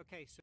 Okay, so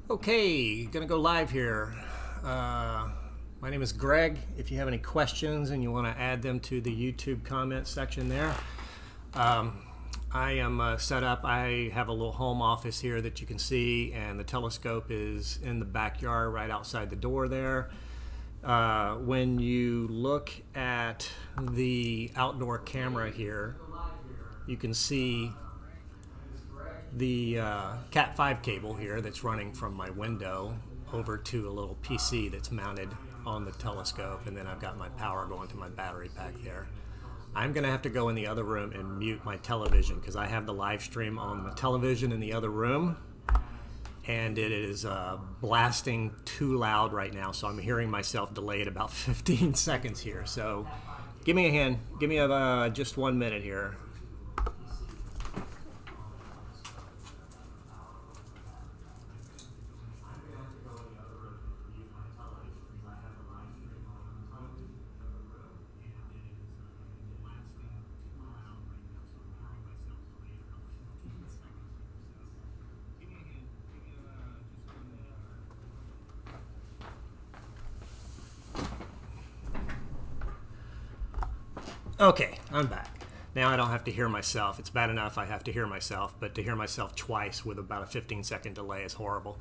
Okay, gonna go live here. My name is Greg. If you have any questions and you want to add them to the YouTube comment section there, I am set up. I have a little home office here that you can see, and the telescope is in the backyard right outside the door there. When you look at the outdoor camera here, you can see the Cat5 cable here that's running from my window over to a little PC that's mounted on the telescope, and then I've got my power going to my battery pack there. I'm going to have to go in the other room and mute my television because I have the live stream on the television in the other room, and it is blasting too loud right now, so I'm hearing myself delayed about 15 seconds here. So give me a hand. Give me just 1 minute here. Okay, I'm back. Now I don't have to hear myself. It's bad enough I have to hear myself, but to hear myself twice with about a 15-second delay is horrible.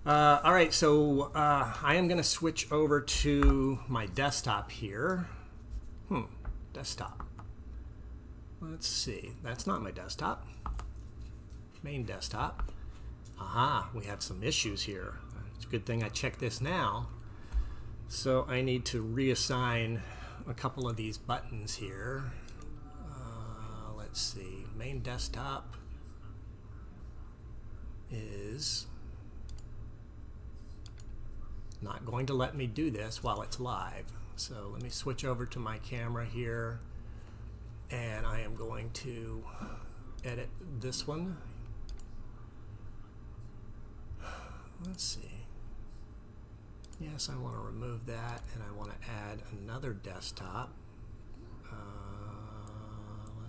All right, so I am going to switch over to my desktop here. Desktop. Let's see. That's not my desktop. Main desktop. Aha, we have some issues here. It's a good thing I checked this now. So I need to reassign a couple of these buttons here. Let's see. Main desktop is not going to let me do this while it's live. So let me switch over to my camera here, and I am going to edit this one. Let's see. Yes, I want to remove that, and I want to add another desktop.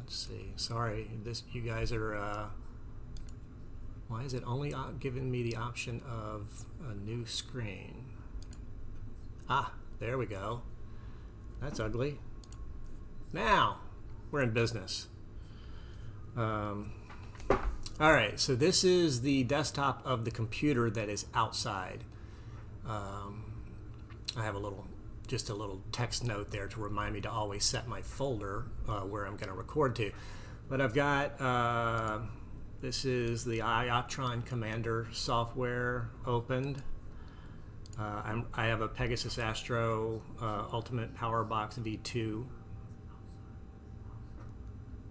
Let's see. Sorry, you guys are. Why is it only giving me the option of a new screen? Ah, there we go. That's ugly. Now we're in business. All right, so this is the desktop of the computer that is outside. I have just a little text note there to remind me to always set my folder where I'm going to record to. But I've got, this is the Iotron Commander software opened. I have a Pegasus Astro Ultimate Power Box V2.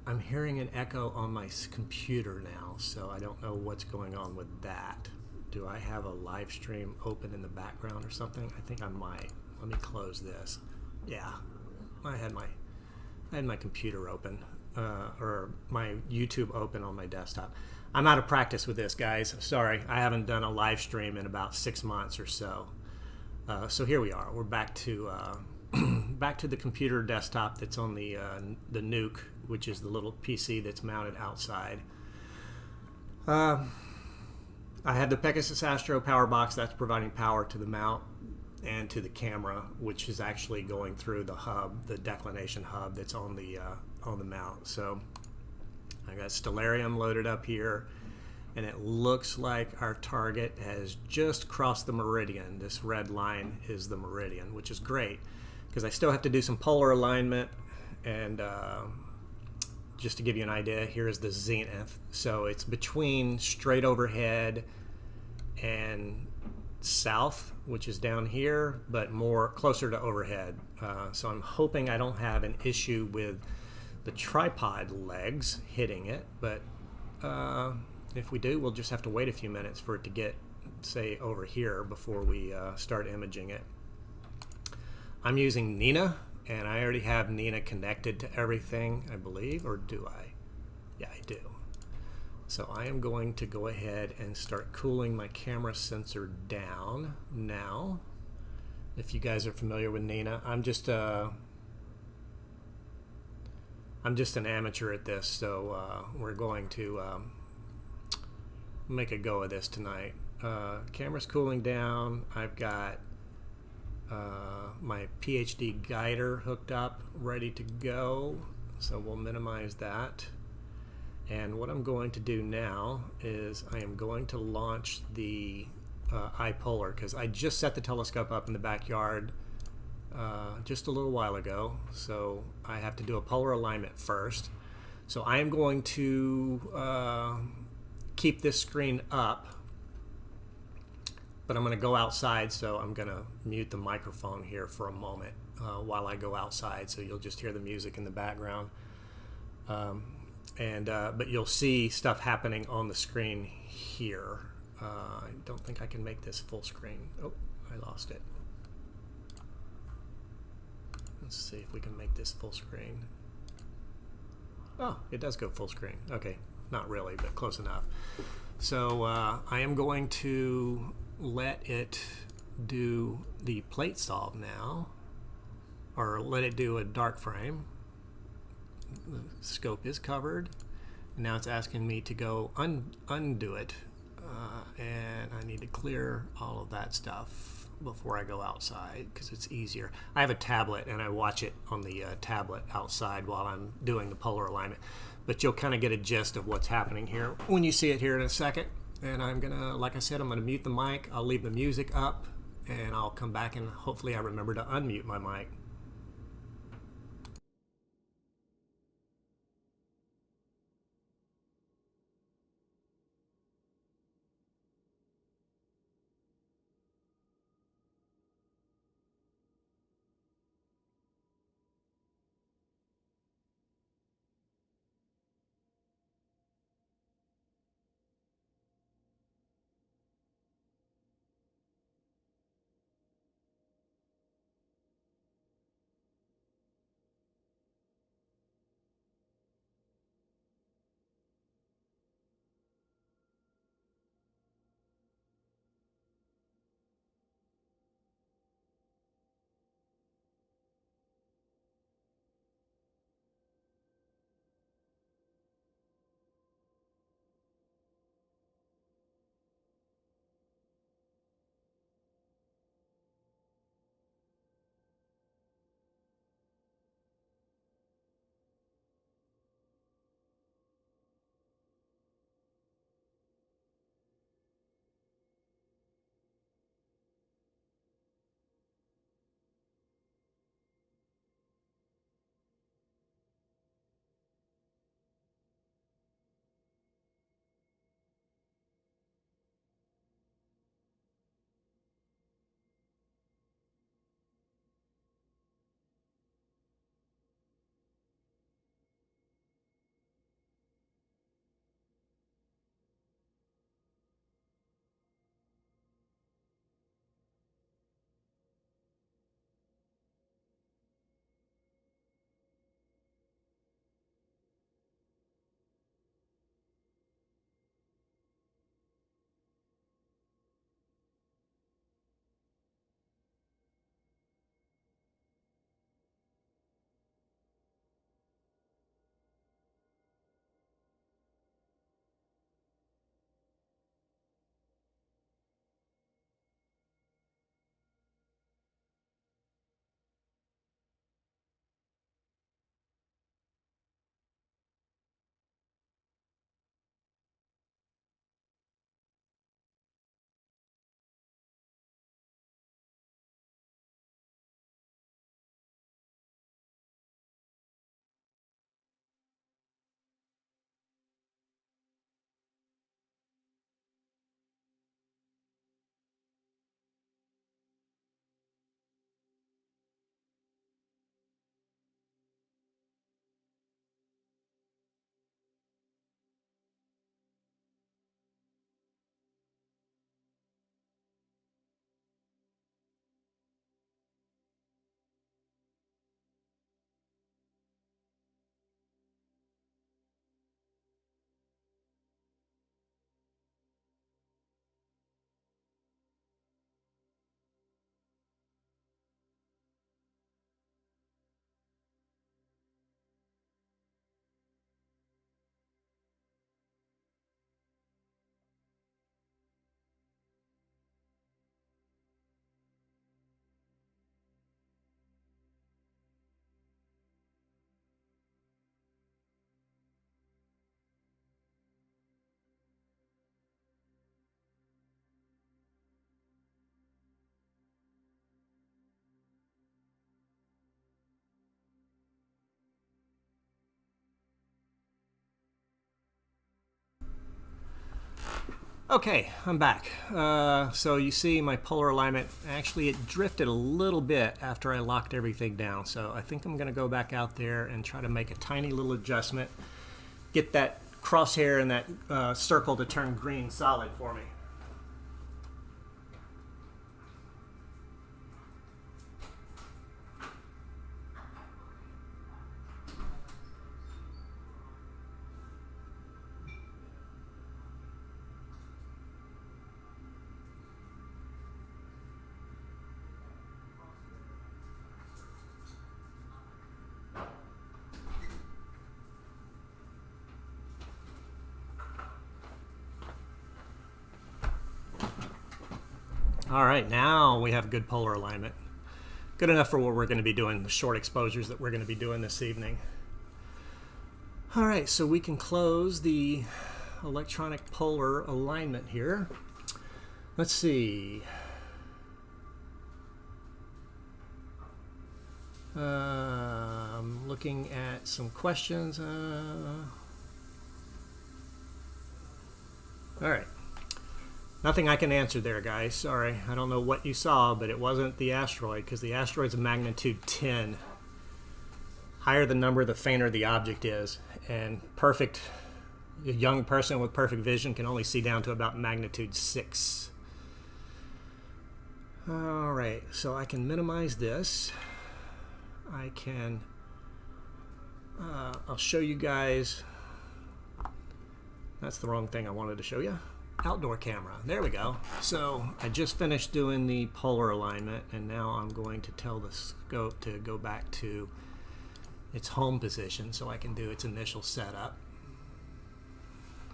I'm hearing an echo on my computer now, so I don't know what's going on with that. Do I have a live stream open in the background or something? I think I might. Let me close this. Yeah, I had my computer open, or my YouTube open on my desktop. I'm out of practice with this, guys. I'm sorry. I haven't done a live stream in about 6 months or so. So here we are. We're back to back to the computer desktop that's on the Nuke, which is the little PC that's mounted outside. I have the Pegasus Astro power box that's providing power to the mount and to the camera, which is actually going through the hub, the declination hub that's on the mount. So I got Stellarium loaded up here, and it looks like our target has just crossed the meridian. This red line is the meridian, which is great because I still have to do some polar alignment. And just to give you an idea, here is the zenith. So it's between straight overhead and south, which is down here, but more closer to overhead. So I'm hoping I don't have an issue with the tripod legs hitting it, but if we do, we'll just have to wait a few minutes for it to get, say, over here before we start imaging it. I'm using Nina, and I already have Nina connected to everything, I believe, or do I? Yeah, I do. So I am going to go ahead and start cooling my camera sensor down now. If you guys are familiar with Nina, I'm just an amateur at this, so we're going to make a go of this tonight. Camera's cooling down. I've got my PhD guider hooked up, ready to go, so we'll minimize that. And what I'm going to do now is I am going to launch the iPolar, because I just set the telescope up in the backyard just a little while ago, so I have to do a polar alignment first. So I am going to keep this screen up, but I'm going to go outside, so I'm going to mute the microphone here for a moment while I go outside, so you'll just hear the music in the background. But you'll see stuff happening on the screen here. I don't think I can make this full screen. Oh, I lost it. Let's see if we can make this full screen. Oh, it does go full screen. Okay, not really, but close enough. So I am going to let it do the plate solve now, or let it do a dark frame. The scope is covered, and now it's asking me to go undo it, and I need to clear all of that stuff before I go outside because it's easier. I have a tablet and I watch it on the tablet outside while I'm doing the polar alignment, but you'll kind of get a gist of what's happening here when you see it here in a second. And I'm gonna, like I said, I'm gonna mute the mic. I'll leave the music up, and I'll come back and hopefully I remember to unmute my mic. Okay, I'm back. So you see my polar alignment, actually it drifted a little bit after I locked everything down. So I think I'm going to go back out there and try to make a tiny little adjustment. Get that crosshair and that circle to turn green solid for me. All right, now we have good polar alignment. Good enough for what we're going to be doing, the short exposures that we're going to be doing this evening. All right, so we can close the electronic polar alignment here. Let's see. I'm looking at some questions. All right. Nothing I can answer there, guys. Sorry. I don't know what you saw, but it wasn't the asteroid, because the asteroid's a magnitude 10. Higher the number, the fainter the object is. And a young person with perfect vision can only see down to about magnitude 6. All right, so I can minimize this. I can, I'll show you guys. That's the wrong thing I wanted to show you. Outdoor camera. There we go. So I just finished doing the polar alignment, and now I'm going to tell the scope to go back to its home position so I can do its initial setup.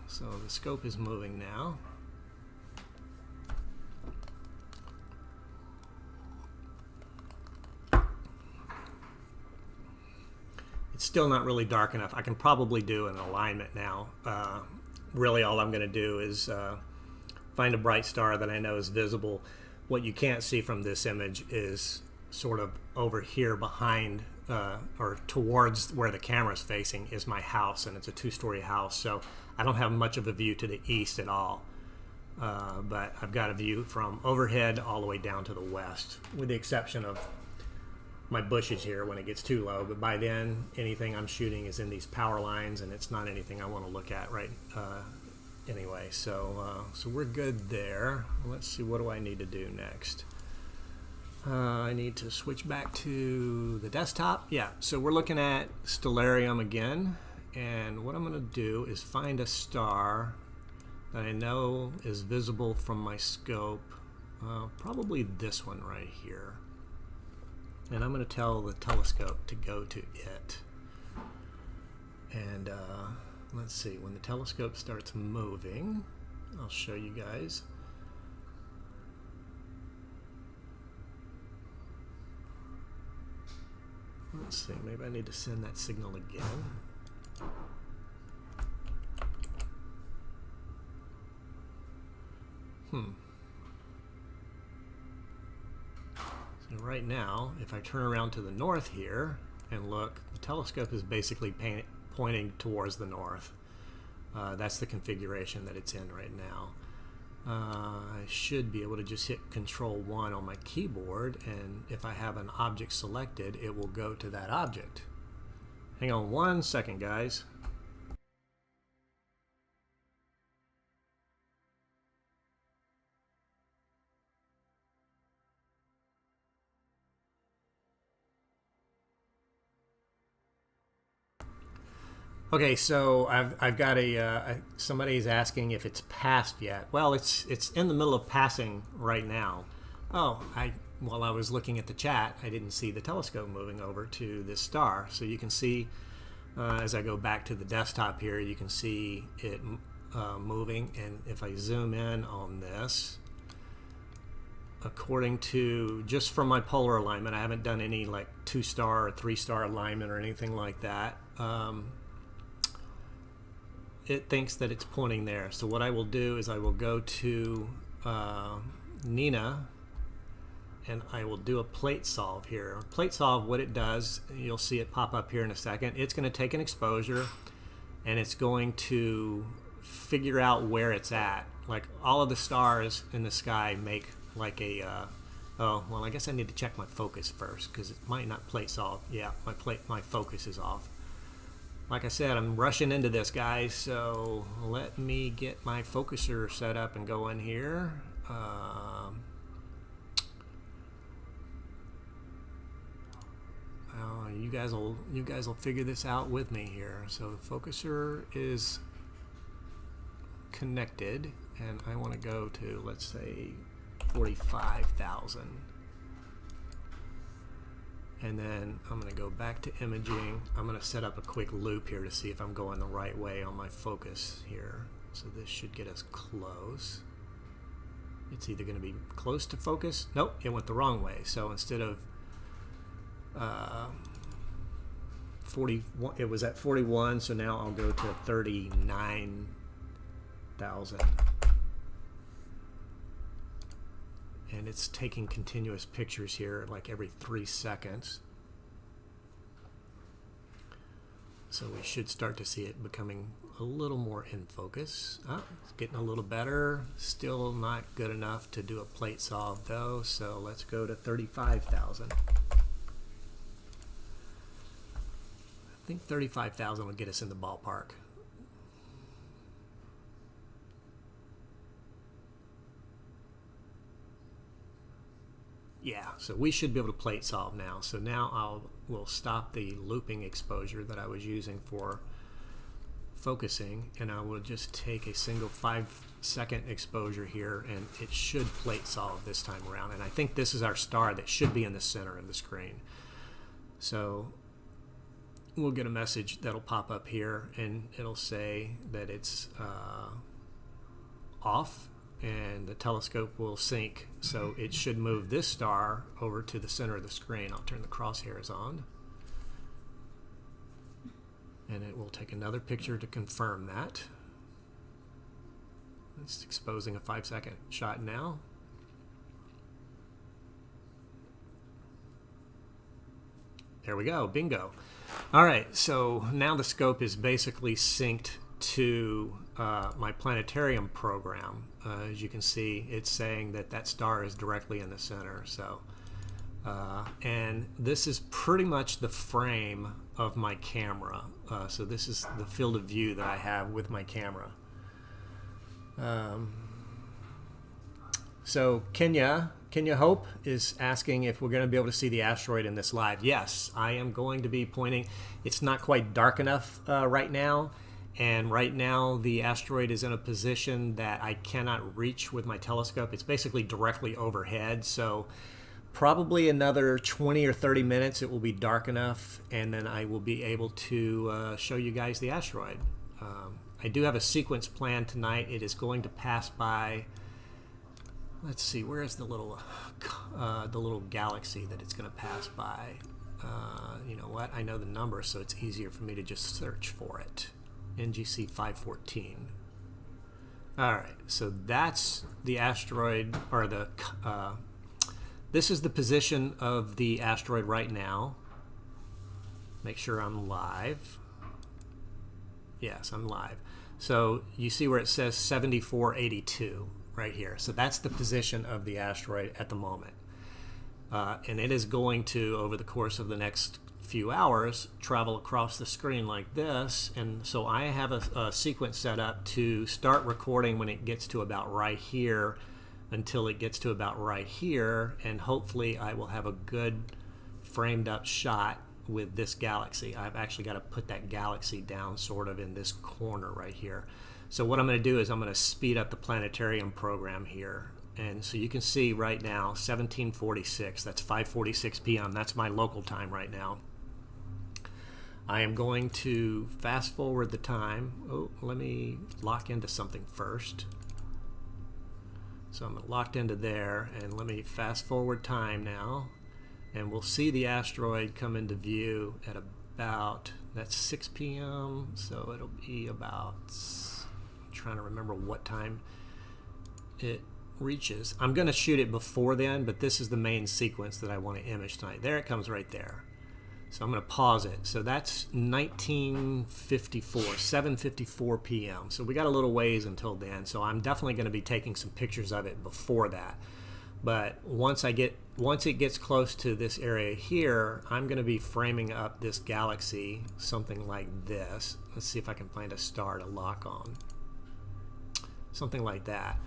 So the scope is moving now. It's still not really dark enough. I can probably do an alignment now. Really all I'm going to do is find a bright star that I know is visible. What you can't see from this image is sort of over here behind or towards where the camera's facing is my house, and it's a 2-story house, so I don't have much of a view to the east at all. But I've got a view from overhead all the way down to the west, with the exception of my bushes here when it gets too low, but by then anything I'm shooting is in these power lines, and it's not anything I want to look at right anyway. So we're good there. Let's see, what do I need to do next? I need to switch back to the desktop. Yeah, so we're looking at Stellarium again, and what I'm going to do is find a star that I know is visible from my scope, probably this one right here. And I'm going to tell the telescope to go to it. And let's see, when the telescope starts moving, I'll show you guys. Let's see, maybe I need to send that signal again. So right now, if I turn around to the north here and look, the telescope is basically pointing towards the north. That's the configuration that it's in right now. I should be able to just hit Control-1 on my keyboard, and if I have an object selected, it will go to that object. Hang on 1 second, guys. Okay, so I've got somebody's asking if it's passed yet. Well, it's in the middle of passing right now. Oh, while I was looking at the chat, I didn't see the telescope moving over to this star. So you can see, as I go back to the desktop here, you can see it moving. And if I zoom in on this, according to, just from my polar alignment, I haven't done any like 2-star or 3-star alignment or anything like that. It thinks that it's pointing there. So what I will do is I will go to Nina, and I will do a plate solve here. Plate solve, what it does, you'll see it pop up here in a second. It's going to take an exposure, and it's going to figure out where it's at. Like all of the stars in the sky make like a oh well, I guess I need to check my focus first because it might not place off. Yeah, my focus is off. Like I said, I'm rushing into this, guys, so let me get my focuser set up and go in here. You guys will figure this out with me here. So the focuser is connected, and I want to go to, let's say, 45,000. And then I'm going to go back to imaging. I'm going to set up a quick loop here to see if I'm going the right way on my focus here. So this should get us close. It's either going to be close to focus. Nope, it went the wrong way. So instead of 41, it was at 41, so now I'll go to 39,000. And it's taking continuous pictures here like every 3 seconds. So we should start to see it becoming a little more in focus. Oh, it's getting a little better. Still not good enough to do a plate solve though, so let's go to 35,000. I think 35,000 will get us in the ballpark. Yeah, so we should be able to plate solve now. So now we'll stop the looping exposure that I was using for focusing, and I will just take a single 5-second exposure here, and it should plate solve this time around. And I think this is our star that should be in the center of the screen. So we'll get a message that'll pop up here, and it'll say that it's off, and the telescope will sync. So it should move this star over to the center of the screen. I'll turn the crosshairs on, and it will take another picture to confirm that. It's exposing a 5-second shot now. There we go, bingo. All right, so now the scope is basically synced to my planetarium program. As you can see, it's saying that that star is directly in the center. So, and this is pretty much the frame of my camera. So this is the field of view that I have with my camera. So Kenya Hope is asking if we're going to be able to see the asteroid in this live. Yes, I am going to be pointing. It's not quite dark enough right now. And right now the asteroid is in a position that I cannot reach with my telescope. It's basically directly overhead. So probably another 20 or 30 minutes it will be dark enough, and then I will be able to show you guys the asteroid. I do have a sequence planned tonight. It is going to pass by, let's see, where is the little galaxy that it's going to pass by? You know what? I know the number, so it's easier for me to just search for it. NGC 514. All right, so that's the asteroid, or the this is the position of the asteroid right now. Make sure I'm live. Yes, I'm live. So you see where it says 7482 right here. So that's the position of the asteroid at the moment. And it is going to, over the course of the next few hours, travel across the screen like this. And so I have a sequence set up to start recording when it gets to about right here until it gets to about right here, and hopefully I will have a good framed up shot with this galaxy. I've actually got to put that galaxy down sort of in this corner right here. So what I'm going to do is I'm going to speed up the planetarium program here. And so you can see right now 1746, that's 5:46 p.m. That's my local time right now. I am going to fast forward the time. Oh, let me lock into something first. So I'm locked into there, and let me fast forward time now, and we'll see the asteroid come into view at about, that's 6 p.m. So it'll be about, I'm trying to remember what time it reaches. I'm going to shoot it before then, but this is the main sequence that I want to image tonight. There it comes right there. So I'm going to pause it. So that's 1954, 7:54 p.m. So we got a little ways until then. So I'm definitely going to be taking some pictures of it before that. But once it gets close to this area here, I'm going to be framing up this galaxy something like this. Let's see if I can find a star to lock on. Something like that.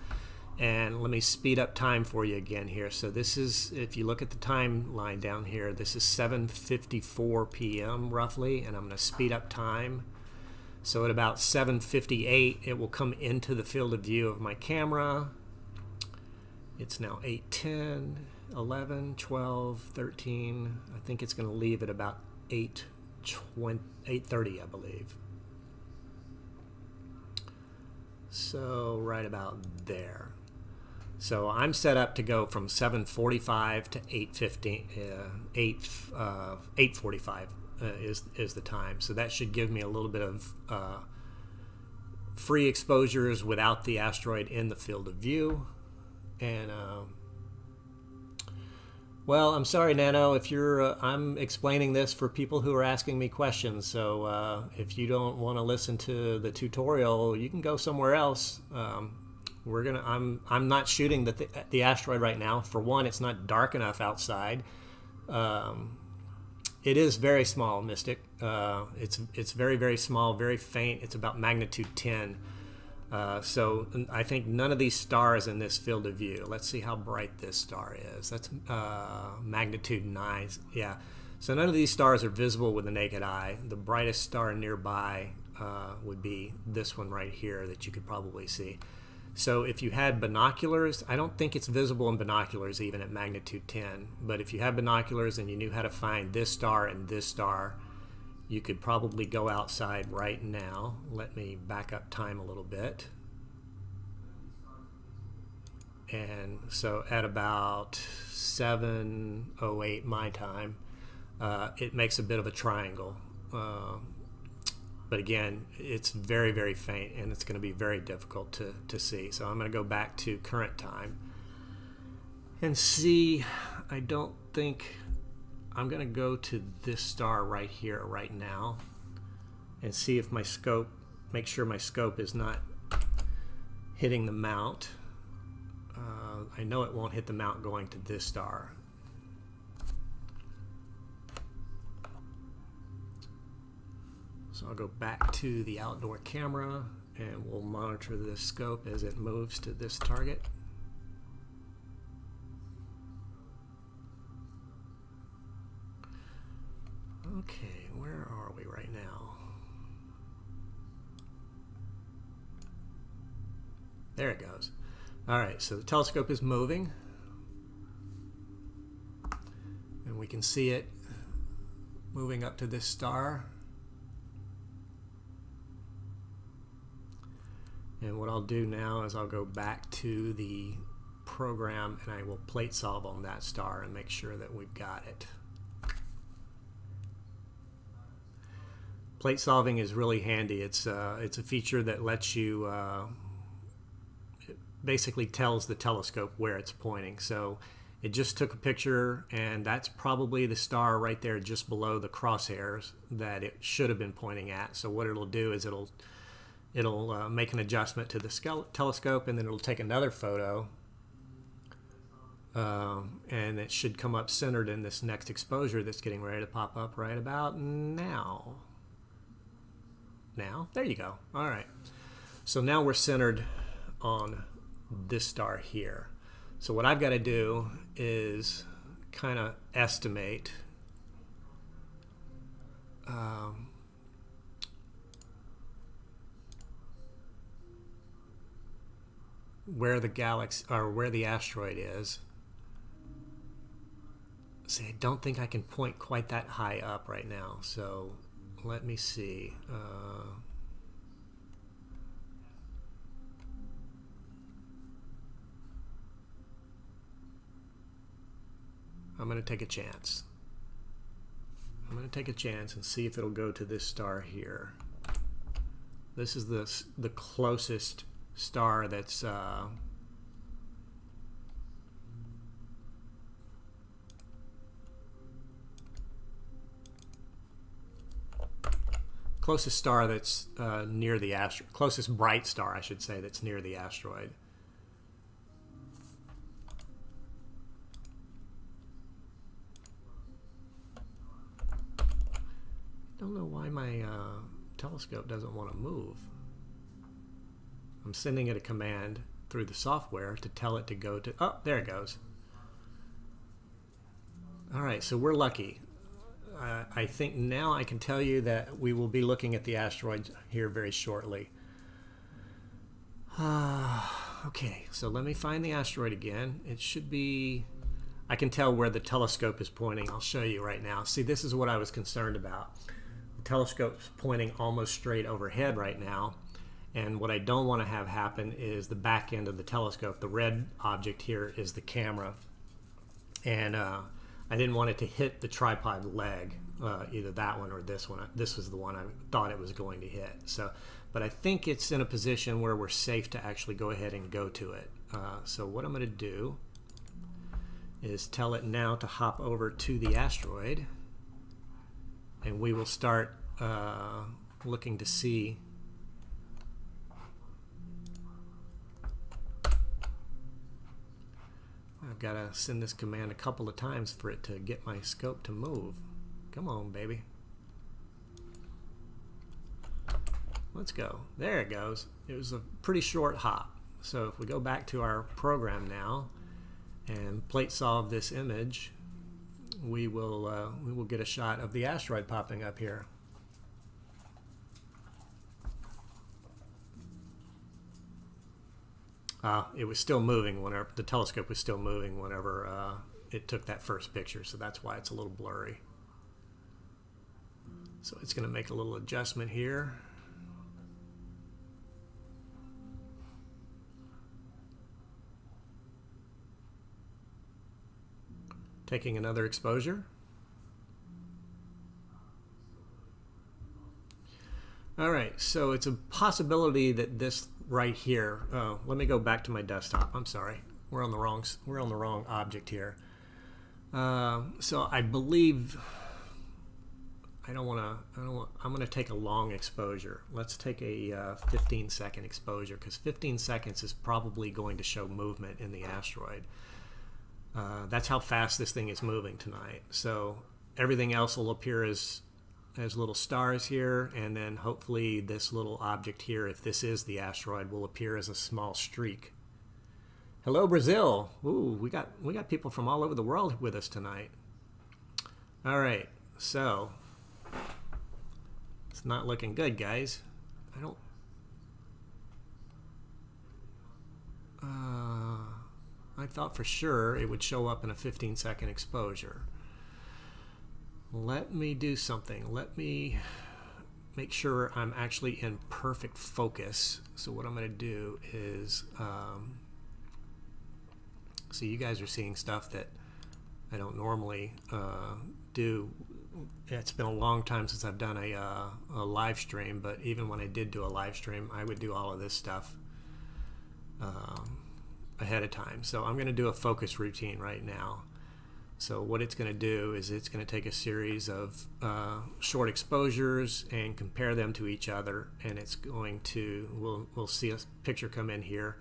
And let me speed up time for you again here. So this is, if you look at the timeline down here, this is 7:54 p.m. roughly, and I'm going to speed up time. So at about 7:58, it will come into the field of view of my camera. It's now 8:10, 11, 12, 13. I think it's going to leave at about 8:30, I believe. So right about there. So I'm set up to go from 7:45 to 8:45 is the time. So that should give me a little bit of free exposures without the asteroid in the field of view. And well, I'm sorry, Nano, if you're I'm explaining this for people who are asking me questions. So if you don't want to listen to the tutorial, you can go somewhere else. I'm not shooting the asteroid right now. For one, it's not dark enough outside. It is very small, Mystic. It's very, very small, very faint. It's about magnitude 10. So I think none of these stars in this field of view. Let's see how bright this star is. That's magnitude 9. Yeah. So none of these stars are visible with the naked eye. The brightest star nearby would be this one right here that you could probably see. So if you had binoculars, I don't think it's visible in binoculars even at magnitude 10, but if you had binoculars and you knew how to find this star and this star, you could probably go outside right now. Let me back up time a little bit. And so at about 7:08 my time, it makes a bit of a triangle. But again, it's very, very faint, and it's going to be very difficult to see. So I'm going to go back to current time and see. I don't think I'm going to go to this star right here right now and see if my scope, make sure my scope is not hitting the mount. I know it won't hit the mount going to this star. So I'll go back to the outdoor camera and we'll monitor this scope as it moves to this target. Okay, where are we right now? There it goes. All right, so the telescope is moving and we can see it moving up to this star. And what I'll do now is I'll go back to the program and I will plate solve on that star and make sure that we've got it. Plate solving is really handy. It's a feature that lets you, it basically tells the telescope where it's pointing. So it just took a picture and that's probably the star right there just below the crosshairs that it should have been pointing at. So what it'll do is it'll make an adjustment to the telescope and then it'll take another photo and it should come up centered in this next exposure that's getting ready to pop up right about now. There you go. All right. So now we're centered on this star here. So what I've got to do is kind of estimate where the galaxy or where the asteroid is. See, I don't think I can point quite that high up right now. So let me see. I'm going to take a chance. I'm going to take a chance and see if it'll go to this star here. This is the closest star that's closest star that's near the asteroid, closest bright star, I should say, that's near the asteroid. I don't know why my telescope doesn't want to move. I'm sending it a command through the software to tell it to go to, oh, there it goes. All right, so we're lucky. I think now I can tell you that we will be looking at the asteroids here very shortly. Okay, so let me find the asteroid again. It should be, I can tell where the telescope is pointing. I'll show you right now. See, this is what I was concerned about. The telescope's pointing almost straight overhead right now. And what I don't want to have happen is the back end of the telescope. The red object here is the camera. And I didn't want it to hit the tripod leg, either that one or this one. This was the one I thought it was going to hit. So, but I think it's in a position where we're safe to actually go ahead and go to it. So what I'm going to do is tell it now to hop over to the asteroid. And we will start looking to see I've got to send this command a couple of times for it to get my scope to move. Come on, baby. Let's go. There it goes. It was a pretty short hop. So if we go back to our program now and plate solve this image, we will get a shot of the asteroid popping up here. It was still moving whenever the telescope was still moving whenever it took that first picture, so that's why it's a little blurry. So it's going to make a little adjustment here. Taking another exposure. All right, so it's a possibility that this right here. Let me go back to my desktop. I'm sorry, we're on the wrong object here. So I believe I'm going to take a long exposure. Let's take a 15-second exposure, because 15 seconds is probably going to show movement in the asteroid. That's how fast this thing is moving tonight. So everything else will appear as little stars here, and then hopefully this little object here, if this is the asteroid, will appear as a small streak. Hello, Brazil. Ooh, we got people from all over the world with us tonight. All right, so it's not looking good, guys. I thought for sure it would show up in a 15-second exposure. Let me do something. Let me make sure I'm actually in perfect focus. So what I'm going to do is, so you guys are seeing stuff that I don't normally do. It's been a long time since I've done a live stream, but even when I did do a live stream, I would do all of this stuff ahead of time. So I'm going to do a focus routine right now. So what it's going to do is it's going to take a series of short exposures and compare them to each other, and it's going to, we'll see a picture come in here,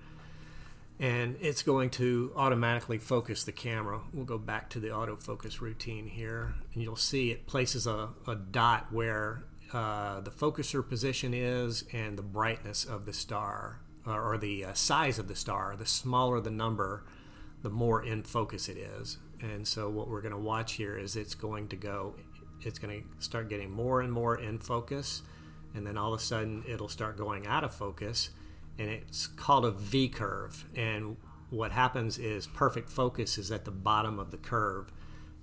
and it's going to automatically focus the camera. We'll go back to the autofocus routine here, and you'll see it places a dot where the focuser position is and the brightness of the star, or the size of the star. The smaller the number, the more in focus it is. And so what we're going to watch here is it's going to start getting more and more in focus, and then all of a sudden it'll start going out of focus, and it's called a V curve. And what happens is perfect focus is at the bottom of the curve,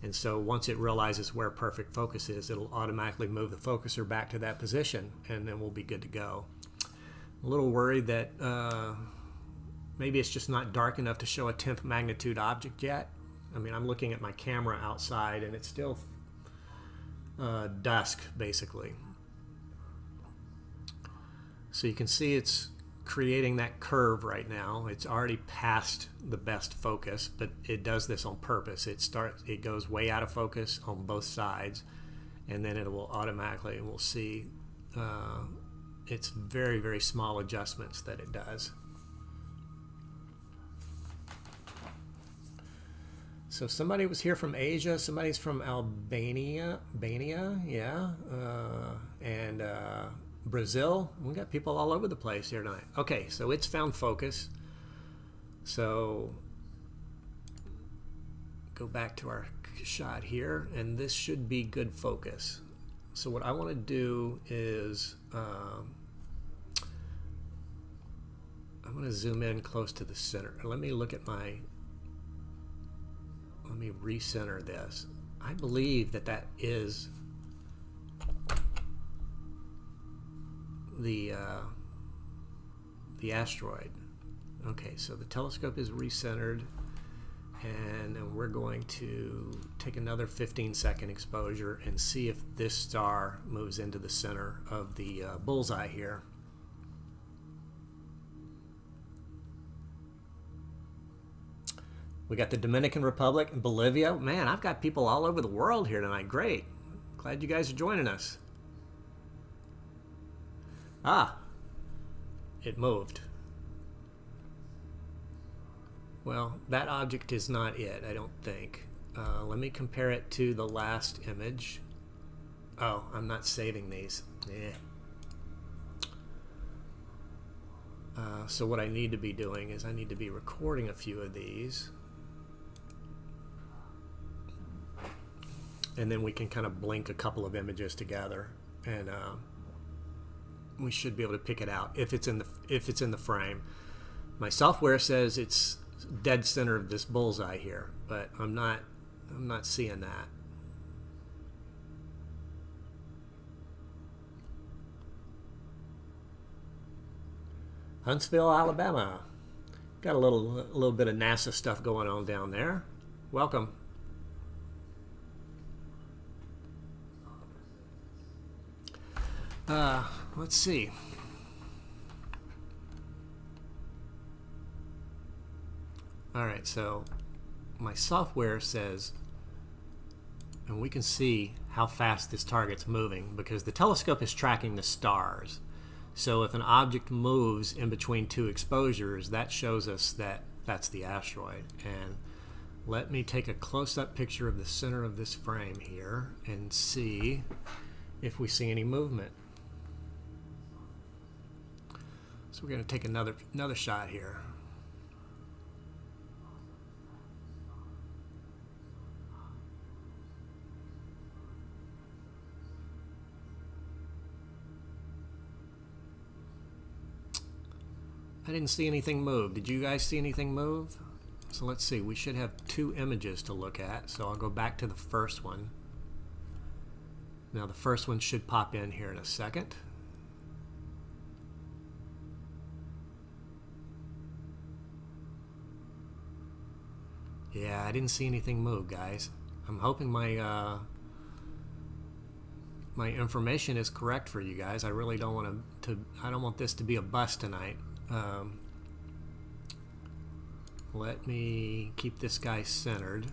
and so once it realizes where perfect focus is, it'll automatically move the focuser back to that position, and then we'll be good to go. A little worried that maybe it's just not dark enough to show a 10th magnitude object yet. I mean, I'm looking at my camera outside and it's still dusk, basically. So you can see it's creating that curve right now. It's already past the best focus, but it does this on purpose. It goes way out of focus on both sides, and then it will automatically, and we'll see it's very, very small adjustments that it does. So somebody was here from Asia, somebody's from Albania, yeah, and Brazil. We got people all over the place here tonight. Okay, so it's found focus. So go back to our shot here, and this should be good focus. So what I want to do is I'm going to zoom in close to the center. Let me look at my, let me recenter this. I believe that that is the asteroid. Okay, so the telescope is recentered, and we're going to take another 15-second exposure and see if this star moves into the center of the bullseye here. We got the Dominican Republic and Bolivia. Man, I've got people all over the world here tonight. Great. Glad you guys are joining us. Ah, it moved. Well, that object is not it, I don't think. Let me compare it to the last image. Oh, I'm not saving these. So what I need to be doing is I need to be recording a few of these. And then we can kind of blink a couple of images together, and we should be able to pick it out if it's in the frame. My software says it's dead center of this bullseye here, but I'm not seeing that. Huntsville, Alabama. Got a little bit of NASA stuff going on down there. Welcome. Let's see. All right, so my software says, and we can see how fast this target's moving because the telescope is tracking the stars. So if an object moves in between two exposures, that shows us that that's the asteroid. And let me take a close-up picture of the center of this frame here and see if we see any movement. So we're going to take another shot here. I didn't see anything move. Did you guys see anything move? So let's see. We should have two images to look at. So I'll go back to the first one. Now the first one should pop in here in a second. Yeah, I didn't see anything move, guys. I'm hoping my my information is correct for you guys. I really don't want I don't want this to be a bust tonight. Let me keep this guy centered.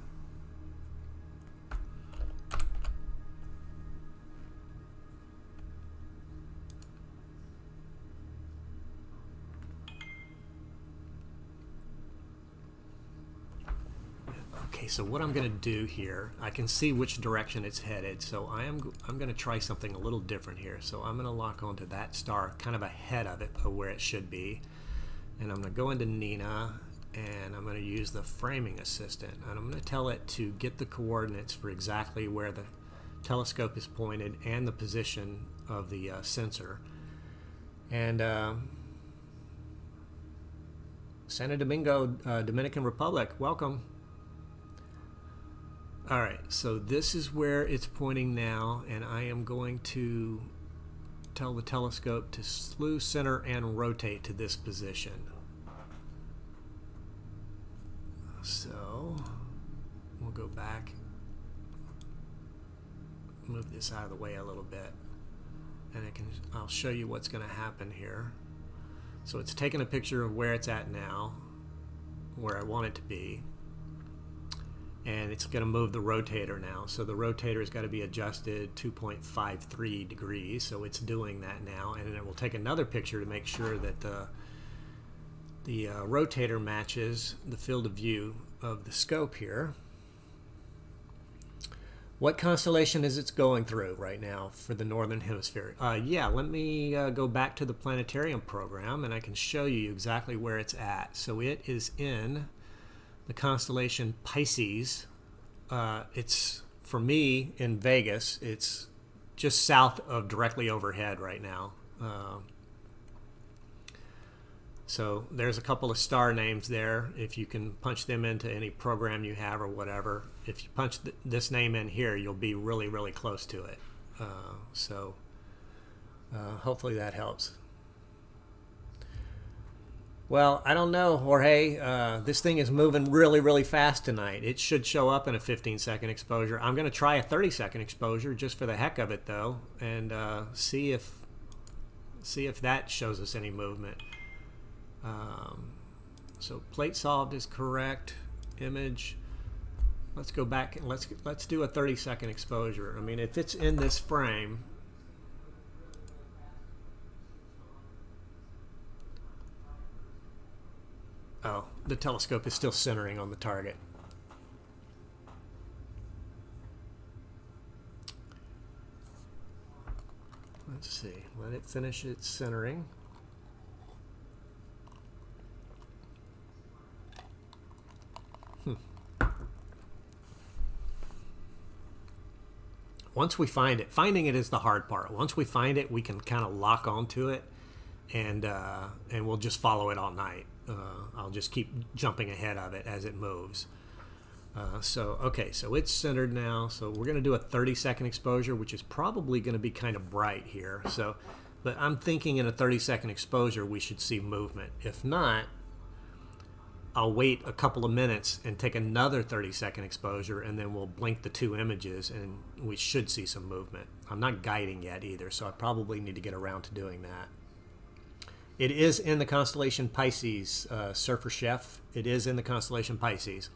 Okay, so what I'm going to do here, I can see which direction it's headed, so I'm going to try something a little different here. So I'm going to lock onto that star kind of ahead of it, of where it should be, and I'm going to go into Nina, and I'm going to use the framing assistant, and I'm going to tell it to get the coordinates for exactly where the telescope is pointed and the position of the sensor. And Santo Domingo, Dominican Republic, welcome. Alright, so this is where it's pointing now, and I am going to tell the telescope to slew, center, and rotate to this position. So we'll go back, move this out of the way a little bit, and I'll show you what's going to happen here. So it's taking a picture of where it's at now, where I want it to be. and it's going to move the rotator now. So the rotator has got to be adjusted 2.53 degrees, so it's doing that now, and then it will take another picture to make sure that the rotator matches the field of view of the scope here. What constellation is it going through right now for the northern hemisphere? Yeah, let me go back to the planetarium program and I can show you exactly where it's at. So it is in the constellation Pisces. It's, for me, in Vegas. It's just south of directly overhead right now. So there's a couple of star names there. If you can punch them into any program you have or whatever, if you punch this name in here, you'll be really, really close to it. Hopefully that helps. Well, I don't know, Jorge. This thing is moving really, really fast tonight. It should show up in a 15-second exposure. I'm going to try a 30-second exposure just for the heck of it, though, and see if that shows us any movement. So plate solved is correct. Image. Let's go back and let's do a 30-second exposure. I mean, if it's in this frame, oh, the telescope is still centering on the target. Let's see. Let it finish its centering. Once we find it, finding it is the hard part. Once we find it, we can kind of lock onto it, and we'll just follow it all night. I'll just keep jumping ahead of it as it moves. Okay, so it's centered now. So we're going to do a 30-second exposure, which is probably going to be kind of bright here. But I'm thinking in a 30-second exposure, we should see movement. If not, I'll wait a couple of minutes and take another 30-second exposure, and then we'll blink the two images, and we should see some movement. I'm not guiding yet either, so I probably need to get around to doing that. It is in the constellation Pisces, Surfer Chef. It is in the constellation Pisces.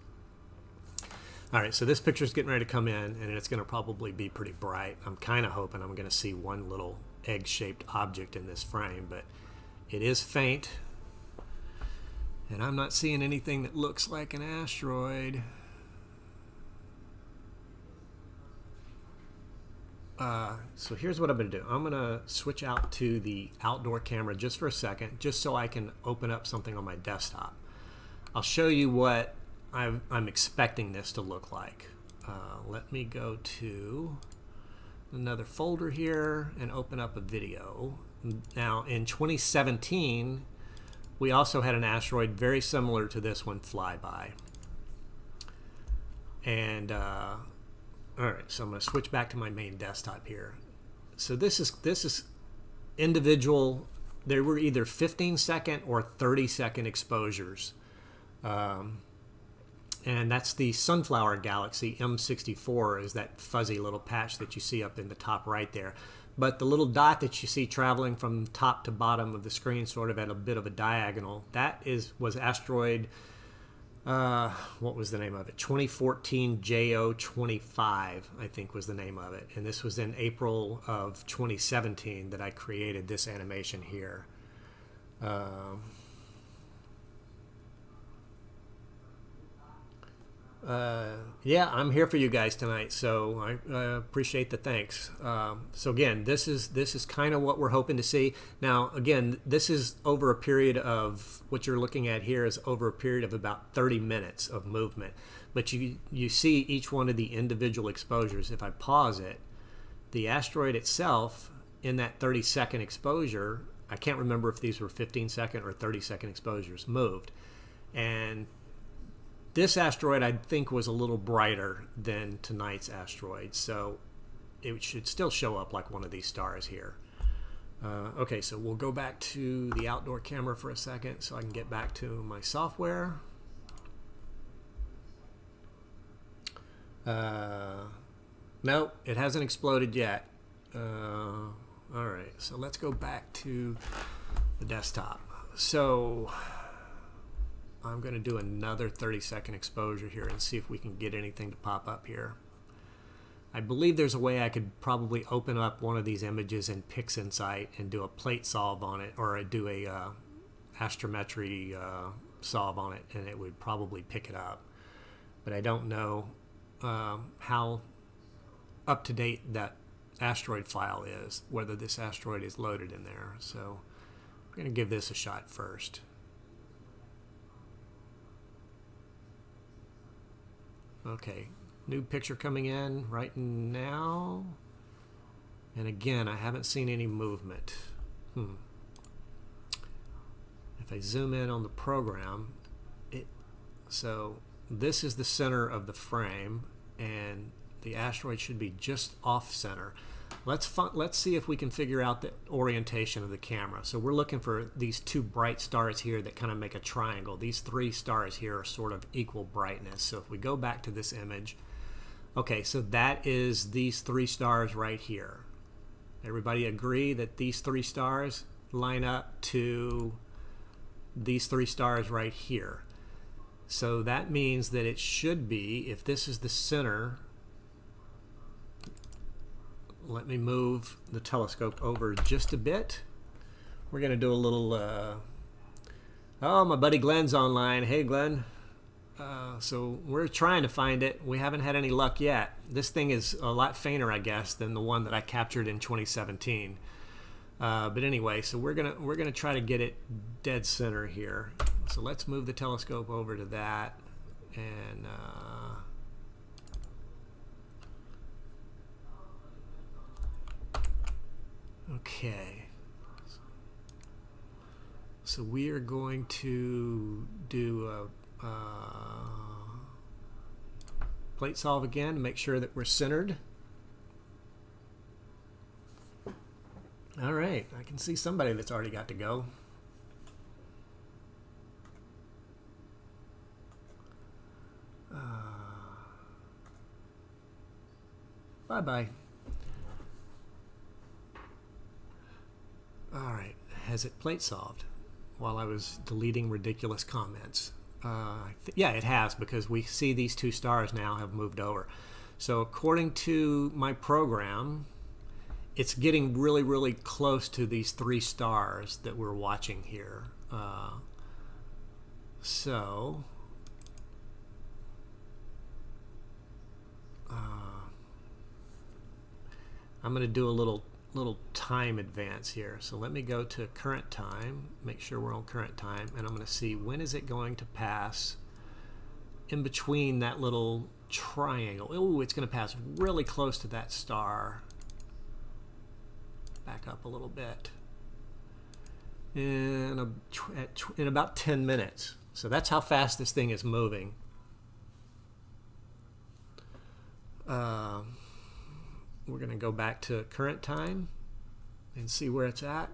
All right, so this picture is getting ready to come in, and it's going to probably be pretty bright. I'm kind of hoping I'm going to see one little egg-shaped object in this frame, but it is faint. And I'm not seeing anything that looks like an asteroid. So here's what I'm going to do. I'm going to switch out to the outdoor camera just for a second, just so I can open up something on my desktop. I'll show you what I'm expecting this to look like. Let me go to another folder here and open up a video. Now, in 2017, we also had an asteroid very similar to this one, flyby. And all right, so I'm going to switch back to my main desktop here. So this is individual. There were either 15-second or 30-second exposures, and that's the Sunflower Galaxy M64. Is that fuzzy little patch that you see up in the top right there. But the little dot that you see traveling from top to bottom of the screen, sort of at a bit of a diagonal, that was asteroid, what was the name of it? 2014 JO25, I think was the name of it. And this was in April of 2017 that I created this animation here. Yeah, I'm here for you guys tonight, so I appreciate the thanks. So again, this is kind of what we're hoping to see. Now, again, this is over a period of, what you're looking at here is over a period of about 30 minutes of movement. But you see each one of the individual exposures. If I pause it, the asteroid itself in that 30-second exposure, I can't remember if these were 15-second or 30-second exposures, moved. And this asteroid, I think, was a little brighter than tonight's asteroid, so it should still show up like one of these stars here. Okay, so we'll go back to the outdoor camera for a second so I can get back to my software. Nope, it hasn't exploded yet. All right, so let's go back to the desktop. So I'm going to do another 30-second exposure here and see if we can get anything to pop up here. I believe there's a way I could probably open up one of these images in PixInsight and do a plate solve on it, or do a astrometry solve on it, and it would probably pick it up. But I don't know how up to date that asteroid file is, whether this asteroid is loaded in there. So we're going to give this a shot first. Okay, new picture coming in right now. And again, I haven't seen any movement. If I zoom in on the program, so this is the center of the frame, and the asteroid should be just off center. Let's see if we can figure out the orientation of the camera. So we're looking for these two bright stars here that kind of make a triangle. These three stars here are sort of equal brightness. So if we go back to this image, okay, so that is these three stars right here. Everybody agree that these three stars line up to these three stars right here. So that means that it should be, if this is the center, let me move the telescope over just a bit. We're going to do a little, oh, my buddy Glenn's online. Hey, Glenn. So we're trying to find it. We haven't had any luck yet. This thing is a lot fainter, I guess, than the one that I captured in 2017. But anyway, so we're gonna try to get it dead center here. So let's move the telescope over to that, and okay. So we are going to do a plate solve again to make sure that we're centered. All right, I can see somebody that's already got to go. Bye-bye. All right, has it plate solved while I was deleting ridiculous comments? Yeah, it has, because we see these two stars now have moved over. So according to my program, it's getting really, really close to these three stars that we're watching here. So I'm going to do a little time advance here. So let me go to current time, make sure we're on current time, and I'm going to see when is it going to pass in between that little triangle. Oh, it's going to pass really close to that star. Back up a little bit. In about 10 minutes. So that's how fast this thing is moving. We're going to go back to current time and see where it's at.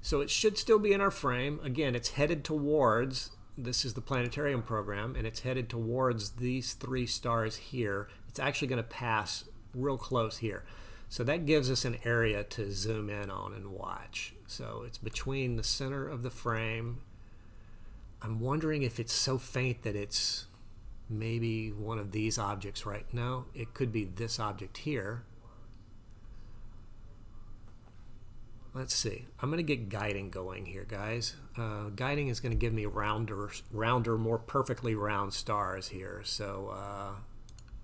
So it should still be in our frame. Again, it's headed towards, this is the planetarium program, and it's headed towards these three stars here. It's actually going to pass real close here. So that gives us an area to zoom in on and watch. So it's between the center of the frame. I'm wondering if it's so faint that it's maybe one of these objects right now. It could be this object here. Let's see. I'm going to get guiding going here, guys. Guiding is going to give me rounder, more perfectly round stars here. So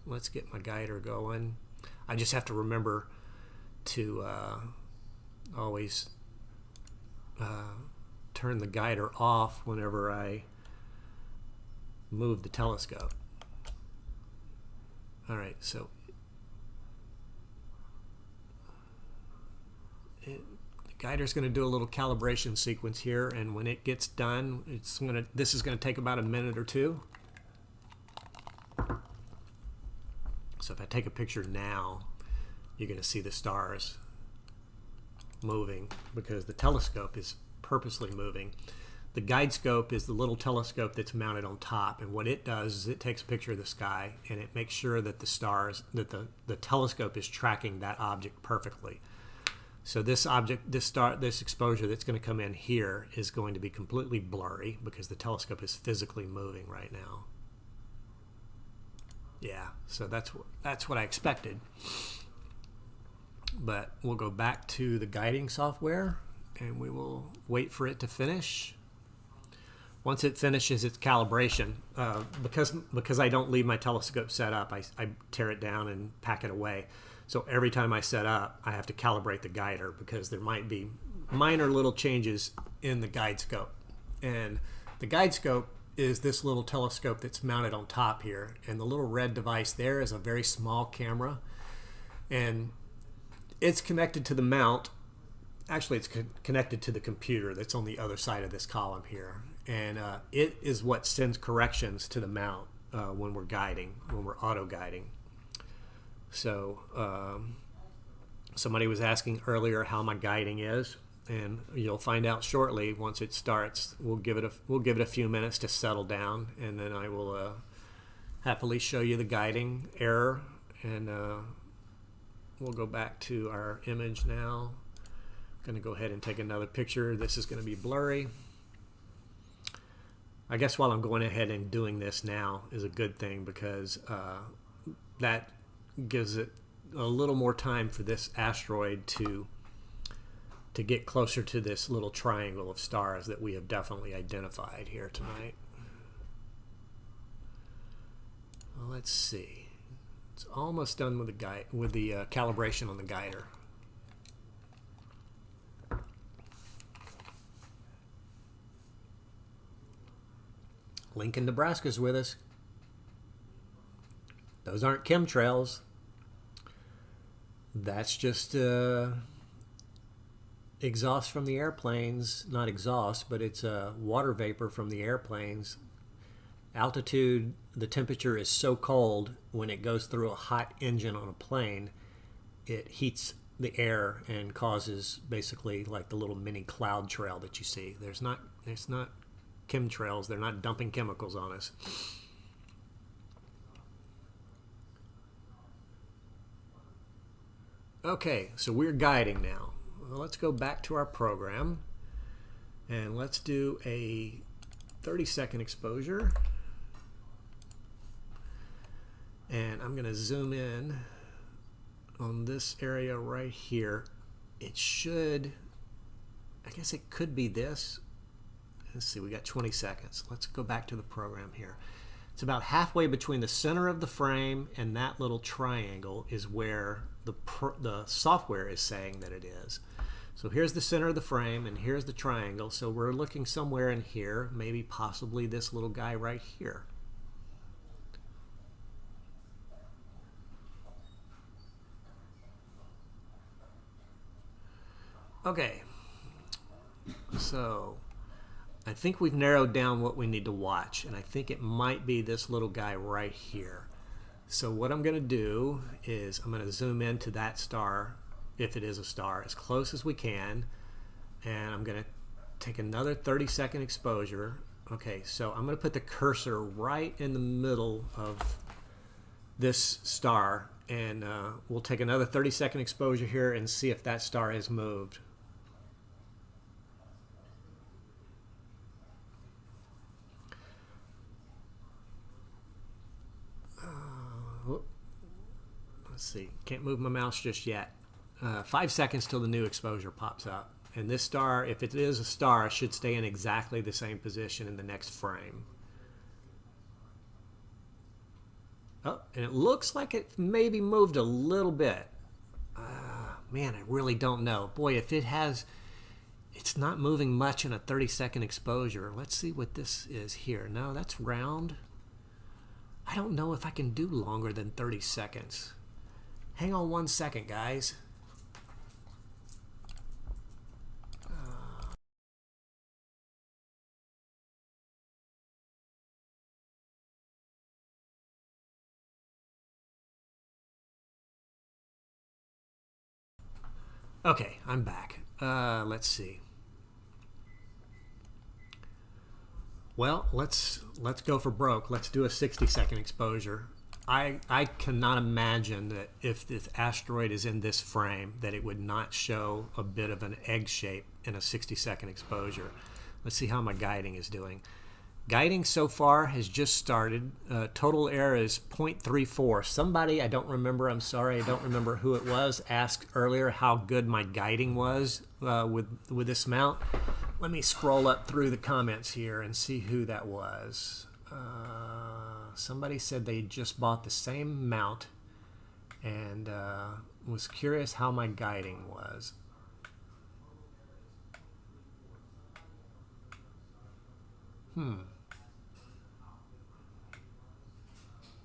let's get my guider going. I just have to remember to always turn the guider off whenever I move the telescope. All right, so the guider's going to do a little calibration sequence here, and when it gets done, this is going to take about a minute or two. So if I take a picture now, you're going to see the stars moving because the telescope is purposely moving. The guide scope is the little telescope that's mounted on top, and what it does is it takes a picture of the sky and it makes sure that the telescope is tracking that object perfectly. So this object, this exposure that's going to come in here is going to be completely blurry because the telescope is physically moving right now. Yeah, so that's what I expected. But we'll go back to the guiding software and we will wait for it to finish. Once it finishes its calibration, because I don't leave my telescope set up, I tear it down and pack it away. So every time I set up, I have to calibrate the guider because there might be minor little changes in the guide scope. And the guide scope is this little telescope that's mounted on top here. And the little red device there is a very small camera. And it's connected to the mount. Actually, it's connected to the computer that's on the other side of this column here. And it is what sends corrections to the mount when we're guiding, when we're auto-guiding. So somebody was asking earlier how my guiding is, and you'll find out shortly once it starts. We'll give it a few minutes to settle down, and then I will happily show you the guiding error. And we'll go back to our image now. I'm going to go ahead and take another picture. This is going to be blurry. I guess while I'm going ahead and doing this now is a good thing because that gives it a little more time for this asteroid to get closer to this little triangle of stars that we have definitely identified here tonight. Well, let's see. It's almost done with the calibration on the guider. Lincoln, Nebraska's with us. Those aren't chemtrails. That's just exhaust from the airplanes. Not exhaust, but it's water vapor from the airplanes. Altitude, the temperature is so cold when it goes through a hot engine on a plane, it heats the air and causes basically like the little mini cloud trail that you see. There's not chemtrails. They're not dumping chemicals on us. Okay, so we're guiding now. Well, let's go back to our program and let's do a 30-second exposure. And I'm going to zoom in on this area right here. It should, I guess it could be this. Let's see, we got 20 seconds. Let's go back to the program here. It's about halfway between the center of the frame and that little triangle is where the software is saying that it is. So here's the center of the frame and here's the triangle. So we're looking somewhere in here, maybe possibly this little guy right here. Okay, so I think we've narrowed down what we need to watch, and I think it might be this little guy right here. So what I'm going to do is I'm going to zoom into that star, if it is a star, as close as we can, and I'm going to take another 30-second exposure. Okay, so I'm going to put the cursor right in the middle of this star, and we'll take another 30-second exposure here and see if that star has moved. Let's see, can't move my mouse just yet. 5 seconds till the new exposure pops up. And this star, if it is a star, should stay in exactly the same position in the next frame. Oh, and it looks like it maybe moved a little bit. Man, I really don't know. Boy, if it has, it's not moving much in a 30-second exposure. Let's see what this is here. No, that's round. I don't know if I can do longer than 30 seconds. Hang on 1 second, guys. Okay, I'm back. Let's see. Well, let's go for broke. Let's do a 60-second exposure. I cannot imagine that if this asteroid is in this frame that it would not show a bit of an egg shape in a 60-second exposure. Let's see how my guiding is doing. Guiding so far has just started. Total error is 0.34. Somebody, I don't remember, I'm sorry, I don't remember who it was, asked earlier how good my guiding was with this mount. Let me scroll up through the comments here and see who that was. Somebody said they just bought the same mount and was curious how my guiding was.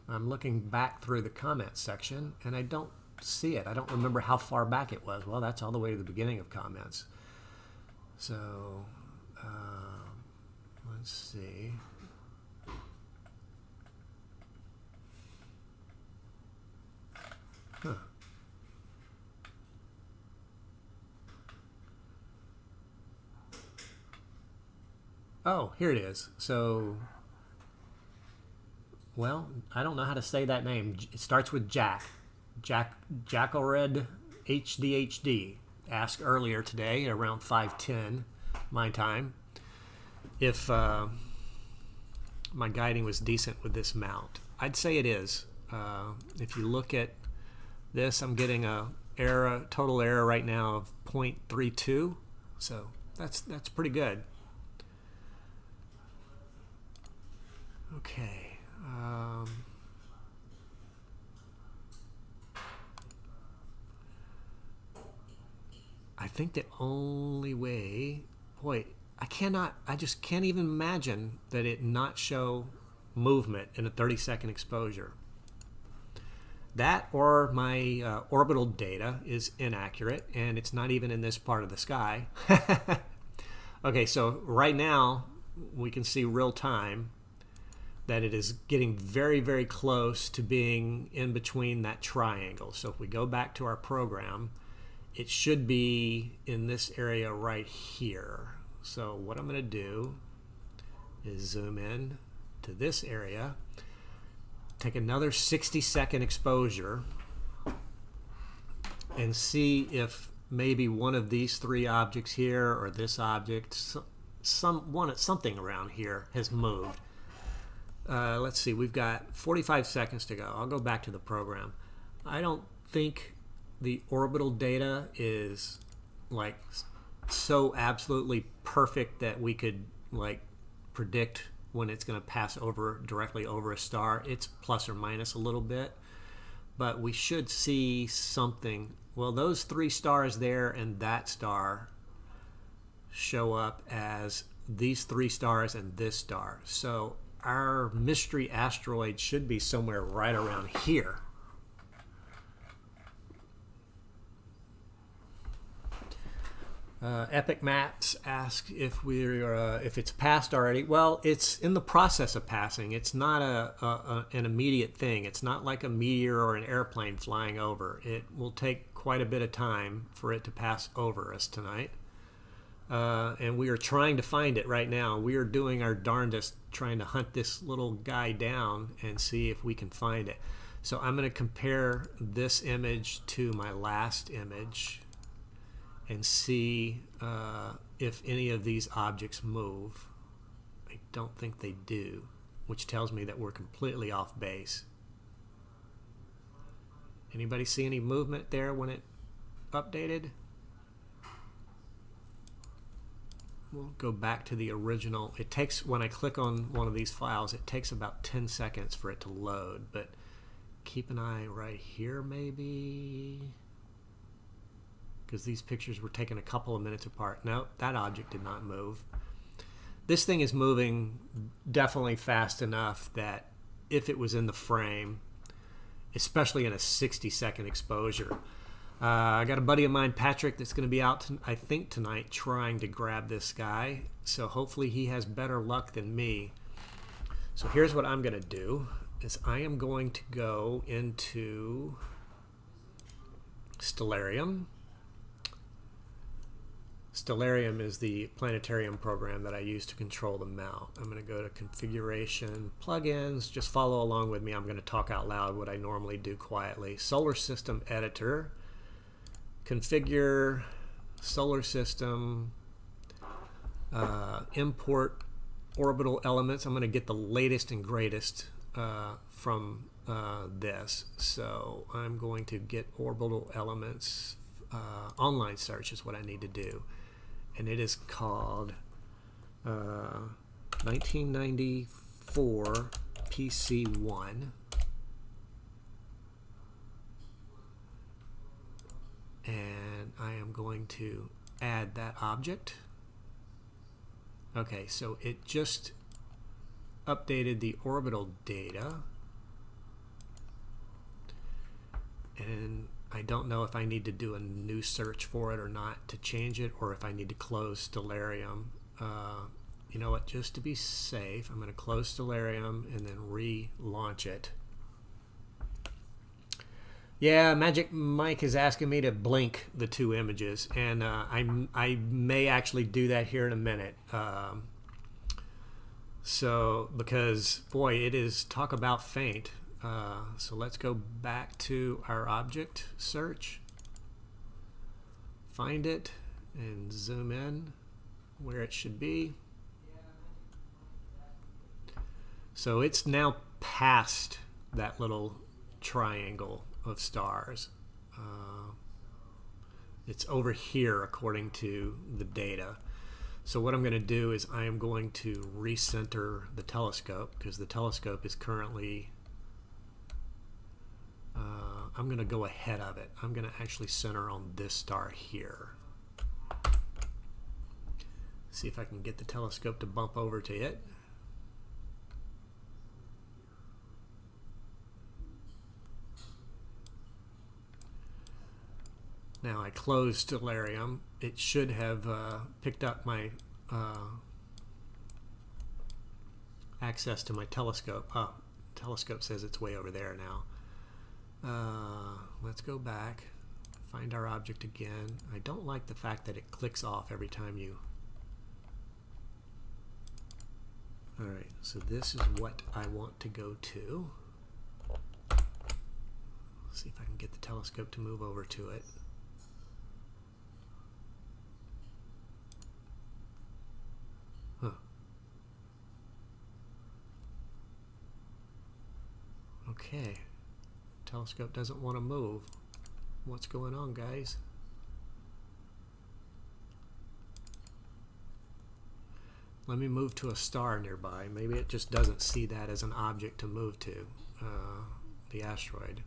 I'm looking back through the comments section and I don't see it. I don't remember how far back it was. Well, that's all the way to the beginning of comments. So, let's see. Huh. Oh, here it is. So, well, I don't know how to say that name. It starts with Jack. Jackalred HDHD asked earlier today around 5:10 my time if my guiding was decent with this mount. I'd say it is. If you look at this, I'm getting a total error right now of 0.32, so that's pretty good. Okay. I think the only way, boy, I just can't even imagine that it not show movement in a 30-second exposure. That or my orbital data is inaccurate and it's not even in this part of the sky. Okay, so right now we can see real time that it is getting very, very close to being in between that triangle. So if we go back to our program, it should be in this area right here. So what I'm going to do is zoom in to this area, take another 60-second exposure, and see if maybe one of these three objects here or this object, something around here has moved. Let's see, we've got 45 seconds to go. I'll go back to the program. I don't think the orbital data is like so absolutely perfect that we could like predict when it's going to pass directly over a star. It's plus or minus a little bit, but we should see something. Well, those three stars there and that star show up as these three stars and this star. So our mystery asteroid should be somewhere right around here. Epic Mats asked if if it's passed already. Well, it's in the process of passing. It's not an immediate thing. It's not like a meteor or an airplane flying over. It will take quite a bit of time for it to pass over us tonight. And we are trying to find it right now. We are doing our darndest trying to hunt this little guy down and see if we can find it. So I'm going to compare this image to my last image and see if any of these objects move. I don't think they do, which tells me that we're completely off base. Anybody see any movement there when it updated? We'll go back to the original. It takes, when I click on one of these files, it takes about 10 seconds for it to load, but keep an eye right here maybe, because these pictures were taken a couple of minutes apart. No, that object did not move. This thing is moving definitely fast enough that if it was in the frame, especially in a 60-second exposure, I got a buddy of mine, Patrick, that's going to be out, I think, tonight trying to grab this guy. So hopefully he has better luck than me. So here's what I'm going to do, is I am going to go into Stellarium, Stellarium is the planetarium program that I use to control the mount. I'm going to go to configuration, plugins, just follow along with me. I'm going to talk out loud what I normally do quietly. Solar system editor, configure solar system, import orbital elements. I'm going to get the latest and greatest from this. So I'm going to get orbital elements. Online search is what I need to do. And it is called 1994 PC1. And I am going to add that object. Okay, so it just updated the orbital data. And I don't know if I need to do a new search for it or not to change it, or if I need to close Stellarium. You know what, just to be safe, I'm going to close Stellarium and then relaunch it. Yeah, Magic Mike is asking me to blink the two images, and I may actually do that here in a minute. So, because, boy, it is talk about faint. So let's go back to our object search, find it, and zoom in where it should be. So it's now past that little triangle of stars. It's over here according to the data. So what I'm going to do is I am going to recenter the telescope, because the telescope is currently I'm going to go ahead of it. I'm going to actually center on this star here. See if I can get the telescope to bump over to it. Now I closed Stellarium. It should have picked up my access to my telescope. Oh, telescope says it's way over there now. Let's go back, find our object again. I don't like the fact that it clicks off every time you... Alright, so this is what I want to go to. Let's see if I can get the telescope to move over to it. Huh. Okay. Telescope doesn't want to move. What's going on, guys? Let me move to a star nearby. Maybe it just doesn't see that as an object to move to, the asteroid.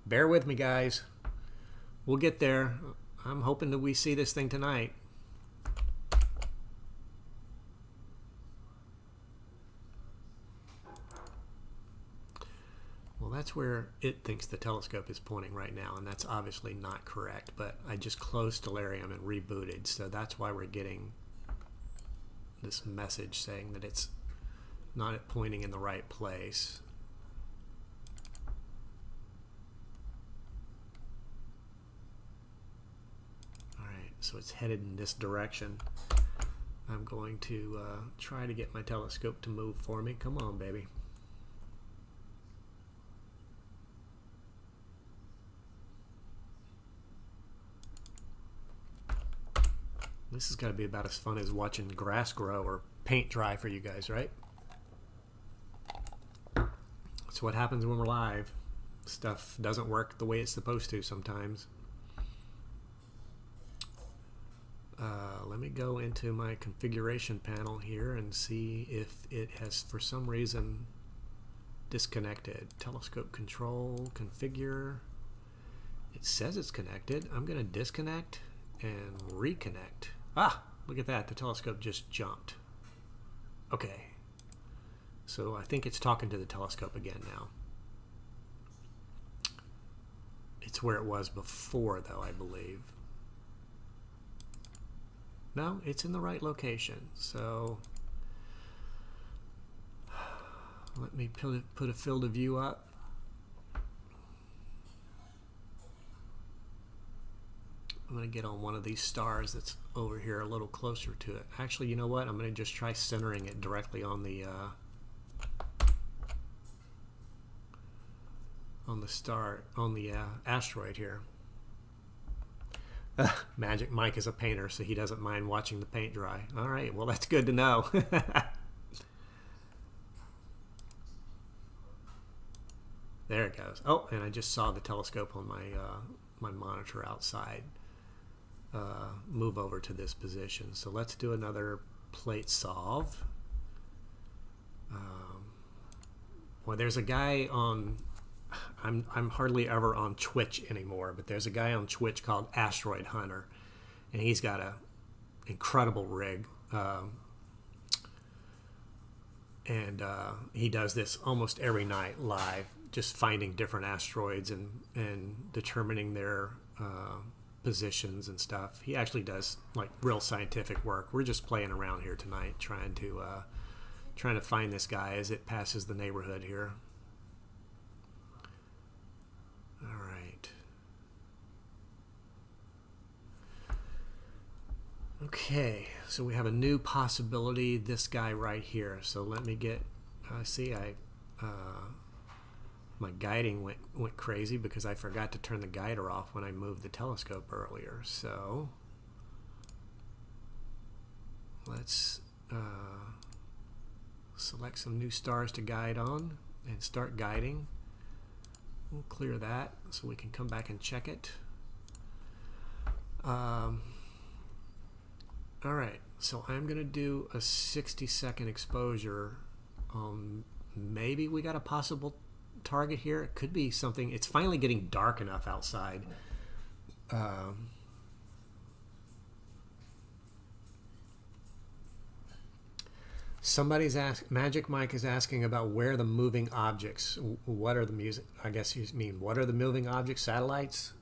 Bear with me, guys. We'll get there. I'm hoping that we see this thing tonight. Well, that's where it thinks the telescope is pointing right now, and that's obviously not correct, but I just closed Stellarium and rebooted, so that's why we're getting this message saying that it's not pointing in the right place. Alright, so it's headed in this direction. I'm going to try to get my telescope to move for me. Come on, baby. This has got to be about as fun as watching grass grow or paint dry for you guys, right? That's what happens when we're live. Stuff doesn't work the way it's supposed to sometimes. Let me go into my configuration panel here and see if it has, for some reason, disconnected. Telescope control, configure. It says it's connected. I'm going to disconnect and reconnect. Ah, look at that. The telescope just jumped. Okay. So I think it's talking to the telescope again now. It's where it was before, though, I believe. No, it's in the right location. So Let me put a field of view up. I'm going to get on one of these stars that's over here a little closer to it. Actually, you know what? I'm going to just try centering it directly on the star, on the asteroid here. Magic Mike is a painter, so he doesn't mind watching the paint dry. All right, well, that's good to know. There it goes. Oh, and I just saw the telescope on my my monitor outside move over to this position. So let's do another plate solve. Well, there's a guy on. I'm hardly ever on Twitch anymore, but there's a guy on Twitch called Asteroid Hunter, and he's got a incredible rig. And he does this almost every night live, just finding different asteroids and determining their positions and stuff. He actually does like real scientific work. We're just playing around here tonight, trying to find this guy as it passes the neighborhood here. All right. Okay, so we have a new possibility, this guy right here. So let me get, see, my guiding went crazy because I forgot to turn the guider off when I moved the telescope earlier. So let's select some new stars to guide on and start guiding. We'll clear that so we can come back and check it. All right, so I'm going to do a 60-second exposure. Maybe we got a possible target here. It could be something. It's finally getting dark enough outside. Somebody's Magic Mike is asking about where the moving objects. What are the music? I guess you mean what are the moving objects? Satellites.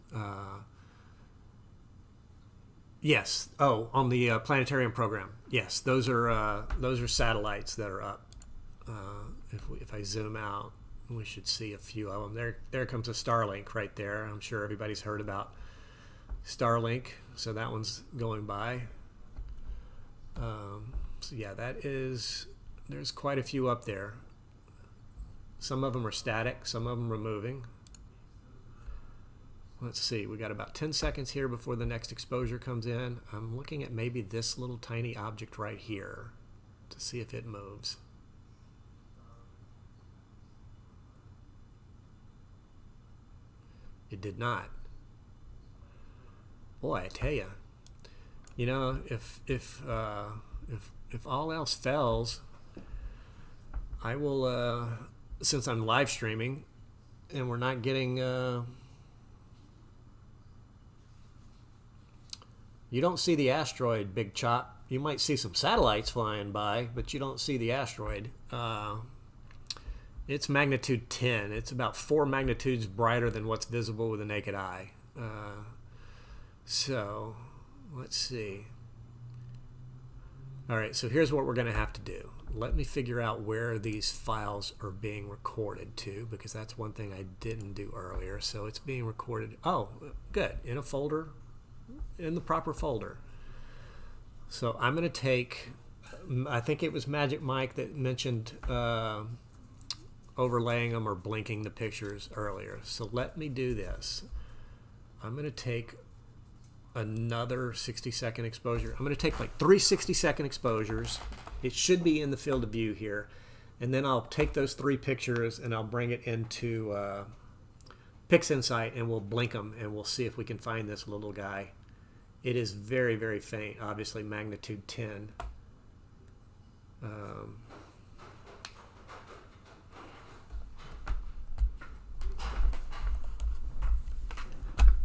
Yes. Oh, on the planetarium program. Yes, those are satellites that are up. If I zoom out, we should see a few of them. There comes a Starlink right there. I'm sure everybody's heard about Starlink. So that one's going by. So yeah, there's quite a few up there. Some of them are static, some of them are moving. Let's see, we got about 10 seconds here before the next exposure comes in. I'm looking at maybe this little tiny object right here to see if it moves. It did not. Boy, I tell you, you know, if all else fails, I will, since I'm live streaming and we're not getting, you don't see the asteroid, Big Chop. You might see some satellites flying by, but you don't see the asteroid. It's magnitude 10. It's about 4 magnitudes brighter than what's visible with the naked eye. So, let's see. All right, so here's what we're going to have to do. Let me figure out where these files are being recorded to, because that's one thing I didn't do earlier. So it's being recorded. Oh, good. In a folder, in the proper folder. So I'm going to take, I think it was Magic Mike that mentioned overlaying them or blinking the pictures earlier. So let me do this. I'm going to take another 60-second exposure. I'm going to take like 3 60-second exposures. It should be in the field of view here. And then I'll take those 3 pictures and I'll bring it into PixInsight and we'll blink them and we'll see if we can find this little guy. It is very, very faint, obviously magnitude 10.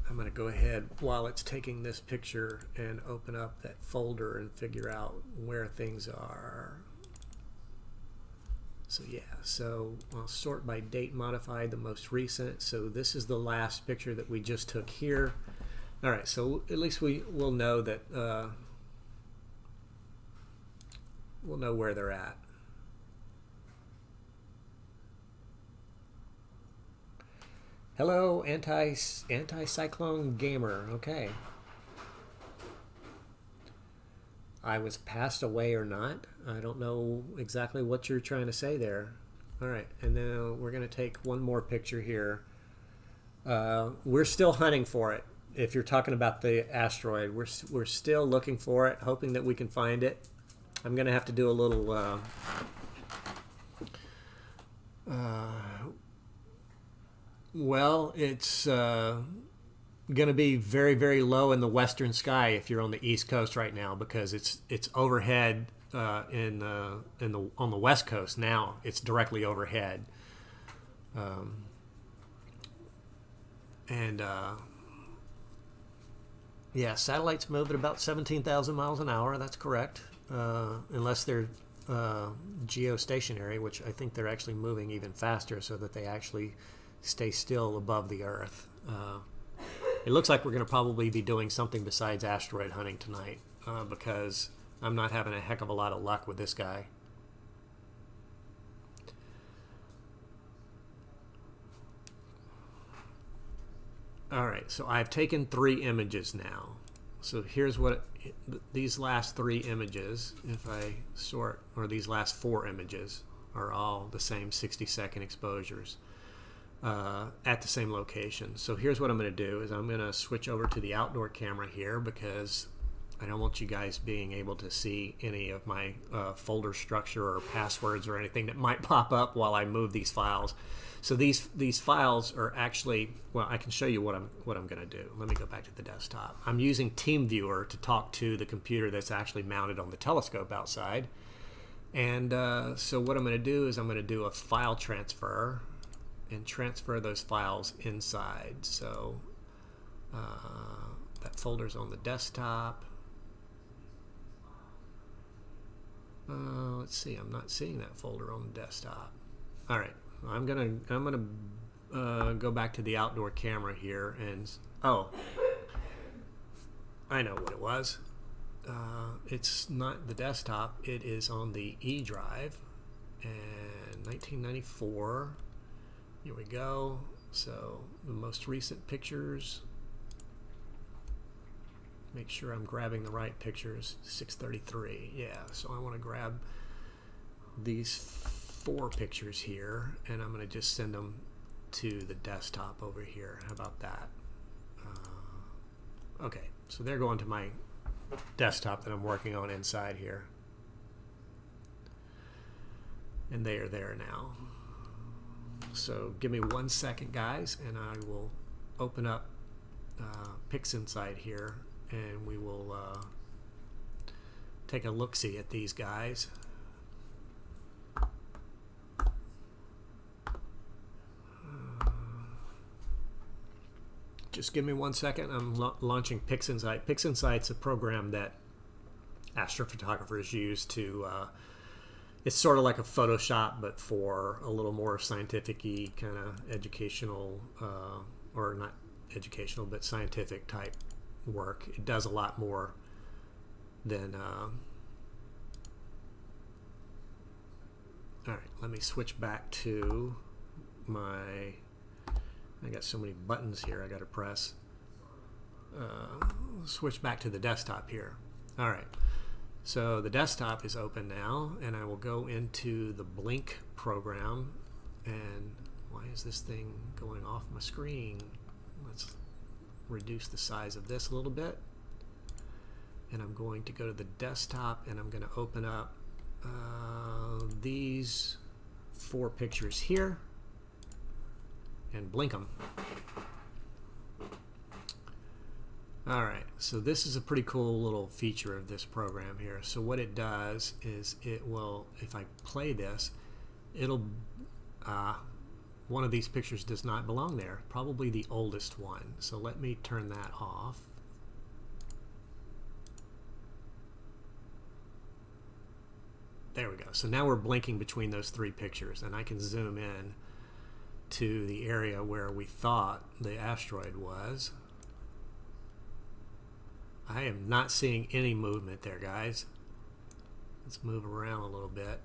I'm going to go ahead while it's taking this picture and open up that folder and figure out where things are. So yeah, so I'll sort by date modified, the most recent. So this is the last picture that we just took here. All right, so at least we'll know that we'll know where they're at. Hello, anti-cyclone gamer. Okay. I was passed away or not. I don't know exactly what you're trying to say there. All right, and then we're going to take one more picture here. We're still hunting for it. If you're talking about the asteroid, we're still looking for it, hoping that we can find it. I'm going to have to do a little well, it's going to be very, very low in the western sky if you're on the East Coast right now, because it's overhead on the West Coast now. It's directly overhead, yeah, satellites move at about 17,000 miles an hour. That's correct, unless they're geostationary, which I think they're actually moving even faster, so that they actually stay still above the Earth. It looks like we're going to probably be doing something besides asteroid hunting tonight, because I'm not having a heck of a lot of luck with this guy. All right, so I've taken 3 images now. So here's what these last 3 images, if I sort, or these last 4 images, are all the same 60-second exposures at the same location. So here's what I'm going to do is I'm going to switch over to the outdoor camera here, because I don't want you guys being able to see any of my folder structure or passwords or anything that might pop up while I move these files. So these files are actually, well, I can show you what I'm going to do. Let me go back to the desktop. I'm using TeamViewer to talk to the computer that's actually mounted on the telescope outside. And so what I'm going to do is I'm going to do a file transfer and transfer those files inside. So that folder's on the desktop. Let's see, I'm not seeing that folder on the desktop. All right, I'm gonna go back to the outdoor camera here, and oh, I know what it was. It's not the desktop, it is on the E drive, and 1994. Here we go. So the most recent pictures. Make sure I'm grabbing the right pictures. 633. Yeah, so I want to grab these 4 pictures here, and I'm going to just send them to the desktop over here. How about that? Okay, so they're going to my desktop that I'm working on inside here. And they are there now. So give me 1 second, guys, and I will open up PixInsight here, and we will take a look-see at these guys. Just give me 1 second. I'm launching PixInsight. PixInsight's a program that astrophotographers use to it's sort of like a Photoshop, but for a little more scientific-y kind of educational, or not educational, but scientific type work. It does a lot more than all right, let me switch back to my, I got so many buttons here I got to press. Switch back to the desktop here. All right, so the desktop is open now, and I will go into the Blink program. And why is this thing going off my screen? Let's reduce the size of this a little bit, and I'm going to go to the desktop, and I'm going to open up these 4 pictures here and blink them. Alright, so this is a pretty cool little feature of this program here. So what it does is it will, if I play this, it'll one of these pictures does not belong there, probably the oldest one. So let me turn that off. There we go. So now we're blinking between those 3 pictures, and I can zoom in to the area where we thought the asteroid was. I am not seeing any movement there, guys. Let's move around a little bit.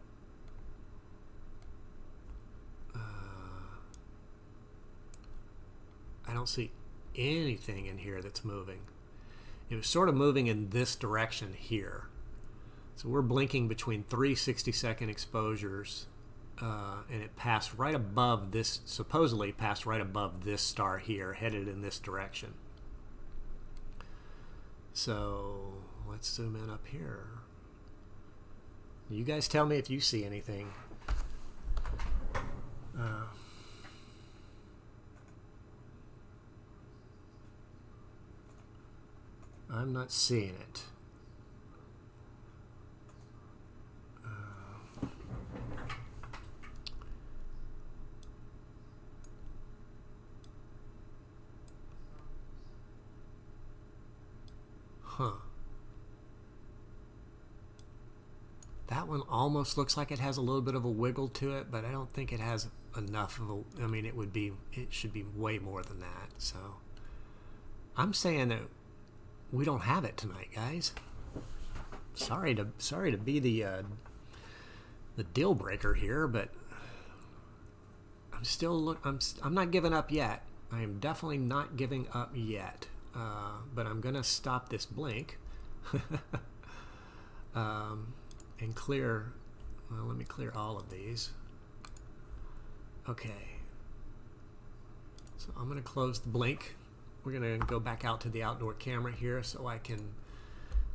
don't see anything in here that's moving. It was sort of moving in this direction here. So we're blinking between 3 60-second exposures, and it passed right above this, supposedly passed right above this star here, headed in this direction. So let's zoom in up here. You guys tell me if you see anything. I'm not seeing it. That one almost looks like it has a little bit of a wiggle to it, but I don't think it has enough of a, I mean, it should be way more than that. So I'm saying that we don't have it tonight, guys. Sorry to be the deal breaker here, but I'm not giving up yet. I am definitely not giving up yet. But I'm gonna stop this blink and clear. Well, let me clear all of these. Okay. So I'm gonna close the blink. We're gonna go back out to the outdoor camera here so I can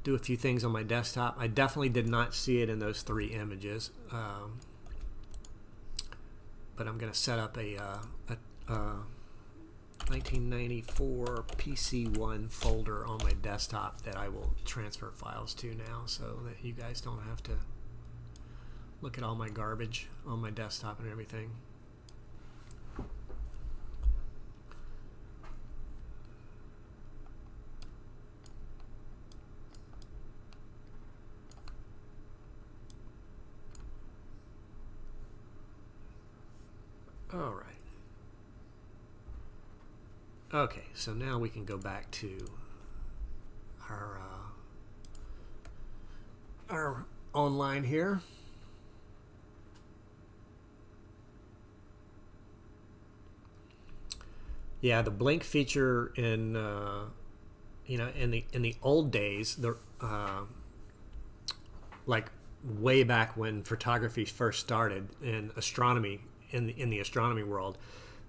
do a few things on my desktop. I definitely did not see it in those 3 images, but I'm gonna set up a 1994 PC1 folder on my desktop that I will transfer files to now, so that you guys don't have to look at all my garbage on my desktop and everything. All right. Okay, so now we can go back to our online here. Yeah, the blink feature in you know, in the old days, the like way back when photography first started in astronomy, in the astronomy world,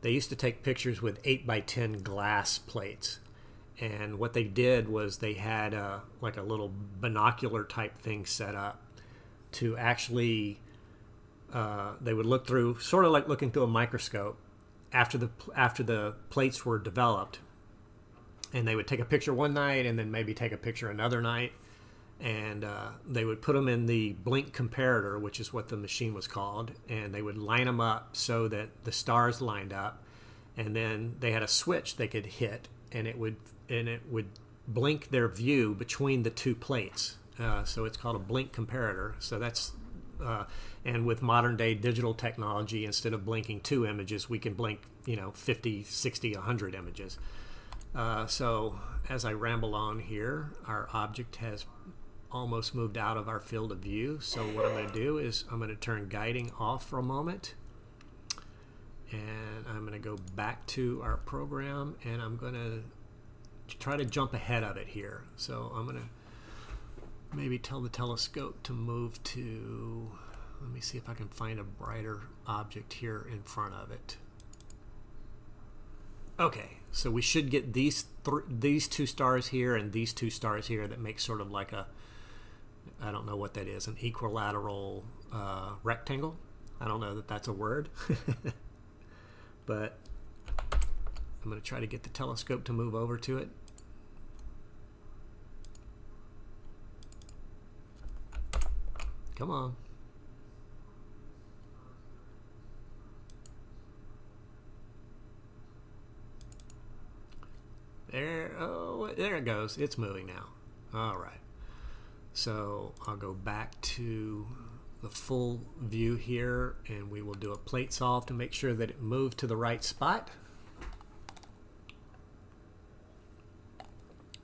they used to take pictures with 8x10 glass plates, and what they did was they had like a little binocular type thing set up to actually they would look through, sort of like looking through a microscope after the plates were developed, and they would take a picture one night and then maybe take a picture another night, and they would put them in the blink comparator, which is what the machine was called, and they would line them up so that the stars lined up, and then they had a switch they could hit, and it would blink their view between the 2 plates. So it's called a blink comparator. So that's and with modern day digital technology, instead of blinking 2 images, we can blink, you know, 50, 60, 100 images. So as I ramble on here, our object has almost moved out of our field of view. So what I'm going to do is I'm going to turn guiding off for a moment, and I'm going to go back to our program, and I'm going to try to jump ahead of it here. So I'm going to maybe tell the telescope to move to, let me see if I can find a brighter object here in front of it. Okay, so we should get these 2 stars here and these 2 stars here that make sort of like a, I don't know what that is, an equilateral rectangle. I don't know that that's a word. But I'm going to try to get the telescope to move over to it. Come on. There, oh, there it goes. It's moving now. All right. So I'll go back to the full view here, and we will do a plate solve to make sure that it moved to the right spot.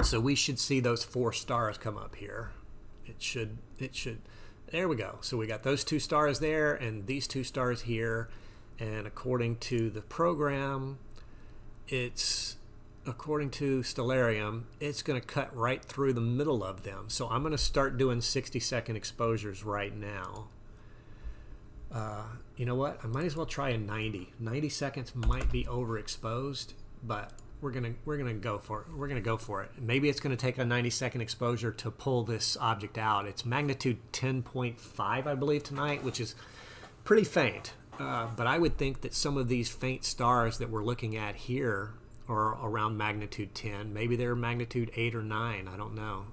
So we should see those 4 stars come up here. It should, there we go. So we got those 2 stars there and these 2 stars here, and according to the program, it's according to Stellarium, it's going to cut right through the middle of them. So I'm going to start doing 60-second exposures right now. You know what? I might as well try a 90. 90 seconds might be overexposed, but we're gonna go for it. We're gonna go for it. Maybe it's gonna take a 90-second exposure to pull this object out. It's magnitude 10.5, I believe, tonight, which is pretty faint. But I would think that some of these faint stars that we're looking at here are around magnitude 10. Maybe they're magnitude 8 or 9. I don't know.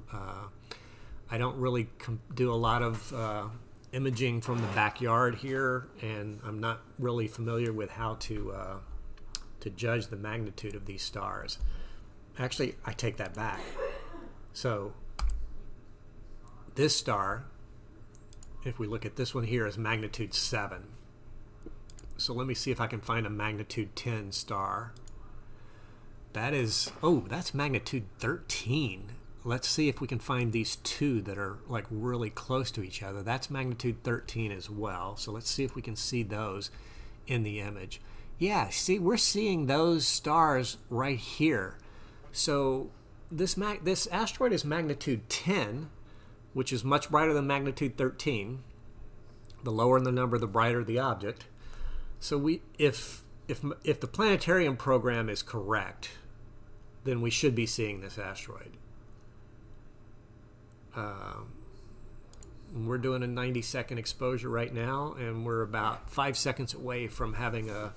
I don't really do a lot of imaging from the backyard here, and I'm not really familiar with how to judge the magnitude of these stars. Actually, I take that back. So this star, if we look at this one here, is magnitude 7. So let me see if I can find a magnitude 10 star. That is, oh, that's magnitude 13. Let's see if we can find these two that are like really close to each other. That's magnitude 13 as well. So let's see if we can see those in the image. Yeah, see, we're seeing those stars right here. So this asteroid is magnitude 10, which is much brighter than magnitude 13. The lower in the number, the brighter the object. So if the planetarium program is correct, then we should be seeing this asteroid. We're doing a 90-second exposure right now, and we're about 5 seconds away from having a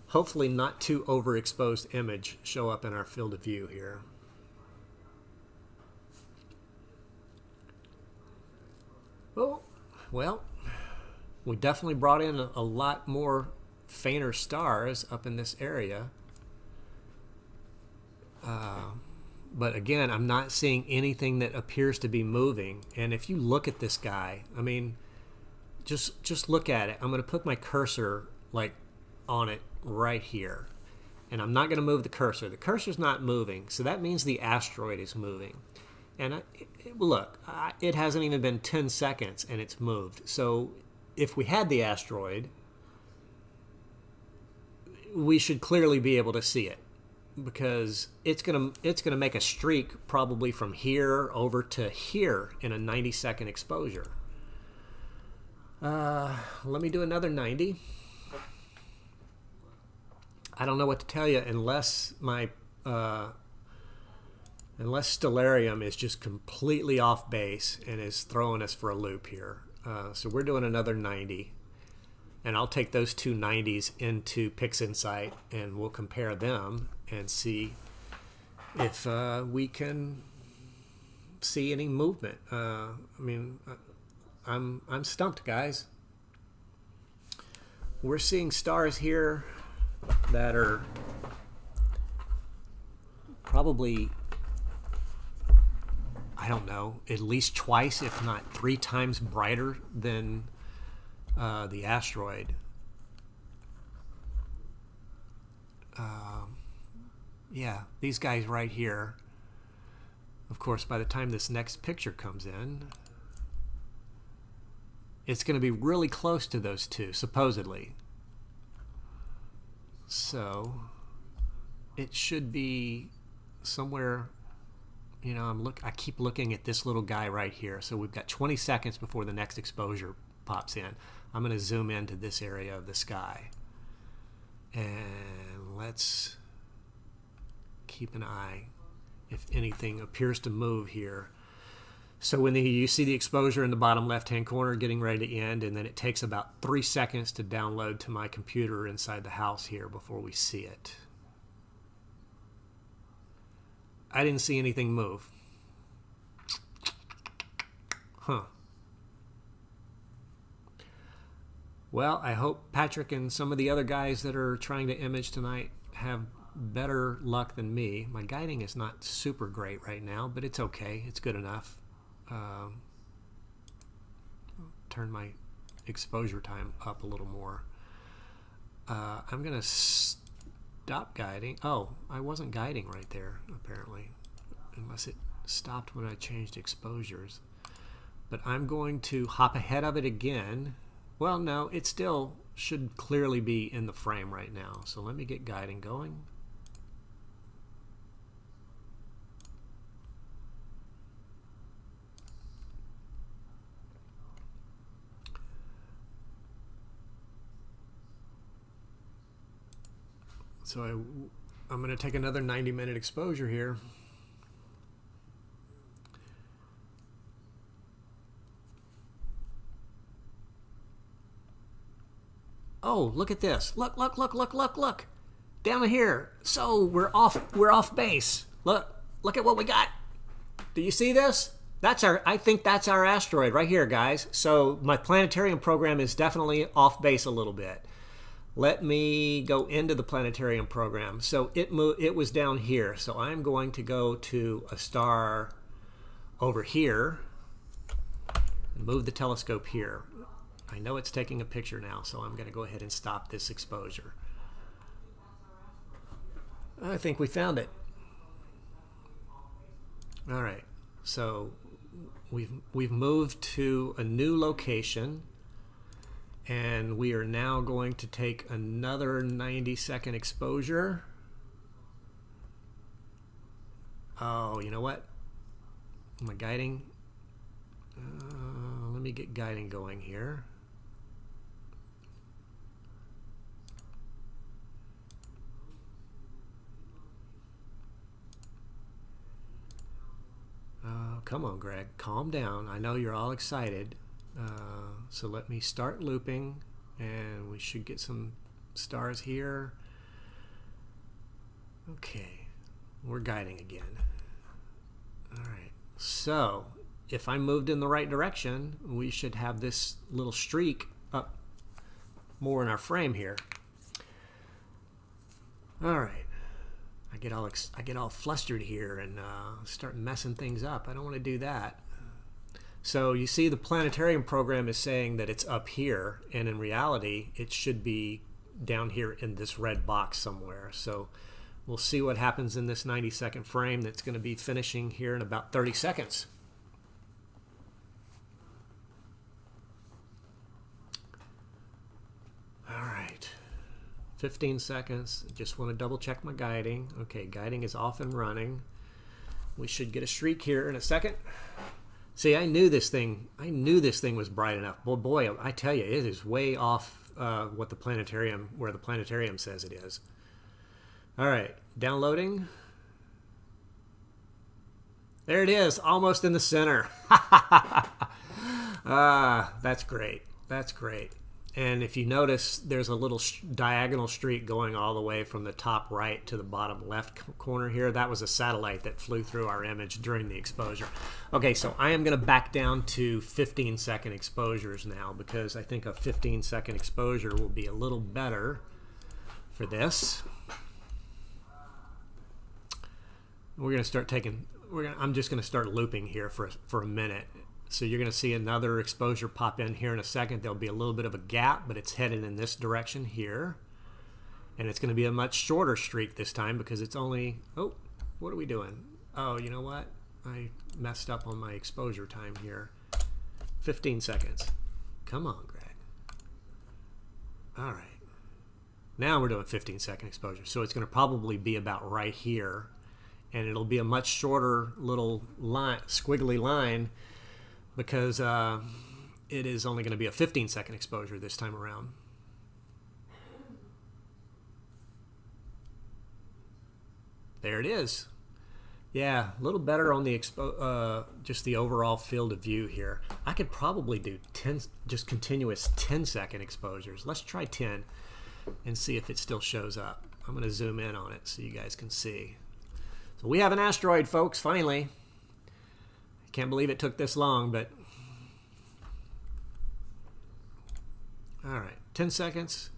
hopefully not too overexposed image show up in our field of view here. Well, we definitely brought in a lot more fainter stars up in this area. But again, I'm not seeing anything that appears to be moving. And if you look at this guy, I mean, just look at it. I'm going to put my cursor like on it right here. And I'm not going to move the cursor. The cursor's not moving, so that means the asteroid is moving. And look, it hasn't even been 10 seconds and it's moved. So if we had the asteroid, we should clearly be able to see it, because it's gonna make a streak probably from here over to here in a 90-second exposure. Let me do another 90. I don't know what to tell you unless Stellarium is just completely off base and is throwing us for a loop here. So we're doing another 90. And I'll take those two 90s into PixInsight, and we'll compare them and see if we can see any movement. I mean, I'm stumped, guys. We're seeing stars here that are probably, I don't know, at least twice, if not 3 times brighter than the asteroid. Yeah, these guys right here. Of course, by the time this next picture comes in, it's going to be really close to those two, supposedly. So it should be somewhere, you know, I keep looking at this little guy right here. So we've got 20 seconds before the next exposure pops in. I'm going to zoom into this area of the sky. And let's keep an eye if anything appears to move here. So when you see the exposure in the bottom left-hand corner getting ready to end, and then it takes about 3 seconds to download to my computer inside the house here before we see it. I didn't see anything move. Huh. Well, I hope Patrick and some of the other guys that are trying to image tonight have better luck than me. My guiding is not super great right now, but it's okay. It's good enough. Turn my exposure time up a little more. I'm going to stop guiding. Oh, I wasn't guiding right there, apparently, unless it stopped when I changed exposures. But I'm going to hop ahead of it again. Well, no, it still should clearly be in the frame right now. So let me get guiding going. So I'm going to take another 90-minute exposure here. Oh, look at this. Look, look, look, look, look, look. Down here. So we're off base. Look at what we got. Do you see this? I think that's our asteroid right here, guys. So my planetarium program is definitely off base a little bit. Let me go into the planetarium program. So it was down here. So I'm going to go to a star over here and move the telescope here. I know it's taking a picture now, so I'm going to go ahead and stop this exposure. I think we found it. All right, so we've moved to a new location, and we are now going to take another 90-second exposure. Oh, you know what? My guiding. Let me get guiding going here. Come on, Greg, calm down. I know you're all excited. So let me start looping, and we should get some stars here. Okay, we're guiding again. All right, so if I moved in the right direction, we should have this little streak up more in our frame here. All right. I get all flustered here and start messing things up. I don't want to do that. So you see the planetarium program is saying that it's up here, and in reality it should be down here in this red box somewhere. So we'll see what happens in this 90-second frame that's going to be finishing here in about 30 seconds. All right. 15 seconds. Just want to double check my guiding. Okay, guiding is off and running. We should get a streak here in a second. See, I knew this thing was bright enough. Boy, I tell you, it is way off where the planetarium says it is. All right, downloading. There it is, almost in the center. That's great. That's great. And if you notice, there's a little diagonal streak going all the way from the top right to the bottom left corner here. That was a satellite that flew through our image during the exposure. Okay, so I am going to back down to 15-second exposures now, because I think a 15-second exposure will be a little better for this. We're going to start I'm just going to start looping here for a minute. So you're going to see another exposure pop in here in a second. There'll be a little bit of a gap, but it's headed in this direction here. And it's going to be a much shorter streak this time, because it's only... Oh, what are we doing? Oh, you know what? I messed up on my exposure time here. 15 seconds. Come on, Greg. All right. Now we're doing 15-second exposure. So it's going to probably be about right here. And it'll be a much shorter little line, squiggly line, because it is only going to be a 15-second exposure this time around. There it is. Yeah, a little better on the just the overall field of view here. I could probably do 10, just continuous 10-second exposures. Let's try 10 and see if it still shows up. I'm going to zoom in on it so you guys can see. So we have an asteroid, folks, finally. Can't believe it took this long, but all right, 10 seconds.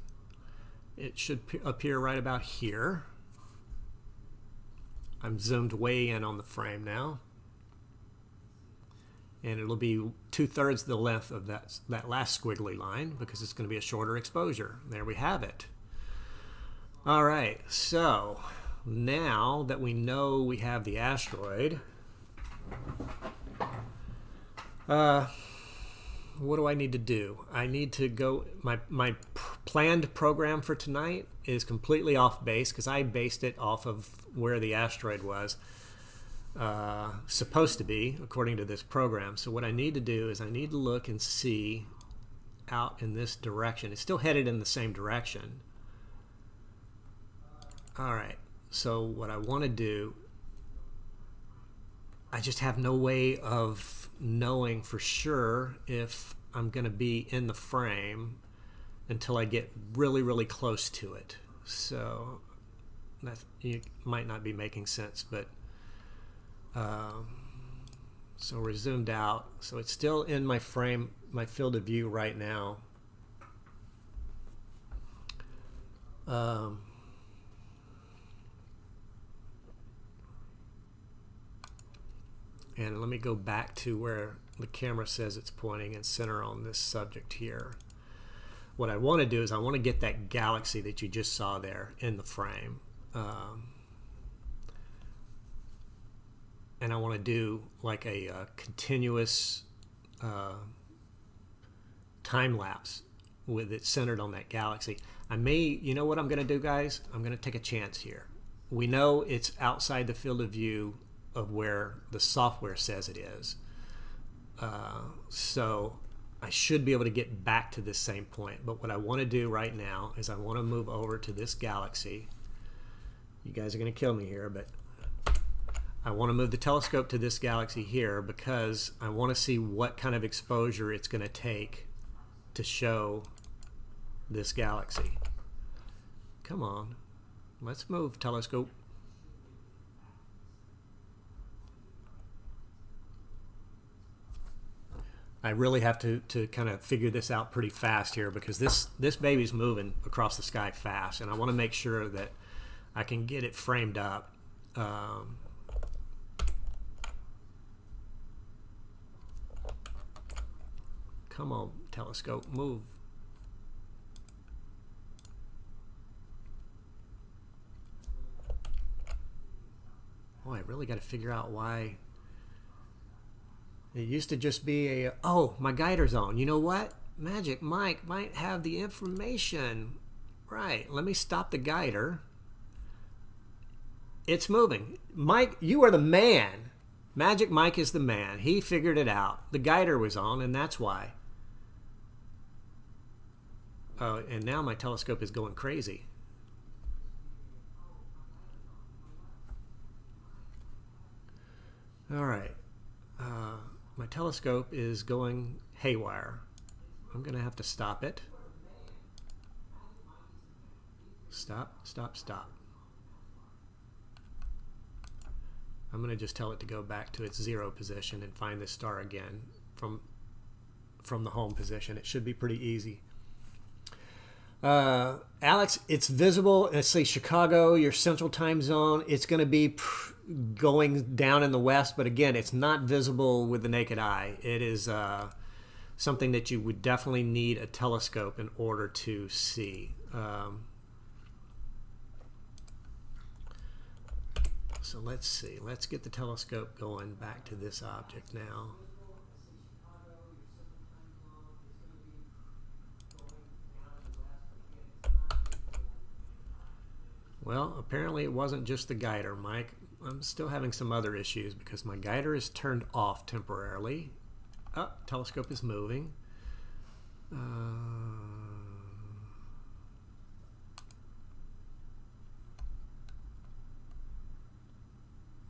It should appear right about here. I'm zoomed way in on the frame now, and it'll be 2/3 the length of that last squiggly line, because it's going to be a shorter exposure. There we have it. All right, so now that we know we have the asteroid, what do I need to do? I need to go, my planned program for tonight is completely off base, because I based it off of where the asteroid was supposed to be according to this program. So what I need to do is I need to look and see out in this direction. It's still headed in the same direction. All right, so what I want to do, I just have no way of knowing for sure if I'm going to be in the frame until I get really, really close to it. So that might not be making sense, but so we're zoomed out. So it's still in my frame, my field of view right now. And let me go back to where the camera says it's pointing and center on this subject here. What I want to do is I want to get that galaxy that you just saw there in the frame. And I want to do like a continuous time lapse with it centered on that galaxy. I may, you know what I'm going to do, guys? I'm going to take a chance here. We know it's outside the field of view of where the software says it is. So I should be able to get back to this same point. But what I want to do right now is I want to move over to this galaxy. You guys are going to kill me here, but I want to move the telescope to this galaxy here because I want to see what kind of exposure it's going to take to show this galaxy. Come on, let's move, telescope. I really have to kind of figure this out pretty fast here because this baby's moving across the sky fast, and I want to make sure that I can get it framed up. Come on, telescope, move. Oh, I really got to figure out why. It used to just be a, oh, my guider's on. You know what? Magic Mike might have the information. Right, let me stop the guider. It's moving. Mike, you are the man. Magic Mike is the man. He figured it out. The guider was on, and that's why. Oh, and now my telescope is going crazy. All right. My telescope is going haywire. I'm going to have to stop it. Stop, stop, stop. I'm going to just tell it to go back to its 0 position and find this star again from the home position. It should be pretty easy. Alex, it's visible. Let's say Chicago, your central time zone. It's going to be going down in the west, but again, it's not visible with the naked eye. It is something that you would definitely need a telescope in order to see. So let's see. Let's get the telescope going back to this object now. Well, apparently it wasn't just the guider, Mike. I'm still having some other issues because my guider is turned off temporarily. Oh, telescope is moving.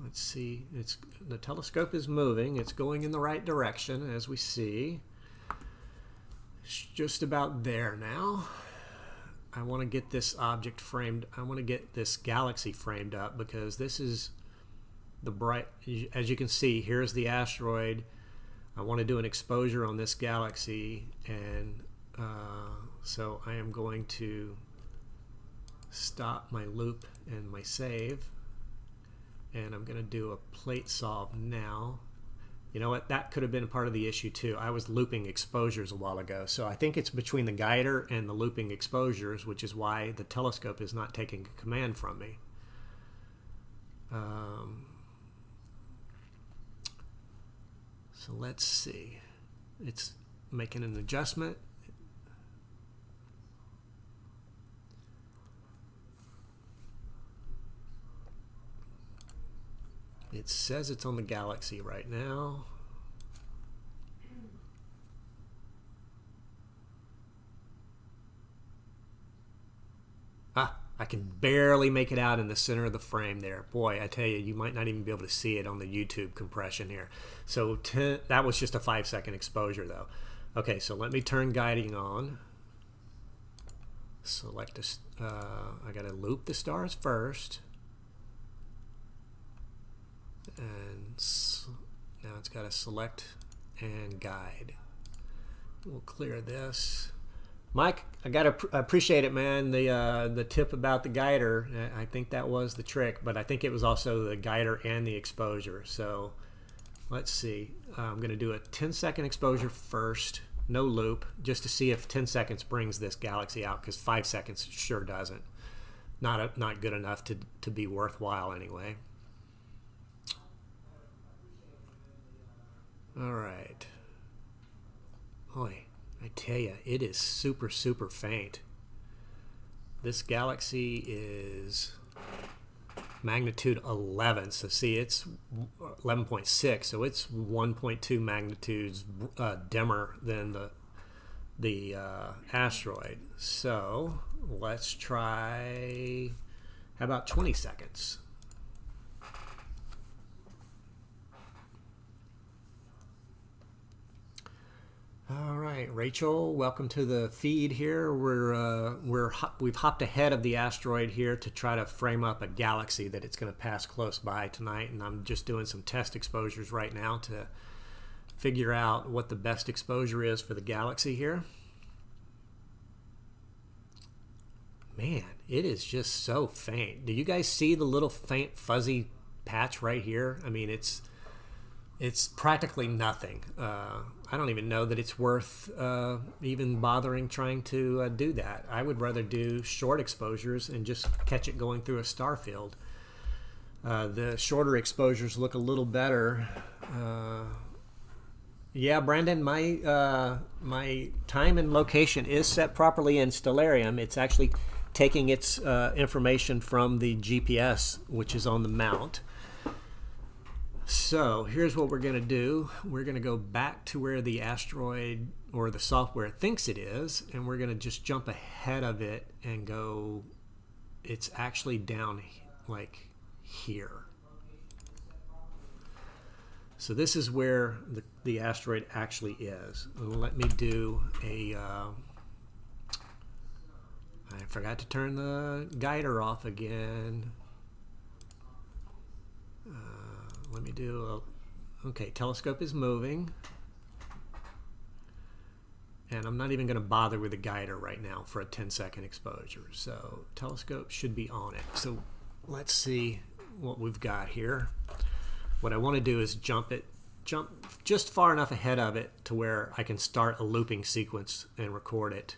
Let's see. The telescope is moving. It's going in the right direction, as we see. It's just about there now. I want to get this object framed. I want to get this galaxy framed up because this is the bright, as you can see, here's the asteroid. I want to do an exposure on this galaxy, and so I am going to stop my loop and my save, and I'm going to do a plate solve now. You know what? That could have been part of the issue too. I was looping exposures a while ago. So I think it's between the guider and the looping exposures, which is why the telescope is not taking a command from me. So let's see. It's making an adjustment. It says it's on the galaxy right now. Ah, I can barely make it out in the center of the frame there. Boy, I tell you, you might not even be able to see it on the YouTube compression here. So that was just a 5-second exposure though. Okay, so let me turn guiding on. Select I gotta loop the stars first. And now it's got to select and guide. We'll clear this. Mike, I gotta appreciate it, man. The tip about the guider, I think that was the trick, but I think it was also the guider and the exposure. So let's see. I'm gonna do a 10-second exposure first, no loop, just to see if 10 seconds brings this galaxy out, because 5 seconds sure doesn't. Not good enough to be worthwhile anyway. All right. Boy, I tell you, it is super, super faint. This galaxy is magnitude 11. So see, it's 11.6. So it's 1.2 magnitudes dimmer than the asteroid. So let's try, how about 20 seconds? All right, Rachel, welcome to the feed here. We've hopped ahead of the asteroid here to try to frame up a galaxy that it's going to pass close by tonight, and I'm just doing some test exposures right now to figure out what the best exposure is for the galaxy here. Man, it is just so faint. Do you guys see the little faint fuzzy patch right here? I mean, it's practically nothing. I don't even know that it's worth even bothering trying to do that. I would rather do short exposures and just catch it going through a star field. The shorter exposures look a little better. Yeah, Brandon, my time and location is set properly in Stellarium. It's actually taking its information from the GPS, which is on the mount. So here's what we're going to do. We're going to go back to where the asteroid or the software thinks it is, and we're going to just jump ahead of it and go, it's actually down like here. So this is where the asteroid actually is. Let me do a, I forgot to turn the guider off again. Let me do okay, telescope is moving. And I'm not even going to bother with the guider right now for a 10-second exposure. So telescope should be on it. So let's see what we've got here. What I want to do is jump just far enough ahead of it to where I can start a looping sequence and record it.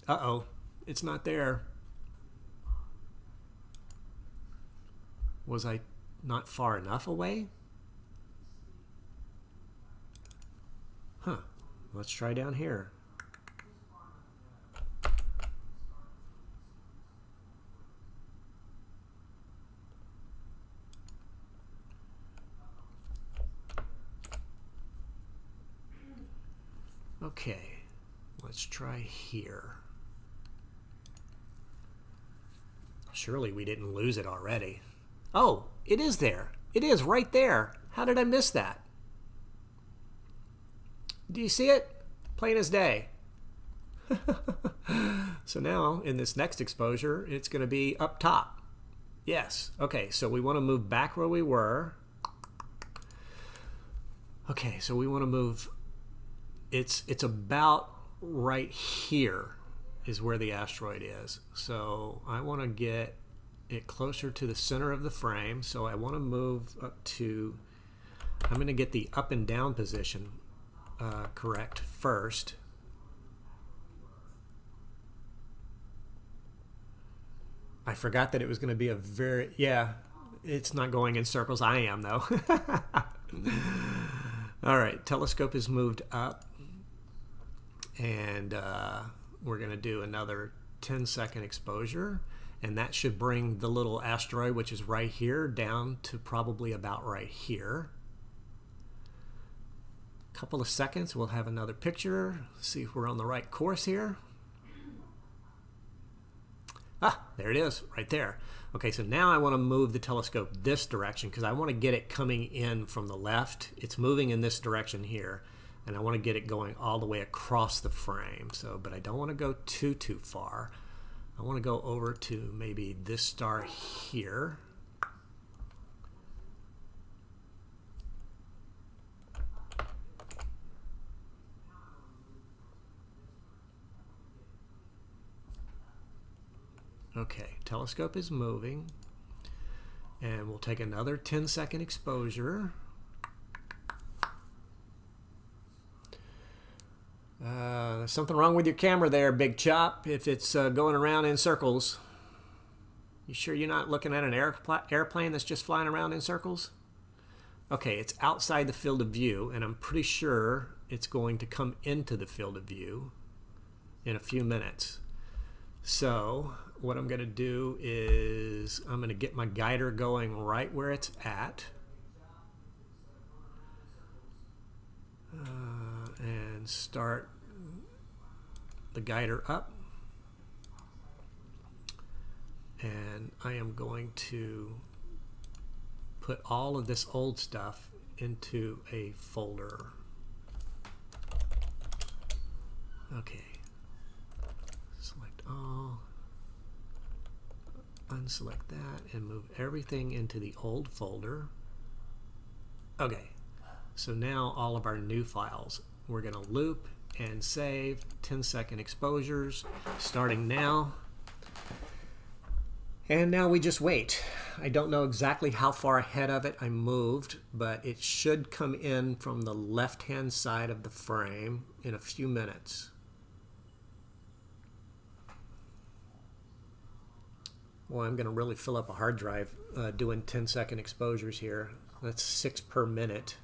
Uh-oh, it's not there. Was I not far enough away? Huh. Let's try down here. Okay. Let's try here. Surely we didn't lose it already. Oh, it is there. It is right there. How did I miss that? Do you see it? Plain as day. So now, in this next exposure, it's going to be up top. Yes. Okay, so we want to move back where we were. Okay, so we want to move... It's about right here is where the asteroid is. So I want to get it closer to the center of the frame, so I want to move up to, I'm going to get the up and down position correct first. I forgot that it was going to be a very, yeah, it's not going in circles. I am though. All right, telescope is moved up, and we're going to do another 10-second exposure. And that should bring the little asteroid, which is right here, down to probably about right here. couple of seconds, we'll have another picture. See if we're on the right course here. Ah, there it is, right there. Okay, so now I want to move the telescope this direction because I want to get it coming in from the left. It's moving in this direction here, and I want to get it going all the way across the frame. So, but I don't want to go too far. I want to go over to maybe this star here. Okay, telescope is moving, and we'll take another 10-second exposure. There's something wrong with your camera there, Big Chop, if it's going around in circles. You sure you're not looking at an airplane that's just flying around in circles? Okay, it's outside the field of view, and I'm pretty sure it's going to come into the field of view in a few minutes. So what I'm going to do is I'm going to get my guider going right where it's at. And start the guider up. And I am going to put all of this old stuff into a folder. Okay. Select all. Unselect that and move everything into the old folder. Okay, so now all of our new files, we're going to loop and save 10-second exposures starting now. And now we just wait. I don't know exactly how far ahead of it I moved, but it should come in from the left-hand side of the frame in a few minutes. Well, I'm going to really fill up a hard drive doing 10-second exposures here. That's 6 per minute.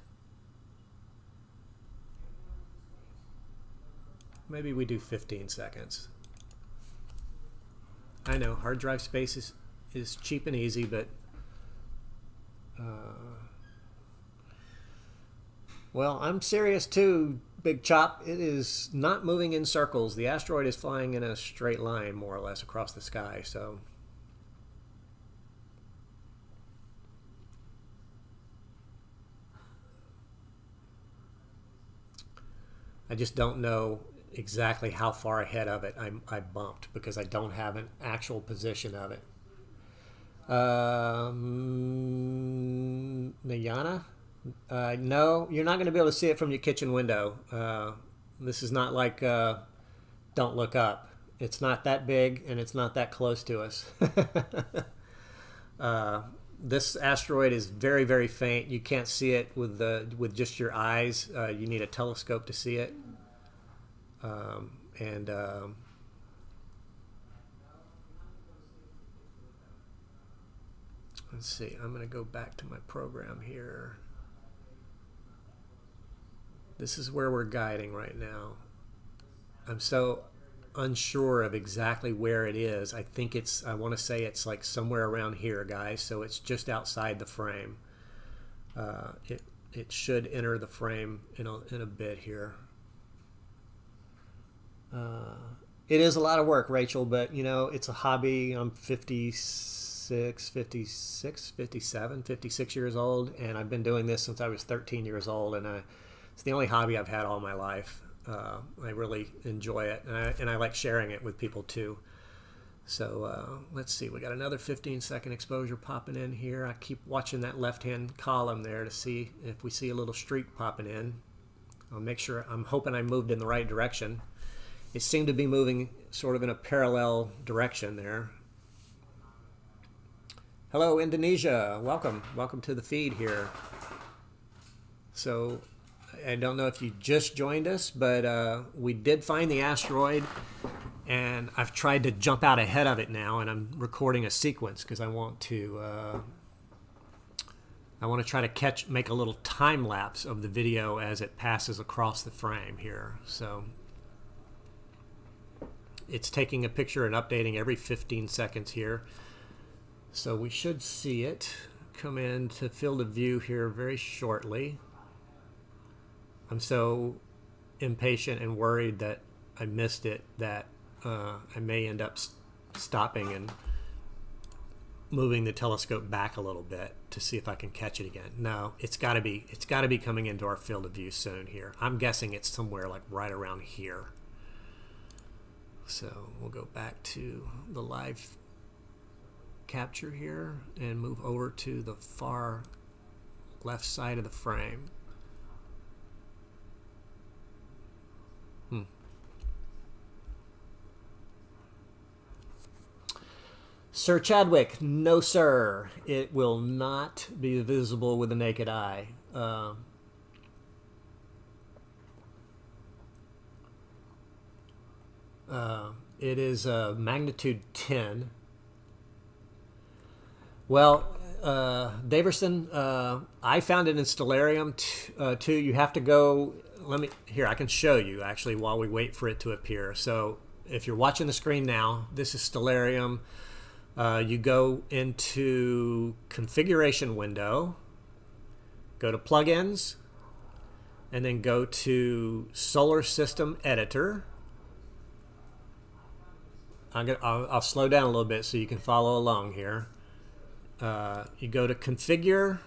Maybe we do 15 seconds. I know hard drive space is cheap and easy, but well, I'm serious too, Big Chop. It is not moving in circles. The asteroid is flying in a straight line, more or less, across the sky. So I just don't know exactly how far ahead of it I bumped because I don't have an actual position of it. Nayana? No, you're not going to be able to see it from your kitchen window. This is not like Don't Look Up. It's not that big and it's not that close to us. This asteroid is very, very faint. You can't see it with just your eyes. You need a telescope to see it. Let's see. I'm going to go back to my program here. This is where we're guiding right now. I'm so unsure of exactly where it is. I think I want to say it's like somewhere around here, guys. So it's just outside the frame. It should enter the frame in a bit here. It is a lot of work, Rachel, but you know, it's a hobby. I'm 56 years old, and I've been doing this since I was 13 years old, and it's the only hobby I've had all my life. I really enjoy it, and I like sharing it with people too. So let's see, we got another 15-second exposure popping in here. I keep watching that left-hand column there to see if we see a little streak popping in. I'll make sure. I'm hoping I moved in the right direction. It seemed to be moving sort of in a parallel direction there. Hello, Indonesia. Welcome. Welcome to the feed here. So I don't know if you just joined us, but we did find the asteroid, and I've tried to jump out ahead of it now, and I'm recording a sequence because I want to try to make a little time lapse of the video as it passes across the frame here. So it's taking a picture and updating every 15 seconds here. So we should see it come into field of view here very shortly. I'm so impatient and worried that I missed it that I may end up stopping and moving the telescope back a little bit to see if I can catch it again. No, it's got to be coming into our field of view soon here. I'm guessing it's somewhere like right around here. So we'll go back to the live capture here and move over to the far left side of the frame. Sir Chadwick, no sir, it will not be visible with the naked eye. It is magnitude 10. Well, Daverson, I found it in Stellarium too. You have to go. Here, I can show you actually while we wait for it to appear. So if you're watching the screen now, this is Stellarium. You go into configuration window, go to plugins, and then go to solar system editor. I'll slow down a little bit so you can follow along here. You go to configure,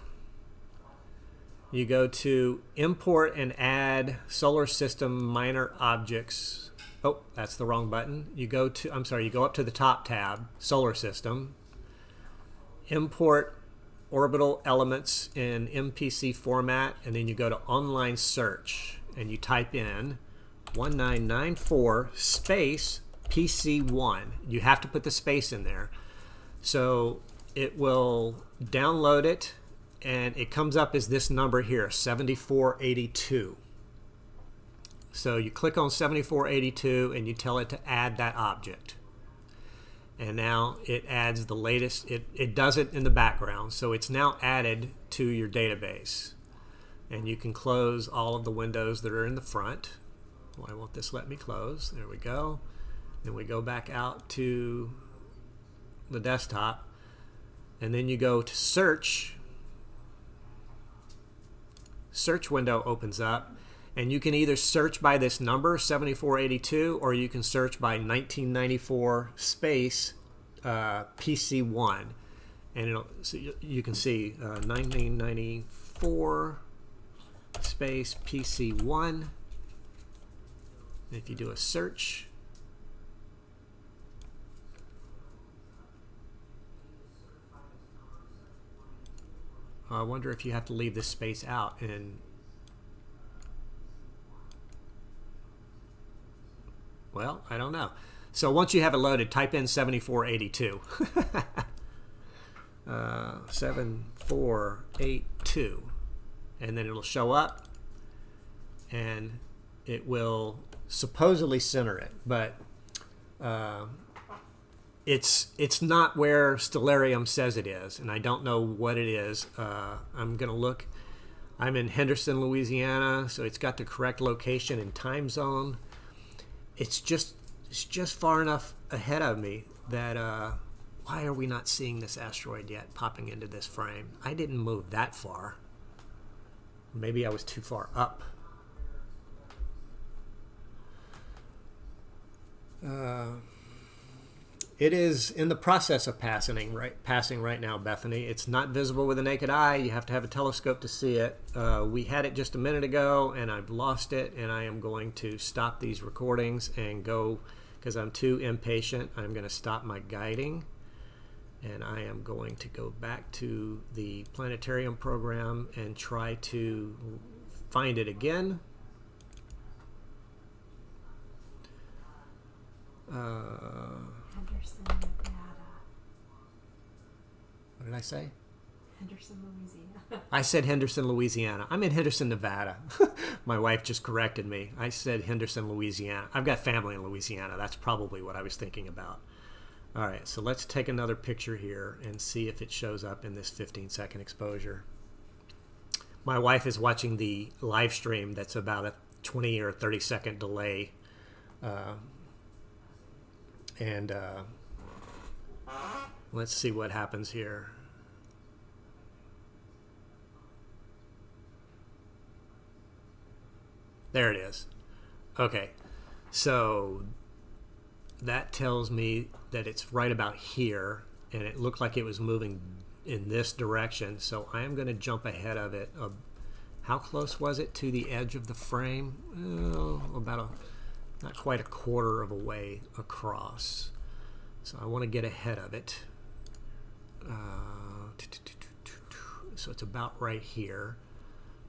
you go to import and add solar system minor objects. Oh, that's the wrong button. You go up to the top tab, solar system, import orbital elements in MPC format, and then you go to online search and you type in 1994 space PC1. You have to put the space in there. So it will download it and it comes up as this number here, 7482. So you click on 7482 and you tell it to add that object. And now it adds the latest, it does it in the background. So it's now added to your database. And you can close all of the windows that are in the front. Why won't this let me close? There we go. Then we go back out to the desktop. And then you go to search. Search window opens up. And you can either search by this number, 7482, or you can search by 1994 space PC1. And so you can see 1994 space PC1. If you do a search, I wonder if you have to leave this space out and well, I don't know. So once you have it loaded, type in 7482. 7482. And then it'll show up and it will supposedly center it, but it's not where Stellarium says it is, and I don't know what it is. I'm going to look. I'm in Henderson, Louisiana, so it's got the correct location and time zone. It's just far enough ahead of me that why are we not seeing this asteroid yet popping into this frame? I didn't move that far. Maybe I was too far up. It is in the process of passing right now, Bethany. It's not visible with the naked eye. You have to have a telescope to see it. We had it just a minute ago, and I've lost it, and I am going to stop these recordings and go, because I'm too impatient, I'm going to stop my guiding, and I am going to go back to the planetarium program and try to find it again. Henderson, Nevada. What did I say? Henderson, Louisiana. I said Henderson, Louisiana. I'm in Henderson, Nevada. My wife just corrected me. I said Henderson, Louisiana. I've got family in Louisiana. That's probably what I was thinking about. All right, so let's take another picture here and see if it shows up in this 15-second exposure. My wife is watching the live stream that's about a 20 or 30-second delay. And let's see what happens here. There it is. Okay, so that tells me that it's right about here, and it looked like it was moving in this direction, so I am going to jump ahead of it. How close was it to the edge of the frame? Oh, not quite a quarter of a way across. So I want to get ahead of it. So it's about right here.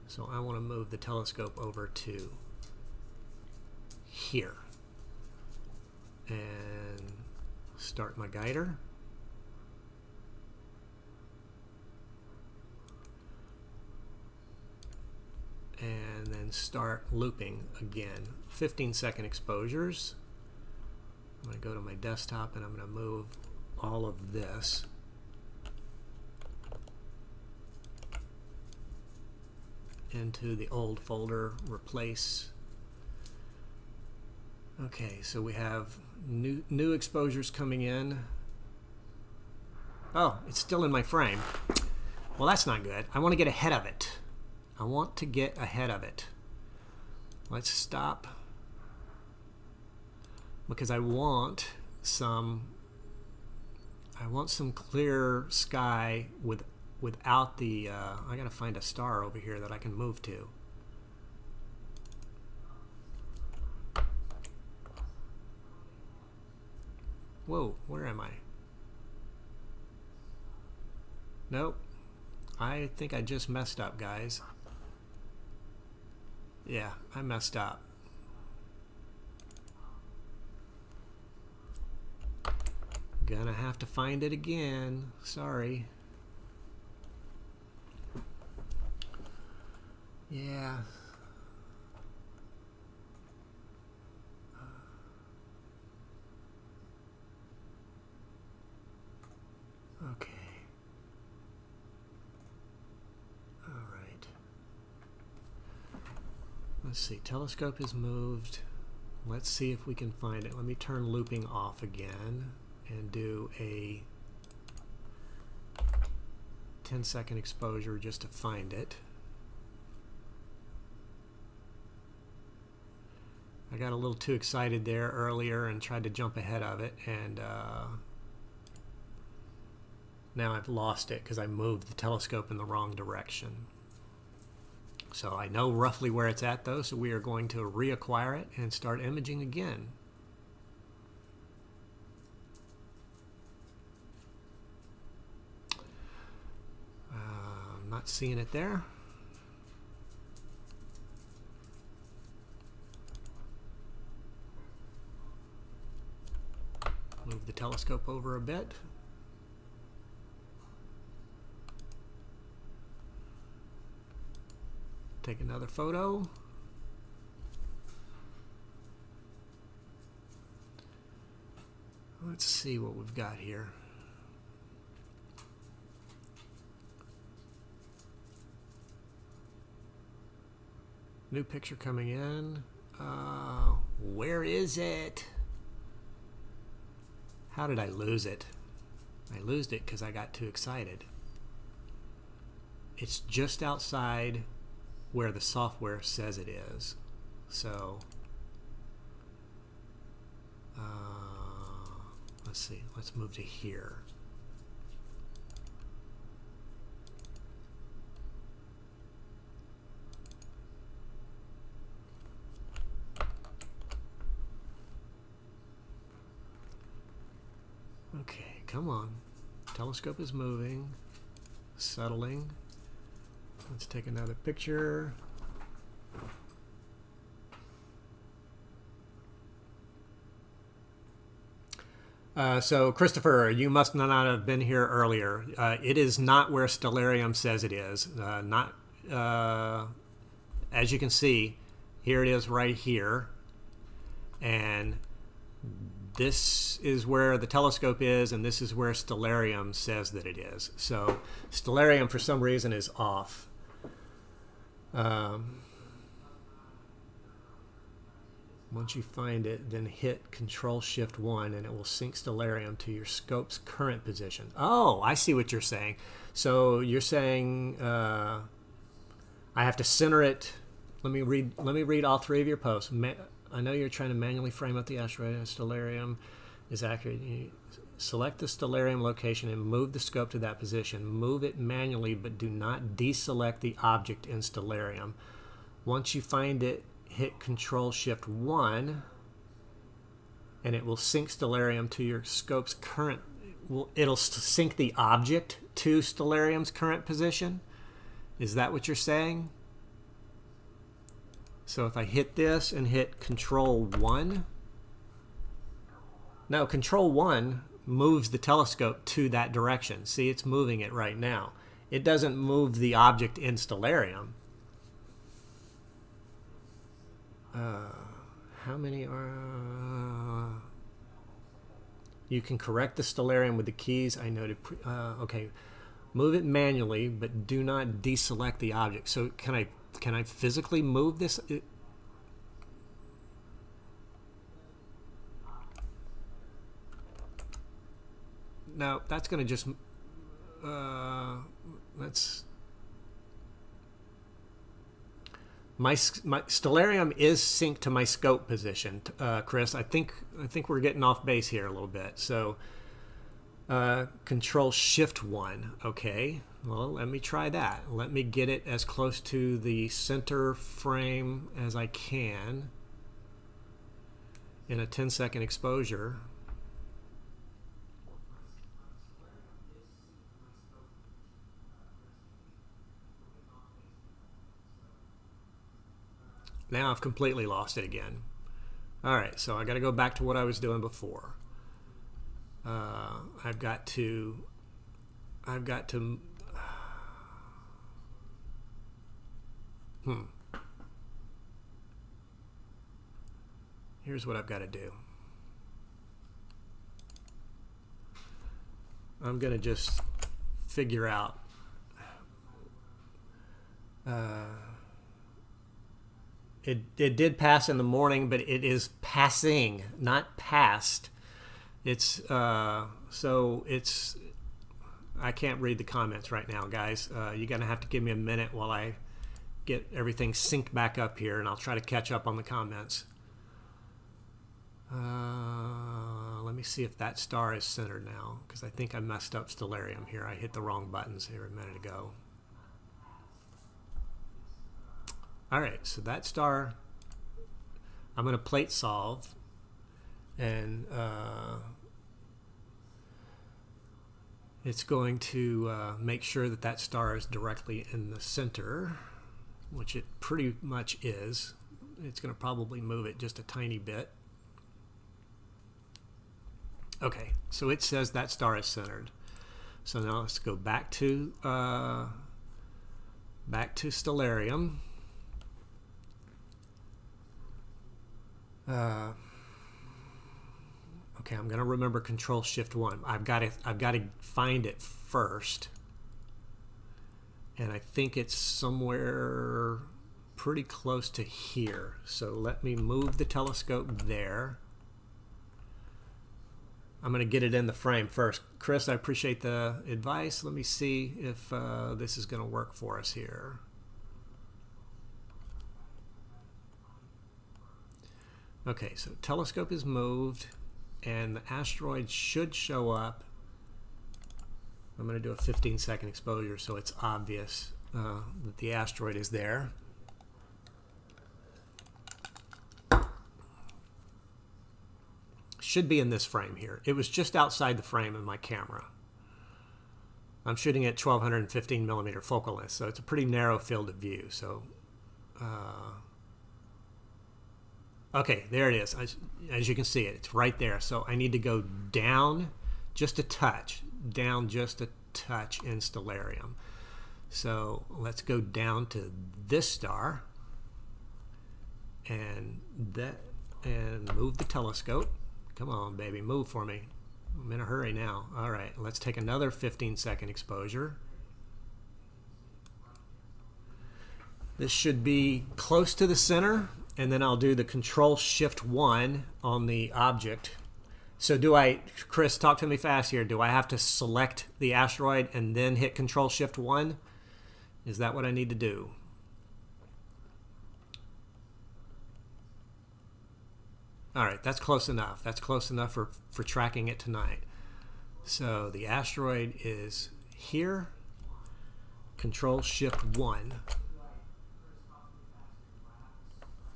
So I want to move the telescope over to here and start my guider. And then start looping again. 15-second exposures. I'm going to go to my desktop and I'm going to move all of this into the old folder, replace. Okay, so we have new exposures coming in. Oh, it's still in my frame. Well, that's not good. I want to get ahead of it. I want to get ahead of it. Let's stop, because I want some clear sky without the I gotta find a star over here that I can move to. Whoa, where am I? Nope. I think I just messed up, guys. Yeah, I messed up. Gonna have to find it again. Sorry. Yeah. Okay. All right. Let's see. Telescope is moved. Let's see if we can find it. Let me turn looping off again and do a 10-second exposure just to find it. I got a little too excited there earlier and tried to jump ahead of it, and now I've lost it because I moved the telescope in the wrong direction. So I know roughly where it's at though, so we are going to reacquire it and start imaging again. I'm not seeing it there. Move the telescope over a bit. Take another photo. Let's see what we've got here. New picture coming in. Where is it? How did I lose it? I lost it because I got too excited. It's just outside where the software says it is. So, let's see. Let's move to here. Okay, come on. Telescope is moving, settling. Let's take another picture. So Christopher, you must not have been here earlier. It is not where Stellarium says it is. As you can see, here it is right here. And this is where the telescope is, and this is where Stellarium says that it is. So Stellarium, for some reason, is off. Once you find it, then hit Control-Shift-1, and it will sync Stellarium to your scope's current position. Oh, I see what you're saying. So you're saying I have to center it. let me read all three of your posts. I know you're trying to manually frame up the asteroid, and Stellarium is accurate. You select the Stellarium location and move the scope to that position. Move it manually, but do not deselect the object in Stellarium. Once you find it, hit Control-Shift-1, and it will sync Stellarium to your scope's current. It'll sync the object to Stellarium's current position. Is that what you're saying? So if I hit this and hit Control-1, no, Control-1 moves the telescope to that direction. See, it's moving it right now. It doesn't move the object in Stellarium. How many are... You can correct the Stellarium with the keys I noted. Okay, move it manually, but do not deselect the object. So can I physically move this? No, that's going to just my Stellarium is synced to my scope position, Chris. I think we're getting off base here a little bit. So Control-Shift-1. Okay, well, let me try that. Let me get it as close to the center frame as I can in a 10-second exposure. Now I've completely lost it again. All right, so I got to go back to what I was doing before. I've got to. Here's what I've got to do. I'm going to just figure out. It did pass in the morning, but it is passing, not past. It's so it's. I can't read the comments right now, guys. You're gonna have to give me a minute while I get everything synced back up here, and I'll try to catch up on the comments. Let me see if that star is centered now, because I think I messed up Stellarium here. I hit the wrong buttons here a minute ago. All right, so that star, I'm going to plate solve, and it's going to make sure that that star is directly in the center, which it pretty much is. It's going to probably move it just a tiny bit. Okay, so it says that star is centered. So now let's go back to Stellarium. Okay, I'm going to remember Control-Shift-1. I've got to find it first, and I think it's somewhere pretty close to here. So let me move the telescope there. I'm going to get it in the frame first. Chris, I appreciate the advice. Let me see if this is going to work for us here. Okay, so telescope is moved, and the asteroid should show up. I'm going to do a 15-second exposure so it's obvious that the asteroid is there. Should be in this frame here. It was just outside the frame of my camera. I'm shooting at 1215 millimeter focal length, so it's a pretty narrow field of view. So. Okay, there it is. As you can see it's right there. So I need to go down just a touch, in Stellarium. So let's go down to this star and move the telescope. Come on, baby, move for me. I'm in a hurry now. All right, let's take another 15-second exposure. This should be close to the center. And then I'll do the Control-Shift-1 on the object. So Chris, talk to me fast here. Do I have to select the asteroid and then hit Control-Shift-1? Is that what I need to do? All right, that's close enough. That's close enough for tracking it tonight. So the asteroid is here. Control Shift 1.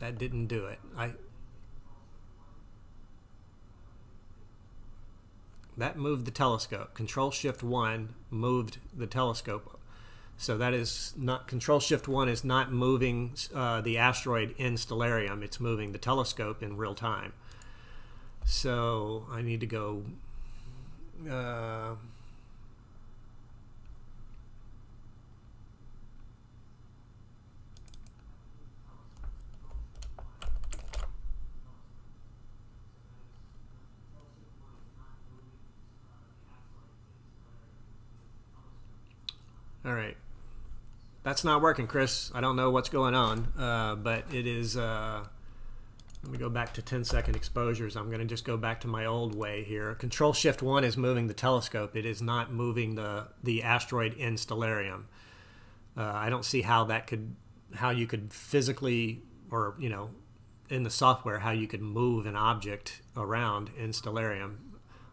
That didn't do it. That moved the telescope. Control Shift 1 moved the telescope. So that is not, Control Shift 1 is not moving the asteroid in Stellarium. It's moving the telescope in real time. So I need to go all right. That's not working, Chris. I don't know what's going on, but it is... let me go back to 10-second exposures. I'm going to just go back to my old way here. Control Shift 1 is moving the telescope. It is not moving the asteroid in Stellarium. I don't see how you could physically, or in the software, how you could move an object around in Stellarium.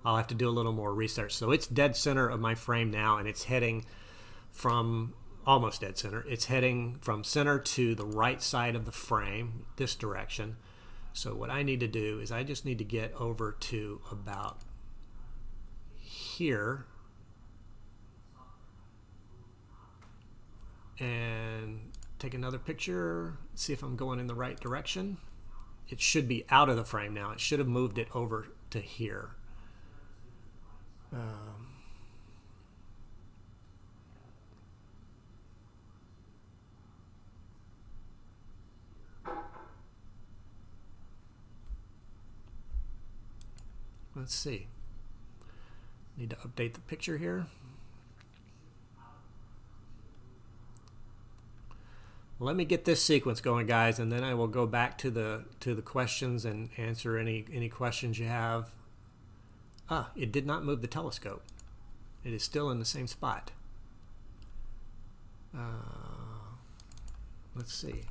I'll have to do a little more research. So it's dead center of my frame now, and it's heading from almost dead center. It's heading from center to the right side of the frame, this direction. So what I need to do is I just need to get over to about here and take another picture, see if I'm going in the right direction. It should be out of the frame now. It should have moved it over to here. Let's see. Need to update the picture here. Let me get this sequence going, guys, and then I will go back to the questions and answer any questions you have. It did not move the telescope. It is still in the same spot. Let's see.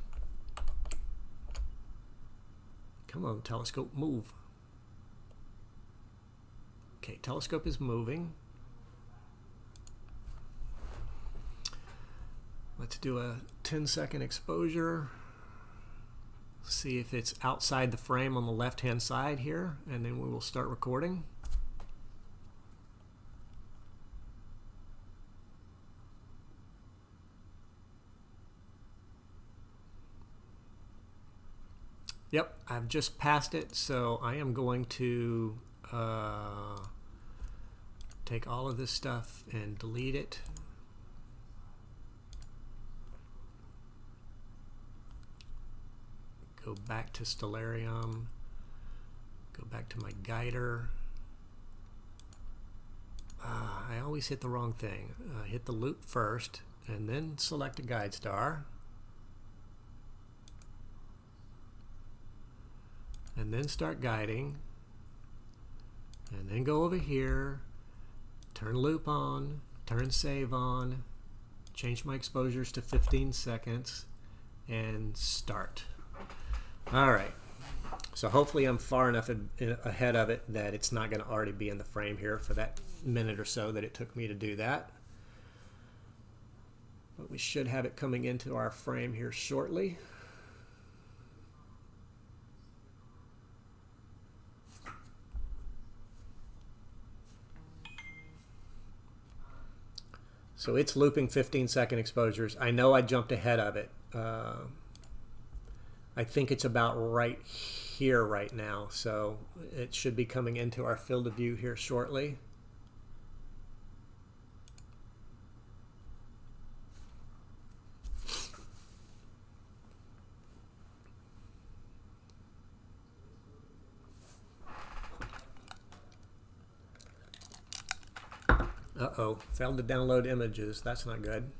Come on, telescope, move. Okay, telescope is moving. Let's do a 10-second exposure. See if it's outside the frame on the left-hand side here, and then we will start recording. Yep, I've just passed it, so I am going to take all of this stuff and delete it. Go back to Stellarium. Go back to my guider. I always hit the wrong thing. Hit the loop first and then select a guide star. And then start guiding. And then go over here, turn loop on, turn save on, change my exposures to 15 seconds, and start. All right. So hopefully I'm far enough ahead of it that it's not going to already be in the frame here for that minute or so that it took me to do that. But we should have it coming into our frame here shortly. So it's looping 15-second exposures. I know I jumped ahead of it. I think it's about right here right now. So it should be coming into our field of view here shortly. Uh-oh, failed to download images. That's not good.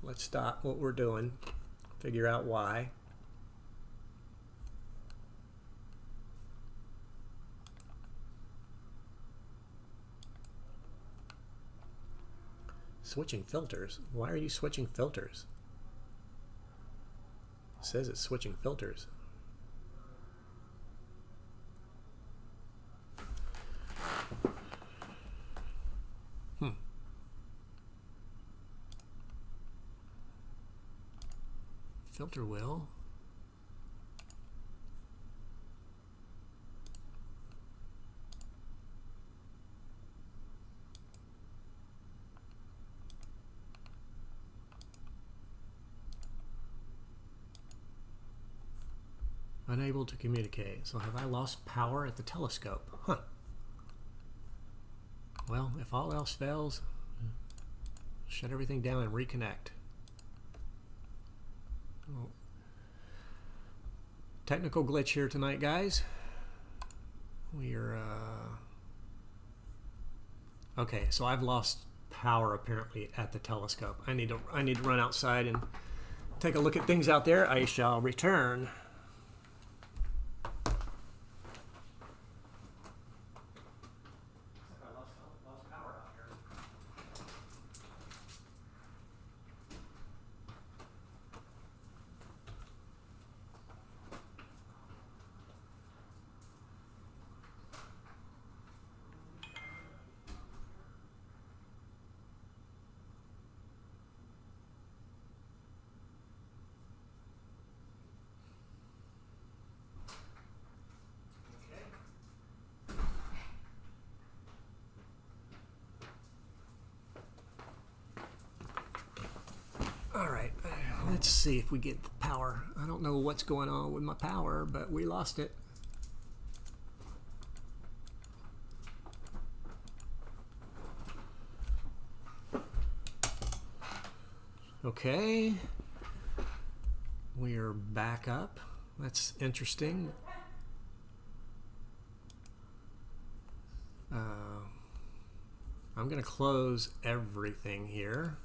Let's stop what we're doing, figure out why. Switching filters? Why are you switching filters? It says it's switching filters. filter wheel. Unable to communicate. So have I lost power at the telescope? Huh. Well, if all else fails, shut everything down and reconnect. Oh. Technical glitch here tonight, guys. We're okay, so I've lost power apparently at the telescope. I need to run outside and take a look at things out there. I shall return. Let's see if we get the power. I don't know what's going on with my power, but we lost it. Okay. We are back up. That's interesting. I'm going to close everything here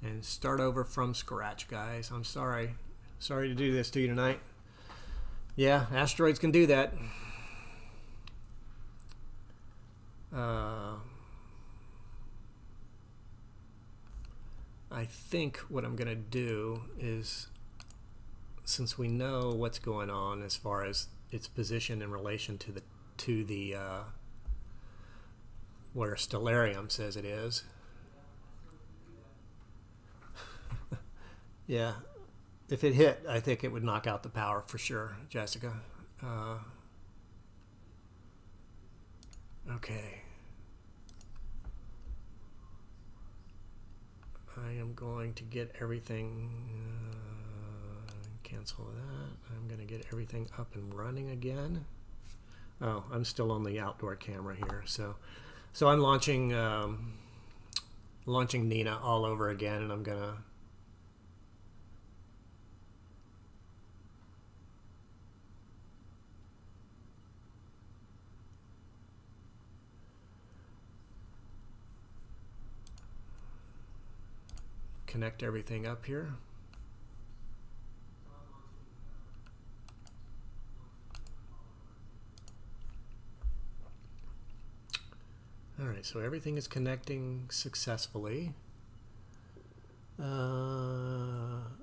and start over from scratch, guys. I'm sorry. Sorry to do this to you tonight. Yeah, asteroids can do that. I think what I'm going to do is, since we know what's going on as far as its position in relation to the where Stellarium says it is. Yeah, if it hit, I think it would knock out the power for sure, Jessica. Okay. I am going to get everything, cancel that. I'm going to get everything up and running again. Oh, I'm still on the outdoor camera here. So I'm launching Nina all over again, and I'm going to connect everything up here. All right, so everything is connecting successfully.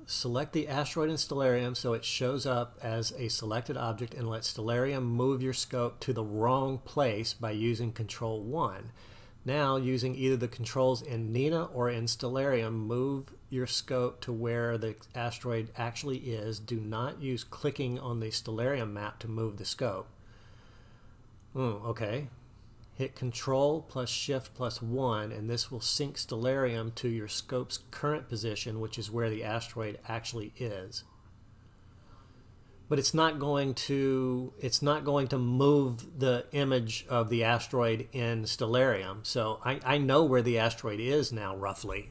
Select the asteroid in Stellarium so it shows up as a selected object, and let Stellarium move your scope to the wrong place by using Control 1. Now, using either the controls in Nina or in Stellarium, move your scope to where the asteroid actually is. Do not use clicking on the Stellarium map to move the scope. Okay. Hit Control plus Shift plus 1, and this will sync Stellarium to your scope's current position, which is where the asteroid actually is. But it's not going to move the image of the asteroid in Stellarium. So I know where the asteroid is now, roughly.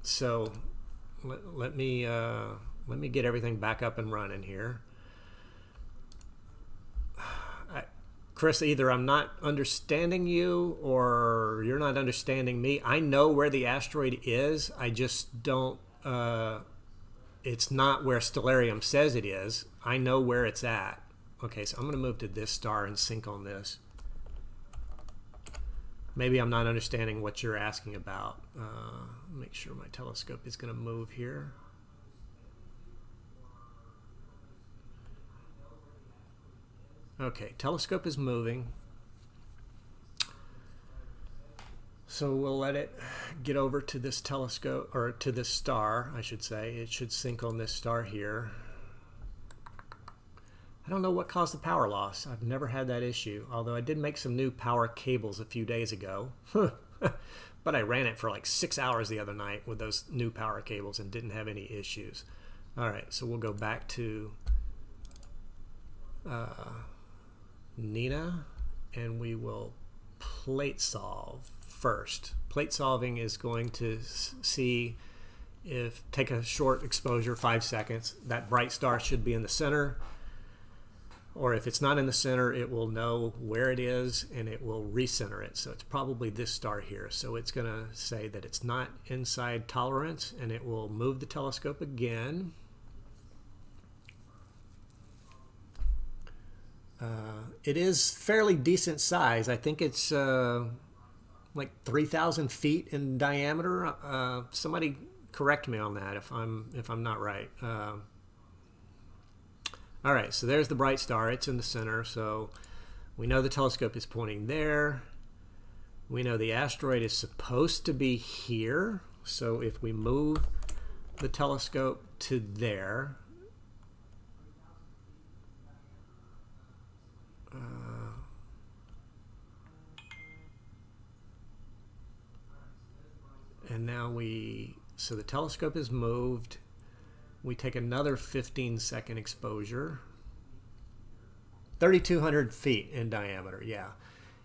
So let me get everything back up and running here. Chris, either I'm not understanding you or you're not understanding me. I know where the asteroid is. I just don't. It's not where Stellarium says it is. I know where it's at. Okay, so I'm going to move to this star and sync on this. Maybe I'm not understanding what you're asking about. Make sure my telescope is going to move here. Okay, telescope is moving. So we'll let it get over to this telescope, or to this star, I should say. It should sync on this star here. I don't know what caused the power loss. I've never had that issue, although I did make some new power cables a few days ago. But I ran it for like 6 hours the other night with those new power cables and didn't have any issues. All right, so we'll go back to Nina, and we will plate solve first. Plate solving is going to see if, take a short exposure, 5 seconds. That bright star should be in the center, or if it's not in the center, it will know where it is and it will recenter it. So it's probably this star here. So it's going to say that it's not inside tolerance, and it will move the telescope again. It is fairly decent size. I think it's like 3,000 feet in diameter. Somebody correct me on that if I'm not right. All right, so there's the bright star. It's in the center, so we know the telescope is pointing there. We know the asteroid is supposed to be here. So if we move the telescope to there, and now so the telescope is moved. We take another 15-second exposure. 3,200 feet in diameter, yeah.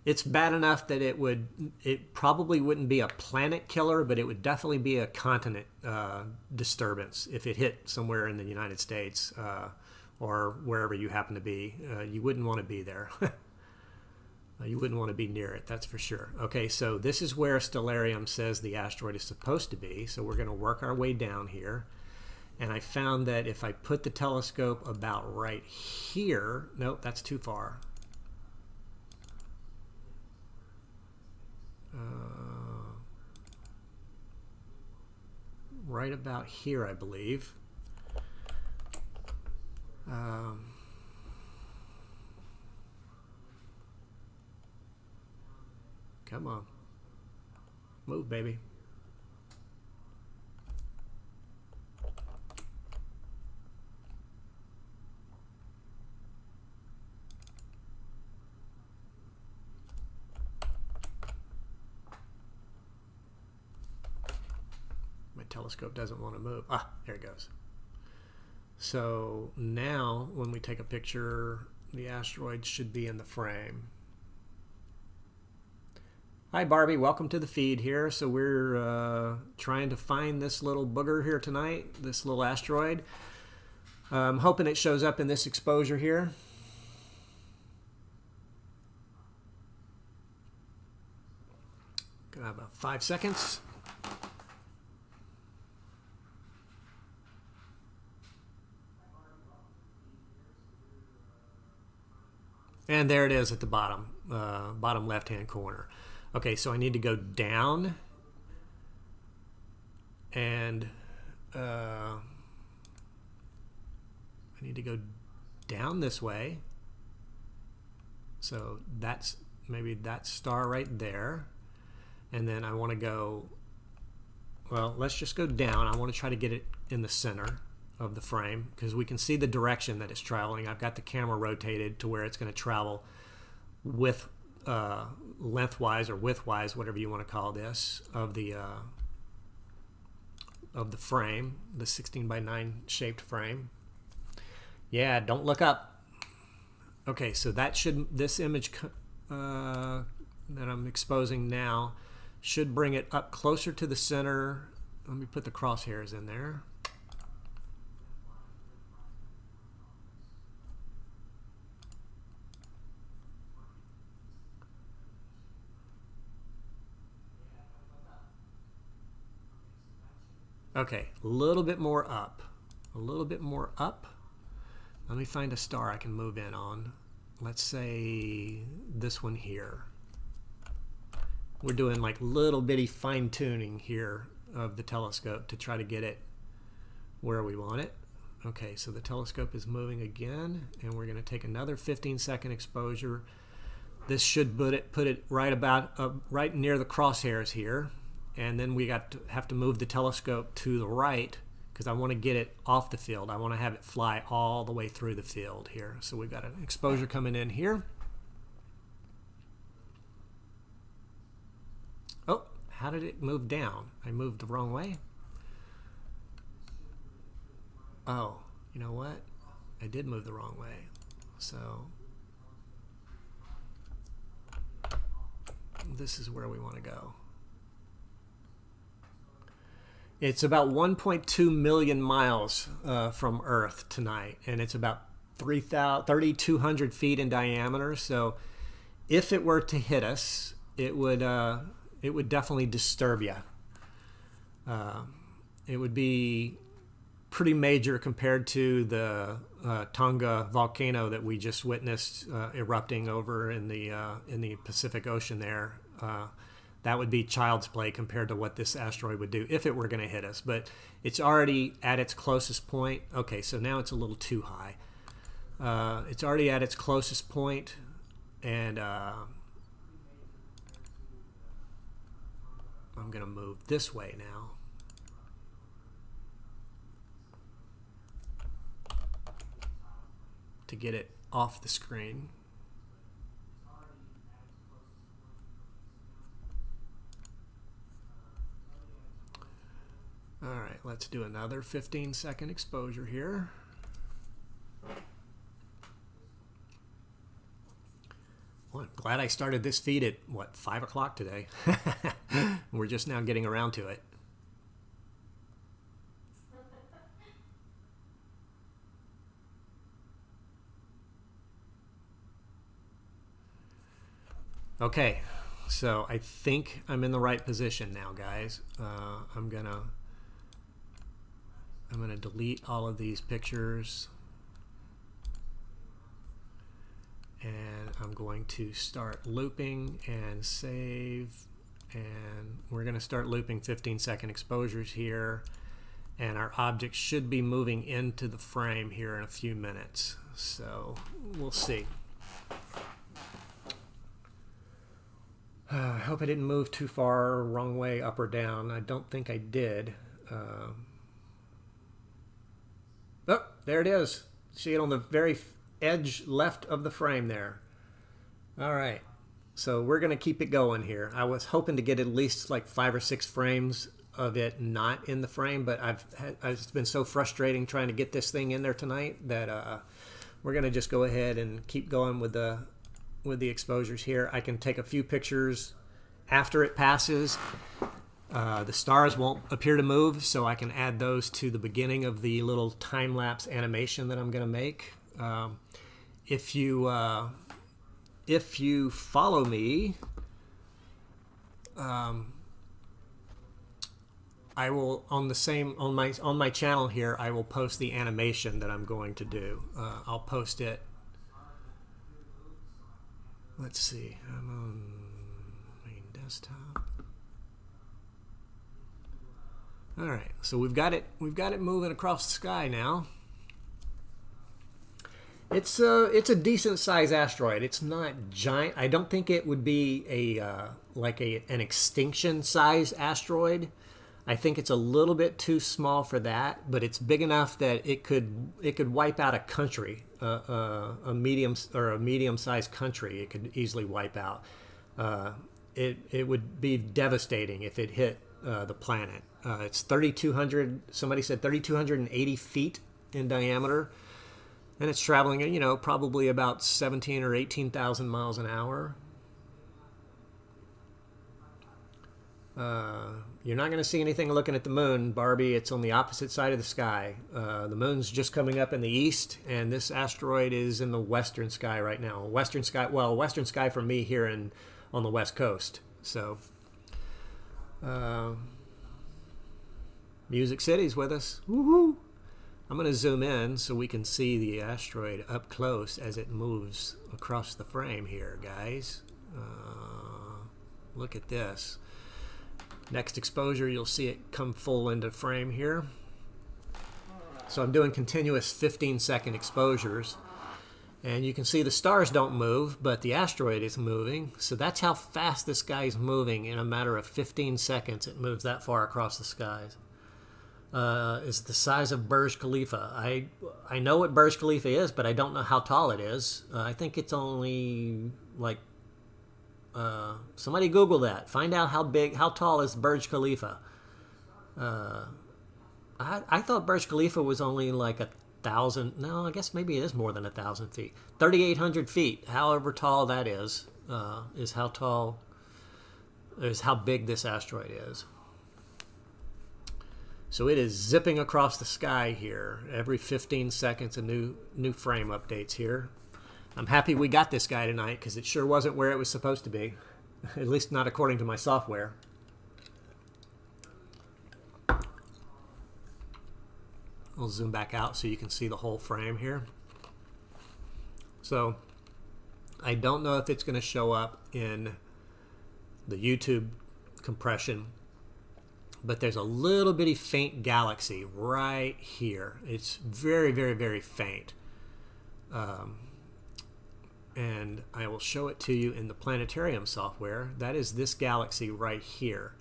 It's bad enough that it probably wouldn't be a planet killer, but it would definitely be a continent disturbance if it hit somewhere in the United States or wherever you happen to be. You wouldn't want to be there. You wouldn't want to be near it, that's for sure. Okay, so this is where Stellarium says the asteroid is supposed to be. So we're going to work our way down here. And I found that if I put the telescope about right here, nope, that's too far. Right about here, I believe. Come on. Move, baby. My telescope doesn't want to move. Ah, there it goes. So now when we take a picture, the asteroid should be in the frame. Hi Barbie, welcome to the feed here. So we're trying to find this little booger here tonight, this little asteroid. I'm hoping it shows up in this exposure here. Got about 5 seconds. And there it is at the bottom, bottom left-hand corner. Okay, so I need to go down and I need to go down this way. So that's maybe that star right there. And then I want to go, well, let's just go down. I want to try to get it in the center of the frame because we can see the direction that it's traveling. I've got the camera rotated to where it's going to travel with lengthwise or widthwise, whatever you want to call this, of the frame, the 16:9 shaped frame. Yeah, don't look up. Okay, so that should, this image that I'm exposing now should bring it up closer to the center. Let me put the crosshairs in there. Okay, a little bit more up. A little bit more up. Let me find a star I can move in on. Let's say this one here. We're doing like little bitty fine tuning here of the telescope to try to get it where we want it. Okay, so the telescope is moving again, and we're going to take another 15-second exposure. This should put it right near the crosshairs here, and then we have to move the telescope to the right because I want to get it off the field. I want to have it fly all the way through the field here. So we've got an exposure coming in here. Oh, how did it move down? I moved the wrong way. Oh, you know what? I did move the wrong way. So this is where we want to go. It's about 1.2 million miles from Earth tonight, and it's about 3,200 feet in diameter. So if it were to hit us, it would definitely disturb you. It would be pretty major compared to the Tonga volcano that we just witnessed erupting over in the Pacific Ocean there. That would be child's play compared to what this asteroid would do if it were going to hit us. But it's already at its closest point. Okay, so now it's a little too high. It's already at its closest point, and I'm going to move this way now. To get it off the screen. All right, let's do another 15-second exposure here. Well, I'm glad I started this feed at, 5 o'clock today. We're just now getting around to it. Okay, so I think I'm in the right position now, guys. I'm gonna delete all of these pictures, and I'm going to start looping and save, and we're going to start looping 15-second exposures here, and our object should be moving into the frame here in a few minutes, so we'll see. I hope I didn't move too far wrong way up or down. I don't think I did. Oh, there it is. See it on the very edge left of the frame there. All right. So we're going to keep it going here. I was hoping to get at least like 5 or 6 frames of it not in the frame, but it's been so frustrating trying to get this thing in there tonight that we're going to just go ahead and keep going with the exposures here. I can take a few pictures after it passes. The stars won't appear to move, so I can add those to the beginning of the little time-lapse animation that I'm going to make. If you follow me, I will on my channel here. I will post the animation that I'm going to do. I'll post it. Let's see. I'm on main desktop. All right, so we've got it moving across the sky now. It's a decent size asteroid. It's not giant. I don't think it would be an extinction size asteroid. I think it's a little bit too small for that, but it's big enough that it could wipe out a country, a medium-sized country. It could easily wipe out. It would be devastating if it hit the planet. It's 3,200. Somebody said 3,280 feet in diameter, and it's traveling, probably about 17 or 18,000 miles an hour. You're not going to see anything looking at the moon, Barbie. It's on the opposite side of the sky. The moon's just coming up in the east, and this asteroid is in the western sky right now. Western sky for me here on the west coast. So, Music City's with us. Woohoo! I'm going to zoom in so we can see the asteroid up close as it moves across the frame here, guys. Look at this. Next exposure, you'll see it come full into frame here. So I'm doing continuous 15-second exposures. And you can see the stars don't move, but the asteroid is moving. So that's how fast this guy is moving. In a matter of 15 seconds, it moves that far across the skies. Is the size of Burj Khalifa. I know what Burj Khalifa is, but I don't know how tall it is. I think it's only like... somebody Google that. Find out how tall is Burj Khalifa. I thought Burj Khalifa was only like 1,000. No, I guess maybe it is more than 1,000 feet. 3,800 feet. However tall that is how big this asteroid is. So it is zipping across the sky here. Every 15 seconds, a new frame updates here. I'm happy we got this guy tonight because it sure wasn't where it was supposed to be. At least not according to my software. I'll zoom back out so you can see the whole frame here. So I don't know if it's going to show up in the YouTube compression, but there's a little bitty faint galaxy right here. It's very, very, very faint. And I will show it to you in the planetarium software. That is this galaxy right here.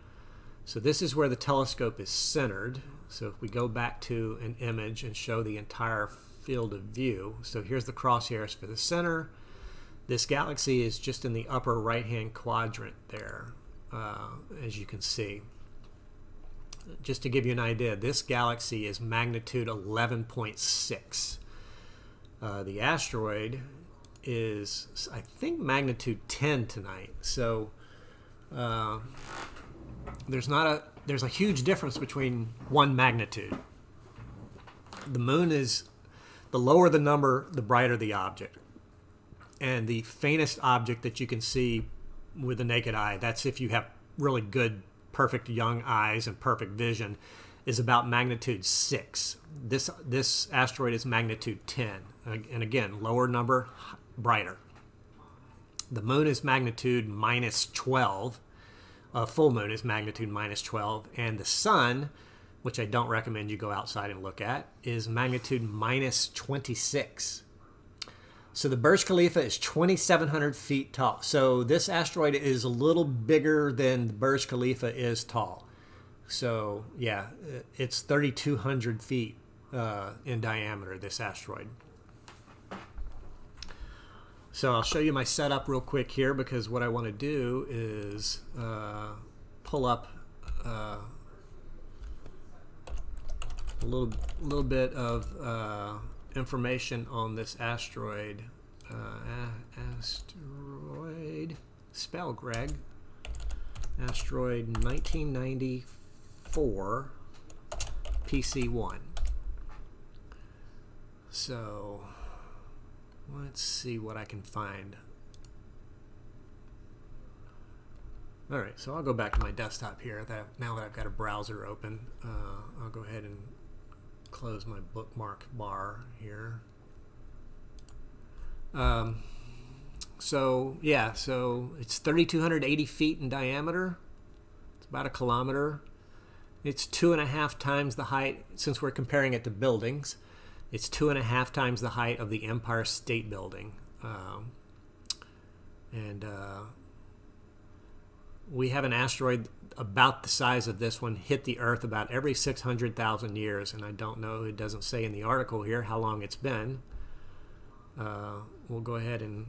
So this is where the telescope is centered. So if we go back to an image and show the entire field of view. So here's the crosshairs for the center. This galaxy is just in the upper right-hand quadrant there, as you can see. Just to give you an idea, this galaxy is magnitude 11.6. The asteroid is, I think, magnitude 10 tonight. So there's a huge difference between one magnitude. The moon is, the lower the number, the brighter the object. And the faintest object that you can see with the naked eye, that's if you have really good, perfect young eyes and perfect vision, is about magnitude 6. This asteroid is magnitude 10. And again, lower number, brighter. The moon is magnitude minus 12. Full moon is magnitude minus 12. And the sun, which I don't recommend you go outside and look at, is magnitude minus 26. So the Burj Khalifa is 2,700 feet tall. So this asteroid is a little bigger than the Burj Khalifa is tall. So yeah, it's 3,200 feet in diameter, this asteroid. So I'll show you my setup real quick here, because what I want to do is pull up a little bit of information on this asteroid. Asteroid, spell Greg. Asteroid 1994 PC1. So let's see what I can find. Alright, so I'll go back to my desktop here. Now that I've got a browser open, I'll go ahead and close my bookmark bar here. So it's 3,280 feet in diameter. It's about a kilometer. It's 2.5 times the height, since we're comparing it to buildings. It's 2.5 times the height of the Empire State Building. We have an asteroid about the size of this one hit the Earth about every 600,000 years, and I don't know, it doesn't say in the article here how long it's been. We'll go ahead and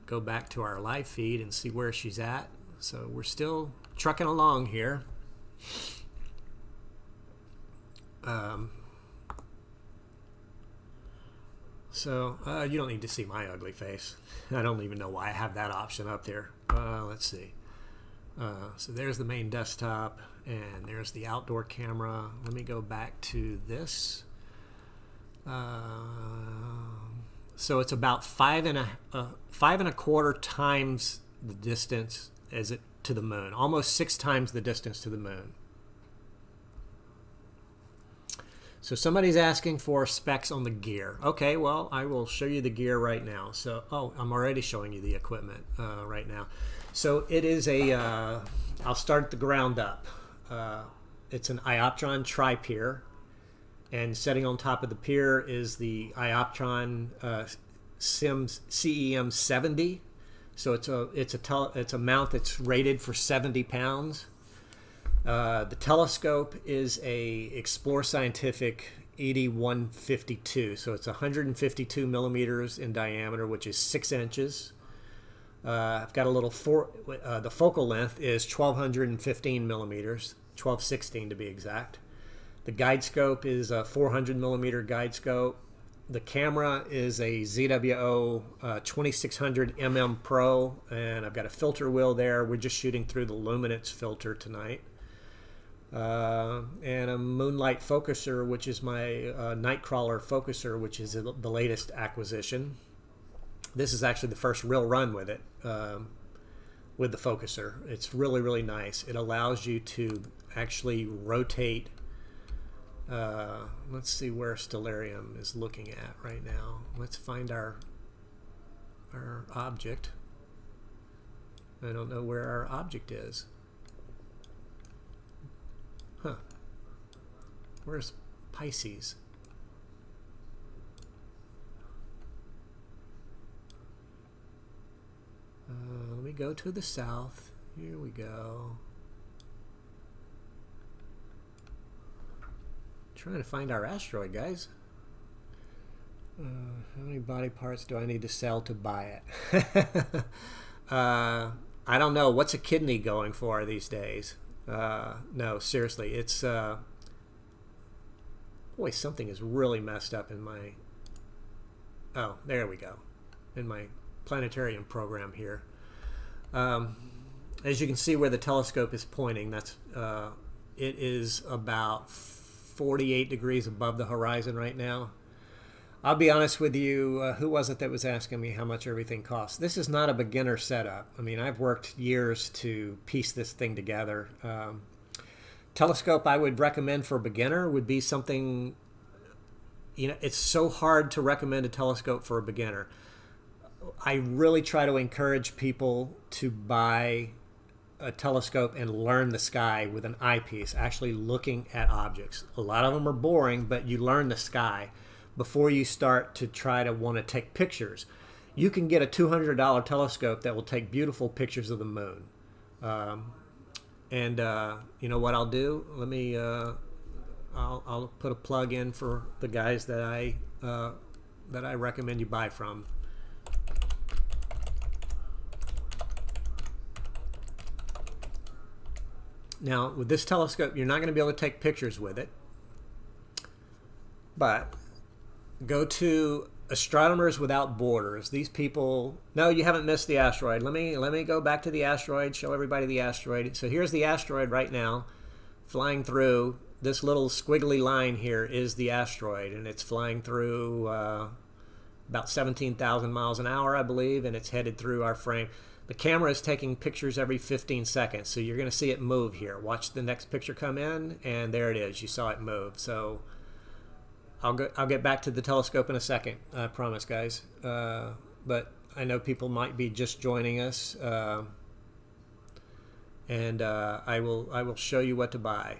go back to our live feed and see where she's at. So we're still trucking along here. So you don't need to see my ugly face. I don't even know why I have that option up there. Let's see. So there's the main desktop, and there's the outdoor camera. Let me go back to this. So it's about 5.25 times the distance as it to the moon, almost 6 times the distance to the moon. So somebody's asking for specs on the gear. Okay, well, I will show you the gear right now. So, I'm already showing you the equipment right now. So it is I'll start at the ground up. It's an Ioptron tri-pier, and setting on top of the pier is the Ioptron CEM 70. So it's a mount that's rated for 70 pounds. The telescope is a Explore Scientific ED152, so it's 152 millimeters in diameter, which is 6 inches. I've got a little the focal length is 1215 millimeters, 1216 to be exact. The guide scope is a 400 millimeter guide scope. The camera is a ZWO 2600 mm Pro, and I've got a filter wheel there. We're just shooting through the luminance filter tonight. And a Moonlight focuser, which is my Nightcrawler focuser, which is the latest acquisition. This is actually the first real run with it, with the focuser. It's really, really nice. It allows you to actually rotate. Let's see where Stellarium is looking at right now. Let's find our object. I don't know where our object is. Huh. Where's Pisces? Let me go to the south. Here we go. Trying to find our asteroid, guys. How many body parts do I need to sell to buy it? I don't know. What's a kidney going for these days? No, seriously, it's boy, something is really messed up in my, oh, there we go, in my planetarium program here. As you can see where the telescope is pointing, that's it is about 48 degrees above the horizon right now. I'll be honest with you, who was it that was asking me how much everything costs? This is not a beginner setup. I mean, I've worked years to piece this thing together. Telescope I would recommend for a beginner would be something, you know, it's so hard to recommend a telescope for a beginner. I really try to encourage people to buy a telescope and learn the sky with an eyepiece, actually looking at objects. A lot of them are boring, but you learn the sky before you start to try to want to take pictures. You can get a $200 telescope that will take beautiful pictures of the moon. You know what I'll do? Let me, I'll put a plug in for the guys that I recommend you buy from. Now, with this telescope, you're not going to be able to take pictures with it, but go to Astronomers Without Borders. These people, no, you haven't missed the asteroid. Let me go back to the asteroid, show everybody the asteroid. So here's the asteroid right now, flying through. This little squiggly line here is the asteroid, and it's flying through about 17,000 miles an hour, I believe, and it's headed through our frame. The camera is taking pictures every 15 seconds, so you're going to see it move here. Watch the next picture come in, and there it is. You saw it move. So I'll get back to the telescope in a second, I promise, guys. But I know people might be just joining us, and I will show you what to buy.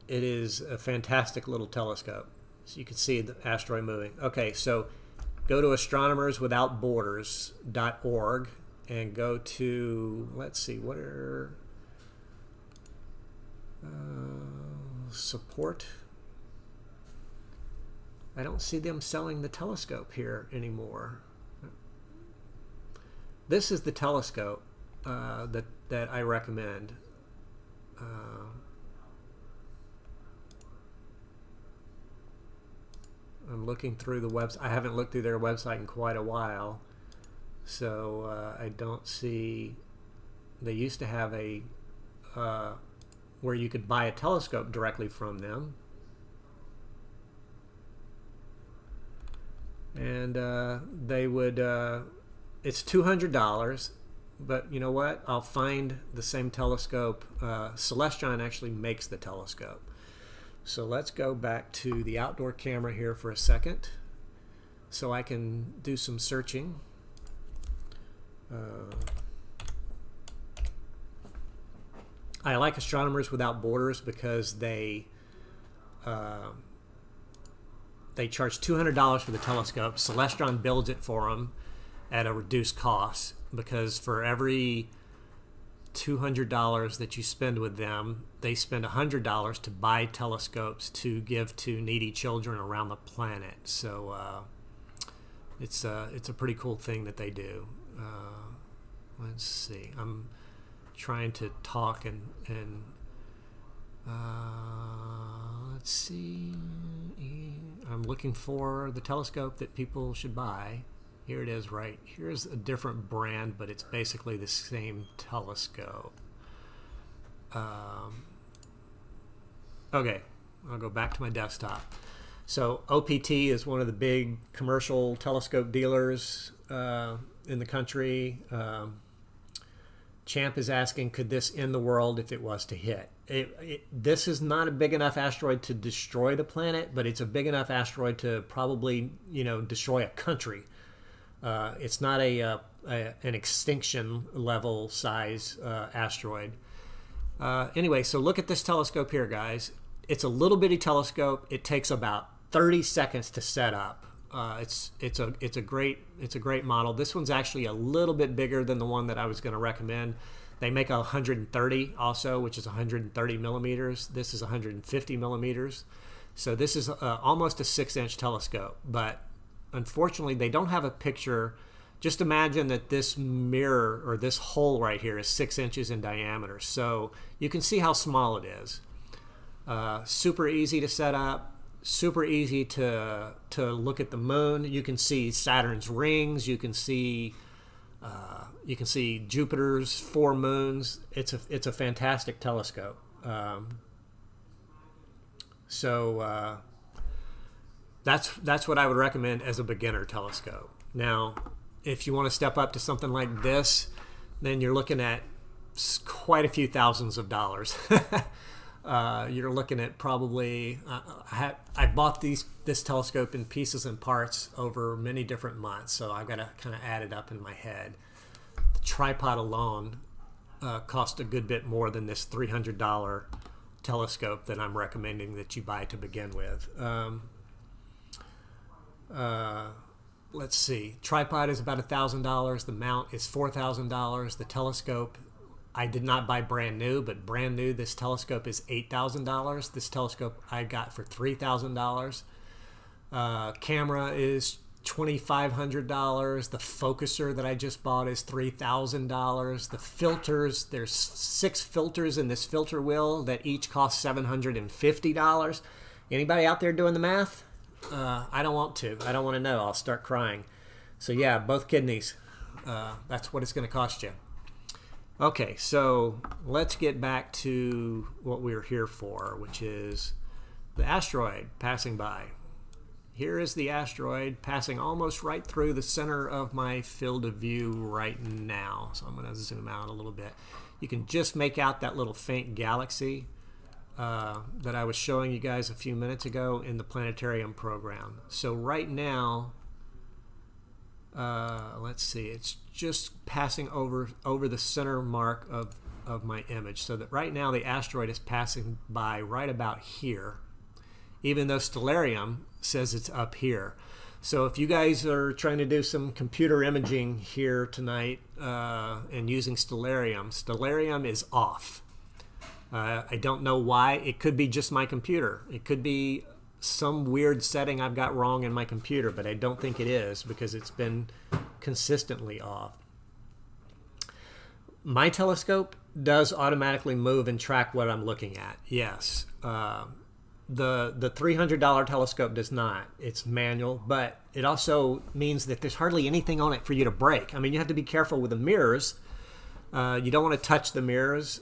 It is a fantastic little telescope. So you can see the asteroid moving. Okay, so go to astronomerswithoutborders.org and go to, let's see, what are support. I don't see them selling the telescope here anymore. This is the telescope that I recommend. I'm looking through the website. I haven't looked through their website in quite a while, so I don't see. They used to have a where you could buy a telescope directly from them. And they would, it's $200, but you know what? I'll find the same telescope. Celestron actually makes the telescope. So let's go back to the outdoor camera here for a second so I can do some searching. I like Astronomers Without Borders because they They charge $200 for the telescope. Celestron builds it for them at a reduced cost, because for every $200 that you spend with them, they spend $100 to buy telescopes to give to needy children around the planet. So it's a pretty cool thing that they do. Let's see. I'm trying to talk and let's see. I'm looking for the telescope that people should buy. Here it is, right? Here's a different brand, but it's basically the same telescope. Okay, I'll go back to my desktop. So OPT is one of the big commercial telescope dealers in the country. Champ is asking, could this end the world if it was to hit? This is not a big enough asteroid to destroy the planet, but it's a big enough asteroid to probably, destroy a country. It's not an extinction level size asteroid. Anyway, so look at this telescope here, guys. It's a little bitty telescope. It takes about 30 seconds to set up. It's a great model. This one's actually a little bit bigger than the one that I was going to recommend. They make a 130 also, which is 130 millimeters. This is 150 millimeters. So this is almost a 6-inch telescope, but unfortunately they don't have a picture. Just imagine that this mirror, or this hole right here, is 6 inches in diameter. So you can see how small it is. Super easy to set up, super easy to look at the moon. You can see Saturn's rings. You can see Jupiter's 4 moons. It's a fantastic telescope. That's what I would recommend as a beginner telescope. Now, if you want to step up to something like this, then you're looking at quite a few thousands of dollars. You're looking at probably, I bought this telescope in pieces and parts over many different months, so I've got to kind of add it up in my head. The tripod alone cost a good bit more than this $300 telescope that I'm recommending that you buy to begin with. Let's see. Tripod is about $1,000. The mount is $4,000. The telescope, I did not buy brand new, but brand new, this telescope is $8,000. This telescope I got for $3,000. Camera is $2,500. The focuser that I just bought is $3,000. The filters, there's 6 filters in this filter wheel that each cost $750. Anybody out there doing the math? I don't want to. I don't want to know. I'll start crying. So yeah, both kidneys. That's what it's going to cost you. Okay, so let's get back to what we're here for, which is the asteroid passing by. Here is the asteroid passing almost right through the center of my field of view right now. So I'm going to zoom out a little bit. You can just make out that little faint galaxy that I was showing you guys a few minutes ago in the planetarium program. So right now, let's see, it's just passing over the center mark of my image. So that right now the asteroid is passing by right about here, even though Stellarium says it's up here. So if you guys are trying to do some computer imaging here tonight and using Stellarium is off. I don't know why. It could be just my computer. It could be some weird setting I've got wrong in my computer, but I don't think it is because it's been consistently off. My telescope does automatically move and track what I'm looking at. Yes. The $300 telescope does not. It's manual, but it also means that there's hardly anything on it for you to break. I mean, you have to be careful with the mirrors. You don't want to touch the mirrors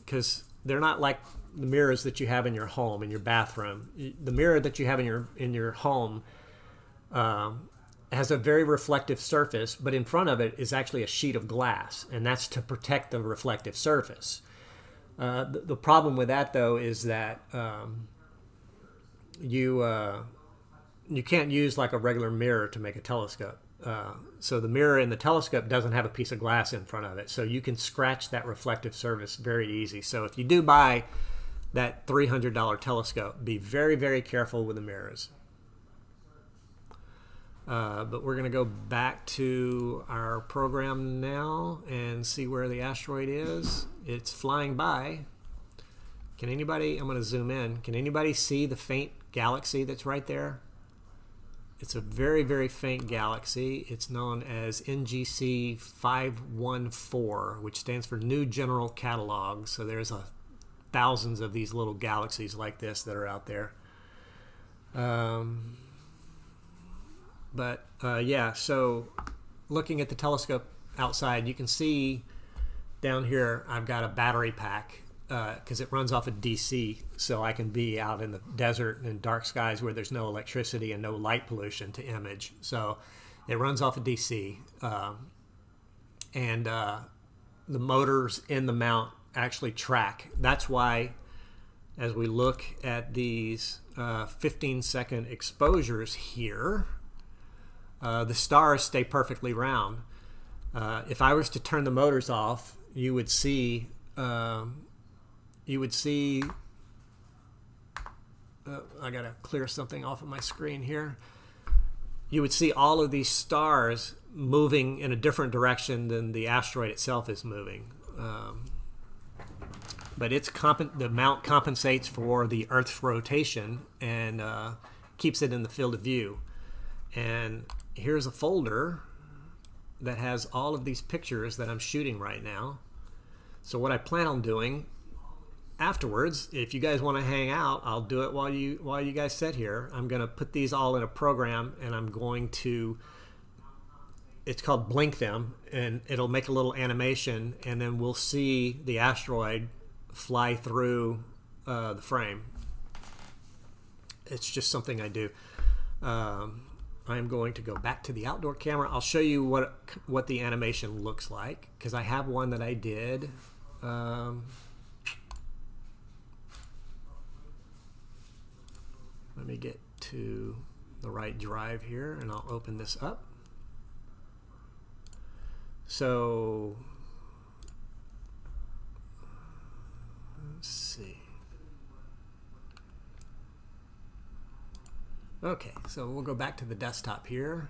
because they're not like the mirrors that you have in your home, in your bathroom. The mirror that you have in your home has a very reflective surface, but in front of it is actually a sheet of glass, and that's to protect the reflective surface. The problem with that, though, is that you can't use like a regular mirror to make a telescope. So the mirror in the telescope doesn't have a piece of glass in front of it, so you can scratch that reflective surface very easy. So if you do buy that $300 telescope, be very, very careful with the mirrors. But we're going to go back to our program now and see where the asteroid is. It's flying by. Can anybody, I'm going to zoom in, can anybody see the faint galaxy that's right there? It's a very, very faint galaxy. It's known as NGC 514, which stands for New General Catalog. So there's thousands of these little galaxies like this that are out there. Yeah, so looking at the telescope outside, you can see down here I've got a battery pack because it runs off of DC, so I can be out in the desert and dark skies where there's no electricity and no light pollution to image. So it runs off of DC, and the motors in the mount actually track. That's why, as we look at these 15-second exposures here, the stars stay perfectly round. If I was to turn the motors off, you would see I gotta clear something off of my screen here. You would see all of these stars moving in a different direction than the asteroid itself is moving. But the mount compensates for the Earth's rotation and keeps it in the field of view. And here's a folder that has all of these pictures that I'm shooting right now. So what I plan on doing afterwards, if you guys want to hang out, I'll do it while you guys sit here. I'm going to put these all in a program, and I'm going to, it's called Blink Them, and it'll make a little animation, and then we'll see the asteroid fly through the frame. It's just something I do. I'm going to go back to the outdoor camera. I'll show you what the animation looks like, because I have one that I did. Let me get to the right drive here, and I'll open this up. So let's see. Okay, so we'll go back to the desktop here.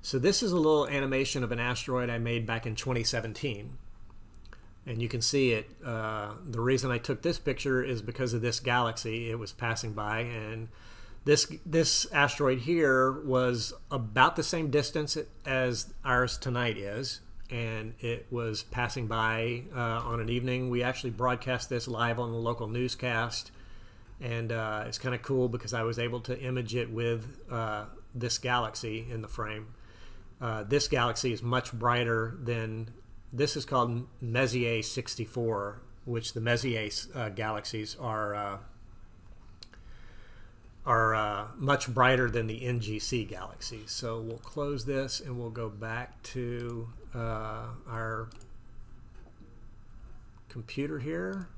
So this is a little animation of an asteroid I made back in 2017. And you can see it. The reason I took this picture is because of this galaxy. It was passing by, and this asteroid here was about the same distance as ours tonight is, and it was passing by on an evening. We actually broadcast this live on the local newscast, and it's kind of cool because I was able to image it with this galaxy in the frame. This galaxy is much brighter than, this is called Messier 64, which the Messier galaxies are much brighter than the NGC galaxies. So we'll close this and we'll go back to our computer here.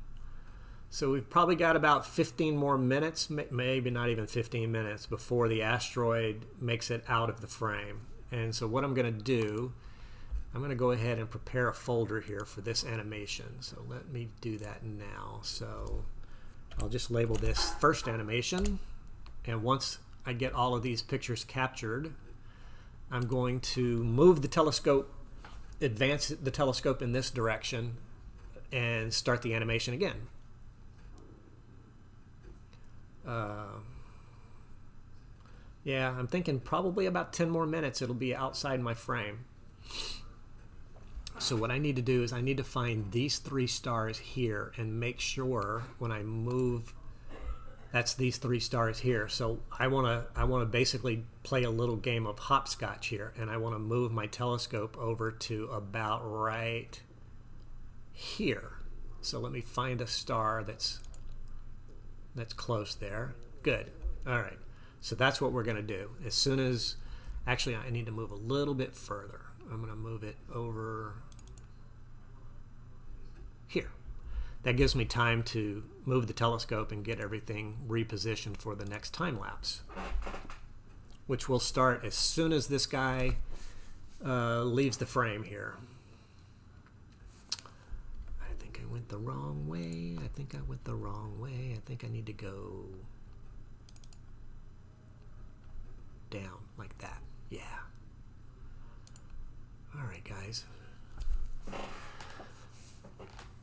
So we've probably got about 15 more minutes, maybe not even 15 minutes, before the asteroid makes it out of the frame. And so what I'm going to do, I'm going to go ahead and prepare a folder here for this animation. So let me do that now. So I'll just label this first animation. And once I get all of these pictures captured, I'm going to move the telescope, advance the telescope in this direction, and start the animation again. Yeah, I'm thinking probably about 10 more minutes it'll be outside my frame. So what I need to do is I need to find these three stars here and make sure when I move, that's these three stars here. So I want to basically play a little game of hopscotch here, and I want to move my telescope over to about right here. So let me find a star that's close there. Good. All right. So that's what we're going to do. As soon as, actually I need to move a little bit further. I'm going to move it over here. That gives me time to move the telescope and get everything repositioned for the next time lapse, which will start as soon as this guy leaves the frame here. I think I went the wrong way. I think I went the wrong way. I think I need to go down like that. Yeah. All right, guys.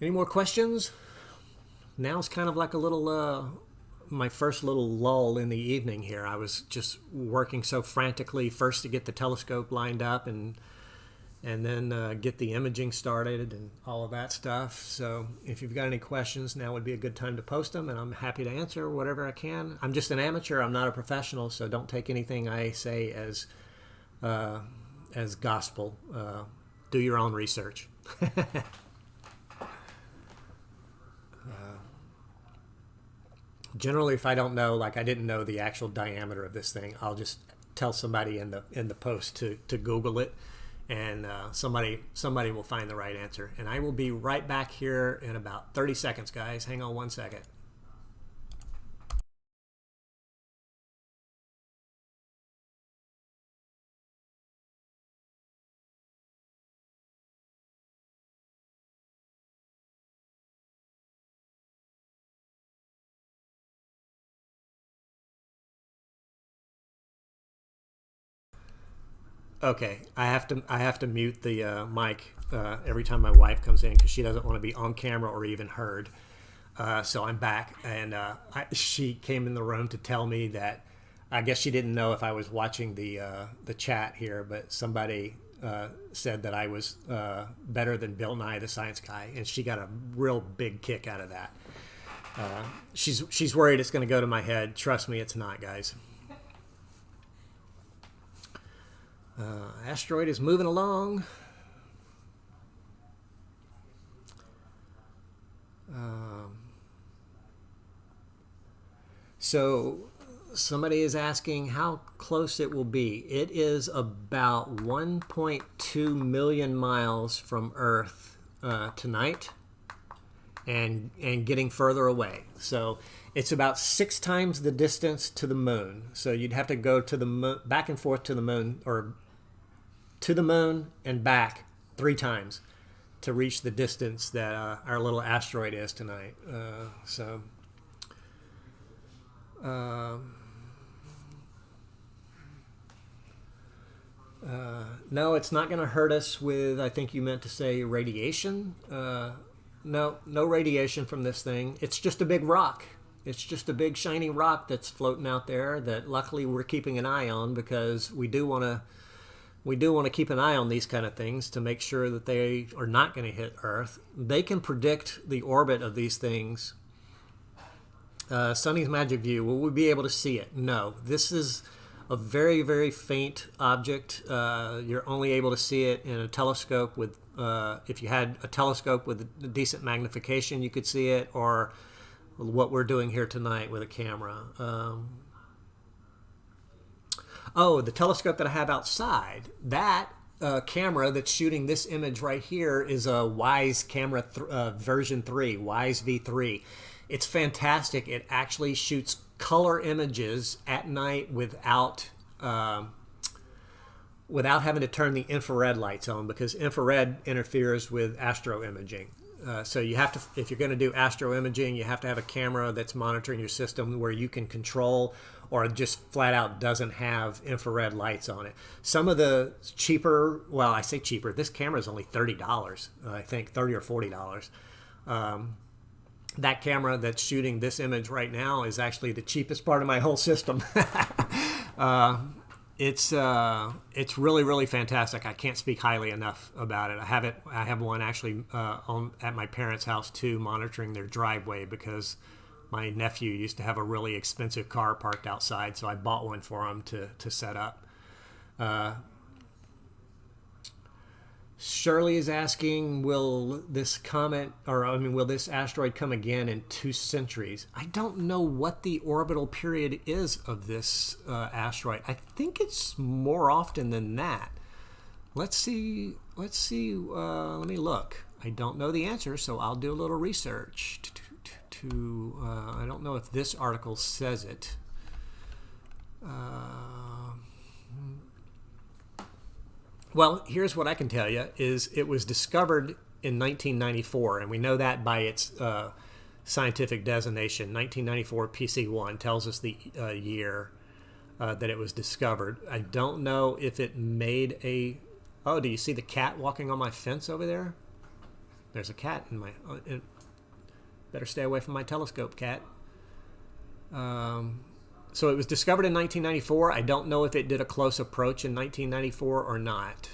Any more questions? Now it's kind of like a little, my first little lull in the evening here. I was just working so frantically first to get the telescope lined up and then get the imaging started and all of that stuff. So if you've got any questions, now would be a good time to post them, and I'm happy to answer whatever I can. I'm just an amateur. I'm not a professional, so don't take anything I say as gospel. Do your own research. Generally, if I don't know, like I didn't know the actual diameter of this thing, I'll just tell somebody in the post to Google it, and somebody will find the right answer. And I will be right back here in about 30 seconds, guys. Hang on 1 second. Okay, I have to mute the mic every time my wife comes in because she doesn't want to be on camera or even heard. So I'm back, and she came in the room to tell me that I guess she didn't know if I was watching the chat here, but somebody said that I was better than Bill Nye the Science Guy, and she got a real big kick out of that. She's worried it's going to go to my head. Trust me, it's not, guys. Asteroid is moving along. So somebody is asking how close it will be. It is about 1.2 million miles from Earth tonight, and getting further away. So it's about 6 times the distance to the moon. So you'd have to go to the moon, back and forth to the moon, or to the moon and back 3 times to reach the distance that our little asteroid is tonight. No, it's not going to hurt us with, I think you meant to say radiation. No radiation from this thing. It's just a big rock. It's just a big shiny rock that's floating out there that luckily we're keeping an eye on, because we do want to keep an eye on these kind of things to make sure that they are not going to hit Earth. They can predict the orbit of these things. Sonny's Magic View, will we be able to see it? No. This is a very, very faint object. You're only able to see it in a telescope with, if you had a telescope with a decent magnification, you could see it, or what we're doing here tonight with a camera. The telescope that I have outside, that camera that's shooting this image right here is a WyzeCam version 3, Wyze V3. It's fantastic. It actually shoots color images at night without having to turn the infrared lights on, because infrared interferes with astro imaging. So you have to, if you're going to do astro imaging, you have to have a camera that's monitoring your system where you can control, or just flat out doesn't have infrared lights on it. Some of the cheaper, well, I say cheaper, this camera is only $30, I think $30 or $40. That camera that's shooting this image right now is actually the cheapest part of my whole system. It's really, really fantastic. I can't speak highly enough about it. I have one actually at my parents' house too, monitoring their driveway, because my nephew used to have a really expensive car parked outside, so I bought one for him to set up. Shirley is asking, will this asteroid come again in 2 centuries? I don't know what the orbital period is of this asteroid. I think it's more often than that. Let's see. Let me look. I don't know the answer, so I'll do a little research. I don't know if this article says it. Well, here's what I can tell you, is it was discovered in 1994, and we know that by its scientific designation. 1994 PC1 tells us the year that it was discovered. I don't know if it made a Oh, do you see the cat walking on my fence over there? There's a cat in my... better stay away from my telescope, cat. So it was discovered in 1994. I don't know if it did a close approach in 1994 or not.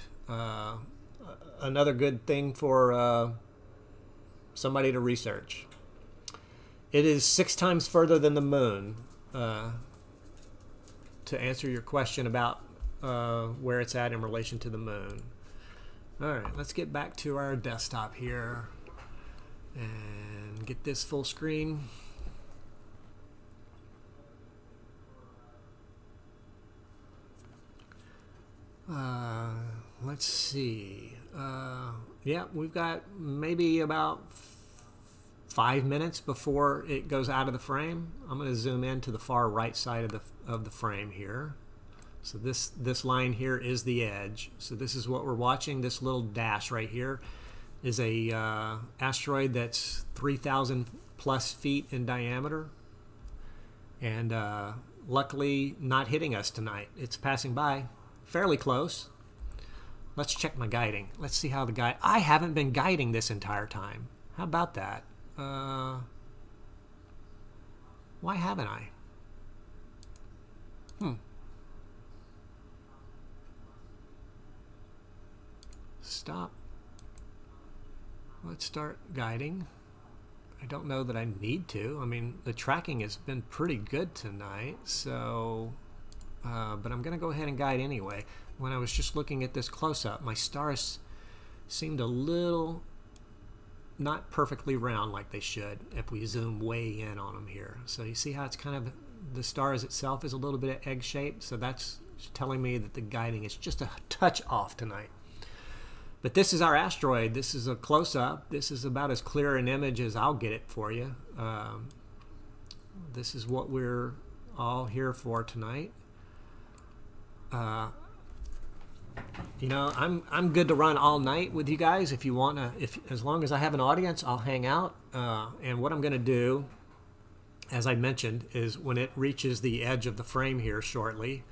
Another good thing for somebody to research. It is 6 times further than the moon. To answer your question about where it's at in relation to the moon. All right, let's get back to our desktop here and get this full screen. Let's see. Yeah, we've got maybe about 5 minutes before it goes out of the frame. I'm going to zoom in to the far right side of the frame here. So this line here is the edge. So this is what we're watching. This little dash right here is a asteroid that's 3,000 plus feet in diameter, and luckily not hitting us tonight. It's passing by fairly close. Let's check my guiding. Let's see how the guide... I haven't been guiding this entire time. How about that? Why haven't I? Stop. Let's start guiding. I don't know that I need to. I mean, the tracking has been pretty good tonight, so... but I'm going to go ahead and guide anyway. When I was just looking at this close-up, my stars seemed a little not perfectly round like they should if we zoom way in on them here. So you see how it's kind of, the stars itself is a little bit of egg-shaped, so that's telling me that the guiding is just a touch off tonight. But this is our asteroid. This is a close-up. This is about as clear an image as I'll get it for you. This is what we're all here for tonight. You know, I'm good to run all night with you guys. If you want to, as long as I have an audience, I'll hang out. And what I'm going to do, as I mentioned, is when it reaches the edge of the frame here shortly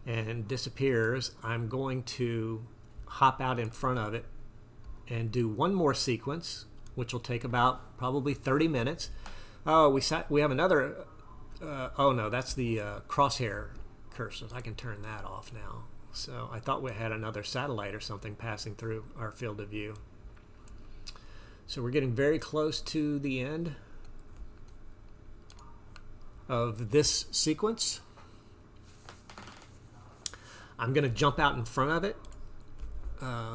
and disappears, I'm going to hop out in front of it and do one more sequence, which will take about probably 30 minutes. Oh, we have another. Oh no, that's the crosshair cursors. I can turn that off now. So I thought we had another satellite or something passing through our field of view. So we're getting very close to the end of this sequence. I'm going to jump out in front of it.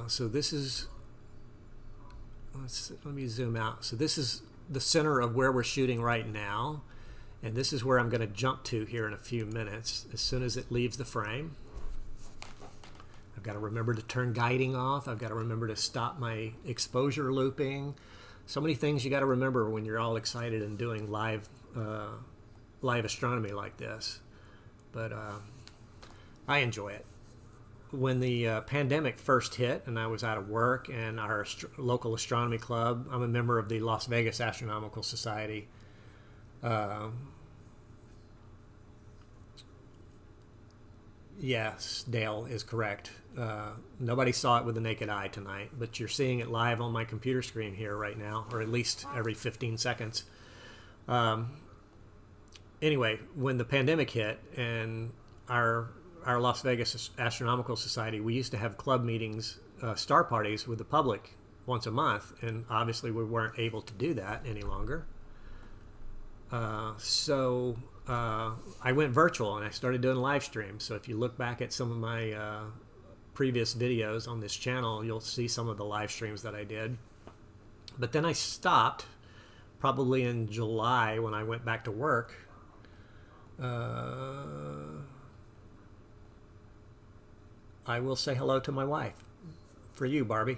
So this is, let me zoom out. So this is the center of where we're shooting right now. And this is where I'm going to jump to here in a few minutes as soon as it leaves the frame. I've got to remember to turn guiding off. I've got to remember to stop my exposure looping. So many things you got to remember when you're all excited and doing live astronomy like this. But I enjoy it. When the pandemic first hit and I was out of work, and our local astronomy club, I'm a member of the Las Vegas Astronomical Society. Yes, Dale is correct. Nobody saw it with the naked eye tonight, but you're seeing it live on my computer screen here right now, or at least every 15 seconds. Anyway, when the pandemic hit and our Las Vegas Astronomical Society, we used to have club meetings, star parties with the public once a month, and obviously we weren't able to do that any longer. So I went virtual and I started doing live streams. So if you look back at some of my previous videos on this channel, you'll see some of the live streams that I did. But then I stopped probably in July when I went back to work. I will say hello to my wife. For you, Barbie.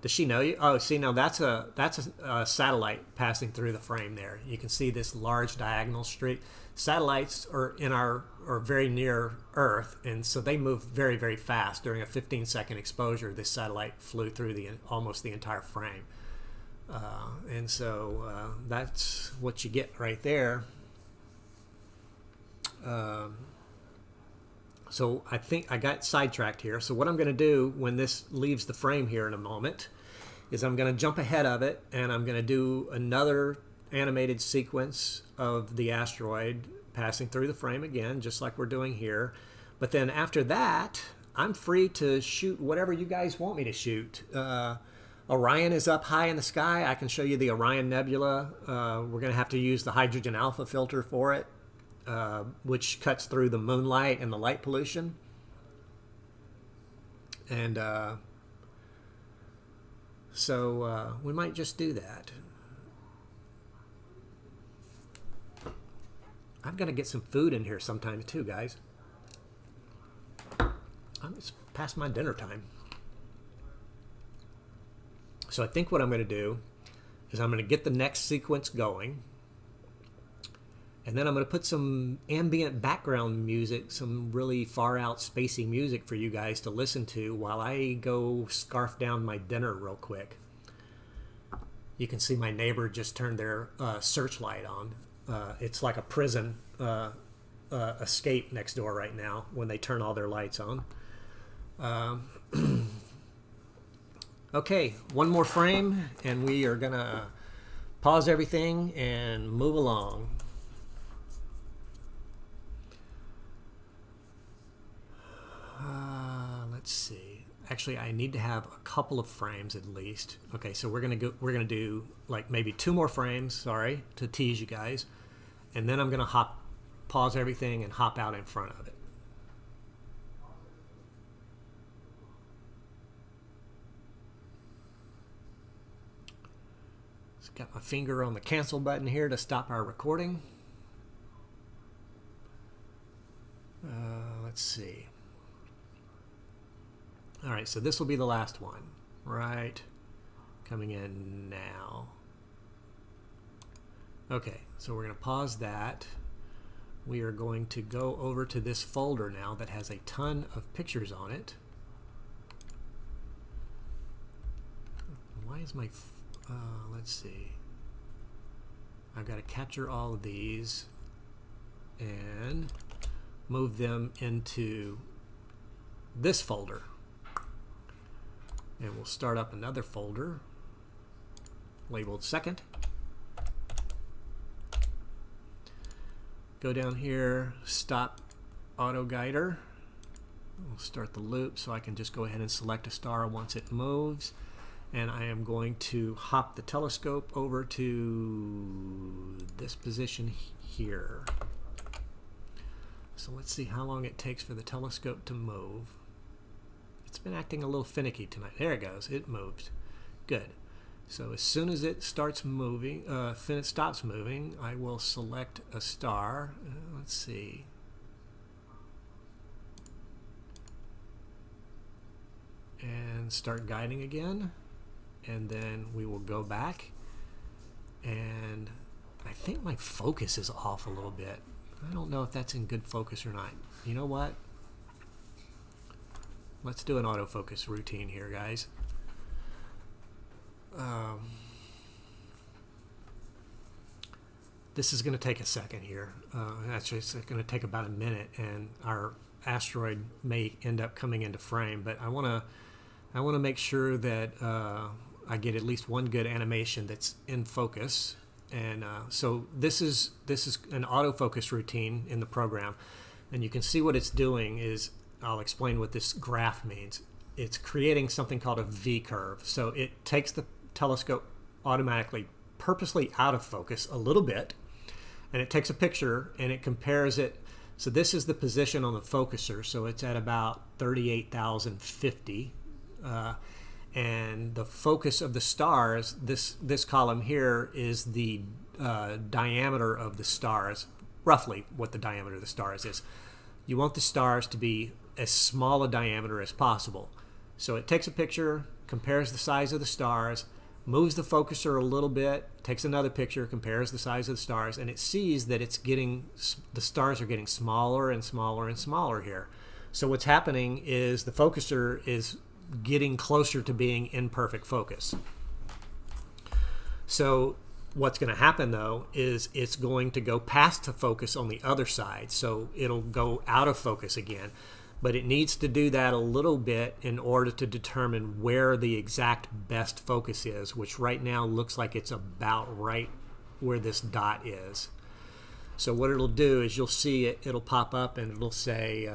Does she know you? Oh, see, now that's a satellite passing through the frame there. You can see this large diagonal streak. Satellites are very near Earth, and so they move very, very fast. During a 15-second exposure, this satellite flew through almost the entire frame. And so that's what you get right there. So I think I got sidetracked here. So what I'm going to do when this leaves the frame here in a moment is I'm going to jump ahead of it, and I'm going to do another animated sequence of the asteroid passing through the frame again, just like we're doing here. But then after that, I'm free to shoot whatever you guys want me to shoot. Orion is up high in the sky. I can show you the Orion Nebula. We're going to have to use the hydrogen alpha filter for it, which cuts through the moonlight and the light pollution. And so we might just do that. I've got to get some food in here sometimes too, guys. It's past my dinner time. So I think what I'm going to do is I'm going to get the next sequence going. And then I'm going to put some ambient background music, some really far out spacey music for you guys to listen to while I go scarf down my dinner real quick. You can see my neighbor just turned their searchlight on. It's like a prison escape next door right now when they turn all their lights on. Okay, one more frame and we are going to pause everything and move along. Let's see. Actually, I need to have a couple of frames at least. Okay, so we're gonna do like maybe 2 more frames. Sorry to tease you guys, and then I'm gonna pause everything and hop out in front of it. Just got my finger on the cancel button here to stop our recording. Let's see. All right, so this will be the last one, right? Coming in now. Okay, so we're going to pause that. We are going to go over to this folder now that has a ton of pictures on it. Why is my... let's see. I've got to capture all of these and move them into this folder. And we'll start up another folder labeled second. Go down here, stop auto guider. We'll start the loop so I can just go ahead and select a star once it moves. And I am going to hop the telescope over to this position here. So let's see how long it takes for the telescope to move. It's been acting a little finicky tonight. There it goes. It moved. Good. So as soon as it starts moving, it stops moving, I will select a star. Let's see. And start guiding again. And then we will go back. And I think my focus is off a little bit. I don't know if that's in good focus or not. You know what? Let's do an autofocus routine here, guys. This is going to take a second here. Actually, it's going to take about a minute, and our asteroid may end up coming into frame. But I want to make sure that I get at least one good animation that's in focus. And so this is an autofocus routine in the program, and you can see what it's doing is. I'll explain what this graph means. It's creating something called a V-curve. So it takes the telescope automatically, purposely out of focus a little bit, and it takes a picture and it compares it. So this is the position on the focuser. So it's at about 38,050. And the focus of the stars, this column here is the diameter of the stars, roughly what the diameter of the stars is. You want the stars to be as small a diameter as possible. So it takes a picture, compares the size of the stars, moves the focuser a little bit, takes another picture, compares the size of the stars, and it sees that the stars are getting smaller and smaller and smaller here. So what's happening is the focuser is getting closer to being in perfect focus. So what's going to happen though is it's going to go past the focus on the other side, so it'll go out of focus again. But it needs to do that a little bit in order to determine where the exact best focus is, which right now looks like it's about right where this dot is. So what it'll do is you'll see it'll pop up and it'll say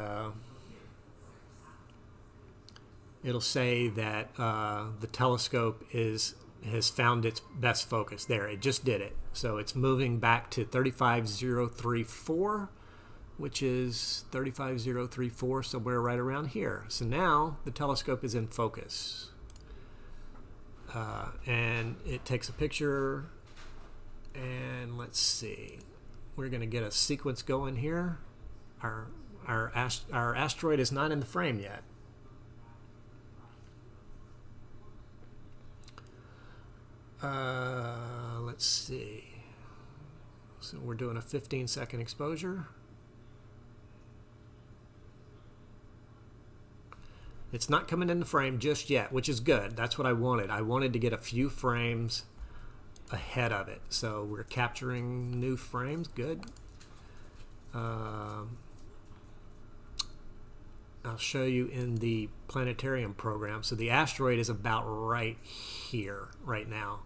that the telescope has found its best focus. There, it just did it. So it's moving back to 35034, which is 35034, somewhere right around here. So now the telescope is in focus. And it takes a picture, and let's see. We're going to get a sequence going here. Our asteroid is not in the frame yet. Let's see. So we're doing a 15-second exposure. It's not coming in the frame just yet, which is good. That's what I wanted. I wanted to get a few frames ahead of it. So we're capturing new frames. Good. I'll show you in the planetarium program. So the asteroid is about right here right now,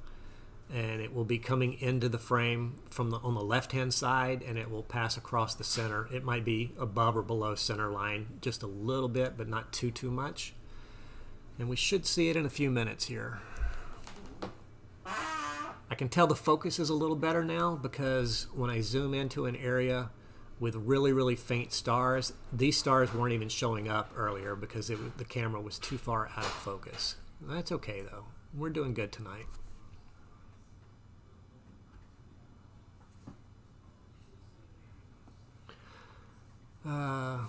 and it will be coming into the frame from on the left-hand side, and it will pass across the center. It might be above or below center line just a little bit, but not too much. And we should see it in a few minutes here. I can tell the focus is a little better now because when I zoom into an area with really faint stars, these stars weren't even showing up earlier because the camera was too far out of focus. That's okay though. We're doing good tonight.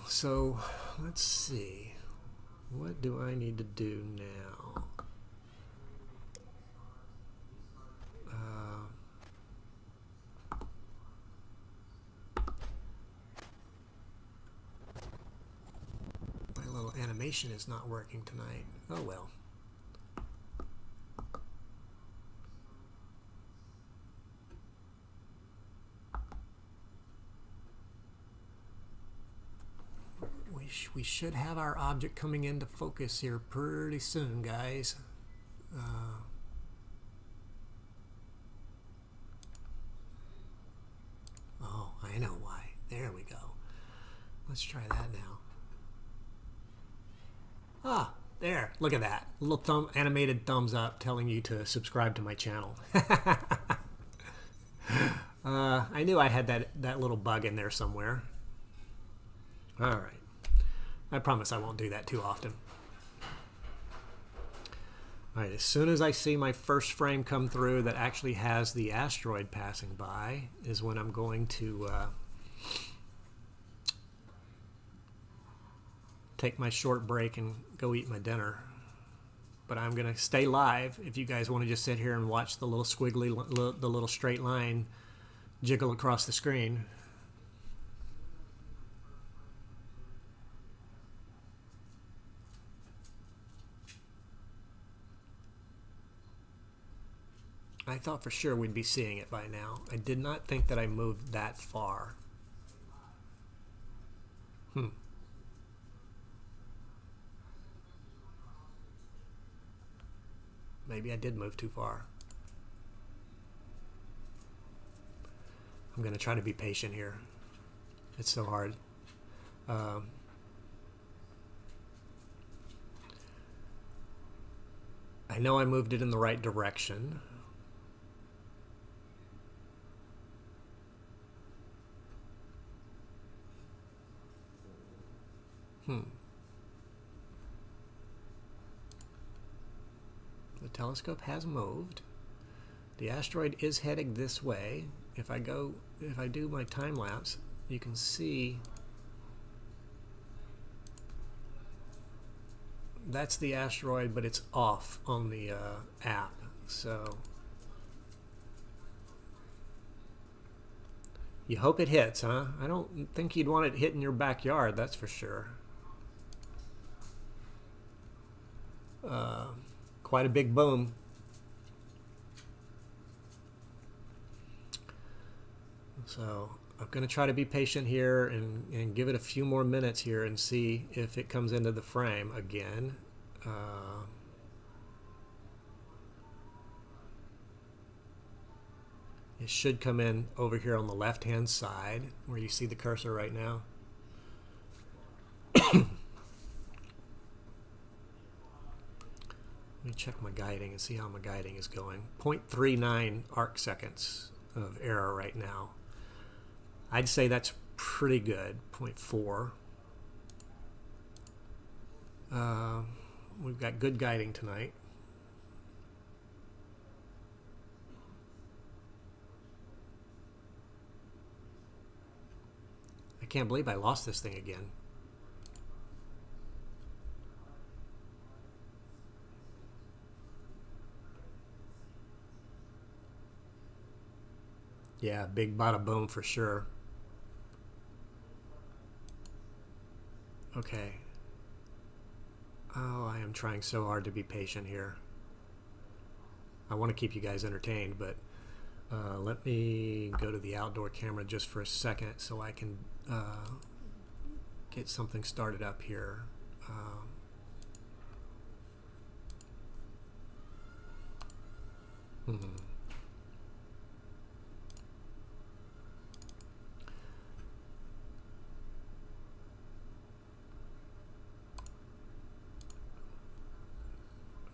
So let's see. What do I need to do now? My little animation is not working tonight. Oh well. We should have our object coming into focus here pretty soon, guys. Oh, I know why. There we go. Let's try that now. Ah, there. Look at that. A little animated thumbs up telling you to subscribe to my channel. I knew I had that little bug in there somewhere. All right. I promise I won't do that too often. All right, as soon as I see my first frame come through that actually has the asteroid passing by is when I'm going to take my short break and go eat my dinner. But I'm going to stay live if you guys want to just sit here and watch the little squiggly, the little straight line jiggle across the screen. I thought for sure we'd be seeing it by now. I did not think that I moved that far. Maybe I did move too far. I'm going to try to be patient here. It's so hard. I know I moved it in the right direction. The telescope has moved. The asteroid is heading this way. If I do my time lapse, you can see that's the asteroid, but it's off on the app. So you hope it hits, huh? I don't think you'd want it hit in your backyard, that's for sure. Quite a big boom. So I'm going to try to be patient here and give it a few more minutes here and see if it comes into the frame again. It should come in over here on the left-hand side where you see the cursor right now. Let me check my guiding and see how my guiding is going. 0.39 arc seconds of error right now. I'd say that's pretty good. 0.4. We've got good guiding tonight. I can't believe I lost this thing again. Yeah, big bada boom for sure. Okay. Oh, I am trying so hard to be patient here. I want to keep you guys entertained, but let me go to the outdoor camera just for a second so I can get something started up here.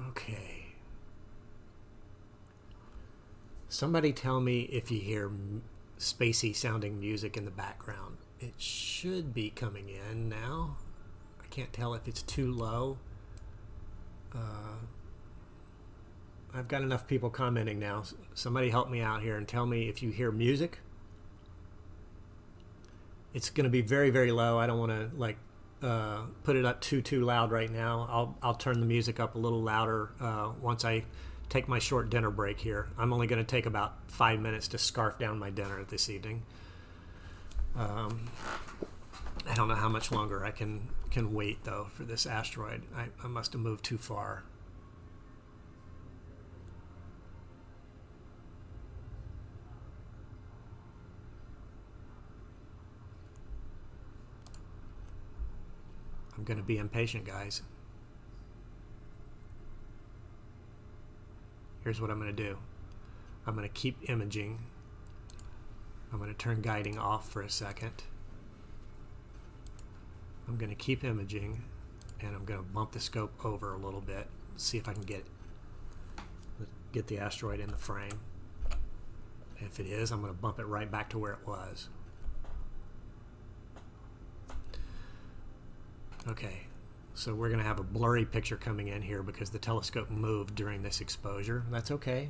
Okay. Somebody tell me if you hear spacey sounding music in the background. It should be coming in now. I can't tell if it's too low. I've got enough people commenting now. Somebody help me out here and tell me if you hear music. It's going to be very, very low. I don't want to like put it up too loud right now. I'll turn the music up a little louder once I take my short dinner break here. I'm only going to take about 5 minutes to scarf down my dinner this evening. I don't know how much longer I can wait though for this asteroid. I must have moved too far. I'm going to be impatient, guys. Here's what I'm going to do. I'm going to keep imaging. I'm going to turn guiding off for a second. I'm going to keep imaging, and I'm going to bump the scope over a little bit, see if I can get the asteroid in the frame. If it is, I'm going to bump it right back to where it was. Okay, so we're going to have a blurry picture coming in here because the telescope moved during this exposure. That's okay.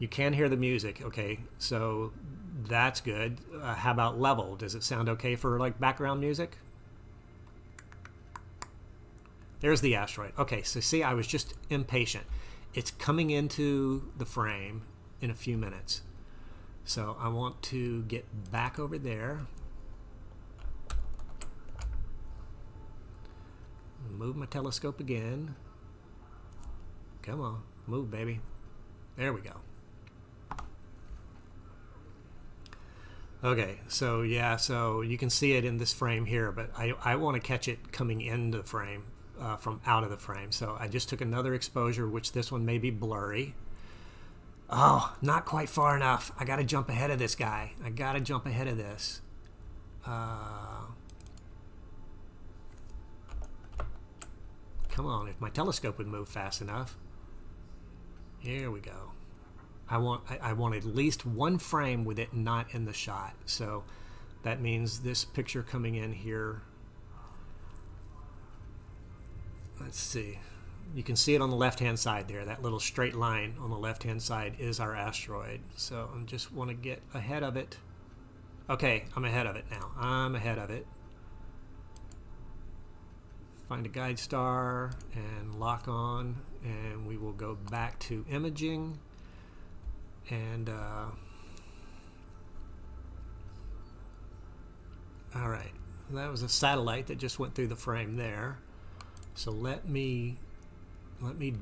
You can hear the music. Okay, so that's good. How about level? Does it sound okay for like background music? There's the asteroid. Okay, so see, I was just impatient. It's coming into the frame in a few minutes. So I want to get back over there. Move my telescope again. Come on, move, baby. There we go. Okay, so yeah, so you can see it in this frame here, but I want to catch it coming into the frame from out of the frame. So I just took another exposure, which this one may be blurry. Oh, not quite far enough. I got to jump ahead of this guy. I got to jump ahead of this. Come on, if my telescope would move fast enough. Here we go. I want at least one frame with it not in the shot. So that means this picture coming in here. Let's see. You can see it on the left-hand side there. That little straight line on the left-hand side is our asteroid. So I just want to get ahead of it. Okay, I'm ahead of it now. I'm ahead of it. Find a guide star and lock on, and we will go back to imaging. And all right, that was a satellite that just went through the frame there. So let me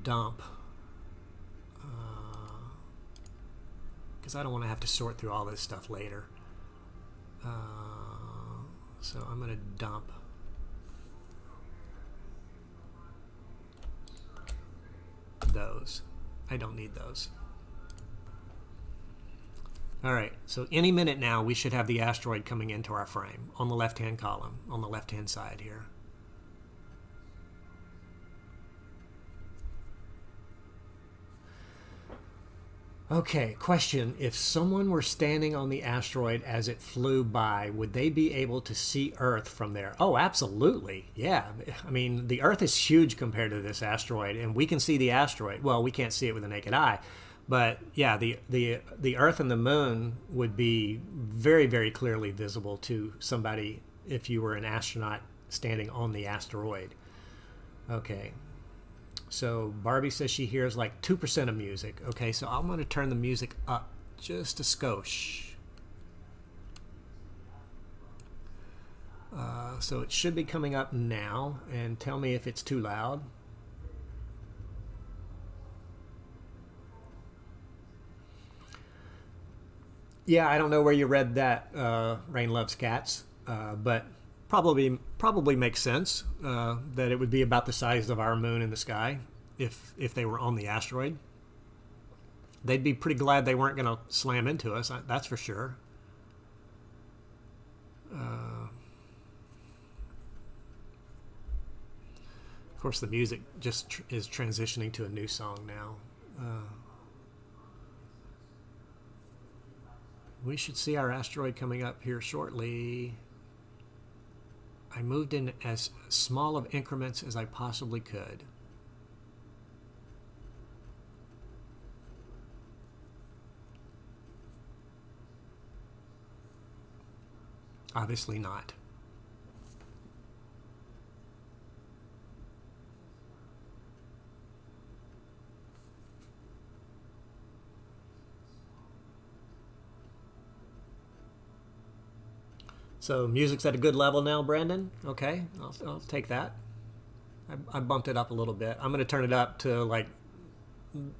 dump, because I don't want to have to sort through all this stuff later. So I'm going to dump those. I don't need those. All right, so any minute now we should have the asteroid coming into our frame on the left-hand column, on the left-hand side here. Okay, question. If someone were standing on the asteroid as it flew by, would they be able to see Earth from there? Oh, absolutely. Yeah. I mean, the Earth is huge compared to this asteroid, and we can see the asteroid. Well, we can't see it with the naked eye. But yeah, the Earth and the Moon would be very, very clearly visible to somebody if you were an astronaut standing on the asteroid. Okay. So Barbie says she hears like 2% of music. Okay, so I'm going to turn the music up just a skosh. So it should be coming up now, and tell me if it's too loud. Yeah, I don't know where you read that, Rain Loves Cats, but probably makes sense that it would be about the size of our moon in the sky if they were on the asteroid. They'd be pretty glad they weren't going to slam into us, that's for sure. Of course, the music just is transitioning to a new song now. We should see our asteroid coming up here shortly. I moved in as small of increments as I possibly could. Obviously not. So music's at a good level now, Brandon. Okay, I'll take that. I bumped it up a little bit. I'm going to turn it up to like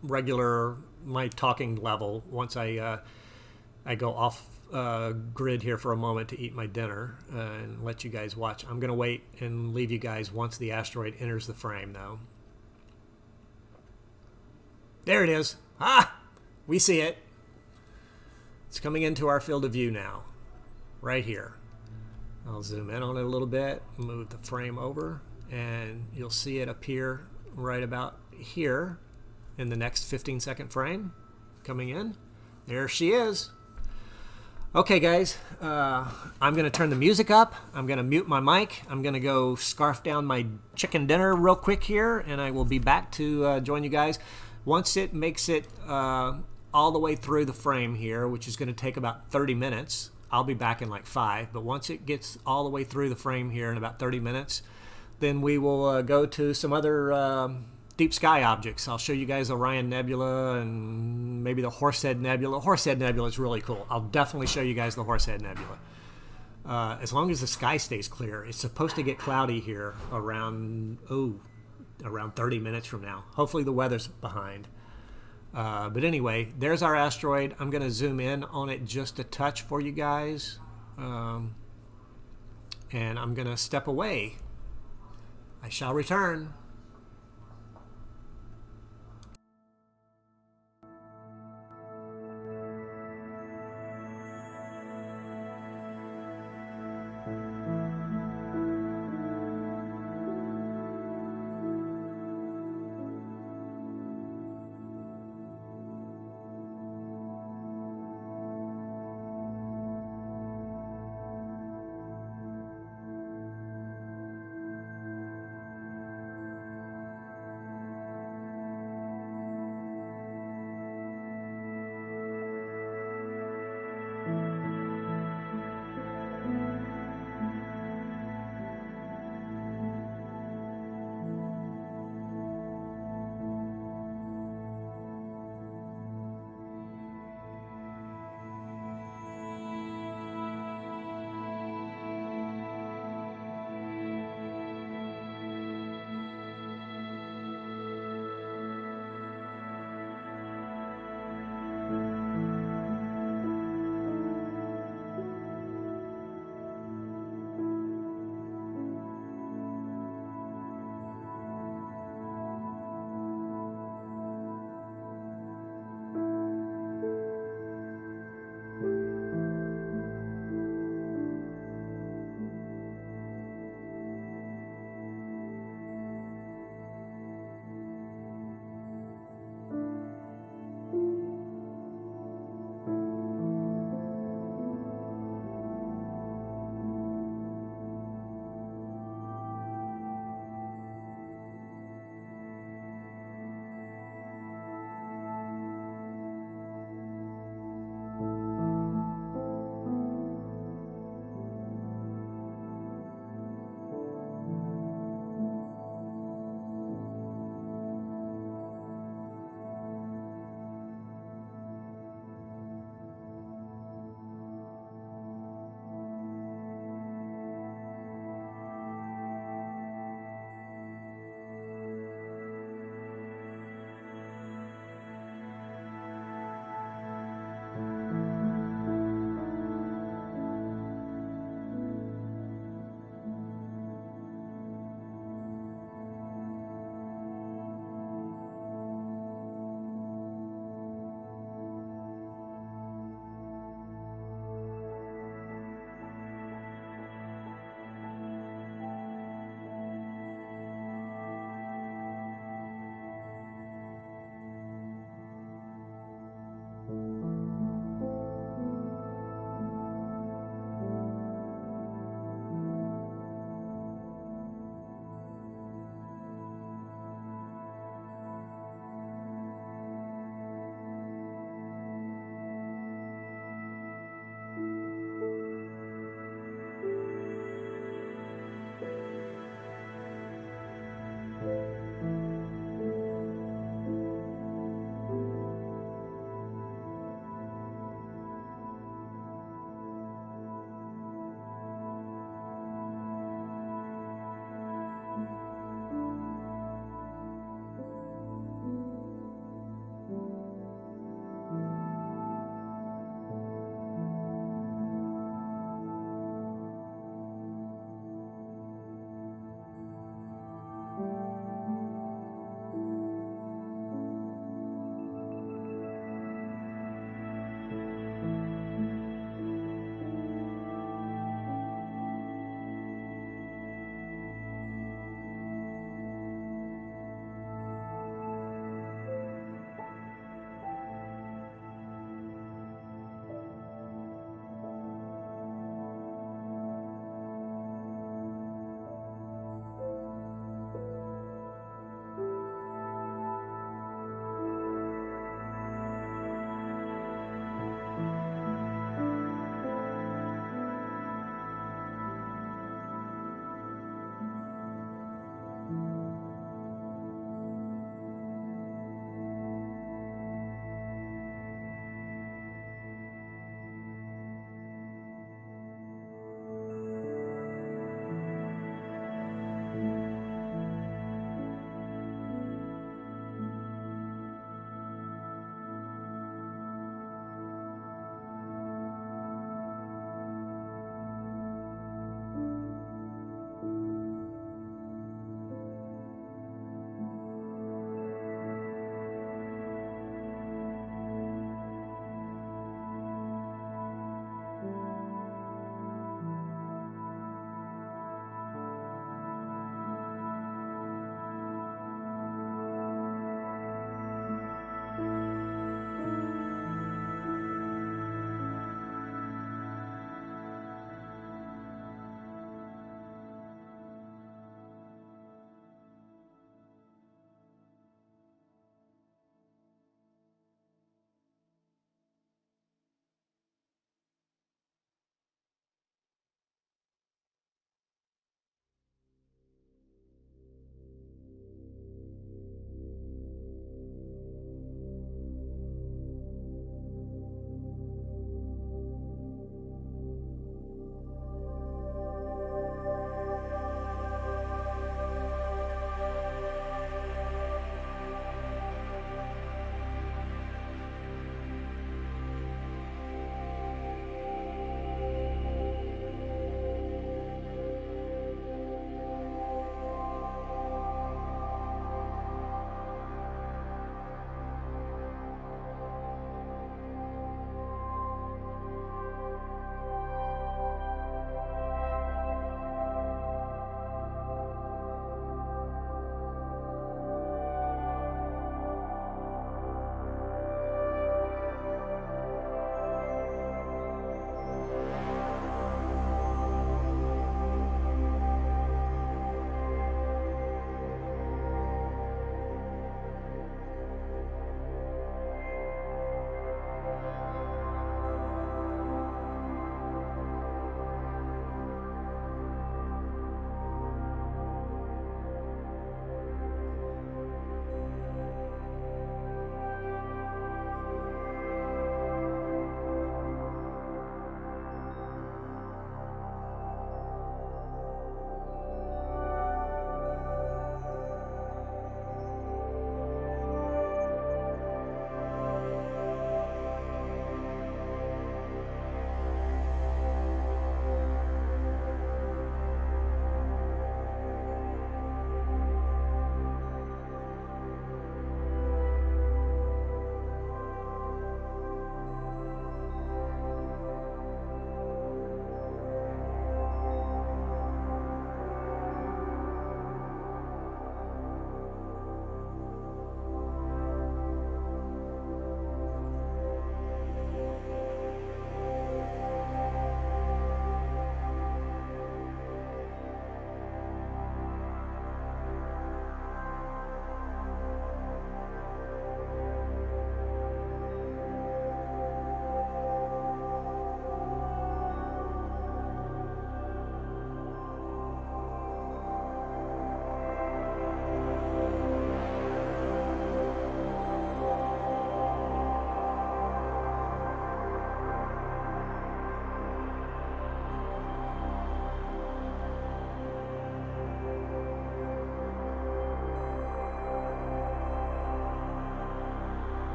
regular my talking level once I go off grid here for a moment to eat my dinner and let you guys watch. I'm going to wait and leave you guys once the asteroid enters the frame, though. There it is. Ah, we see it. It's coming into our field of view now, right here. I'll zoom in on it a little bit, move the frame over, and you'll see it appear right about here in the next 15-second frame coming in. There she is. Okay, guys, I'm going to turn the music up. I'm going to mute my mic. I'm going to go scarf down my chicken dinner real quick here, and I will be back to join you guys. Once it makes it all the way through the frame here, which is going to take about 30 minutes, I'll be back in like 5, but once it gets all the way through the frame here in about 30 minutes, then we will go to some other deep sky objects. I'll show you guys Orion Nebula and maybe the Horsehead Nebula. Horsehead Nebula is really cool. I'll definitely show you guys the Horsehead Nebula. As long as the sky stays clear. It's supposed to get cloudy here around 30 minutes from now. Hopefully the weather's behind. But anyway, there's our asteroid. I'm going to zoom in on it just a touch for you guys. And I'm going to step away. I shall return.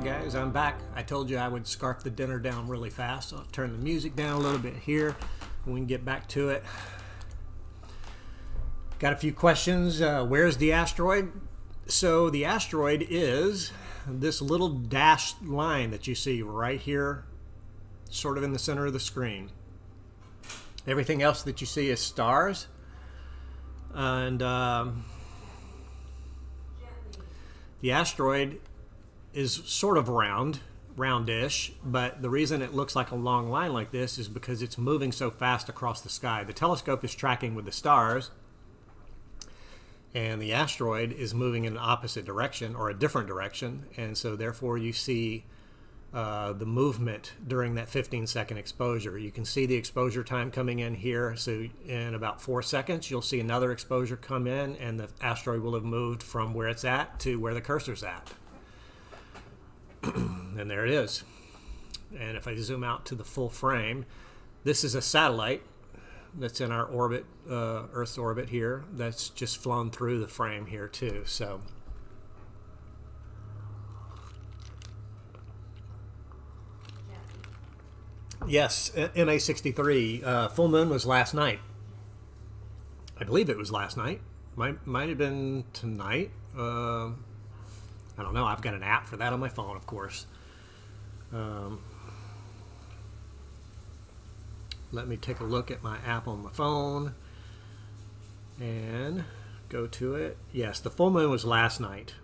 guys, I'm back. I told you I would scarf the dinner down really fast. So I'll turn the music down a little bit here and we can get back to it. Got a few questions. Where's the asteroid? So the asteroid is this little dashed line that you see right here, sort of in the center of the screen. Everything else that you see is stars. And the asteroid is sort of roundish, but the reason it looks like a long line like this is because it's moving so fast across the sky. The telescope is tracking with the stars, and the asteroid is moving in an opposite direction or a different direction, and so therefore you see the movement during that 15-second exposure. You can see the exposure time coming in here, so in about 4 seconds you'll see another exposure come in, and the asteroid will have moved from where it's at to where the cursor's at. And there it is. And if I zoom out to the full frame, this is a satellite that's in our orbit, Earth's orbit here, that's just flown through the frame here too. So yes, MA63. Full moon was last night. I believe it was last night. Might have been tonight. I don't know. I've got an app for that on my phone, of course. Let me take a look at my app on my phone and go to it. Yes, the full moon was last night.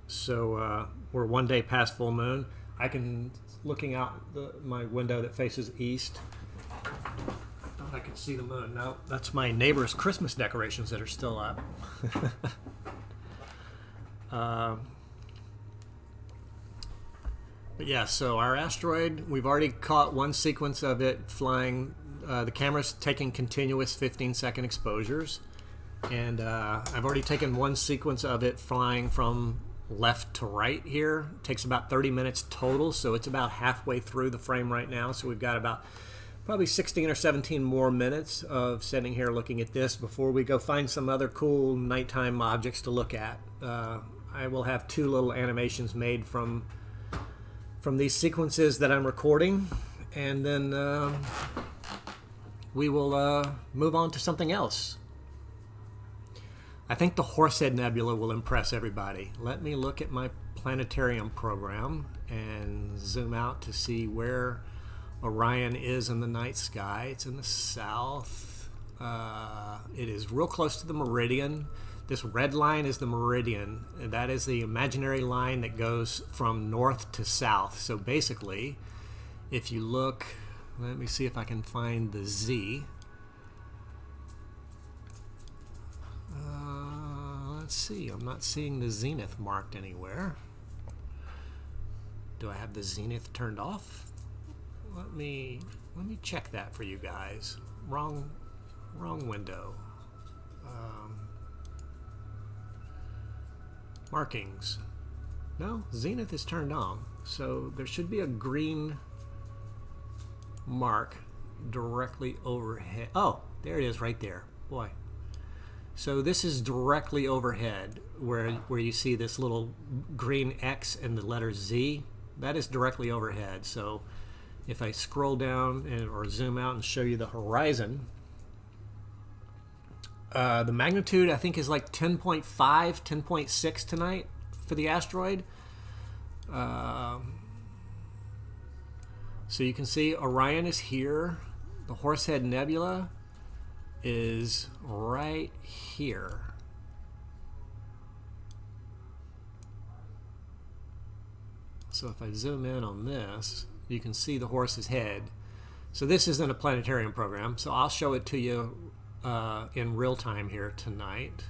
So we're 1 day past full moon. I can, looking out my window that faces east, I thought I could see the moon. No, that's my neighbor's Christmas decorations that are still up. But yeah, so our asteroid, we've already caught one sequence of it flying. The camera's taking continuous 15-second exposures, and I've already taken one sequence of it flying from left to right here. It takes about 30 minutes total, so it's about halfway through the frame right now. So we've got about probably 16 or 17 more minutes of sitting here looking at this before we go find some other cool nighttime objects to look at. I will have 2 little animations made from these sequences that I'm recording, and then we will move on to something else. I think the Horsehead Nebula will impress everybody. Let me look at my planetarium program and zoom out to see where Orion is in the night sky. It's in the south. It is real close to the meridian. This red line is the meridian. That is the imaginary line that goes from north to south. So basically, if you look, let me see if I can find the Z. Let's see, I'm not seeing the zenith marked anywhere. Do I have the zenith turned off? Let me check that for you guys. Wrong window. Markings. No, zenith is turned on. So there should be a green mark directly overhead. Oh, there it is right there. Boy. So this is directly overhead where you see this little green X and the letter Z. That is directly overhead. So if I scroll down or zoom out and show you the horizon, the magnitude I think is like 10.5, 10.6 tonight for the asteroid. So you can see Orion is here. The Horsehead Nebula is right here. So if I zoom in on this, you can see the horse's head. So this isn't a planetarium program, so I'll show it to you in real time here tonight.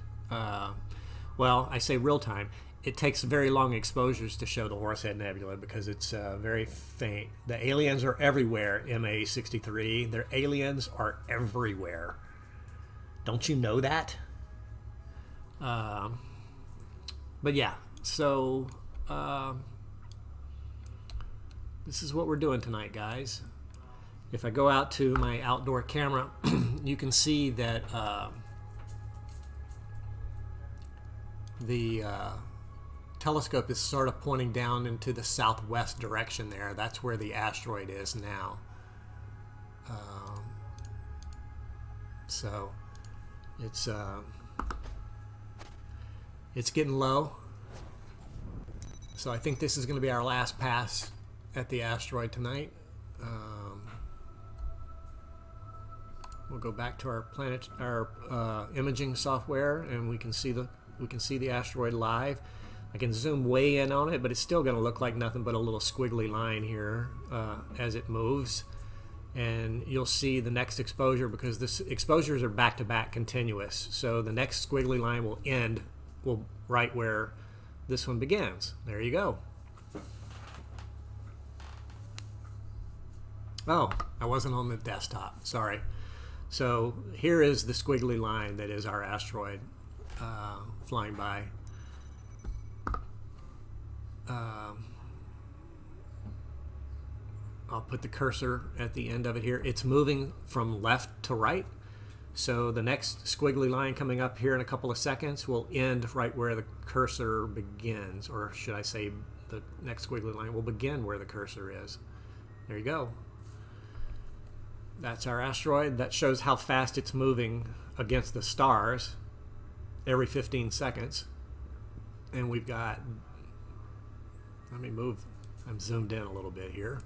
Well, I say real time. It takes very long exposures to show the Horsehead Nebula because it's very faint. The aliens are everywhere, MA63. Their aliens are everywhere. Don't you know that? But yeah, so this is what we're doing tonight, guys. If I go out to my outdoor camera, you can see that the telescope is sort of pointing down into the southwest direction there. That's where the asteroid is now. So it's getting low. So I think this is going to be our last pass at the asteroid tonight. We'll go back to our imaging software, and we can see the asteroid live. I can zoom way in on it, but it's still going to look like nothing but a little squiggly line here as it moves. And you'll see the next exposure, because the exposures are back-to-back continuous. So the next squiggly line will end right where this one begins. There you go. Oh, I wasn't on the desktop. Sorry. So here is the squiggly line that is our asteroid flying by. I'll put the cursor at the end of it here. It's moving from left to right. So the next squiggly line coming up here in a couple of seconds will end right where the cursor begins. Or should I say the next squiggly line will begin where the cursor is. There you go. That's our asteroid. That shows how fast it's moving against the stars every 15 seconds. And we've got, let me move, I'm zoomed in a little bit here.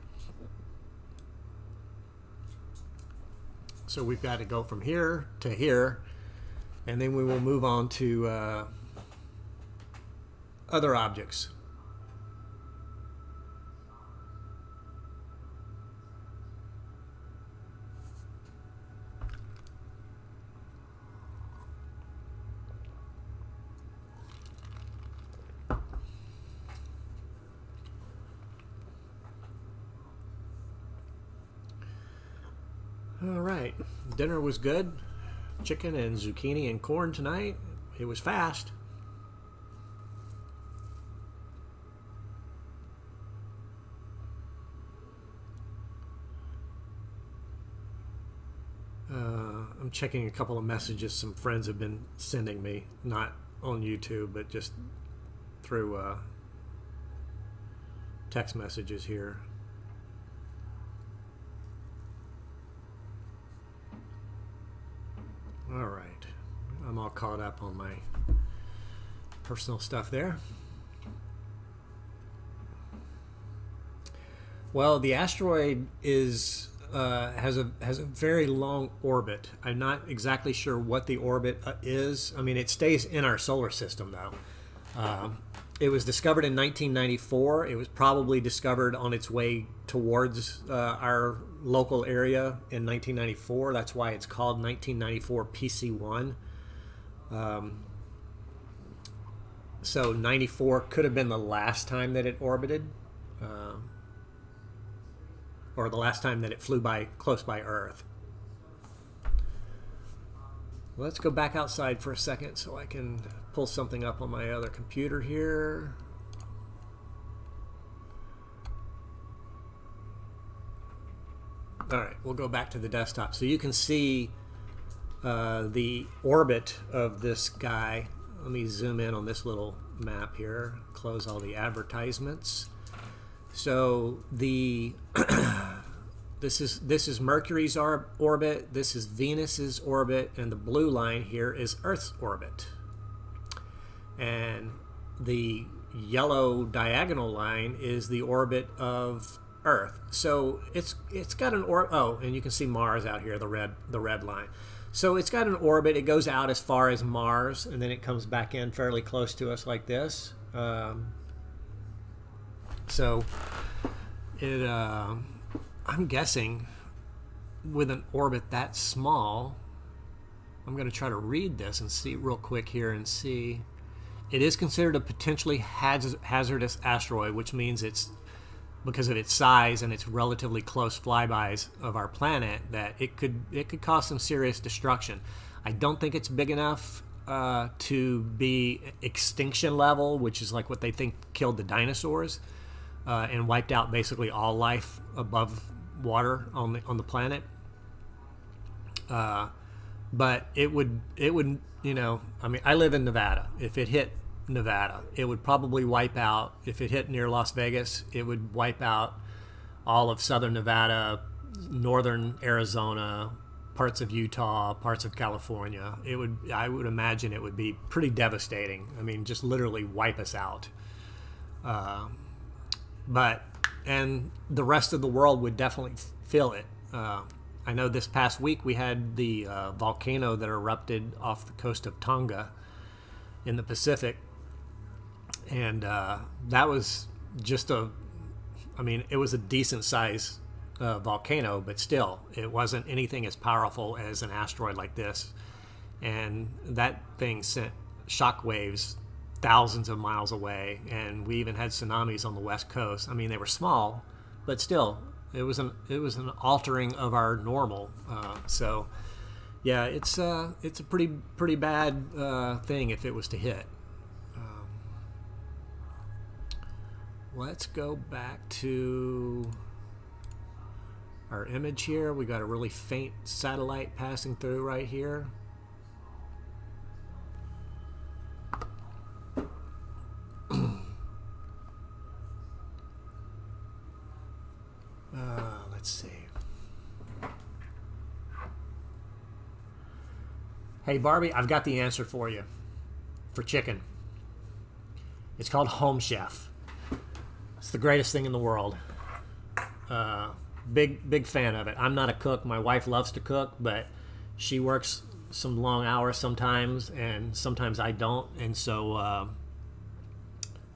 So we've got to go from here to here, and then we will move on to other objects. All right, dinner was good. Chicken and zucchini and corn tonight. It was fast. I'm checking a couple of messages some friends have been sending me, not on YouTube, but just through text messages here. All right, I'm all caught up on my personal stuff there. Well, the asteroid is has a very long orbit. I'm not exactly sure what the orbit is. I mean, it stays in our solar system though. It was discovered in 1994. It was probably discovered on its way towards our local area in 1994. That's why it's called 1994 PC1. So 94 could have been the last time that it orbited, or the last time that it flew by close by Earth. Let's go back outside for a second so I can pull something up on my other computer here. All right, we'll go back to the desktop. So you can see the orbit of this guy. Let me zoom in on this little map here, close all the advertisements. So the this is Mercury's orbit, this is Venus's orbit, and the blue line here is Earth's orbit. And the yellow diagonal line is the orbit of Earth. So it's got an orbit. Oh, and you can see Mars out here, the red line. So it's got an orbit. It goes out as far as Mars, and then it comes back in fairly close to us like this. So it, I'm guessing with an orbit that small, I'm going to try to read this and see real quick here and see. It is considered a potentially hazardous asteroid, which means it's, because of its size and its relatively close flybys of our planet, that it could cause some serious destruction. I don't think it's big enough to be extinction level, which is like what they think killed the dinosaurs and wiped out basically all life above water on the planet. But it would, you know, I mean, I live in Nevada. If it hit Nevada. It would probably wipe out, if it hit near Las Vegas, it would wipe out all of southern Nevada, northern Arizona, parts of Utah, parts of California. I would imagine it would be pretty devastating. I mean, just literally wipe us out. And the rest of the world would definitely feel it. I know this past week we had the volcano that erupted off the coast of Tonga in the Pacific. And that was just it was a decent size volcano, but still, it wasn't anything as powerful as an asteroid like this. And that thing sent shockwaves thousands of miles away, and we even had tsunamis on the west coast. I mean, they were small, but still, it was an altering of our normal. So, yeah, it's a pretty bad thing if it was to hit. Let's go back to our image here. We got a really faint satellite passing through right here. Let's see. Hey Barbie, I've got the answer for you for chicken. It's called Home Chef. It's the greatest thing in the world. Big fan of it. I'm not a cook. My wife loves to cook, but she works some long hours sometimes, and sometimes I don't. And so,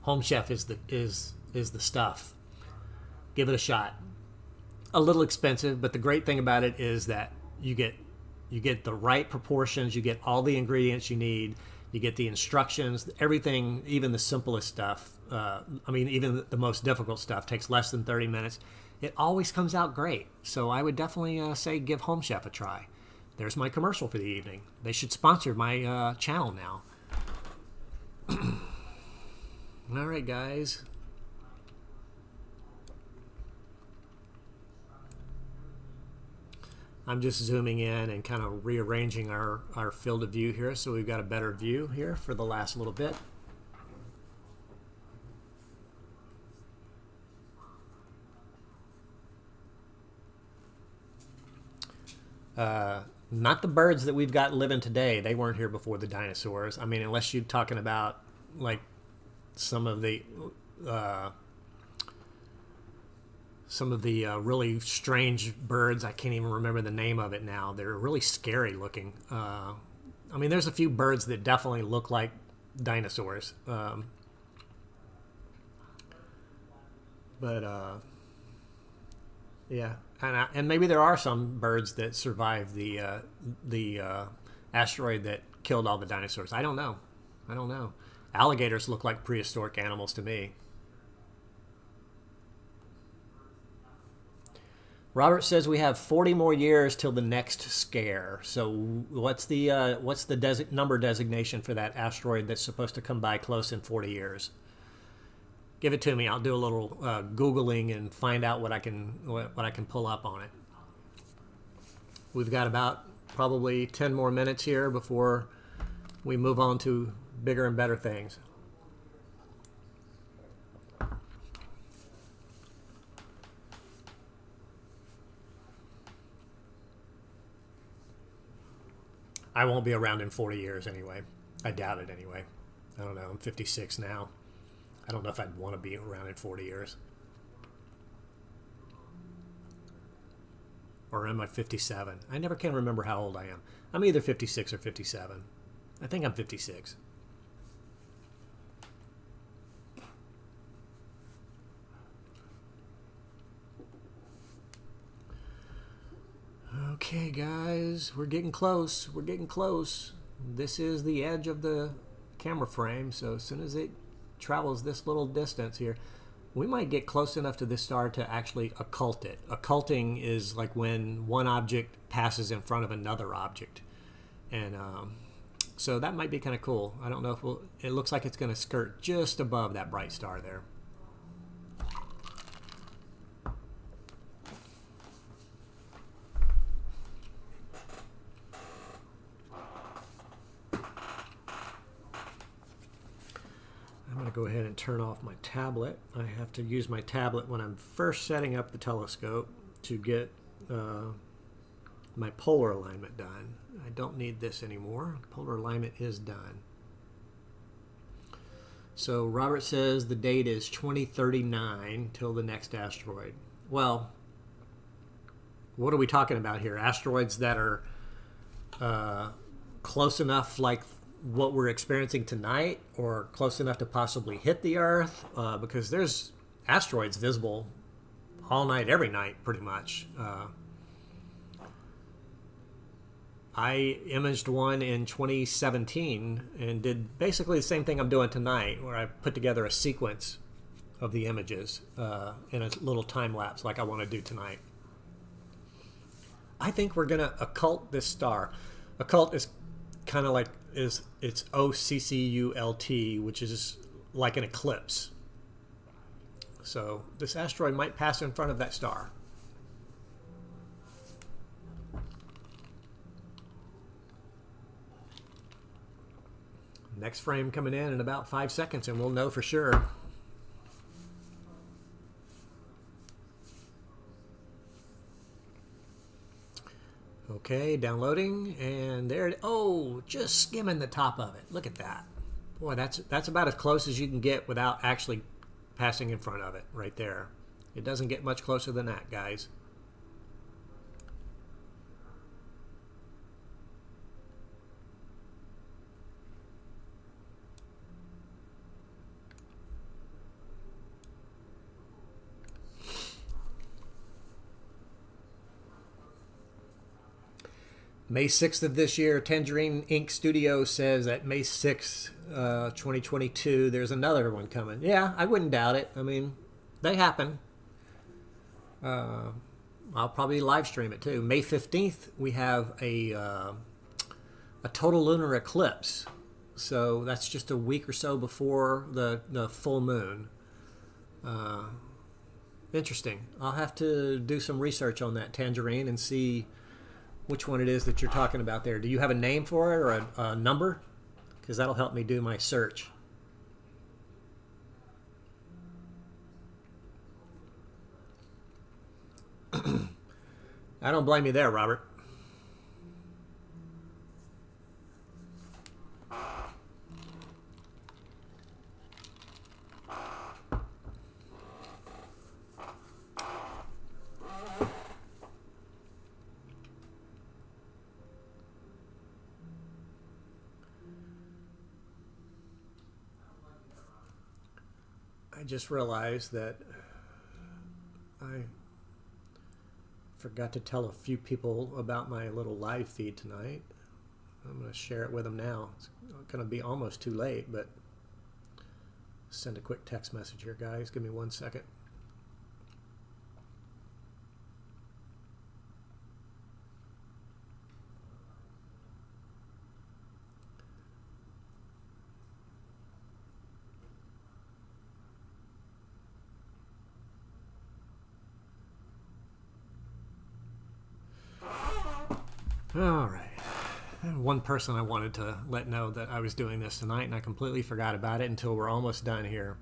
Home Chef is the stuff. Give it a shot. A little expensive, but the great thing about it is that you get the right proportions. You get all the ingredients you need. You get the instructions. Everything, even the simplest stuff. Even the most difficult stuff takes less than 30 minutes. It always comes out great. So I would definitely say give Home Chef a try. There's my commercial for the evening. They should sponsor my channel now. All right, guys. I'm just zooming in and kind of rearranging our field of view here so we've got a better view here for the last little bit. Not the birds that we've got living today. They weren't here before the dinosaurs. I mean, unless you're talking about like some of the really strange birds. I can't even remember the name of it now. They're really scary looking. There's a few birds that definitely look like dinosaurs. Yeah. And maybe there are some birds that survived the asteroid that killed all the dinosaurs. I don't know. Alligators look like prehistoric animals to me. Robert says we have 40 more years till the next scare. So what's the number designation for that asteroid that's supposed to come by close in 40 years? Give it to me. I'll do a little Googling and find out what I can pull up on it. We've got about probably 10 more minutes here before we move on to bigger and better things. I won't be around in 40 years anyway. I doubt it anyway. I don't know. I'm 56 now. I don't know if I'd want to be around in 40 years. Or am I 57? I never can remember how old I am. I'm either 56 or 57. I think I'm 56. Okay, guys, we're getting close. We're getting close. This is the edge of the camera frame, so as soon as it travels this little distance here, we might get close enough to this star to actually occult it. Occulting is like when one object passes in front of another object. And so that might be kind of cool. I don't know if it looks like it's going to skirt just above that bright star there. I'm going to go ahead and turn off my tablet. I have to use my tablet when I'm first setting up the telescope to get my polar alignment done. I don't need this anymore. Polar alignment is done. So Robert says the date is 2039 till the next asteroid. Well, what are we talking about here? Asteroids that are close enough like what we're experiencing tonight, or close enough to possibly hit the Earth? Because there's asteroids visible all night, every night, pretty much. I imaged one in 2017 and did basically the same thing I'm doing tonight, where I put together a sequence of the images in a little time lapse like I want to do tonight. I think we're going to occult this star. Occult is kind of like, it's OCCULT, which is like an eclipse. So this asteroid might pass in front of that star. Next frame coming in about 5 seconds, and we'll know for sure. Okay, downloading, and there it, oh, just skimming the top of it. Look at that. Boy, that's about as close as you can get without actually passing in front of it right there. It doesn't get much closer than that, guys. May 6th of this year, Tangerine Ink Studio says that May 6th, 2022, there's another one coming. Yeah, I wouldn't doubt it. I mean, they happen. I'll probably live stream it too. May 15th, we have a total lunar eclipse. So that's just a week or so before the full moon. Interesting. I'll have to do some research on that, Tangerine, and see which one it is that you're talking about there. Do you have a name for it, or a number? Because that'll help me do my search. I don't blame you there, Robert. I just realized that I forgot to tell a few people about my little live feed tonight. I'm going to share it with them now. It's going to be almost too late, but send a quick text message here, guys. Give me 1 second. All right. One person I wanted to let know that I was doing this tonight, and I completely forgot about it until we're almost done here.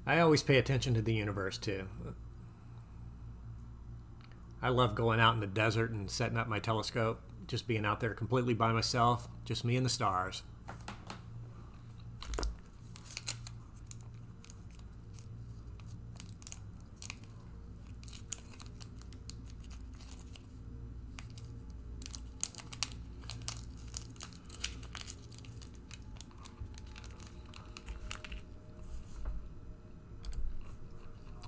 I always pay attention to the universe, too. I love going out in the desert and setting up my telescope, just being out there completely by myself, just me and the stars.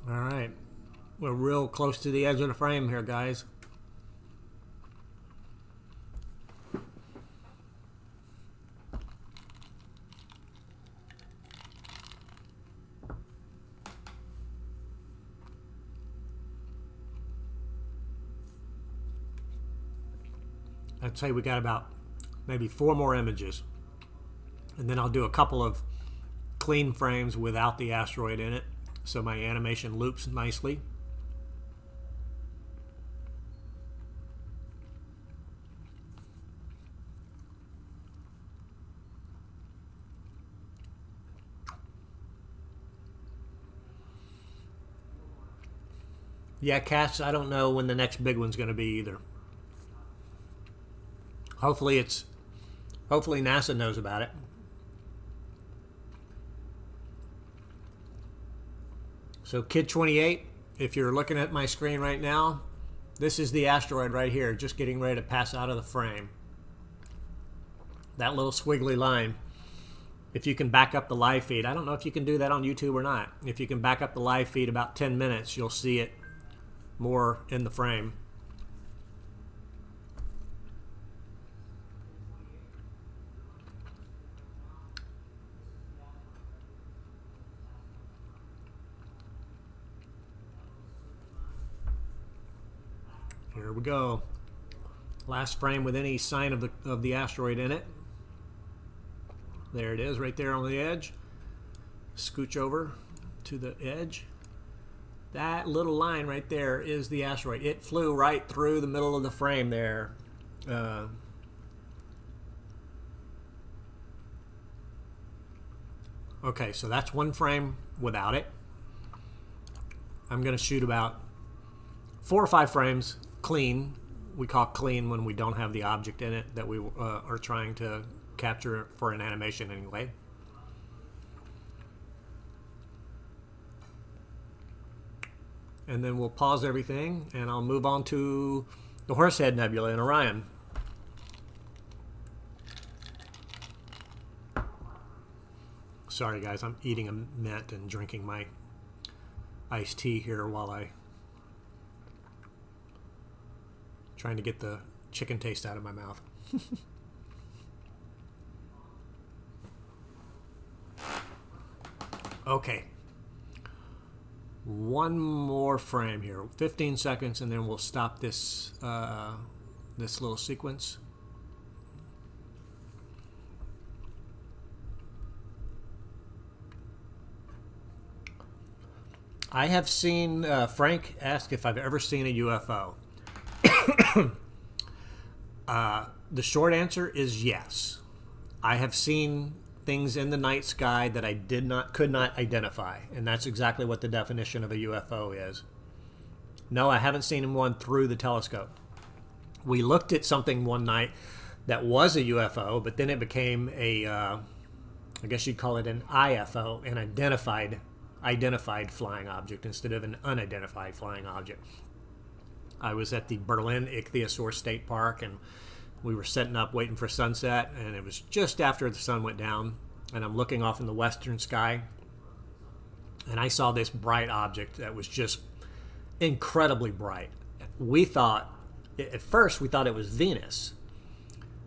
All right, we're real close to the edge of the frame here, guys. I'd say we got about maybe 4 more images, and then I'll do a couple of clean frames without the asteroid in it, so my animation loops nicely. Yeah, Cass, I don't know when the next big one's going to be either. Hopefully NASA knows about it. So Kid 28, if you're looking at my screen right now, this is the asteroid right here, just getting ready to pass out of the frame. That little squiggly line. If you can back up the live feed, I don't know if you can do that on YouTube or not. If you can back up the live feed about 10 minutes, you'll see it more in the frame. Here we go. Last frame with any sign of the asteroid in it. There it is, right there on the edge. Scooch over to the edge. That little line right there is the asteroid. It flew right through the middle of the frame there. Okay, so that's one frame without it. I'm going to shoot about 4 or 5 frames clean. We call clean when we don't have the object in it that we are trying to capture for an animation anyway. And then we'll pause everything and I'll move on to the Horsehead Nebula in Orion. Sorry guys, I'm eating a mint and drinking my iced tea here while I trying to get the chicken taste out of my mouth. Okay. One more frame here, 15 seconds, and then we'll stop this this little sequence. I have seen Frank ask if I've ever seen a UFO. The short answer is yes. I have seen things in the night sky that I could not identify, and that's exactly what the definition of a UFO is. No, I haven't seen one through the telescope. We looked at something one night that was a UFO, but then it became a, I guess you'd call it an IFO, an identified flying object instead of an unidentified flying object. I was at the Berlin Ichthyosaur State Park, and we were setting up waiting for sunset, and it was just after the sun went down, and I'm looking off in the western sky, and I saw this bright object that was just incredibly bright. We thought, at first we thought it was Venus,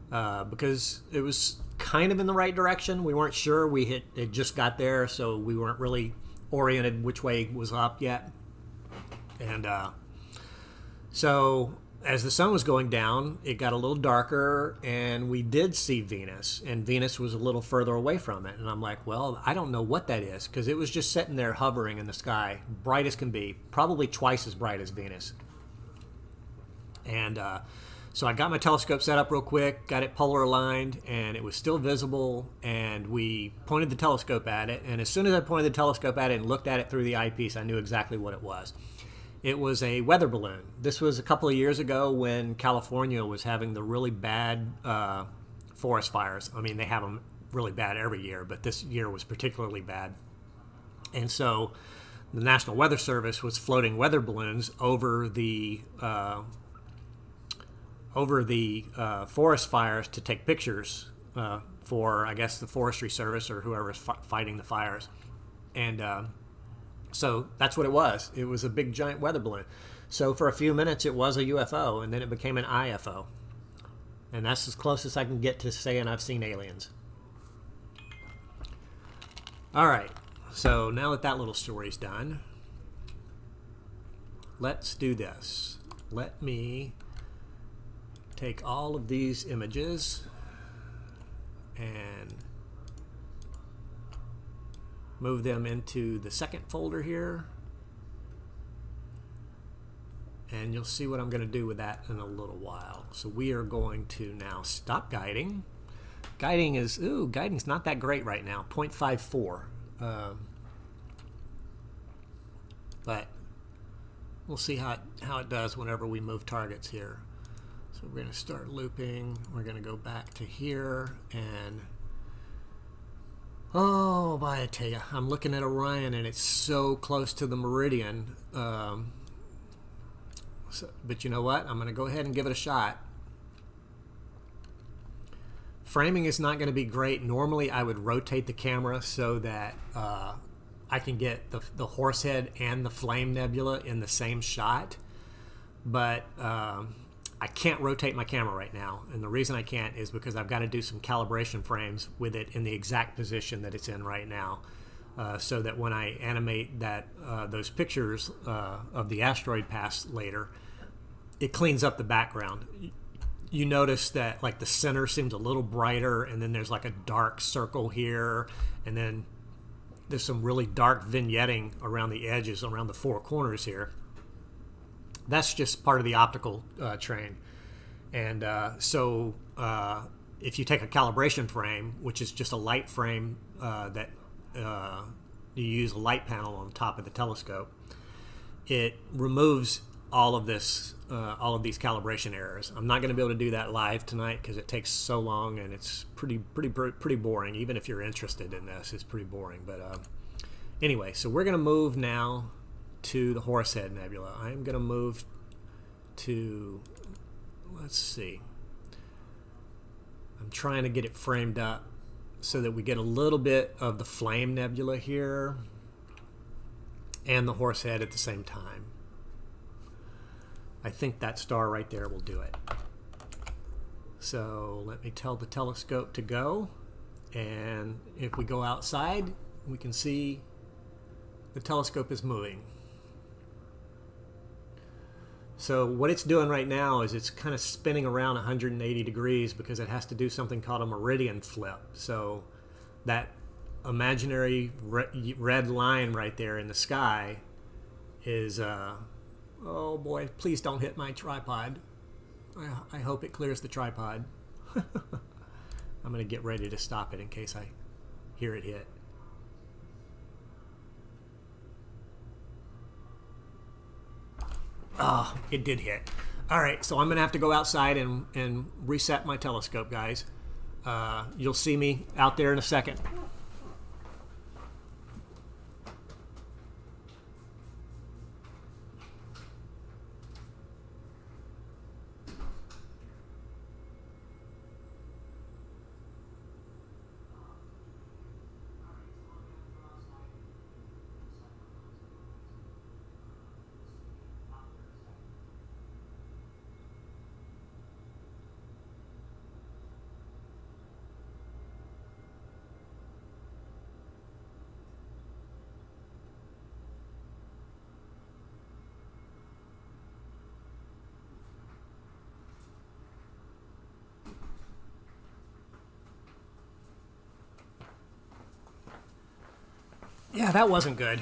because it was kind of in the right direction. We weren't sure. It just got there, so we weren't really oriented which way was up yet. And so as the sun was going down, it got a little darker, and we did see Venus, and Venus was a little further away from it. And I'm like, well, I don't know what that is, because it was just sitting there hovering in the sky, bright as can be, probably twice as bright as Venus. And so I got my telescope set up real quick, got it polar aligned, and it was still visible, and we pointed the telescope at it, and as soon as I pointed the telescope at it and looked at it through the eyepiece, I knew exactly what it was. It was a weather balloon. This was a couple of years ago when California was having the really bad forest fires. I mean, they have them really bad every year, but this year was particularly bad. And so the National Weather Service was floating weather balloons over the forest fires to take pictures for, I guess, the Forestry Service or whoever's fighting the fires. And so that's what it was. It was a big, giant weather balloon. So for a few minutes, it was a UFO, and then it became an IFO. And that's as close as I can get to saying I've seen aliens. All right. So now that that little story's done, let's do this. Let me take all of these images and move them into the second folder here, and you'll see what I'm going to do with that in a little while. So we are going to now stop guiding. Guiding's not that great right now, 0.54. But We'll see how it does whenever we move targets here. So we're going to start looping. We're going to go back to here, and oh, boy, I tell you, I'm looking at Orion, and it's so close to the meridian. But you know what? I'm going to go ahead and give it a shot. Framing is not going to be great. Normally, I would rotate the camera so that I can get the Horsehead and the Flame Nebula in the same shot. But I can't rotate my camera right now. And the reason I can't is because I've got to do some calibration frames with it in the exact position that it's in right now. So that when I animate those pictures of the asteroid pass later, it cleans up the background. You notice that like the center seems a little brighter, and then there's like a dark circle here, and then there's some really dark vignetting around the edges, around the four corners here. That's just part of the optical train. And so if you take a calibration frame, which is just a light frame that you use a light panel on top of the telescope, it removes all of these calibration errors. I'm not going to be able to do that live tonight because it takes so long, and it's pretty boring. Even if you're interested in this, it's pretty boring. But anyway, so we're going to move now to the Horsehead Nebula. I'm going to move to, let's see. I'm trying to get it framed up so that we get a little bit of the Flame Nebula here and the Horsehead at the same time. I think that star right there will do it. So let me tell the telescope to go, and if we go outside, we can see the telescope is moving. So what it's doing right now is it's kind of spinning around 180 degrees because it has to do something called a meridian flip. So that imaginary red line right there in the sky is oh boy, please don't hit my tripod. I hope it clears the tripod. I'm going to get ready to stop it in case I hear it hit. Oh, it did hit. All right, so I'm going to have to go outside and reset my telescope, guys. You'll see me out there in a second. Yeah, that wasn't good.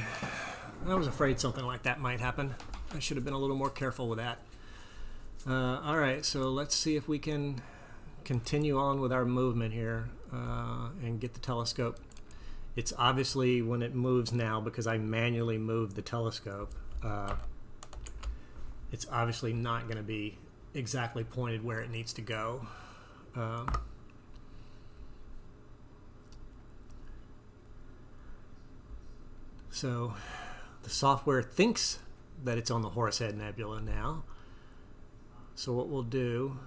I was afraid something like that might happen. I should have been a little more careful with that. All right, so let's see if we can continue on with our movement here and get the telescope. It's obviously when it moves now, because I manually moved the telescope, it's obviously not going to be exactly pointed where it needs to go. So the software thinks that it's on the Horsehead Nebula now. So what we'll do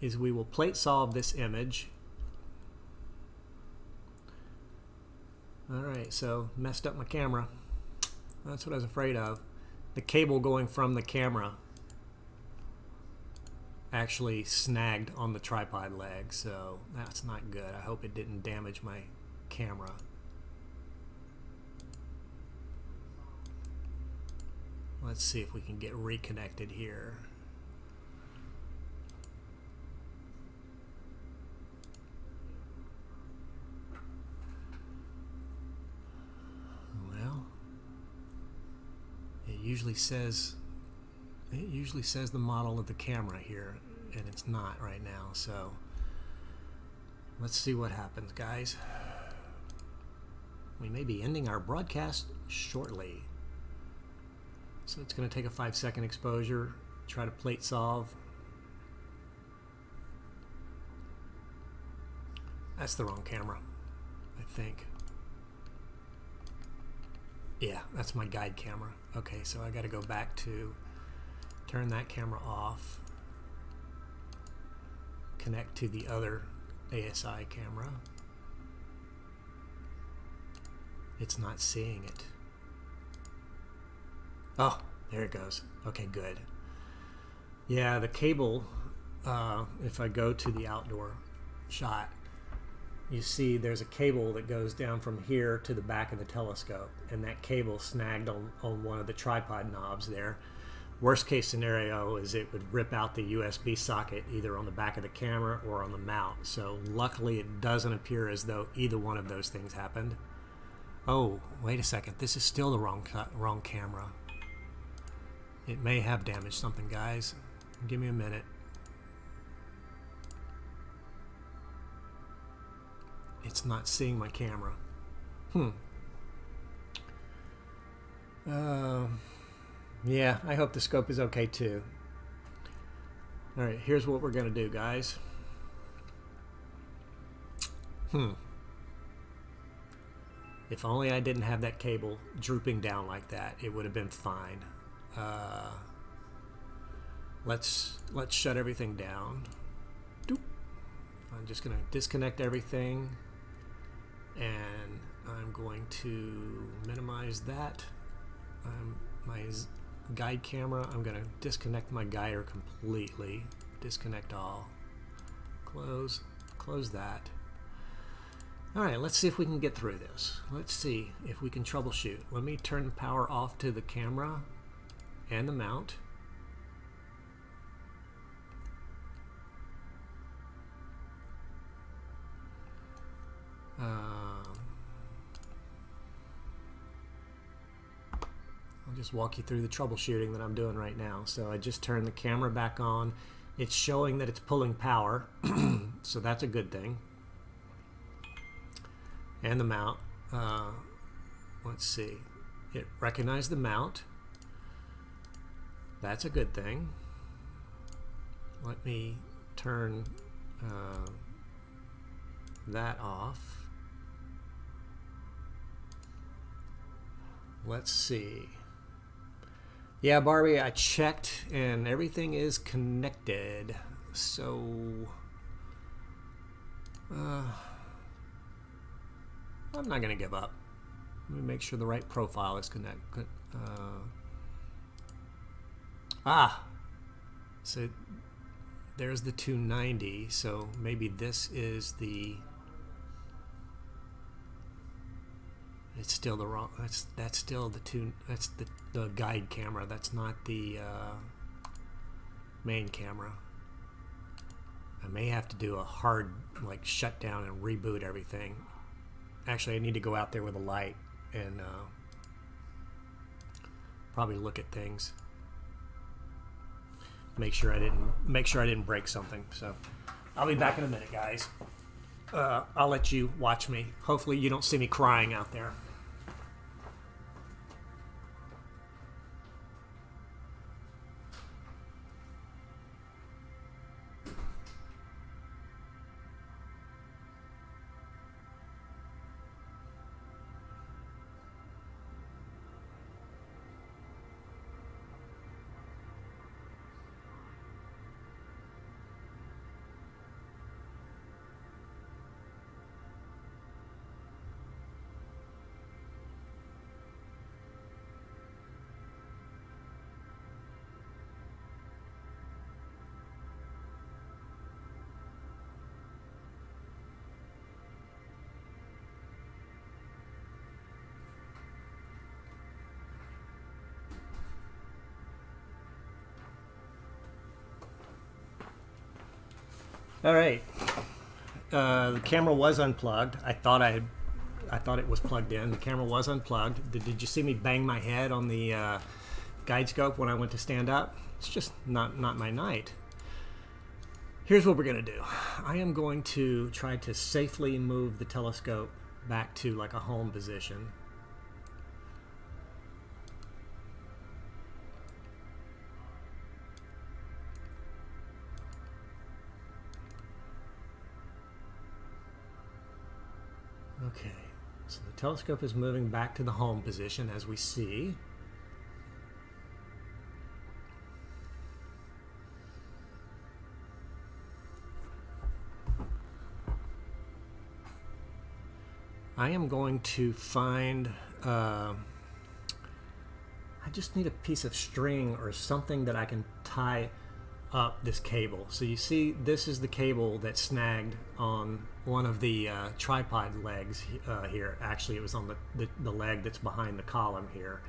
is we will plate solve this image. All right, so messed up my camera. That's what I was afraid of. The cable going from the camera actually snagged on the tripod leg, so that's not good. I hope it didn't damage my camera. Let's see if we can get reconnected here. Well, it usually says the model of the camera here, and it's not right now, so let's see what happens, guys. we may be ending our broadcast shortly. So it's going to take a 5-second exposure, try to plate solve. That's the wrong camera, I think. Yeah, that's my guide camera. Okay, so I got to go back to turn that camera off, connect to the other ASI camera. It's not seeing it. Oh, there it goes. Okay, good. Yeah, the cable, if I go to the outdoor shot, you see there's a cable that goes down from here to the back of the telescope, and that cable snagged on one of the tripod knobs there. Worst case scenario is it would rip out the USB socket either on the back of the camera or on the mount. So luckily it doesn't appear as though either one of those things happened. Oh, wait a second. This is still the wrong camera. It may have damaged something, guys. Give me a minute. It's not seeing my camera. Yeah, I hope the scope is okay too. Alright, here's what we're going to do, guys. If only I didn't have that cable drooping down like that, it would have been fine. Let's shut everything down. Doop. I'm just going to disconnect everything, and I'm going to minimize that. My guide camera, I'm going to disconnect my guider completely. Disconnect all. Close that. Alright, let's see if we can get through this. Let's see if we can troubleshoot. Let me turn the power off to the camera and the mount. I'll just walk you through the troubleshooting that I'm doing right now. So I just turned the camera back on. It's showing that it's pulling power, so that's a good thing. And the mount. Let's see. It recognized the mount. That's a good thing. Let me turn that off. Let's see. Yeah, Barbie, I checked and everything is connected. So I'm not going to give up. Let me make sure the right profile is connected. So there's the 290. So maybe this is the. It's still the wrong. That's still the two. That's the guide camera. That's not the main camera. I may have to do a hard shutdown and reboot everything. Actually, I need to go out there with a light and probably look at things. Make sure I didn't break something. So I'll be back in a minute, guys. I'll let you watch me. Hopefully, you don't see me crying out there. All right. The camera was unplugged. I thought it was plugged in. The camera was unplugged. Did you see me bang my head on the guide scope when I went to stand up? It's just not my night. Here's what we're going to do. I am going to try to safely move the telescope back to like a home position. Okay, so the telescope is moving back to the home position as we see. I am going to find, I just need a piece of string or something that I can tie up this cable. So you see, this is the cable that snagged on one of the tripod legs here. Actually, it was on the leg that's behind the column here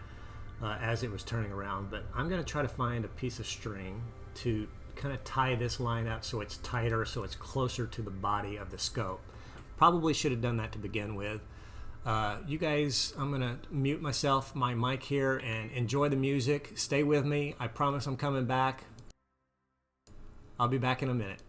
as it was turning around. But I'm going to try to find a piece of string to kind of tie this line up so it's tighter, so it's closer to the body of the scope. Probably should have done that to begin with. You guys, I'm going to mute my mic here, and enjoy the music. Stay with me. I promise I'm coming back. I'll be back in a minute.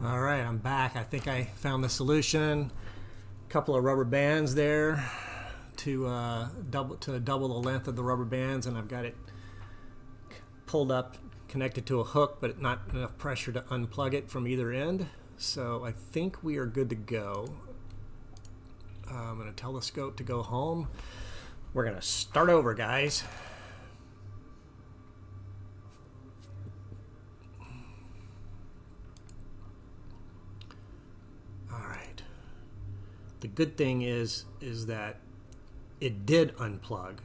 All right, I'm back. I think I found the solution. A couple of rubber bands there to double the length of the rubber bands, and I've got it pulled up, connected to a hook, but not enough pressure to unplug it from either end. So I think we are good to go. I'm going to tell the scope to go home. We're going to start over, guys. The good thing is that it did unplug,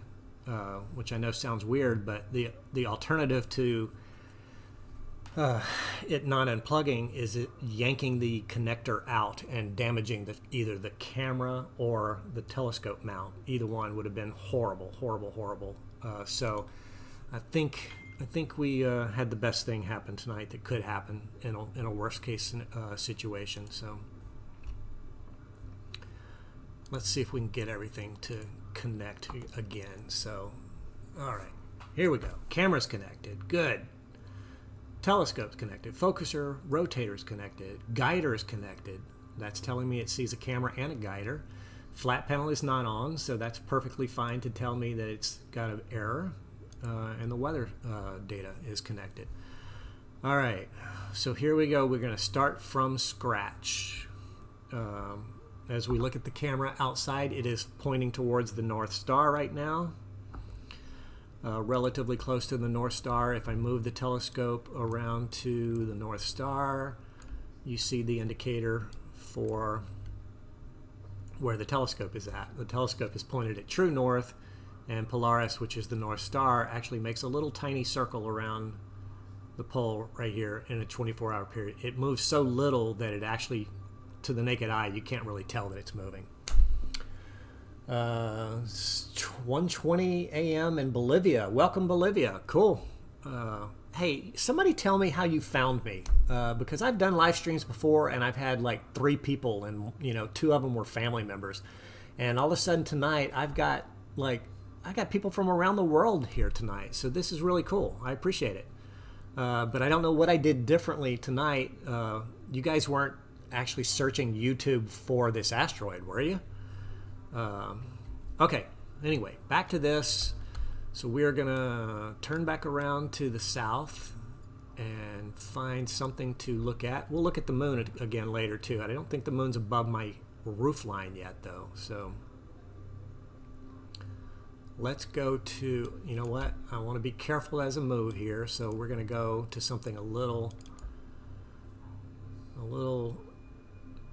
which I know sounds weird, but the alternative to it not unplugging is it yanking the connector out and damaging either the camera or the telescope mount. Either one would have been horrible, horrible, horrible. So I think we had the best thing happen tonight that could happen in a worst case situation. So. Let's see if we can get everything to connect again. So, all right, here we go. Camera's connected. Good. Telescope's connected. Focuser, rotator's connected. Guider's connected. That's telling me it sees a camera and a guider. Flat panel is not on, so that's perfectly fine to tell me that it's got an error. And the weather data is connected. All right, so here we go. We're going to start from scratch. As we look at the camera outside, it is pointing towards the North Star right now, relatively close to the North Star. If I move the telescope around to the North Star, you see the indicator for where the telescope is at. The telescope is pointed at true north, and Polaris, which is the North Star, actually makes a little tiny circle around the pole right here in a 24-hour period. It moves so little that it actually, to the naked eye, you can't really tell that it's moving. 1:20 a.m. in Bolivia. Welcome, Bolivia. Cool. Hey, somebody tell me how you found me, because I've done live streams before, and I've had like 3 people, and 2 of them were family members, and all of a sudden tonight I got people from around the world here tonight. So this is really cool. I appreciate it. But I don't know what I did differently tonight. You guys weren't actually searching YouTube for this asteroid, were you? Okay, anyway, back to this. So we're gonna turn back around to the south and find something to look at. We'll look at the moon again later too. I don't think the moon's above my roof line yet though. So let's go to, you know what? I want to be careful as I move here. So we're gonna go to something a little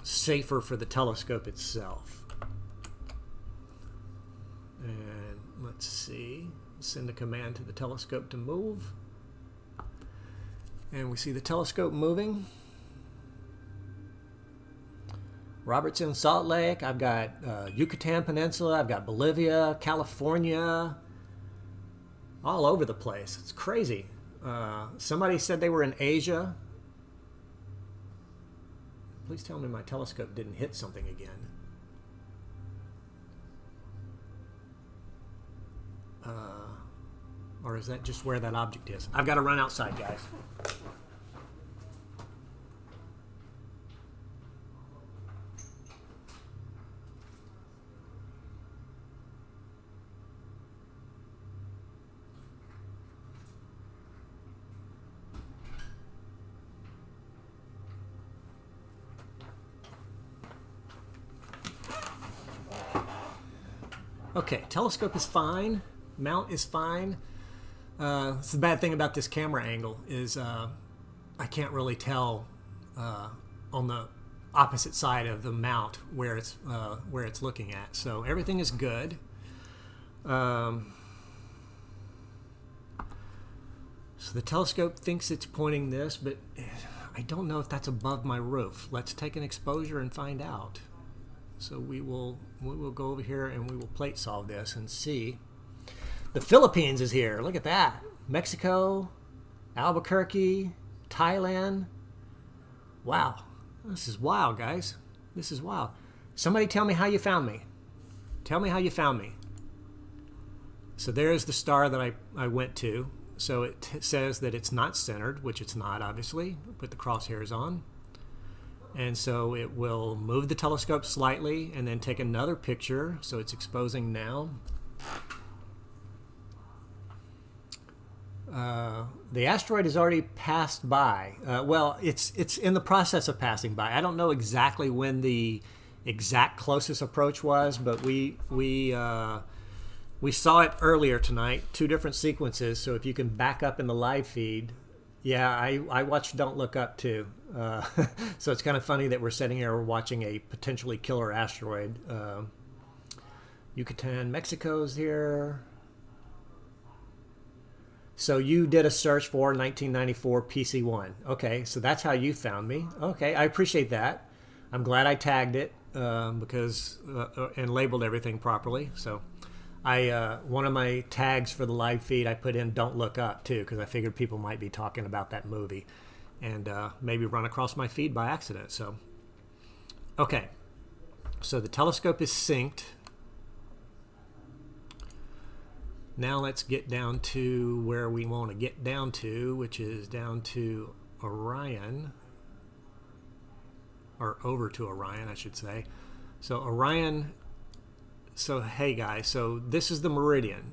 safer for the telescope itself. And let's see, send a command to the telescope to move. And we see the telescope moving. Robert's in Salt Lake. I've got Yucatan Peninsula. I've got Bolivia, California, all over the place. It's crazy. Somebody said they were in Asia. Please tell me my telescope didn't hit something again. Or is that just where that object is? I've got to run outside, guys. Okay, telescope is fine. Mount is fine. It's the bad thing about this camera angle is I can't really tell on the opposite side of the mount where it's looking at. So everything is good. So the telescope thinks it's pointing this, but I don't know if that's above my roof. Let's take an exposure and find out. So we will go over here and we will plate solve this and see. The Philippines is here. Look at that. Mexico, Albuquerque, Thailand. Wow. This is wild, guys. This is wild. Somebody tell me how you found me. Tell me how you found me. So there's the star that I went to. So it says that it's not centered, which it's not, obviously. Put the crosshairs on. And so it will move the telescope slightly and then take another picture. So it's exposing now. The asteroid has already passed by. Well, it's in the process of passing by. I don't know exactly when the exact closest approach was, but we saw it earlier tonight, 2 different sequences. So if you can back up in the live feed, yeah, I watched Don't Look Up too. So it's kind of funny that we're sitting here, we're watching a potentially killer asteroid. Yucatan, Mexico's here. So you did a search for 1994 PC1. Okay, so that's how you found me. Okay, I appreciate that. I'm glad I tagged it because and labeled everything properly. So one of my tags for the live feed, I put in "Don't Look Up" too, because I figured people might be talking about that movie and maybe run across my feed by accident. So, okay, so the telescope is synced. Now let's get down to where we want to get down to, which is down to Orion, or over to Orion, I should say. So Orion, so hey guys, so this is the meridian.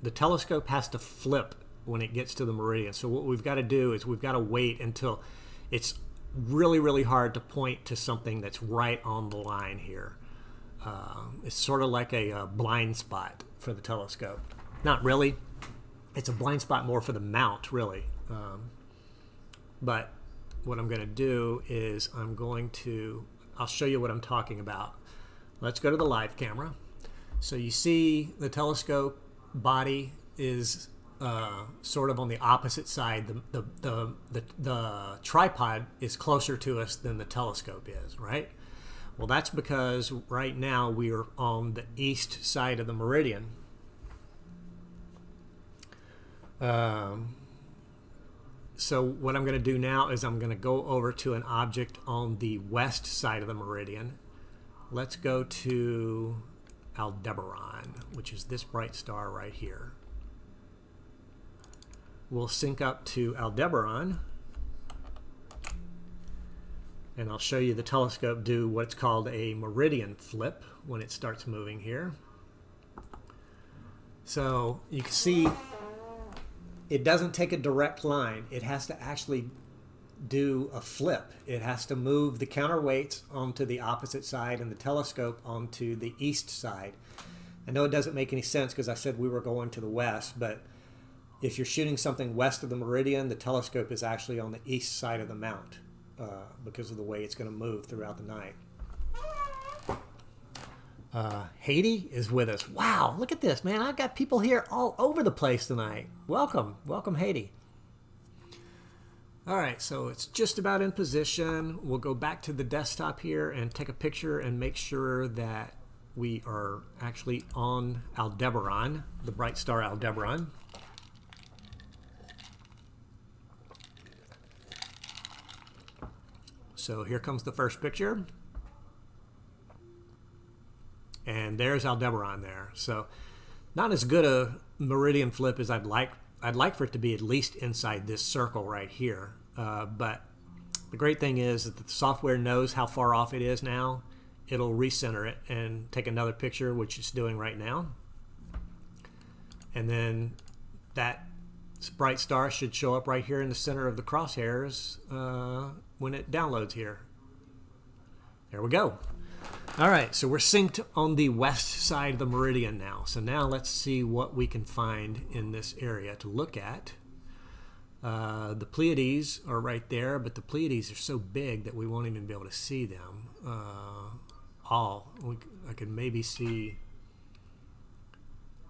The telescope has to flip when it gets to the meridian. So what we've got to do is we've got to wait until it's really, really hard to point to something that's right on the line here. It's sort of like a blind spot for the telescope. Not really. It's a blind spot more for the mount, really. But what I'm going to do is I'll show you what I'm talking about. Let's go to the live camera. So you see the body is sort of on the opposite side. The tripod is closer to us than the telescope is, right? Well, that's because right now we are on the east side of the meridian. So what I'm going to do now is I'm going to go over to an object on the west side of the meridian. Let's go to Aldebaran, which is this bright star right here. We'll sync up to Aldebaran, and I'll show you the telescope do what's called a meridian flip when it starts moving here. So you can see it doesn't take a direct line. It has to actually do a flip. It has to move the counterweights onto the opposite side and the telescope onto the east side. I know it doesn't make any sense because I said we were going to the west, but if you're shooting something west of the meridian, the telescope is actually on the east side of the mount because of the way it's going to move throughout the night. Haiti is with us. Wow, look at this, man. I've got people here all over the place tonight. Welcome. Welcome, Haiti. All right, so it's just about in position. We'll go back to the desktop here and take a picture and make sure that we are actually on Aldebaran, the bright star Aldebaran. So here comes the first picture. And there's Aldebaran there. So not as good a meridian flip as I'd like. I'd like for it to be at least inside this circle right here. But the great thing is that the software knows how far off it is now. It'll recenter it and take another picture, which it's doing right now. And then that bright star should show up right here in the center of the crosshairs when it downloads here. There we go. All right, so we're synced on the west side of the meridian now. So now let's see what we can find in this area to look at. The Pleiades are right there, but the Pleiades are so big that we won't even be able to see them all. I could maybe see...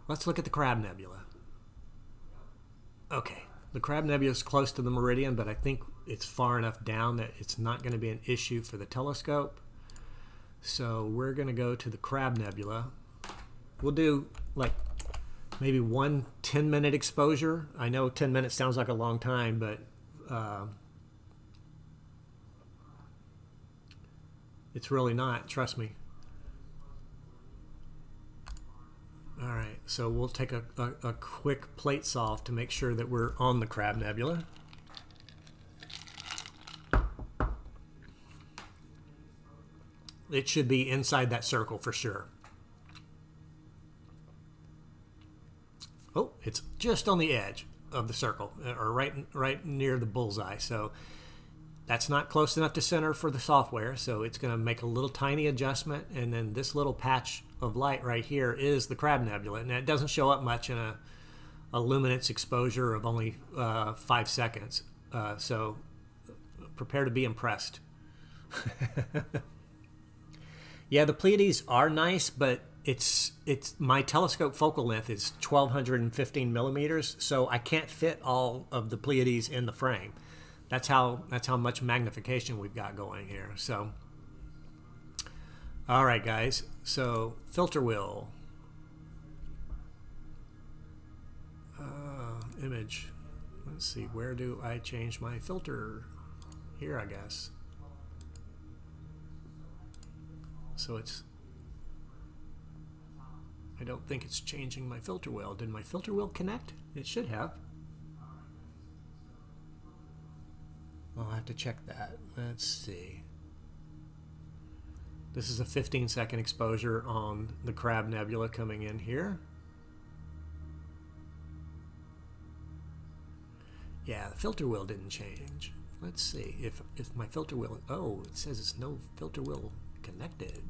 Let's look at the Crab Nebula. Okay, the Crab Nebula is close to the meridian, but I think it's far enough down that it's not going to be an issue for the telescope. So we're going to go to the Crab Nebula. We'll do like maybe one 10-minute exposure. I know 10 minutes sounds like a long time, but it's really not, trust me. All right, so we'll take a quick plate solve to make sure that we're on the Crab Nebula. It should be inside that circle for sure. Oh, it's just on the edge of the circle, or right near the bullseye. So that's not close enough to center for the software, so it's going to make a little tiny adjustment, and then this little patch of light right here is the Crab Nebula. Now, it doesn't show up much in a luminance exposure of only 5 seconds, so prepare to be impressed. Yeah, the Pleiades are nice, but it's my telescope focal length is 1215 millimeters, so I can't fit all of the Pleiades in the frame. That's how much magnification we've got going here. So, all right, guys. So filter wheel, image. Let's see, where do I change my filter? Here, I guess. So I don't think it's changing my filter wheel. Did my filter wheel connect? It should have. I'll have to check that. Let's see. This is a 15-second exposure on the Crab Nebula coming in here. Yeah, the filter wheel didn't change. Let's see if my filter wheel... Oh, it says it's no filter wheel connected.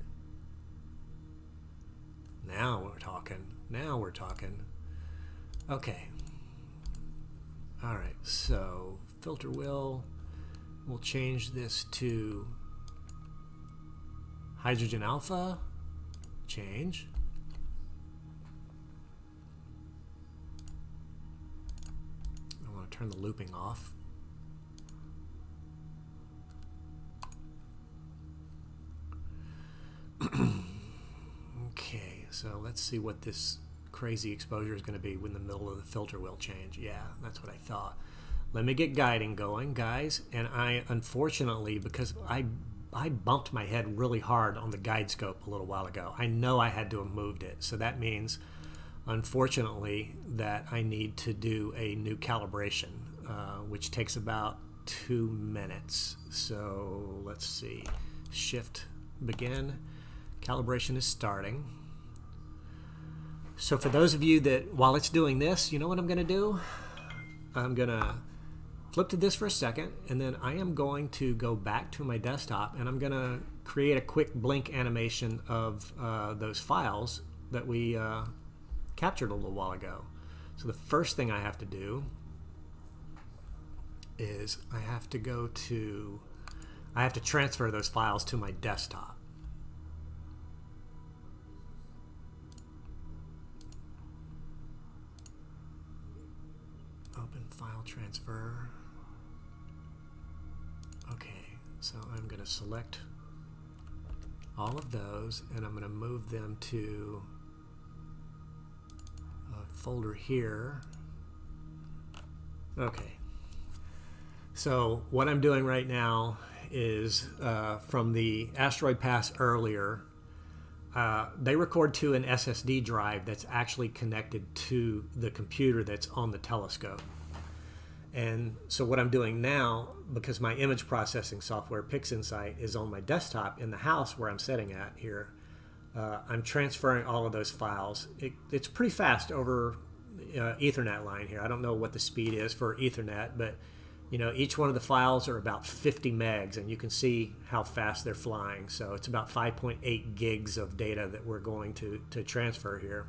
Now we're talking. Now we're talking. Okay. All right, so filter wheel... We'll change this to hydrogen alpha. change. I want to turn the looping off. Okay, so let's see what this crazy exposure is going to be when the middle of the filter wheel change. Yeah, that's what I thought. Let me get guiding going, guys. And I, unfortunately, because I bumped my head really hard on the guide scope a little while ago. I know I had to have moved it. So that means, unfortunately, that I need to do a new calibration, which takes about 2 minutes. So let's see. Shift, begin. Calibration is starting. So for those of you that, while it's doing this, you know what I'm going to do? I'm going to flip to this for a second, and then I am going to go back to my desktop, and I'm going to create a quick blink animation of those files that we captured a little while ago. So the first thing I have to do is I have to transfer those files to my desktop. Open file transfer. Okay, so I'm going to select all of those, and I'm going to move them to a folder here. Okay, so what I'm doing right now is from the asteroid pass earlier, they record to an SSD drive that's actually connected to the computer that's on the telescope. And so what I'm doing now, because my image processing software, PixInsight, is on my desktop in the house where I'm sitting at here, I'm transferring all of those files. It's pretty fast over Ethernet line here. I don't know what the speed is for Ethernet, but you know, each one of the files are about 50 megs, and you can see how fast they're flying. So it's about 5.8 gigs of data that we're going to transfer here.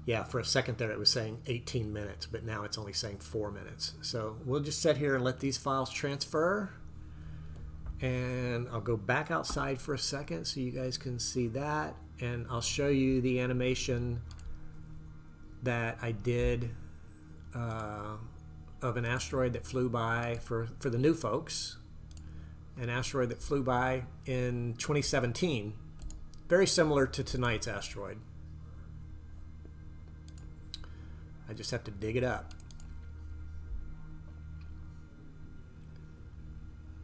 Yeah, for a second there it was saying 18 minutes, but now it's only saying 4 minutes. So we'll just sit here and let these files transfer. And I'll go back outside for a second so you guys can see that. And I'll show you the animation that I did of an asteroid that flew by for the new folks. An asteroid that flew by in 2017. Very similar to tonight's asteroid. I just have to dig it up.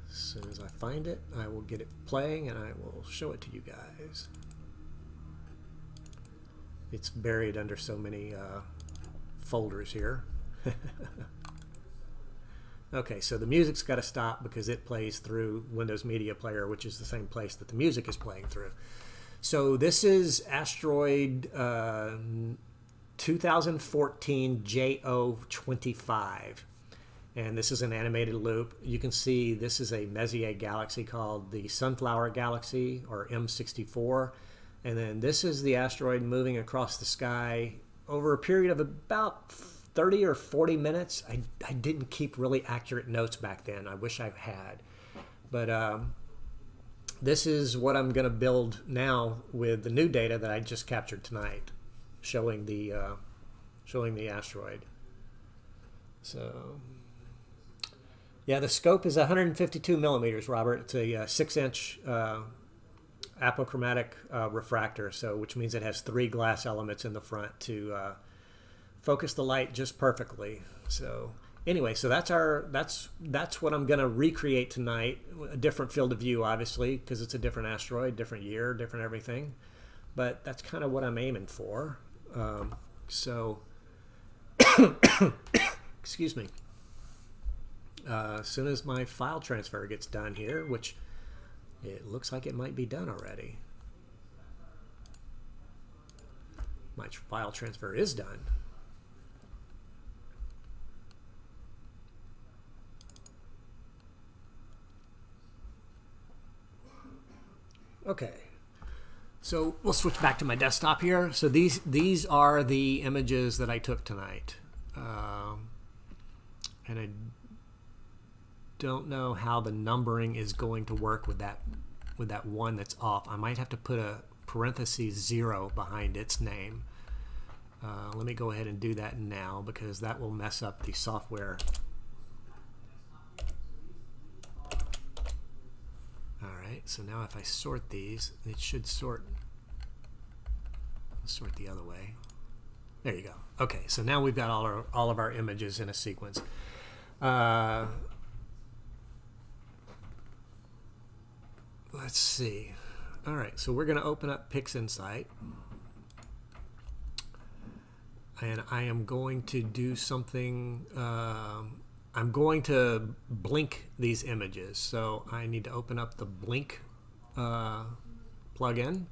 As soon as I find it, I will get it playing and I will show it to you guys. It's buried under so many folders here. Okay, so the music's got to stop because it plays through Windows Media Player, which is the same place that the music is playing through. So this is Asteroid 2014 JO25, and this is an animated loop. You can see this is a Messier galaxy called the Sunflower Galaxy, or M64, and then this is the asteroid moving across the sky over a period of about 30 or 40 minutes. I didn't keep really accurate notes back then. I wish I had, but this is what I'm going to build now with the new data that I just captured tonight, showing the asteroid. So yeah, the scope is 152 millimeters, Robert. It's a 6-inch apochromatic refractor, so which means it has 3 glass elements in the front to focus the light just perfectly. So anyway, so that's what I'm going to recreate tonight. A different field of view, obviously, because it's a different asteroid, different year, different everything. But that's kind of what I'm aiming for. So, excuse me. As soon as my file transfer gets done here, which it looks like it might be done already. My file transfer is done. Okay. So we'll switch back to my desktop here. So these are the images that I took tonight. And I don't know how the numbering is going to work with that that one that's off. I might have to put a parentheses 0 behind its name. Let me go ahead and do that now, because that will mess up the software. Alright, so now if I sort these, it should sort the other way. There you go. Okay, so now we've got all of our images in a sequence. Let's see. Alright, so we're going to open up PixInsight. And I am going to do something. I'm going to blink these images. So I need to open up the blink plugin.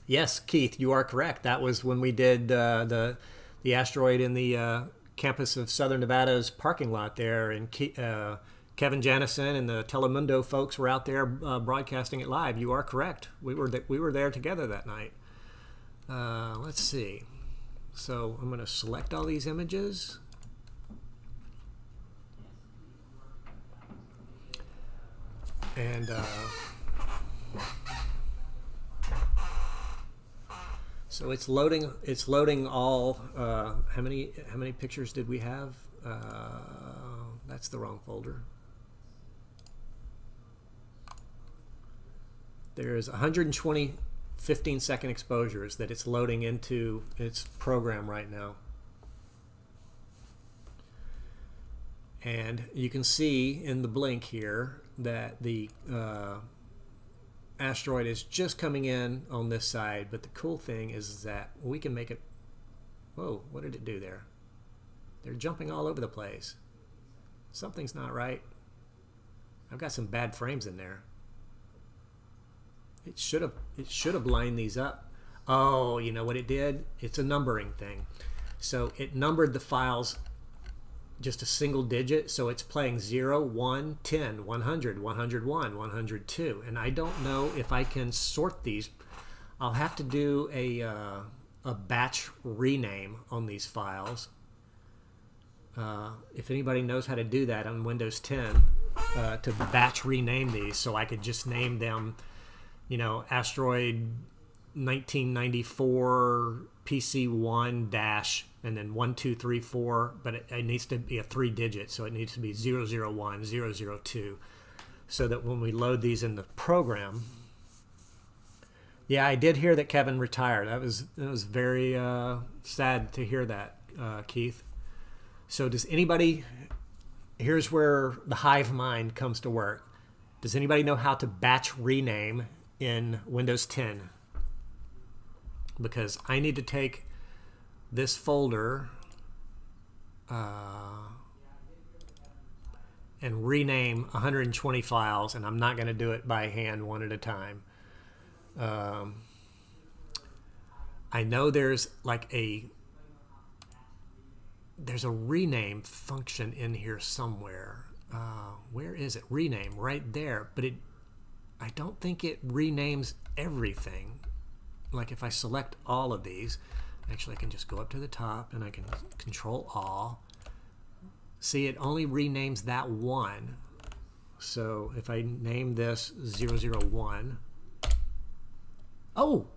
Yes, Keith, you are correct. That was when we did the asteroid in the campus of Southern Nevada's parking lot there, and Kevin Janison and the Telemundo folks were out there broadcasting it live. You are correct. We were there together that night. Let's see. So I'm going to select all these images. And so it's loading. It's loading all. How many pictures did we have? That's the wrong folder. There's 120 15-second exposures that it's loading into its program right now. And you can see in the blink here that the asteroid is just coming in on this side, but the cool thing is that we can make it... Whoa, what did it do there? They're jumping all over the place. Something's not right. I've got some bad frames in there. It should have lined these up. Oh, you know what it did? It's a numbering thing. So it numbered the files just a single digit, so it's playing 0, 1, 10, 100, 101, 102. And I don't know if I can sort these. I'll have to do a batch rename on these files. If anybody knows how to do that on Windows 10, to batch rename these, so I could just name them, you know, Asteroid 1994 PC1 dash and then 1234, but it needs to be a 3-digit, so it needs to be 001, 002, so that when we load these in the program... Yeah, I did hear that Kevin retired. That was very sad to hear that, Keith. So does anybody... Here's where the hive mind comes to work. Does anybody know how to batch rename in Windows 10? Because I need to take this folder and rename 120 files, and I'm not going to do it by hand one at a time. I know there's like there's a rename function in here somewhere. Where is it? Rename, right there. But I don't think it renames everything. Like if I select all of these, actually I can just go up to the top and I can control all. See, it only renames that one. So if I name this 001. Oh!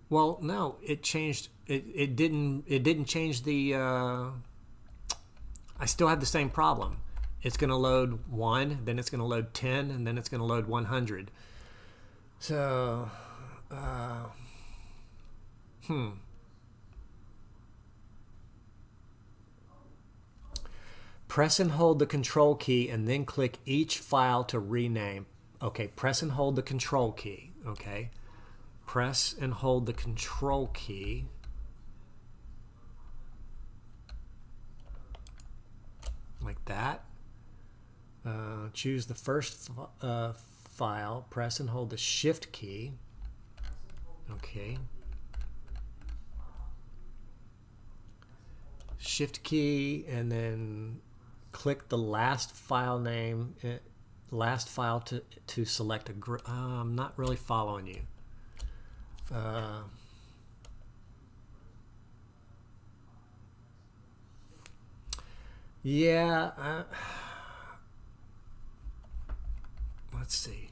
Well, no, it changed. It didn't change the... I still have the same problem. It's going to load 1, then it's going to load 10, and then it's going to load 100. So, Press and hold the control key and then click each file to rename. Okay, press and hold the control key. Okay, press and hold the control key. Like that. Choose the first file, press and hold the shift key. Okay. Shift key and then click the last file name, last file to select a group. I'm not really following you. Yeah. Let's see.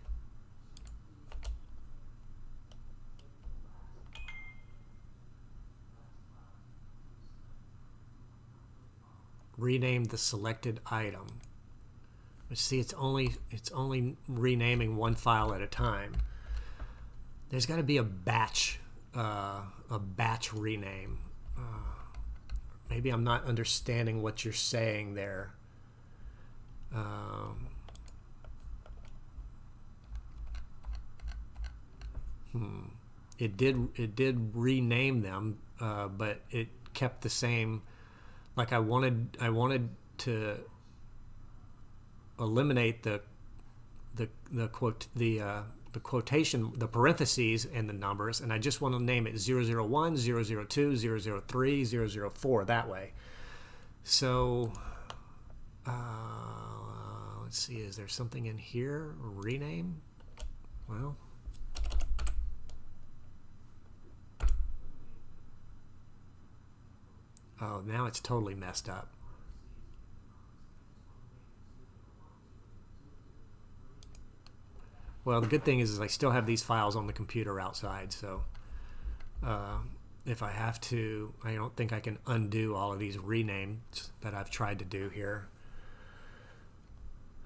Rename the selected item. But see, it's only renaming one file at a time. There's got to be a batch rename. Maybe I'm not understanding what you're saying there. It did rename them, but it kept the same. Like I wanted to eliminate the quotation, the parentheses and the numbers, and I just want to name it 001, 002, 003, 004 that way. So let's see, is there something in here? Rename? Well, oh, now it's totally messed up. Well, the good thing is I still have these files on the computer outside, so if I have to, I don't think I can undo all of these renames that I've tried to do here.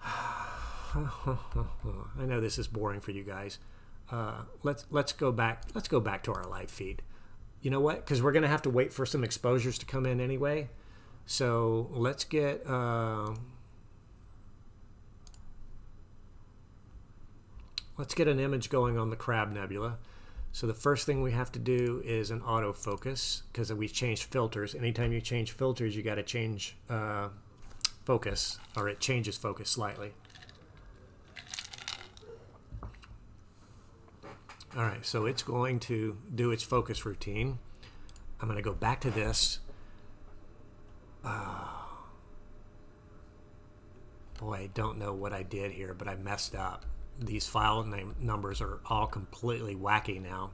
I know this is boring for you guys. Let's go back to our live feed. You know what? Because we're going to have to wait for some exposures to come in anyway. So let's get an image going on the Crab Nebula. So the first thing we have to do is an autofocus, because we've changed filters. Anytime you change filters, you got to change focus, or it changes focus slightly. All right, so it's going to do its focus routine. I'm going to go back to this. Boy, I don't know what I did here, but I messed up. These file name numbers are all completely wacky now.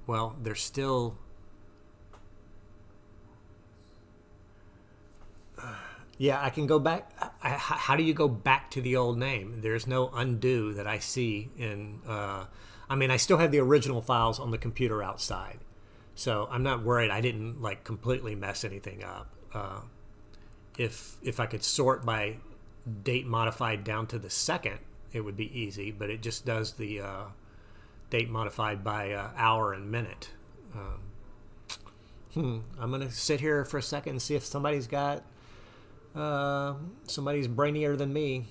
Well, they're still... Yeah, I can go back. How do you go back to the old name? There's no undo that I see in... I mean, I still have the original files on the computer outside. So I'm not worried. I didn't like completely mess anything up. If I could sort by date modified down to the second, it would be easy. But it just does the date modified by hour and minute. I'm gonna sit here for a second and see if somebody's brainier than me.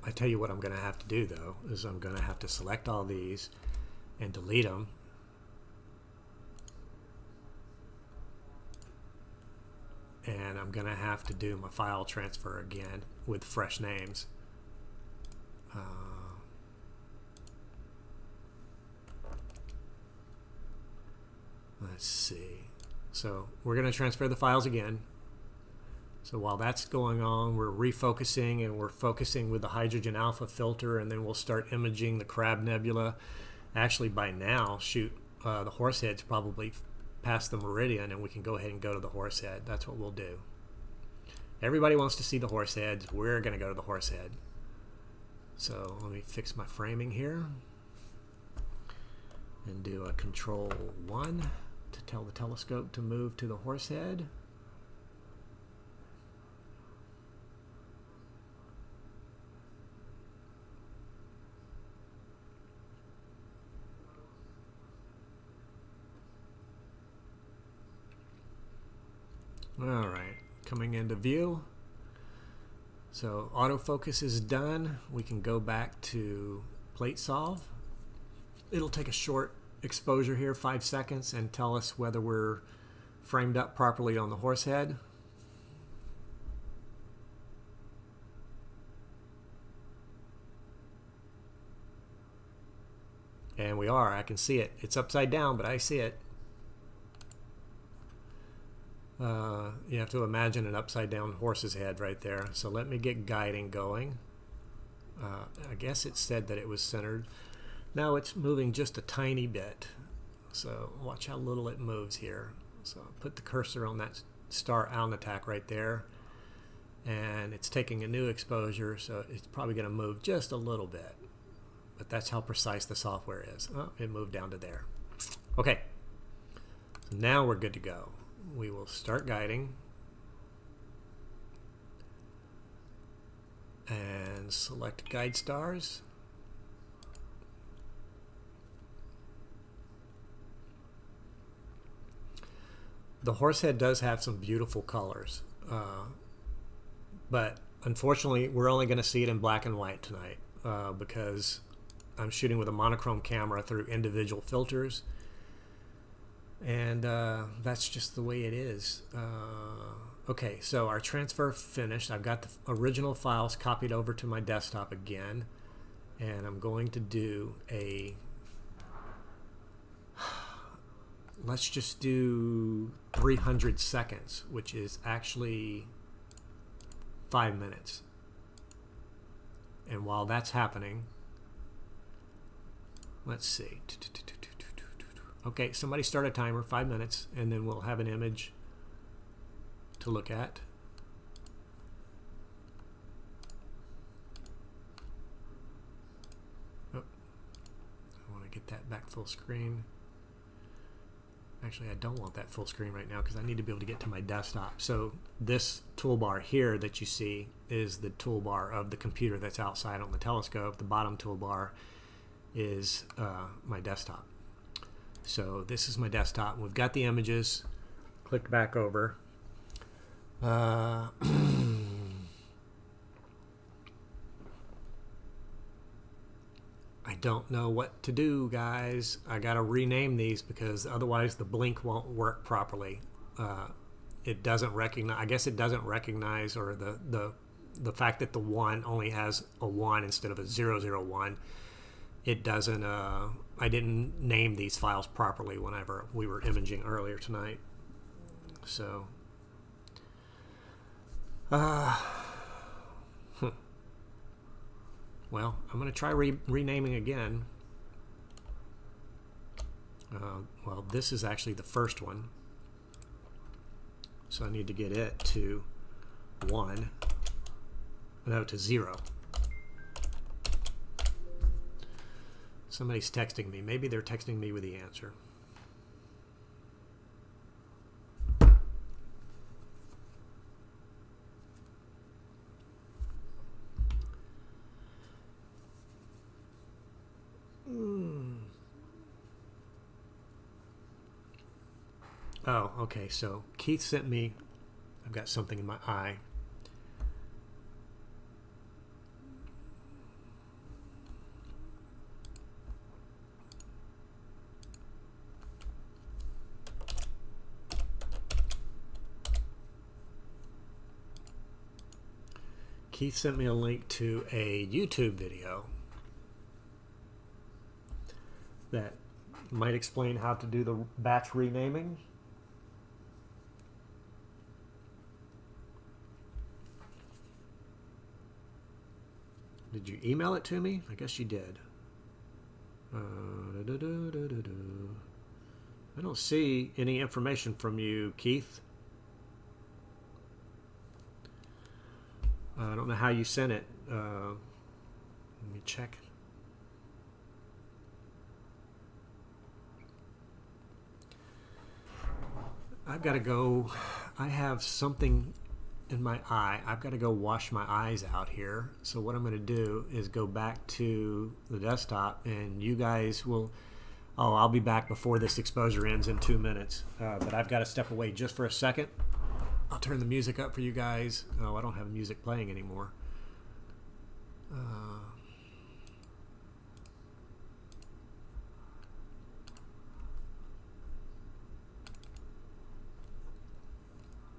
I tell you what I'm going to have to do, though, is I'm going to have to select all these and delete them. And I'm going to have to do my file transfer again with fresh names. Let's see. So we're going to transfer the files again. So while that's going on, we're refocusing, and we're focusing with the hydrogen alpha filter, and then we'll start imaging the Crab Nebula. Actually, by now, the Horsehead's probably past the meridian, and we can go ahead and go to the Horsehead. That's what we'll do. Everybody wants to see the Horseheads. We're going to go to the Horsehead. So let me fix my framing here and do a Control 1 to tell the telescope to move to the Horsehead. All right, coming into view. So autofocus is done. We can go back to plate solve. It'll take a short exposure here, 5 seconds, and tell us whether we're framed up properly on the Horsehead. And we are. I can see it. It's upside down, but I see it. You have to imagine an upside down horse's head right there. So let me get guiding going. I guess it said that it was centered. Now it's moving just a tiny bit. So watch how little it moves here. So I'll put the cursor on that star attack right there. And it's taking a new exposure, so it's probably going to move just a little bit. But that's how precise the software is. Oh, it moved down to there. Okay. So now we're good to go. We will start guiding. And select guide stars. The Horsehead does have some beautiful colors, but unfortunately we're only going to see it in black and white tonight because I'm shooting with a monochrome camera through individual filters, and that's just the way it is. Okay, so our transfer finished. I've got the original files copied over to my desktop again, and I'm going to do a, let's just do 300 seconds, which is actually 5 minutes. And while that's happening, let's see. Okay, somebody start a timer, 5 minutes, and then we'll have an image to look at. Oh, I want to get that back full screen. Actually, I don't want that full screen right now because I need to be able to get to my desktop. So this toolbar here that you see is the toolbar of the computer that's outside on the telescope. The bottom toolbar is my desktop. So this is my desktop. We've got the images. Click back over. I don't know what to do, guys. I gotta rename these because otherwise the blink won't work properly. It doesn't recognize, I guess it doesn't recognize, or the fact that the 1 only has a 1 instead of a 001. It doesn't, I didn't name these files properly whenever we were imaging earlier tonight. So, well, I'm going to try renaming again. Well, this is actually the first one. So I need to get it to 1. No, to 0. Somebody's texting me. Maybe they're texting me with the answer. Oh, okay, so Keith sent me, I've got something in my eye. Keith sent me a link to a YouTube video that might explain how to do the batch renaming. Did you email it to me? I guess you did. I don't see any information from you, Keith. I don't know how you sent it. Let me check. I've got to go. I have something in my eye. I've got to go wash my eyes out here. So what I'm going to do is go back to the desktop, and you guys will... Oh, I'll be back before this exposure ends in 2 minutes. But I've got to step away just for a second. I'll turn the music up for you guys. Oh, I don't have music playing anymore.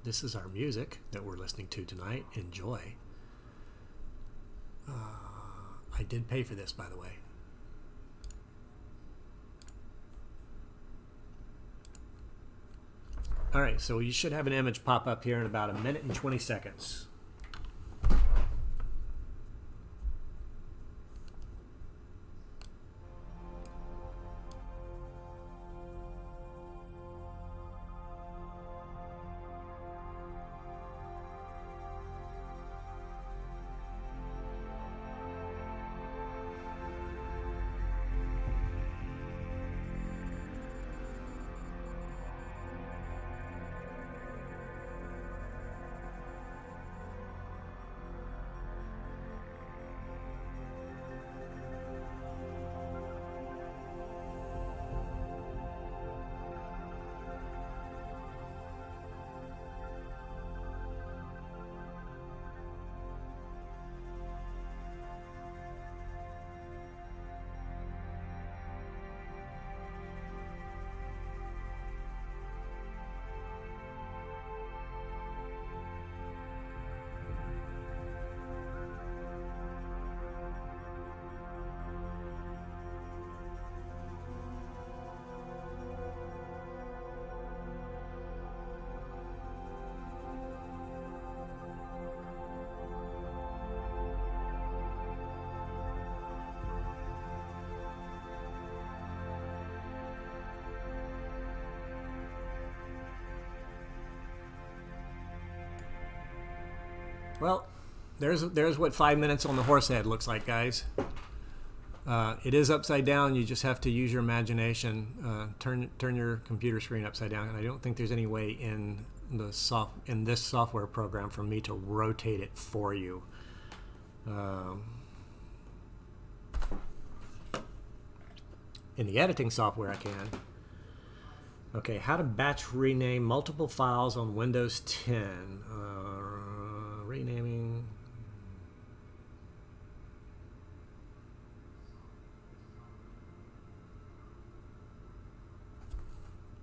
This is our music that we're listening to tonight. Enjoy. I did pay for this, by the way. All right, so you should have an image pop up here in about 1 minute and 20 seconds. Well, there's what 5 minutes on the Horsehead looks like, guys. It is upside down. You just have to use your imagination. Turn your computer screen upside down. And I don't think there's any way in this software program for me to rotate it for you. In the editing software, I can. Okay, how to batch rename multiple files on Windows 10. Renaming.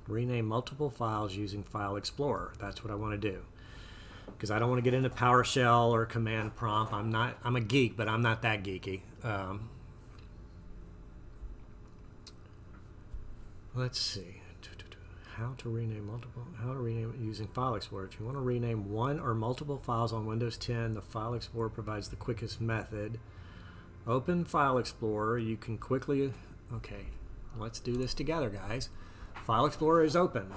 Rename multiple files using File Explorer. That's what I want to do. Because I don't want to get into PowerShell or command prompt. I'm a geek, but I'm not that geeky. Let's see. How to rename it using File Explorer. If you want to rename one or multiple files on Windows 10, the File Explorer provides the quickest method. Open File Explorer. You can quickly... Okay, let's do this together, guys. File Explorer is open.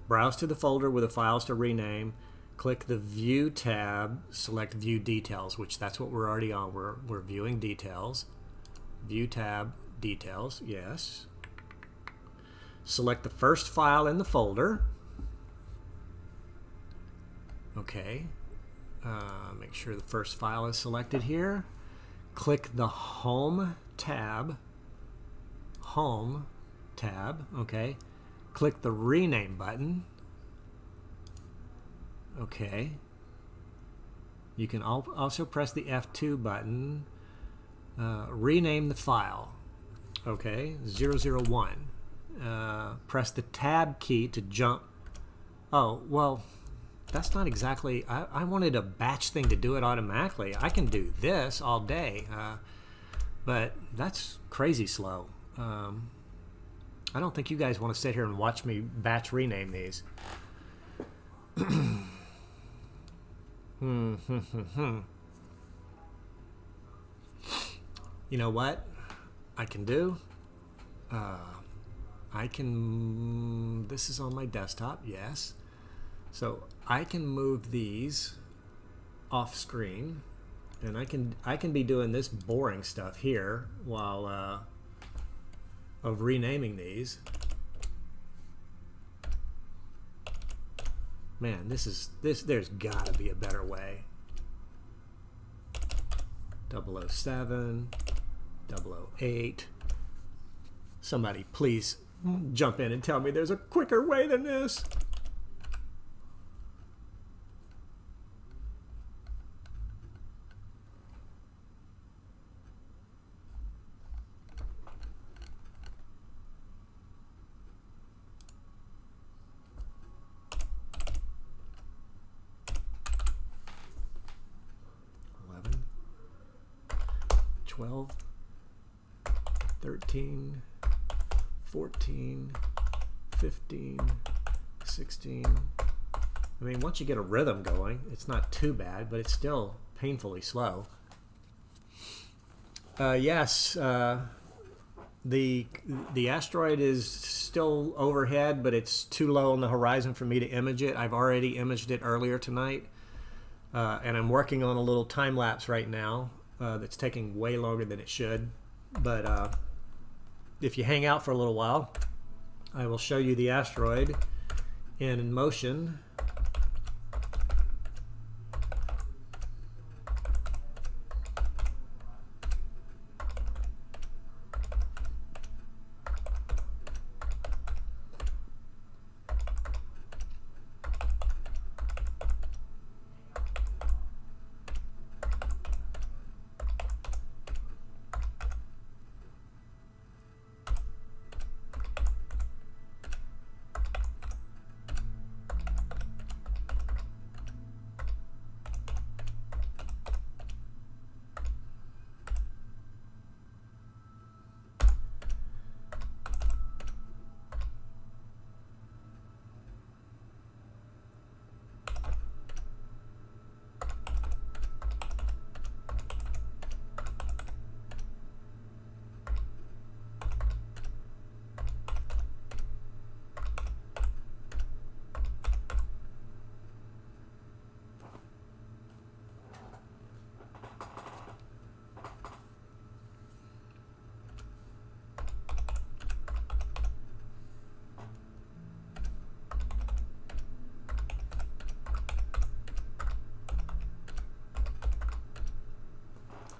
Browse to the folder with the files to rename. Click the View tab. Select View Details, which that's what we're already on. We're viewing details. View tab, Details, yes. Select the first file in the folder. Okay. Make sure the first file is selected here. Click the Home tab. Home tab, okay. Click the Rename button. Okay. You can also press the F2 button. Rename the file. Okay, 001. Press the Tab key to jump. Oh, well, that's not exactly... I wanted a batch thing to do it automatically. I can do this all day, but that's crazy slow. I don't think you guys want to sit here and watch me batch rename these. You know what I can do? This is on my desktop, yes. So I can move these off screen, and I can be doing this boring stuff here while of renaming these. Man, there's gotta be a better way. 007, 008. Somebody please jump in and tell me there's a quicker way than this. 12, 13, 14, 15, 16. I mean, once you get a rhythm going, it's not too bad, but it's still painfully slow. Yes, the asteroid is still overhead, but it's too low on the horizon for me to image it. I've already imaged it earlier tonight, and I'm working on a little time lapse right now. That's taking way longer than it should, but if you hang out for a little while, I will show you the asteroid in motion.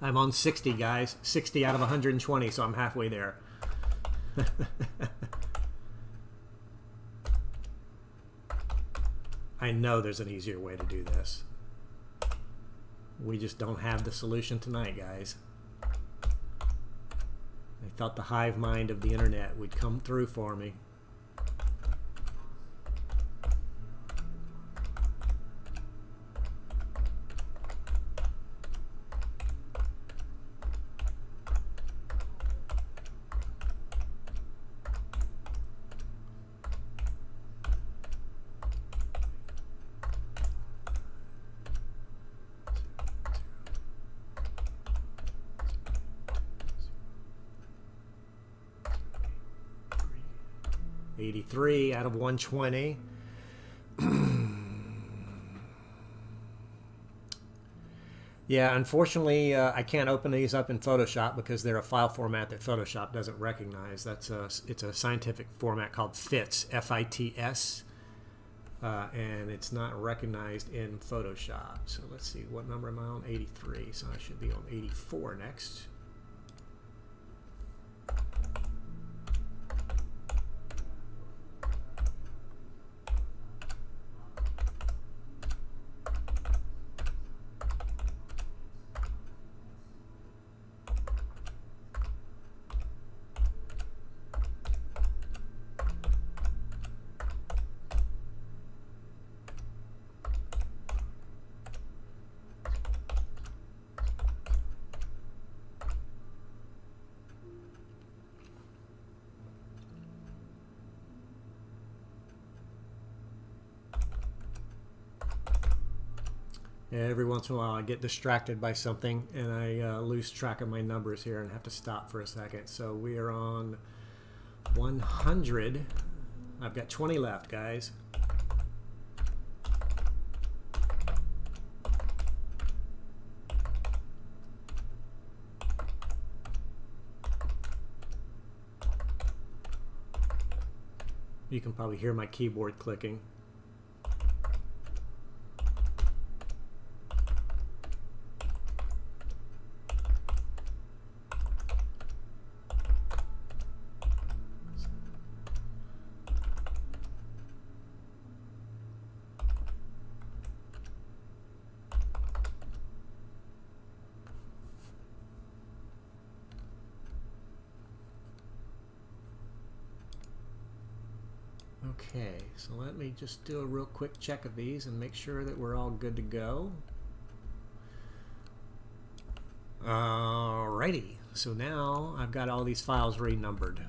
I'm on 60, guys. 60 out of 120, so I'm halfway there. I know there's an easier way to do this. We just don't have the solution tonight, guys. I thought the hive mind of the internet would come through for me. .83 out of 120. Yeah, unfortunately, I can't open these up in Photoshop because they're a file format that Photoshop doesn't recognize. It's a scientific format called FITS, F-I-T-S, and it's not recognized in Photoshop. So let's see, what number am I on? 83, so I should be on 84 next. Every once in a while I get distracted by something and I lose track of my numbers here and have to stop for a second. So we are on 100. I've got 20 left, guys. You can probably hear my keyboard clicking. Okay, so let me just do a real quick check of these and make sure that we're all good to go. Alrighty, so now I've got all these files renumbered.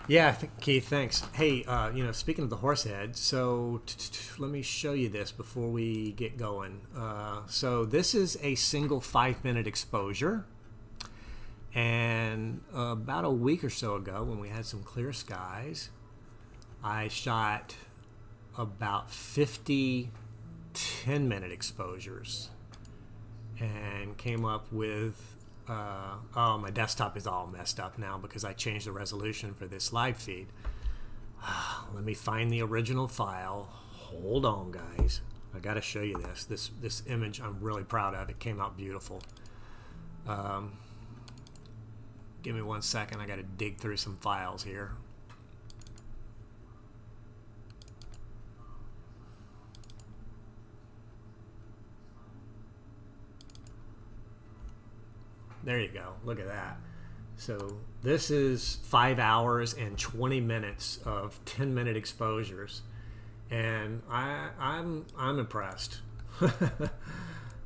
Yeah, Keith, thanks. Hey, you know, speaking of the Horsehead, so let me show you this before we get going. So this is a single 5-minute exposure. And about a week or so ago, when we had some clear skies, I shot about 50 10-minute exposures and came up with, oh, my desktop is all messed up now because I changed the resolution for this live feed. Let me find the original file. Hold on, guys. I got to show you this. This image I'm really proud of. It came out beautiful. Give me 1 second. I got to dig through some files here. There you go. Look at that. So this is 5 hours and 20 minutes of 10-minute exposures, and I'm impressed.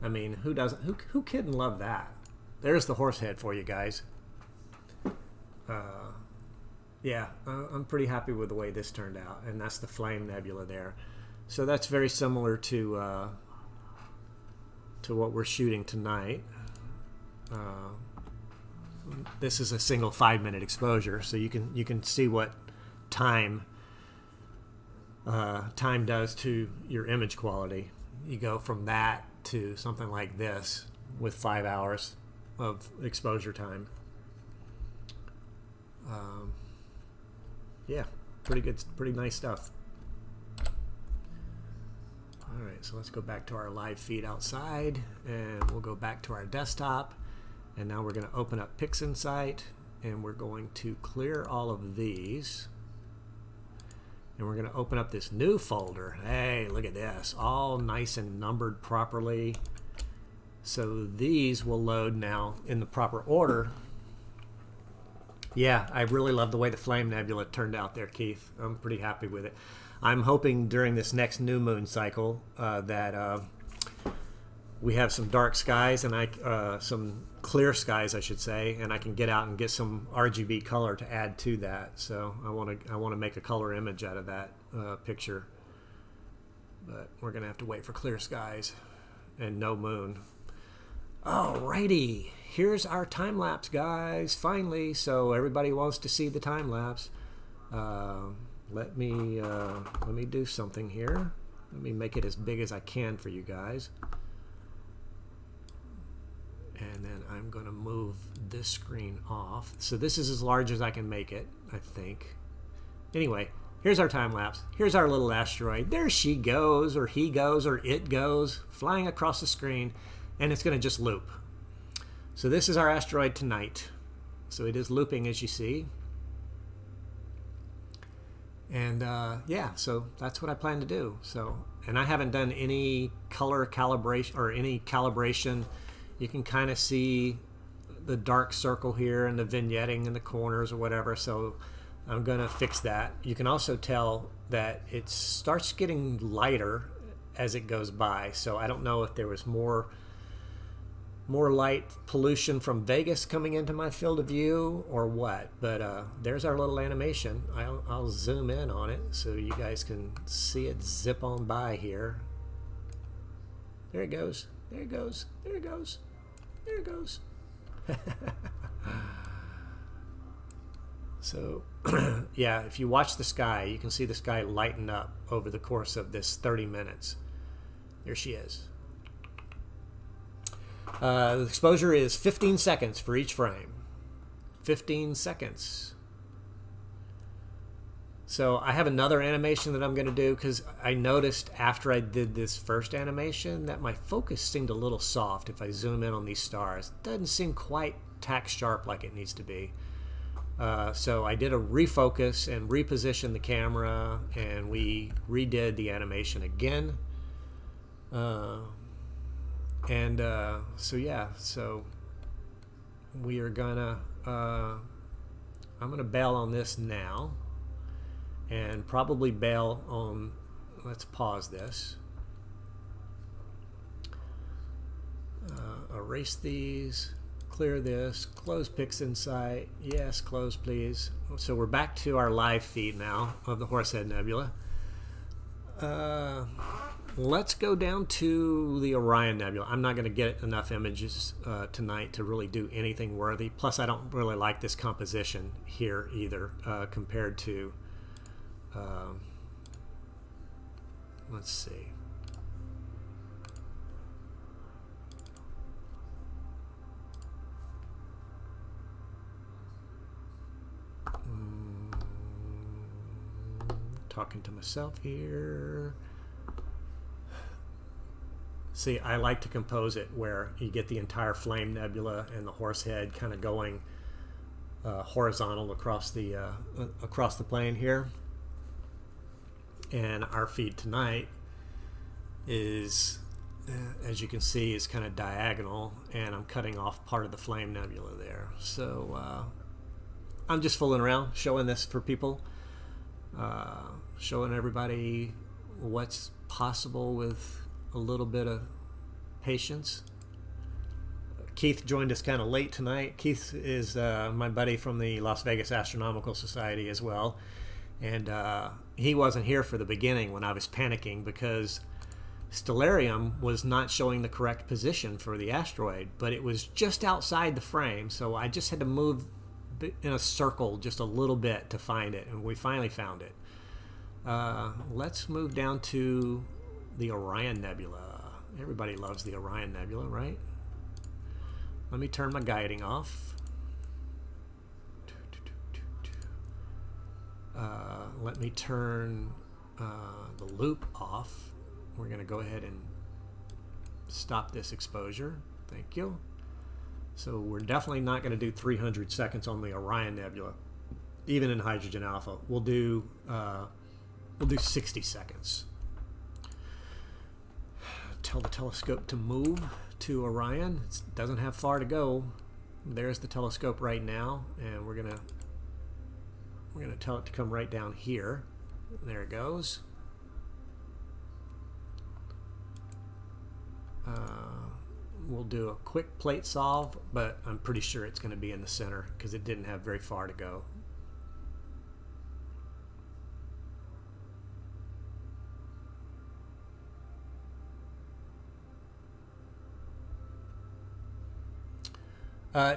I mean, who doesn't? Who couldn't love that? There's the Horsehead for you guys. Yeah, I'm pretty happy with the way this turned out, and that's the Flame Nebula there. So that's very similar to what we're shooting tonight. This is a single 5-minute exposure, so you can see what time does to your image quality. You go from that to something like this with 5 hours of exposure time. Yeah, pretty good, pretty nice stuff. All right, so let's go back to our live feed outside, and we'll go back to our desktop. And now we're going to open up PixInsight, and we're going to clear all of these. And we're going to open up this new folder. Hey, look at this. All nice and numbered properly. So these will load now in the proper order. Yeah, I really love the way the Flame Nebula turned out there, Keith. I'm pretty happy with it. I'm hoping during this next new moon cycle that we have some dark skies and some clear skies, I should say, and I can get out and get some RGB color to add to that. So I want to make a color image out of that picture, but we're gonna have to wait for clear skies and no moon. Alrighty, here's our time lapse, guys. Finally, so everybody wants to see the time lapse. Let me do something here. Let me make it as big as I can for you guys. And then I'm going to move this screen off. So this is as large as I can make it, I think. Anyway, here's our time lapse. Here's our little asteroid. There she goes, or he goes, or it goes, flying across the screen, and it's going to just loop. So this is our asteroid tonight. So it is looping, as you see. And yeah, so that's what I plan to do. So, and I haven't done any color calibration or any calibration. You can kind of see the dark circle here and the vignetting in the corners or whatever. So I'm going to fix that. You can also tell that it starts getting lighter as it goes by. So I don't know if there was more light pollution from Vegas coming into my field of view or what. But there's our little animation. I'll zoom in on it so you guys can see it zip on by here. There it goes. There it goes. There it goes. There it goes. So, yeah, if you watch the sky, you can see the sky lighten up over the course of this 30 minutes. There she is. The exposure is 15 seconds for each frame. 15 seconds. So I have another animation that I'm going to do because I noticed after I did this first animation that my focus seemed a little soft if I zoom in on these stars. It doesn't seem quite tack sharp like it needs to be. So I did a refocus and repositioned the camera, and we redid the animation again. So yeah, so we are gonna I'm gonna bail on this now, and probably bail on, let's pause this, erase these, clear this, close PixInsight, yes, close please. So we're back to our live feed now of the Horsehead Nebula. Let's go down to the Orion Nebula. I'm not going to get enough images tonight to really do anything worthy. Plus, I don't really like this composition here either compared to, let's see. Talking to myself here. See, I like to compose it where you get the entire Flame Nebula and the Horsehead kind of going horizontal across the plane here. And our feed tonight is, as you can see, is kind of diagonal, and I'm cutting off part of the Flame Nebula there. So I'm just fooling around, showing this for people, showing everybody what's possible with a little bit of patience. Keith joined us kind of late tonight. Keith is my buddy from the Las Vegas Astronomical Society as well, and he wasn't here for the beginning when I was panicking because Stellarium was not showing the correct position for the asteroid, but it was just outside the frame, so I just had to move in a circle just a little bit to find it, and we finally found it. Let's move down to the Orion Nebula. Everybody loves the Orion Nebula, right? Let me turn my guiding off. Let me turn the loop off. we're going to go ahead and stop this exposure. Thank you. So we're definitely not going to do 300 seconds on the Orion Nebula, even in hydrogen alpha. We'll do 60 seconds. Tell the telescope to move to Orion. It doesn't have far to go. There's the telescope right now, and we're gonna tell it to come right down here. There it goes. We'll do a quick plate solve, but I'm pretty sure it's going to be in the center because it didn't have very far to go.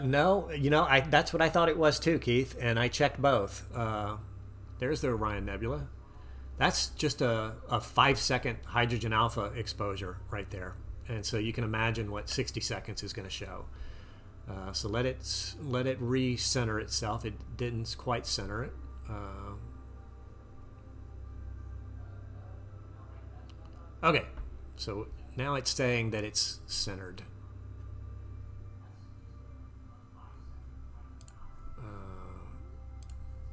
No, you know, that's what I thought it was too, Keith, and I checked both. There's the Orion Nebula. That's just a 5-second hydrogen alpha exposure right there. And so you can imagine what 60 seconds is going to show. So let it re-center itself. It didn't quite center it. Okay, so now it's saying that it's centered.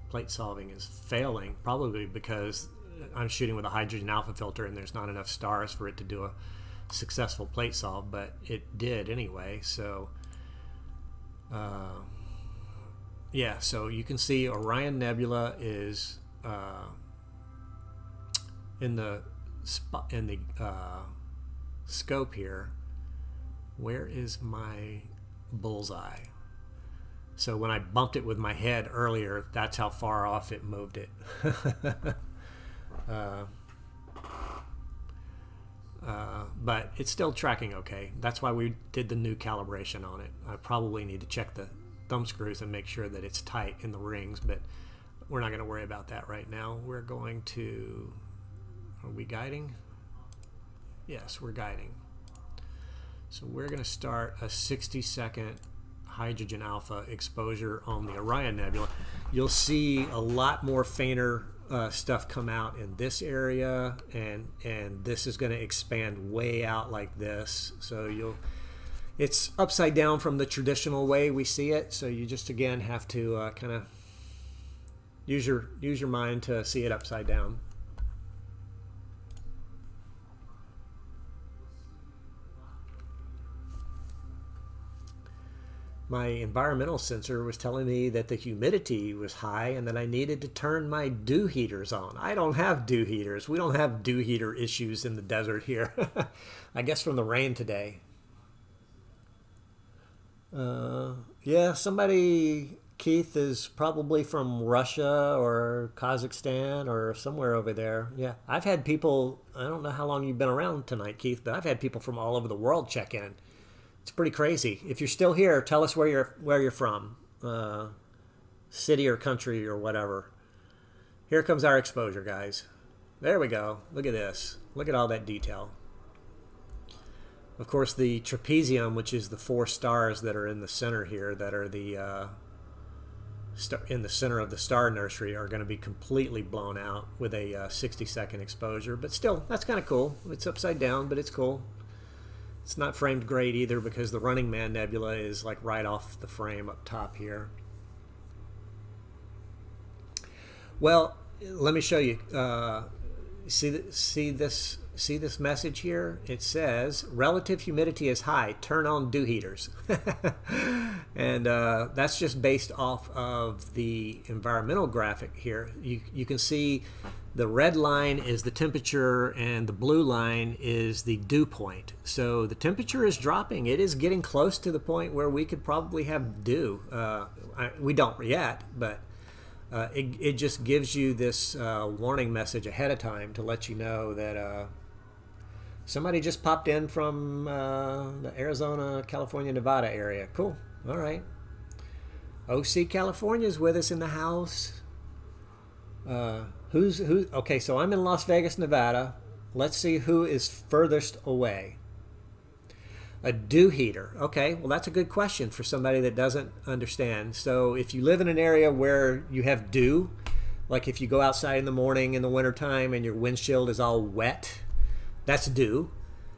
Plate solving is failing, probably because I'm shooting with a hydrogen alpha filter and there's not enough stars for it to do a successful plate solve, but it did anyway. So yeah, so you can see Orion Nebula is in the scope here. Where is my bullseye? So when I bumped it with my head earlier, that's how far off it moved it. But it's still tracking okay. That's why we did the new calibration on it. I probably need to check the thumb screws and make sure that it's tight in the rings, but we're not going to worry about that right now. We're going to... Are we guiding? Yes, we're guiding. So we're going to start a 60-second hydrogen alpha exposure on the Orion Nebula. You'll see a lot more fainter stuff come out in this area, and this is going to expand way out like this. So it's upside down from the traditional way we see it. So you just again have to kind of use your mind to see it upside down. My environmental sensor was telling me that the humidity was high and that I needed to turn my dew heaters on. I don't have dew heaters. We don't have dew heater issues in the desert here. I guess from the rain today. Yeah, somebody, Keith, is probably from Russia or Kazakhstan or somewhere over there. Yeah, I've had people, I don't know how long you've been around tonight, Keith, but I've had people from all over the world check in. It's pretty crazy. If you're still here, tell us where you're from, city or country or whatever. Here comes our exposure, guys. There we go. Look at this. Look at all that detail. Of course, the trapezium, which is the 4 stars that are in the center here, that are the in the center of the star nursery, are going to be completely blown out with a 60-second exposure. But still, that's kind of cool. It's upside down, but it's cool. It's not framed great either because the Running Man Nebula is like right off the frame up top here. Well, let me show you. See this message here? It says relative humidity is high. Turn on dew heaters. And that's just based off of the environmental graphic here. You can see the red line is the temperature and the blue line is the dew point. So the temperature is dropping. It is getting close to the point where we could probably have dew. We don't yet, but it just gives you this warning message ahead of time to let you know that somebody just popped in from the Arizona, California, Nevada area. Cool. All right. OC California's with us in the house. Who's okay, so I'm in Las Vegas, Nevada. Let's see who is furthest away. A dew heater. Okay, well, that's a good question for somebody that doesn't understand. So if you live in an area where you have dew, like if you go outside in the morning in the wintertime and your windshield is all wet, That's dew.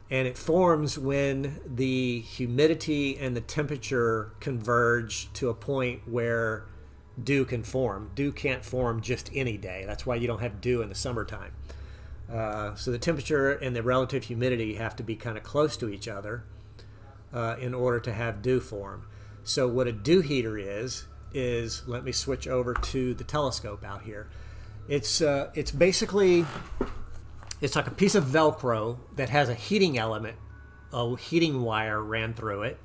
And it forms when the humidity and the temperature converge to a point where dew can form. Dew can't form just any day. That's why you don't have dew in the summertime. So the temperature and the relative humidity have to be kind of close to each other in order to have dew form. So what a dew heater is let me switch over to the telescope out here. It's basically, it's like a piece of Velcro that has a heating element, a heating wire ran through it,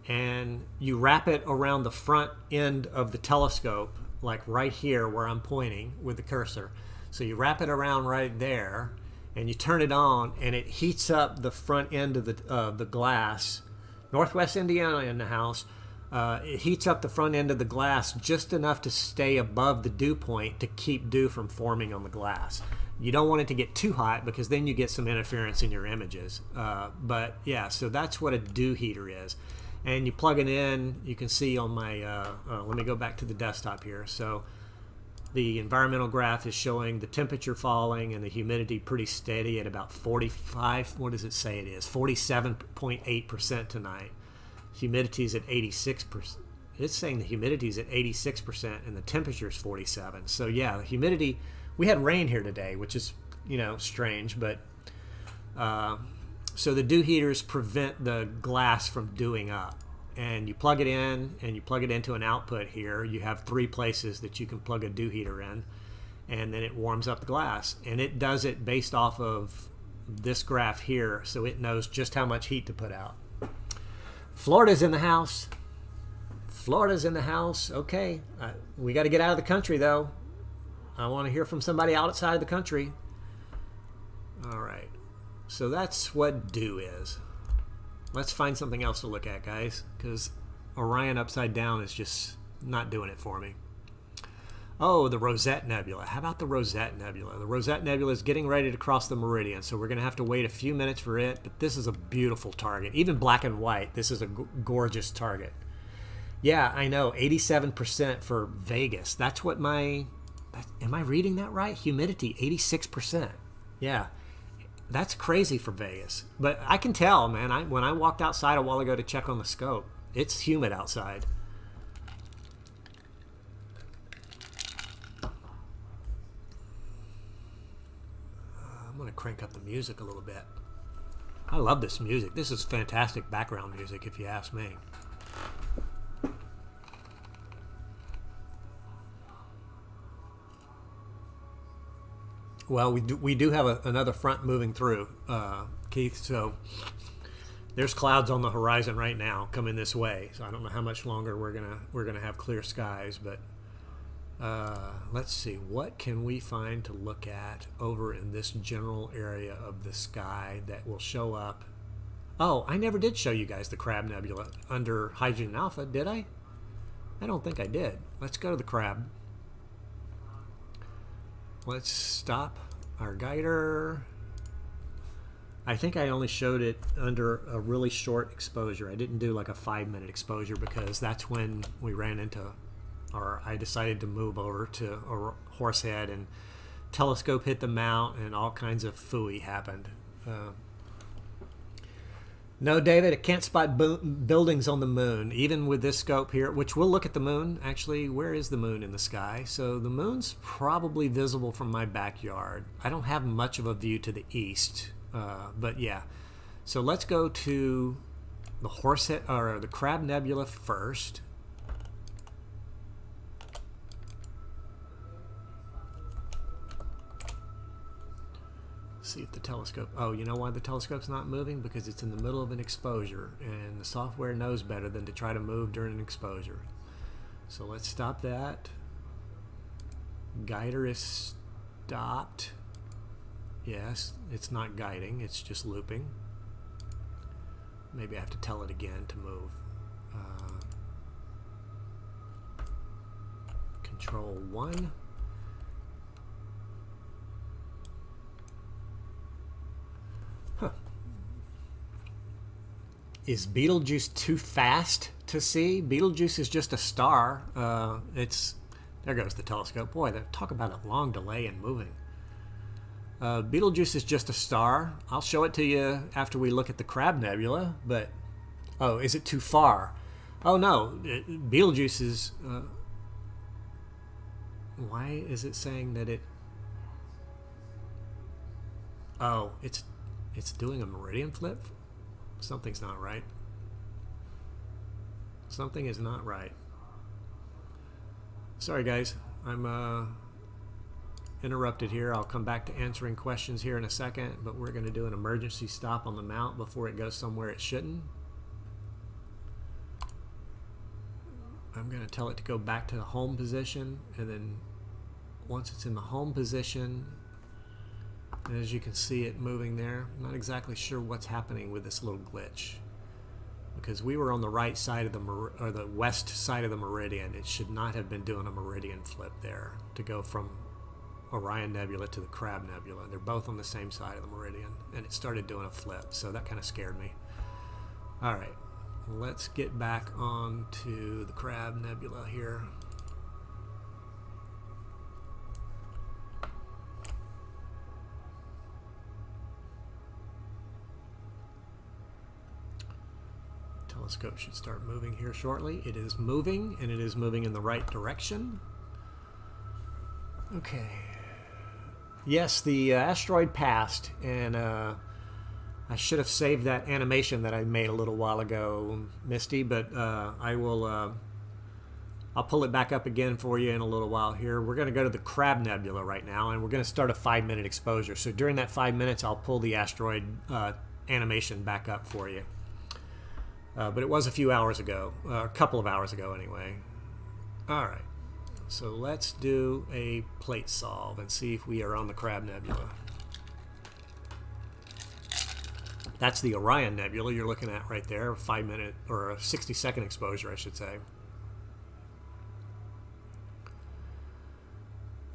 and you wrap it around the front end of the telescope, like right here where I'm pointing with the cursor. So you wrap it around right there, and you turn it on, and it heats up the front end of the glass. Northwest Indiana in the house. It heats up the front end of the glass just enough to stay above the dew point to keep dew from forming on the glass. You don't want it to get too hot because then you get some interference in your images. But yeah, so that's what a dew heater is. And you plug it in, you can see on my, let me go back to the desktop here. So the environmental graph is showing the temperature falling and the humidity pretty steady at about 45, what does it say it is? 47.8% tonight. Humidity is at 86%. It's saying the humidity is at 86% and the temperature is 47. So yeah, the humidity, we had rain here today, which is, strange, but so the dew heaters prevent the glass from dewing up. And you plug it in and you plug it into an output here. You have 3 places that you can plug a dew heater in, and then it warms up the glass. And it does it based off of this graph here, so it knows just how much heat to put out. Florida's in the house. Florida's in the house. Okay. We got to get out of the country, though. I want to hear from somebody outside the country. All right. So that's what dew is. Let's find something else to look at, guys, because Orion upside down is just not doing it for me. Oh, the Rosette Nebula. How about the Rosette Nebula? The Rosette Nebula is getting ready to cross the meridian, so we're going to have to wait a few minutes for it, but this is a beautiful target. Even black and white, this is a gorgeous target. Yeah, I know, 87% for Vegas. That's what am I reading that right? Humidity, 86%. Yeah, that's crazy for Vegas. But I can tell, man, when I walked outside a while ago to check on the scope, it's humid outside. I'm going to crank up the music a little bit. I love this music. This is fantastic background music, if you ask me. Well, we do have another front moving through, Keith. So there's clouds on the horizon right now coming this way. So I don't know how much longer we're gonna have clear skies, but let's see, what can we find to look at over in this general area of the sky that will show up? Oh, I never did show you guys the Crab Nebula under Hydrogen Alpha, did I? I don't think I did. Let's go to the Crab. Let's stop our guider. I think I only showed it under a really short exposure. I didn't do like a 5-minute exposure because that's when we ran into, or I decided to move over to a Horsehead and telescope hit the mount and all kinds of phooey happened. No, David, it can't spot buildings on the moon, even with this scope here, which we'll look at the moon. Actually, where is the moon in the sky? So the moon's probably visible from my backyard. I don't have much of a view to the east, but yeah. So let's go to the Horsehead, or the Crab Nebula first. See if the telescope, oh, you know why the telescope's not moving? Because it's in the middle of an exposure, and the software knows better than to try to move during an exposure. So let's stop that. Guider is stopped. Yes, it's not guiding, it's just looping. Maybe I have to tell it again to move. Control 1. Huh. Is Betelgeuse too fast to see? Betelgeuse is just a star. There goes the telescope. Boy, talk about a long delay in moving. Betelgeuse is just a star. I'll show it to you after we look at the Crab Nebula, but... Oh, is it too far? Oh, no. Betelgeuse is... why is it saying that it... Oh, it's doing a meridian flip? Something's not right. Something is not right. Sorry, guys. I'm interrupted here. I'll come back to answering questions here in a second, but we're going to do an emergency stop on the mount before it goes somewhere it shouldn't. I'm going to tell it to go back to the home position, and then once it's in the home position, and as you can see it moving there, I'm not exactly sure what's happening with this little glitch, because we were on the right side of the west side of the meridian. It should not have been doing a meridian flip there to go from Orion Nebula to the Crab Nebula. They're both on the same side of the meridian, and it started doing a flip, so that kind of scared me. All right, let's get back on to the Crab Nebula here. Telescope should start moving here shortly. It is moving, and it is moving in the right direction. Okay. Yes, the asteroid passed, and I should have saved that animation that I made a little while ago, Misty, but I'll pull it back up again for you in a little while here. We're going to go to the Crab Nebula right now, and we're going to start a 5-minute exposure. So during that 5 minutes, I'll pull the asteroid animation back up for you. But it was a few hours ago, a couple of hours ago anyway. All right, so let's do a plate solve and see if we are on the Crab Nebula. That's the Orion Nebula you're looking at right there, a 5-minute or a 60-second exposure, I should say.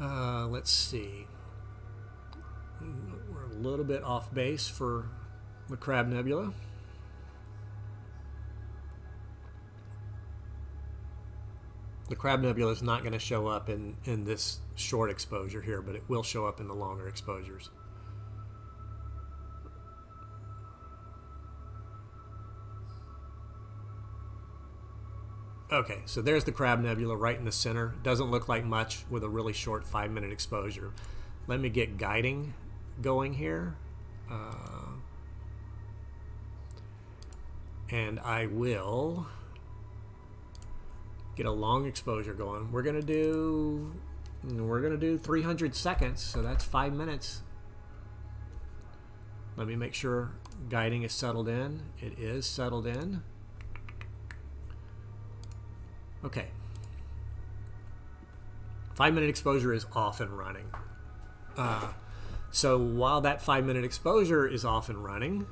Let's see. We're a little bit off base for the Crab Nebula. The Crab Nebula is not going to show up in this short exposure here, but it will show up in the longer exposures. Okay, so there's the Crab Nebula right in the center. Doesn't look like much with a really short 5-minute exposure. Let me get guiding going here. And I will get a long exposure going. We're gonna do 300 seconds, so that's 5 minutes. Let me make sure guiding is settled in. It is settled in. Okay. 5-minute exposure is off and running. So while that 5-minute exposure is off and running,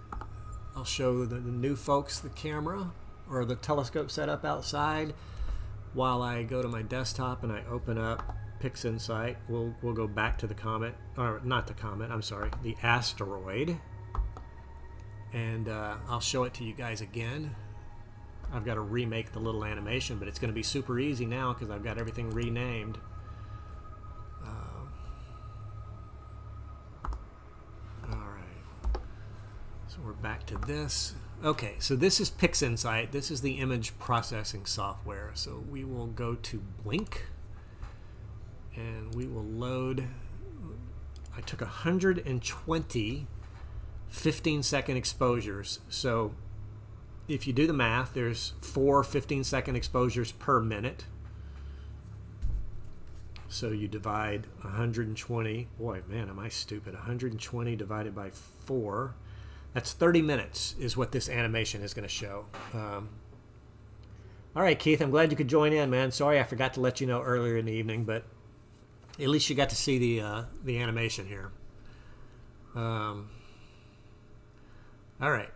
I'll show the new folks the camera or the telescope setup outside. While I go to my desktop and I open up PixInsight, we'll go back to the comet, or not the comet, I'm sorry, the asteroid. And I'll show it to you guys again. I've got to remake the little animation, but it's going to be super easy now because I've got everything renamed. Alright, so we're back to this. Okay, so this is PixInsight. This is the image processing software. So we will go to Blink, and we will load. I took 120 15-second exposures. So if you do the math, there's 4 15-second exposures per minute. So you divide 120. Boy, man, am I stupid. 120 divided by 4. That's 30 minutes is what this animation is going to show. All right, Keith, I'm glad you could join in, man. Sorry I forgot to let you know earlier in the evening, but at least you got to see the animation here. All right,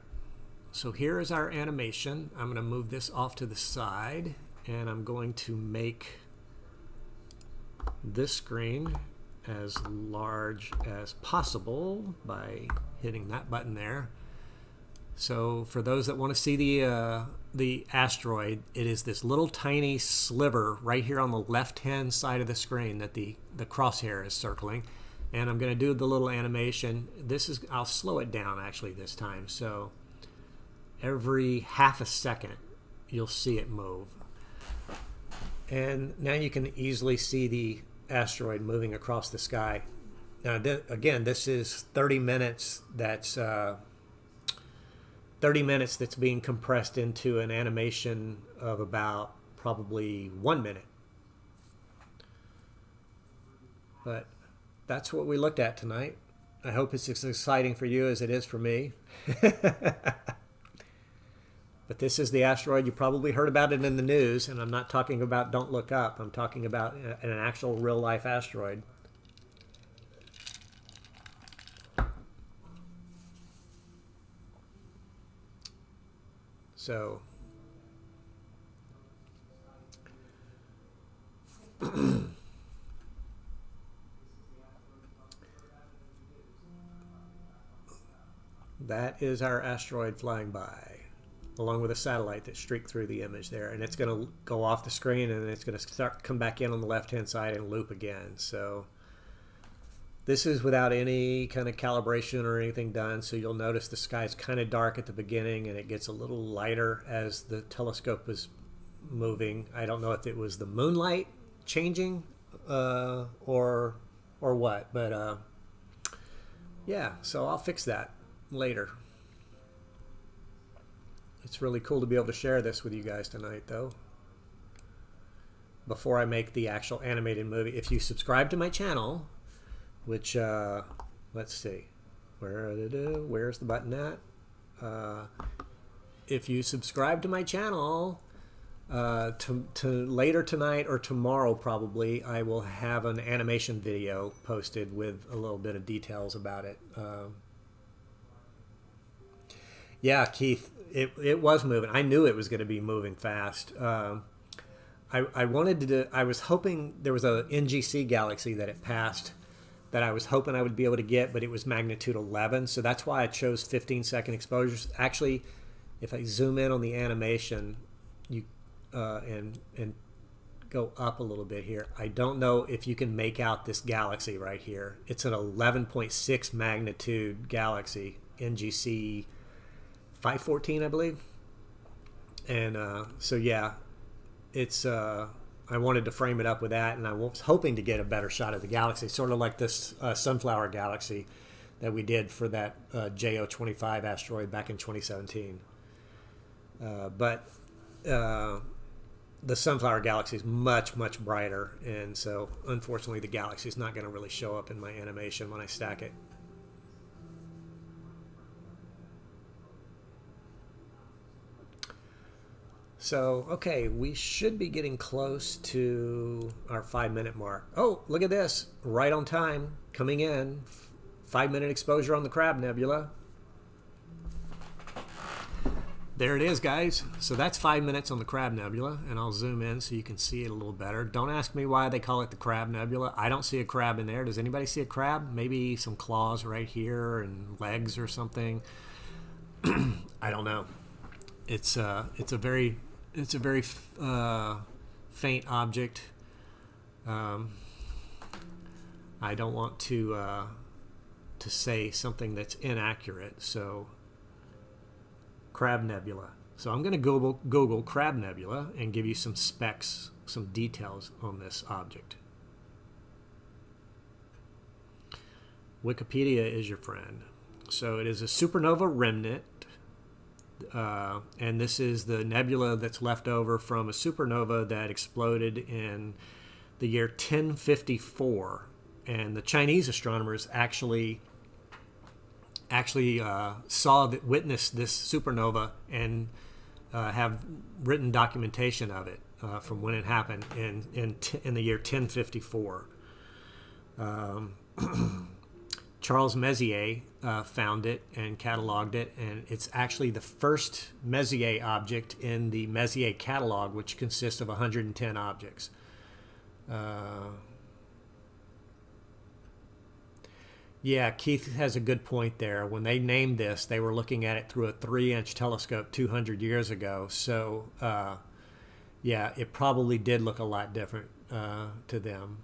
so here is our animation. I'm going to move this off to the side, and I'm going to make this screen as large as possible by hitting that button there. So for those that want to see the asteroid, it is this little tiny sliver right here on the left-hand side of the screen that the crosshair is circling. And I'm going to do the little animation. I'll slow it down actually this time. So every half a second, you'll see it move. And now you can easily see the asteroid moving across the sky. Now, again, this is 30 minutes. That's 30 minutes that's being compressed into an animation of about probably 1 minute. But that's what we looked at tonight. I hope it's as exciting for you as it is for me. But this is the asteroid. You probably heard about it in the news, and I'm not talking about Don't Look Up. I'm talking about an actual real-life asteroid. So that is our asteroid flying by, along with a satellite that streaked through the image there, and it's going to go off the screen, and it's going to come back in on the left-hand side and loop again. So this is without any kind of calibration or anything done, so you'll notice the sky is kind of dark at the beginning, and it gets a little lighter as the telescope is moving. I don't know if it was the moonlight changing or what, but yeah, so I'll fix that later. It's really cool to be able to share this with you guys tonight, though. Before I make the actual animated movie, if you subscribe to my channel, which let's see, where's the button at? If you subscribe to my channel, to later tonight or tomorrow probably, I will have an animation video posted with a little bit of details about it. Yeah, Keith, it was moving. I knew it was going to be moving fast. I wanted to. I was hoping there was a NGC galaxy that it passed that I was hoping I would be able to get, but it was magnitude 11, so that's why I chose 15-second exposures. Actually, if I zoom in on the animation, you and go up a little bit here, I don't know if you can make out this galaxy right here. It's an 11.6 magnitude galaxy, NGC 514, I believe. And so yeah, it's I wanted to frame it up with that, and I was hoping to get a better shot of the galaxy, sort of like this sunflower galaxy that we did for that JO25 asteroid back in 2017. But the sunflower galaxy is much, much brighter, and so unfortunately the galaxy is not going to really show up in my animation when I stack it. So, okay, we should be getting close to our 5-minute mark. Oh, look at this. Right on time. Coming in. 5-minute exposure on the Crab Nebula. There it is, guys. So that's 5 minutes on the Crab Nebula, and I'll zoom in so you can see it a little better. Don't ask me why they call it the Crab Nebula. I don't see a crab in there. Does anybody see a crab? Maybe some claws right here and legs or something. I don't know. It's a very faint object. I don't want to say something that's inaccurate. So, Crab Nebula. So I'm going to Google Crab Nebula and give you some specs, some details on this object. Wikipedia is your friend. So it is a supernova remnant. And this is the nebula that's left over from a supernova that exploded in the year 1054, and the Chinese astronomers actually witnessed this supernova and have written documentation of it from when it happened in the year 1054. Charles Messier found it and cataloged it, and it's actually the first Messier object in the Messier catalog, which consists of 110 objects. Yeah, Keith has a good point there. When they named this, they were looking at it through a 3-inch telescope 200 years ago. So, yeah, it probably did look a lot different to them.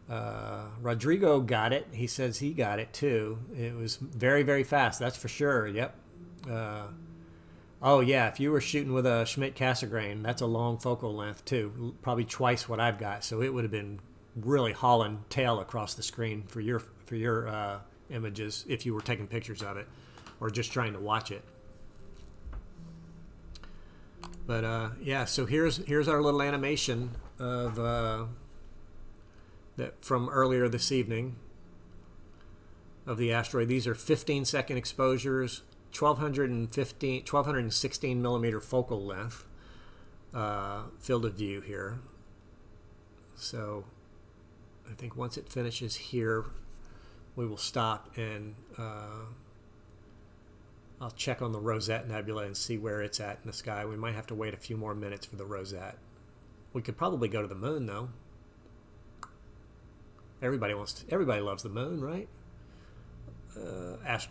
Rodrigo got it. He says he got it too. It was very, very fast. That's for sure. Yep. Oh yeah, if you were shooting with a Schmidt-Cassegrain, that's a long focal length too. Probably twice what I've got. So it would have been really hauling tail across the screen for your images if you were taking pictures of it or just trying to watch it. But yeah, so here's our little animation of that from earlier this evening of the asteroid. These are 15-second exposures, 1216 millimeter focal length field of view here. So I think once it finishes here, we will stop and I'll check on the Rosette Nebula and see where it's at in the sky. We might have to wait a few more minutes for the Rosette. We could probably go to the moon though. Everybody loves the moon, right?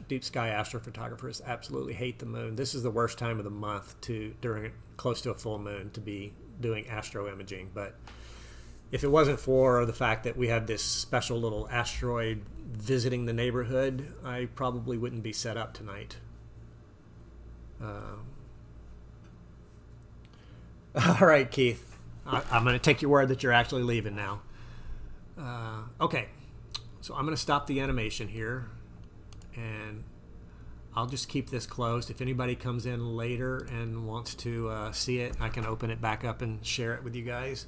Deep sky astrophotographers absolutely hate the moon. This is the worst time of the month during close to a full moon to be doing astro imaging. But if it wasn't for the fact that we have this special little asteroid visiting the neighborhood, I probably wouldn't be set up tonight. All right, Keith. I'm going to take your word that you're actually leaving now. Okay, so I'm going to stop the animation here, and I'll just keep this closed. If anybody comes in later and wants to see it, I can open it back up and share it with you guys.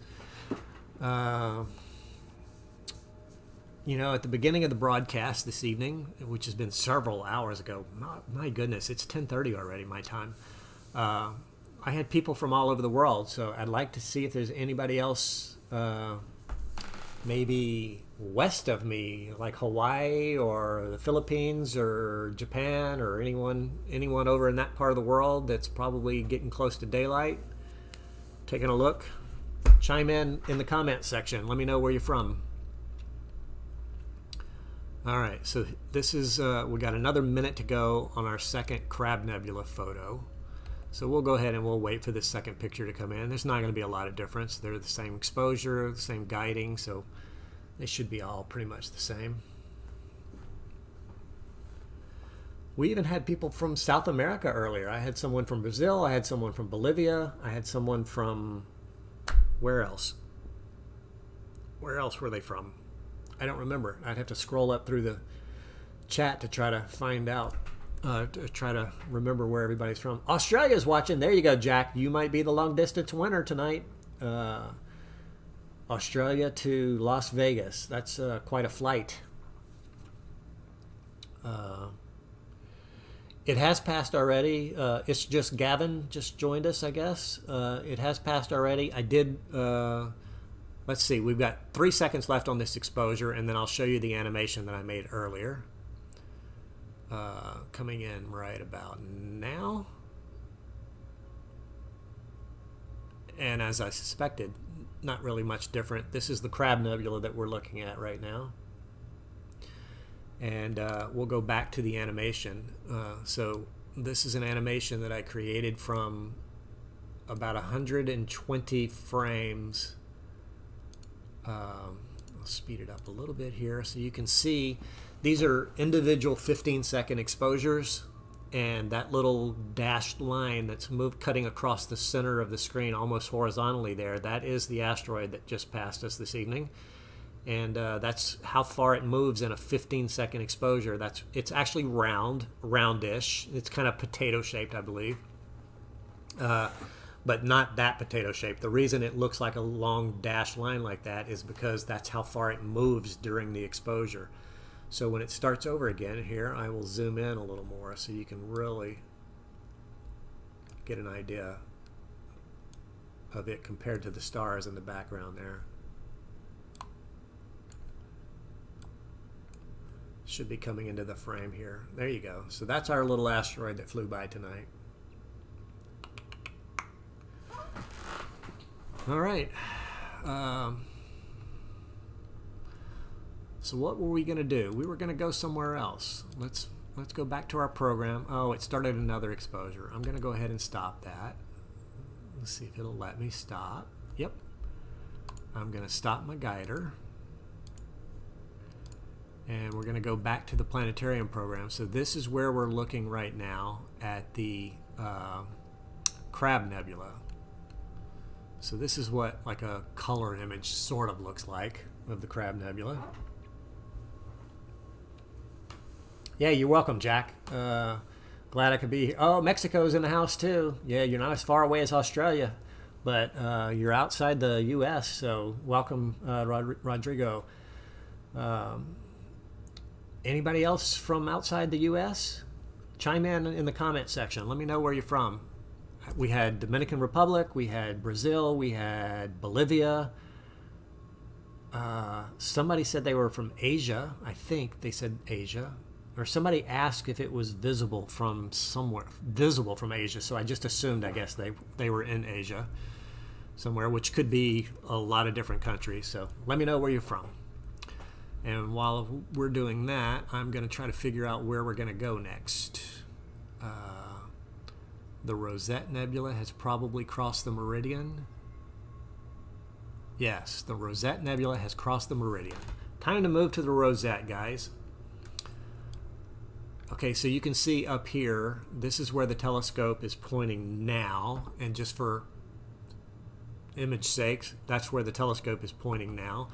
You know, at the beginning of the broadcast this evening, which has been several hours ago, my goodness, it's 10:30 already, my time. I had people from all over the world, so I'd like to see if there's anybody else maybe west of me, like Hawaii or the Philippines or Japan or anyone over in that part of the world that's probably getting close to daylight. Taking a look. Chime in the comment section. Let me know where you're from. All right, so this is, we got another minute to go on our second Crab Nebula photo. So we'll go ahead and we'll wait for this second picture to come in. There's not going to be a lot of difference. They're the same exposure, the same guiding, so they should be all pretty much the same. We even had people from South America earlier. I had someone from Brazil, I had someone from Bolivia, I had someone from, where else? Where else were they from? I don't remember. I'd have to scroll up through the chat to try to find out. To try to remember where everybody's from. Australia's watching. There you go, Jack. You might be the long distance winner tonight. Australia to Las Vegas. That's quite a flight. It has passed already. It's just Gavin just joined us, I guess. It has passed already. I did. Let's see. We've got 3 seconds left on this exposure, and then I'll show you the animation that I made earlier. Coming in right about now. And as I suspected, not really much different. This is the Crab Nebula that we're looking at right now. And we'll go back to the animation. So this is an animation that I created from about 120 frames. I'll speed it up a little bit here so you can see. These are individual 15-second exposures, and that little dashed line that's cutting across the center of the screen almost horizontally there, that is the asteroid that just passed us this evening. And that's how far it moves in a 15-second exposure. It's actually roundish. It's kind of potato-shaped, I believe. But not that potato-shaped. The reason it looks like a long dashed line like that is because that's how far it moves during the exposure. So when it starts over again here, I will zoom in a little more so you can really get an idea of it compared to the stars in the background there. Should be coming into the frame here. There you go. So that's our little asteroid that flew by tonight. All right. So what were we going to do? We were going to go somewhere else. Let's go back to our program. Oh, it started another exposure. I'm going to go ahead and stop that. Let's see if it'll let me stop. Yep. I'm going to stop my guider. And we're going to go back to the planetarium program. So this is where we're looking right now at the Crab Nebula. So this is what like a color image sort of looks like of the Crab Nebula. Yeah, you're welcome, Jack. Glad I could be here. Oh, Mexico's in the house too. Yeah, you're not as far away as Australia, but you're outside the U.S., so welcome, Rodrigo. Anybody else from outside the U.S.? Chime in the comment section. Let me know where you're from. We had Dominican Republic, we had Brazil, we had Bolivia. Somebody said they were from Asia. I think they said Asia. Or somebody asked if it was visible from somewhere. Visible from Asia, so I just assumed, I guess, they were in Asia somewhere, which could be a lot of different countries. So let me know where you're from. And while we're doing that, I'm going to try to figure out where we're going to go next. The Rosette Nebula has probably crossed the meridian. Yes, the Rosette Nebula has crossed the meridian. Time to move to the Rosette, guys. Okay, so you can see up here, this is where the telescope is pointing now. And just for image sakes, that's where the telescope is pointing now.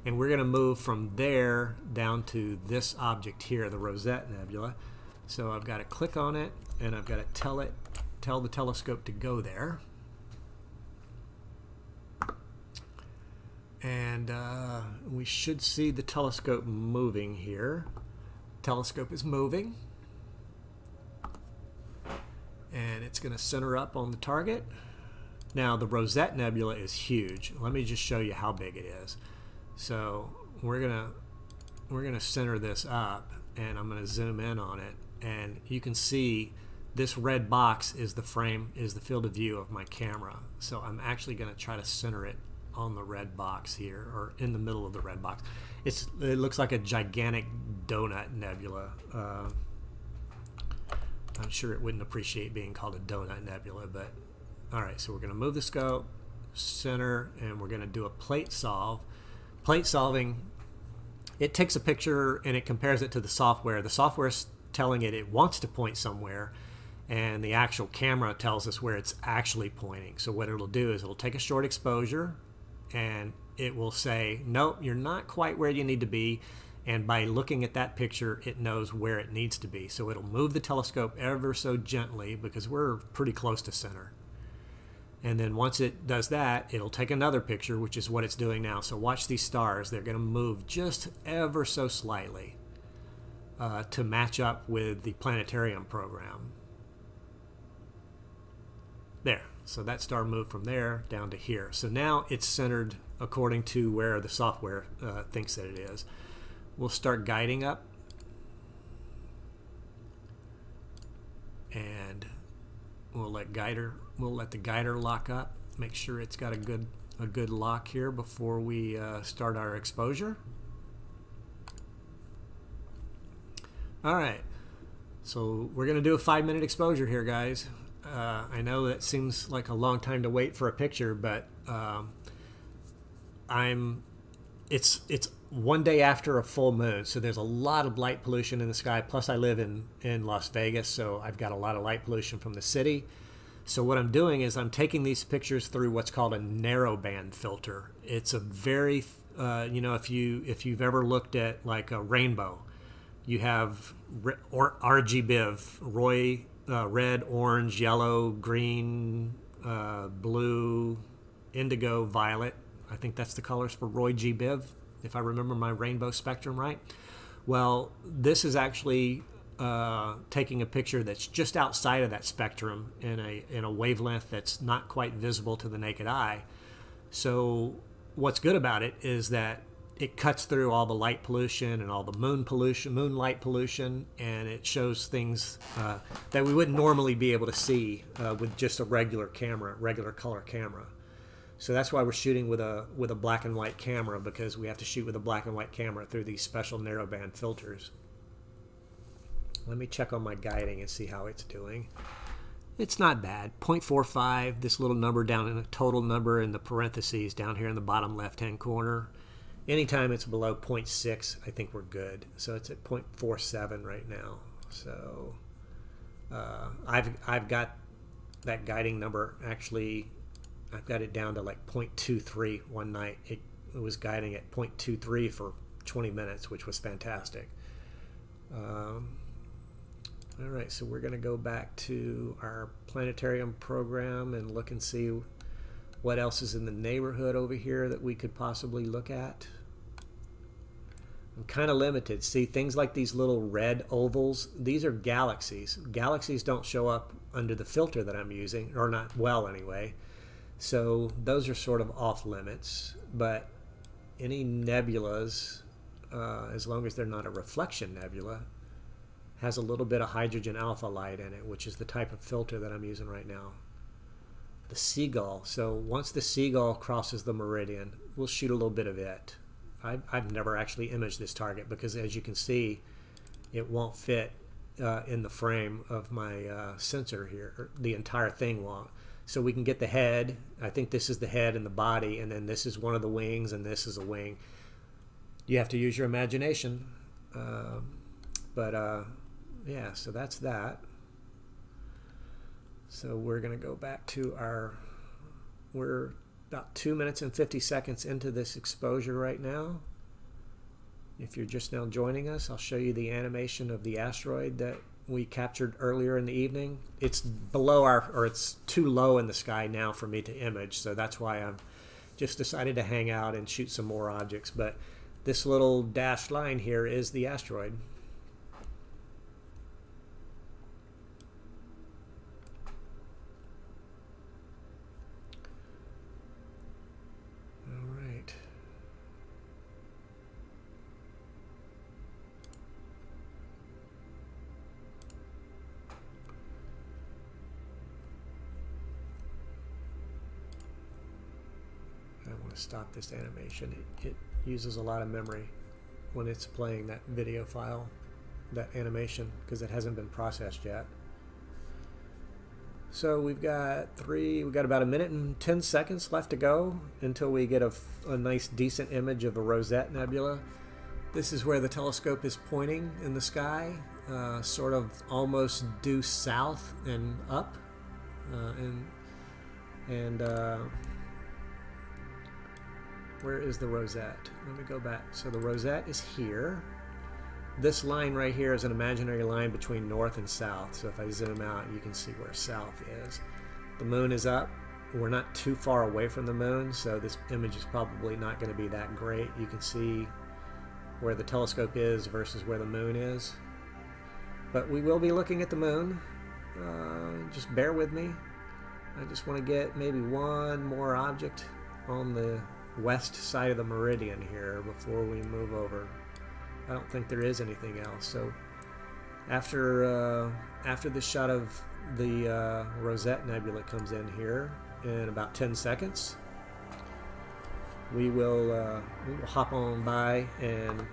And we're going to move from there down to this object here, the Rosette Nebula. So I've got to click on it, and I've got to tell the telescope to go there. And we should see the telescope moving here. Telescope is moving. And it's going to center up on the target. Now, the Rosette Nebula is huge. Let me just show you how big it is. So we're gonna center this up, and I'm gonna zoom in on it, and you can see this red box is the frame, is the field of view of my camera. So I'm actually gonna try to center it on the red box here, or in the middle of the red box. It looks like a gigantic donut nebula. I'm sure it wouldn't appreciate being called a donut nebula, but all right. So we're gonna move the scope, center, and we're gonna do a plate solve. Plate solving, it takes a picture and it compares it to the software. The software is telling it wants to point somewhere, and the actual camera tells us where it's actually pointing. So what it'll do is it'll take a short exposure, and it will say, nope, you're not quite where you need to be. And by looking at that picture, it knows where it needs to be. So it'll move the telescope ever so gently, because we're pretty close to center. And then once it does that, it'll take another picture, which is what it's doing now. So watch these stars. They're going to move just ever so slightly to match up with the planetarium program. There. So that star moved from there down to here. So now it's centered according to where the software thinks that it is. We'll start guiding up. And we'll let the guider lock up. Make sure it's got a good lock here before we start our exposure. All right, so we're gonna do a 5-minute exposure here, guys. I know that seems like a long time to wait for a picture, but it's one day after a full moon, so there's a lot of light pollution in the sky. Plus I live in Las Vegas, so I've got a lot of light pollution from the city. So what I'm doing is I'm taking these pictures through what's called a narrowband filter. It's a very, if you've ever looked at like a rainbow, you have RGBIV, red, orange, yellow, green, blue, indigo, violet. I think that's the colors for Roy G. Biv, if I remember my rainbow spectrum right. Well, this is actually taking a picture that's just outside of that spectrum in a wavelength that's not quite visible to the naked eye. So what's good about it is that it cuts through all the light pollution and all the moonlight pollution, and it shows things that we wouldn't normally be able to see with just a regular color camera. So that's why we're shooting with a black and white camera, because we have to shoot with a black and white camera through these special narrowband filters. Let me check on my guiding and see how it's doing. It's not bad. 0.45, this little number down in a total number in the parentheses down here in the bottom left-hand corner. Anytime it's below 0.6, I think we're good. So it's at 0.47 right now. So I've got that guiding number, actually I've got it down to like 0.23 one night. It was guiding at 0.23 for 20 minutes, which was fantastic. All right, so we're going to go back to our planetarium program and look and see what else is in the neighborhood over here that we could possibly look at. I'm kind of limited. See, things like these little red ovals, these are galaxies. Galaxies don't show up under the filter that I'm using, or not well anyway. So those are sort of off limits. But any nebulas, as long as they're not a reflection nebula, has a little bit of hydrogen alpha light in it, which is the type of filter that I'm using right now. The seagull. So once the seagull crosses the meridian, we'll shoot a little bit of it. I've never actually imaged this target because, as you can see, it won't fit in the frame of my sensor here. The entire thing won't. So we can get the head. I think this is the head and the body, and then this is one of the wings, and this is a wing. You have to use your imagination. Yeah, so that's that. So we're going to go back to our... We're about 2 minutes and 50 seconds into this exposure right now. If you're just now joining us, I'll show you the animation of the asteroid that we captured earlier in the evening. It's below or it's too low in the sky now for me to image, so that's why I've just decided to hang out and shoot some more objects. But this little dashed line here is the asteroid. Stop this animation. It uses a lot of memory when it's playing that video file, that animation, because it hasn't been processed yet. So we've got about 1 minute and 10 seconds left to go until we get a nice decent image of a Rosette Nebula. This is where the telescope is pointing in the sky, sort of almost due south and up, where is the Rosette? Let me go back. So the Rosette is here. This line right here is an imaginary line between north and south. So if I zoom out, you can see where south is. The moon is up. We're not too far away from the moon, so this image is probably not going to be that great. You can see where the telescope is versus where the moon is. But we will be looking at the moon. Just bear with me. I just want to get maybe one more object on the west side of the meridian here before we move over. I don't think there is anything else. So after this shot of the Rosette Nebula comes in here in about 10 seconds, we will hop on by and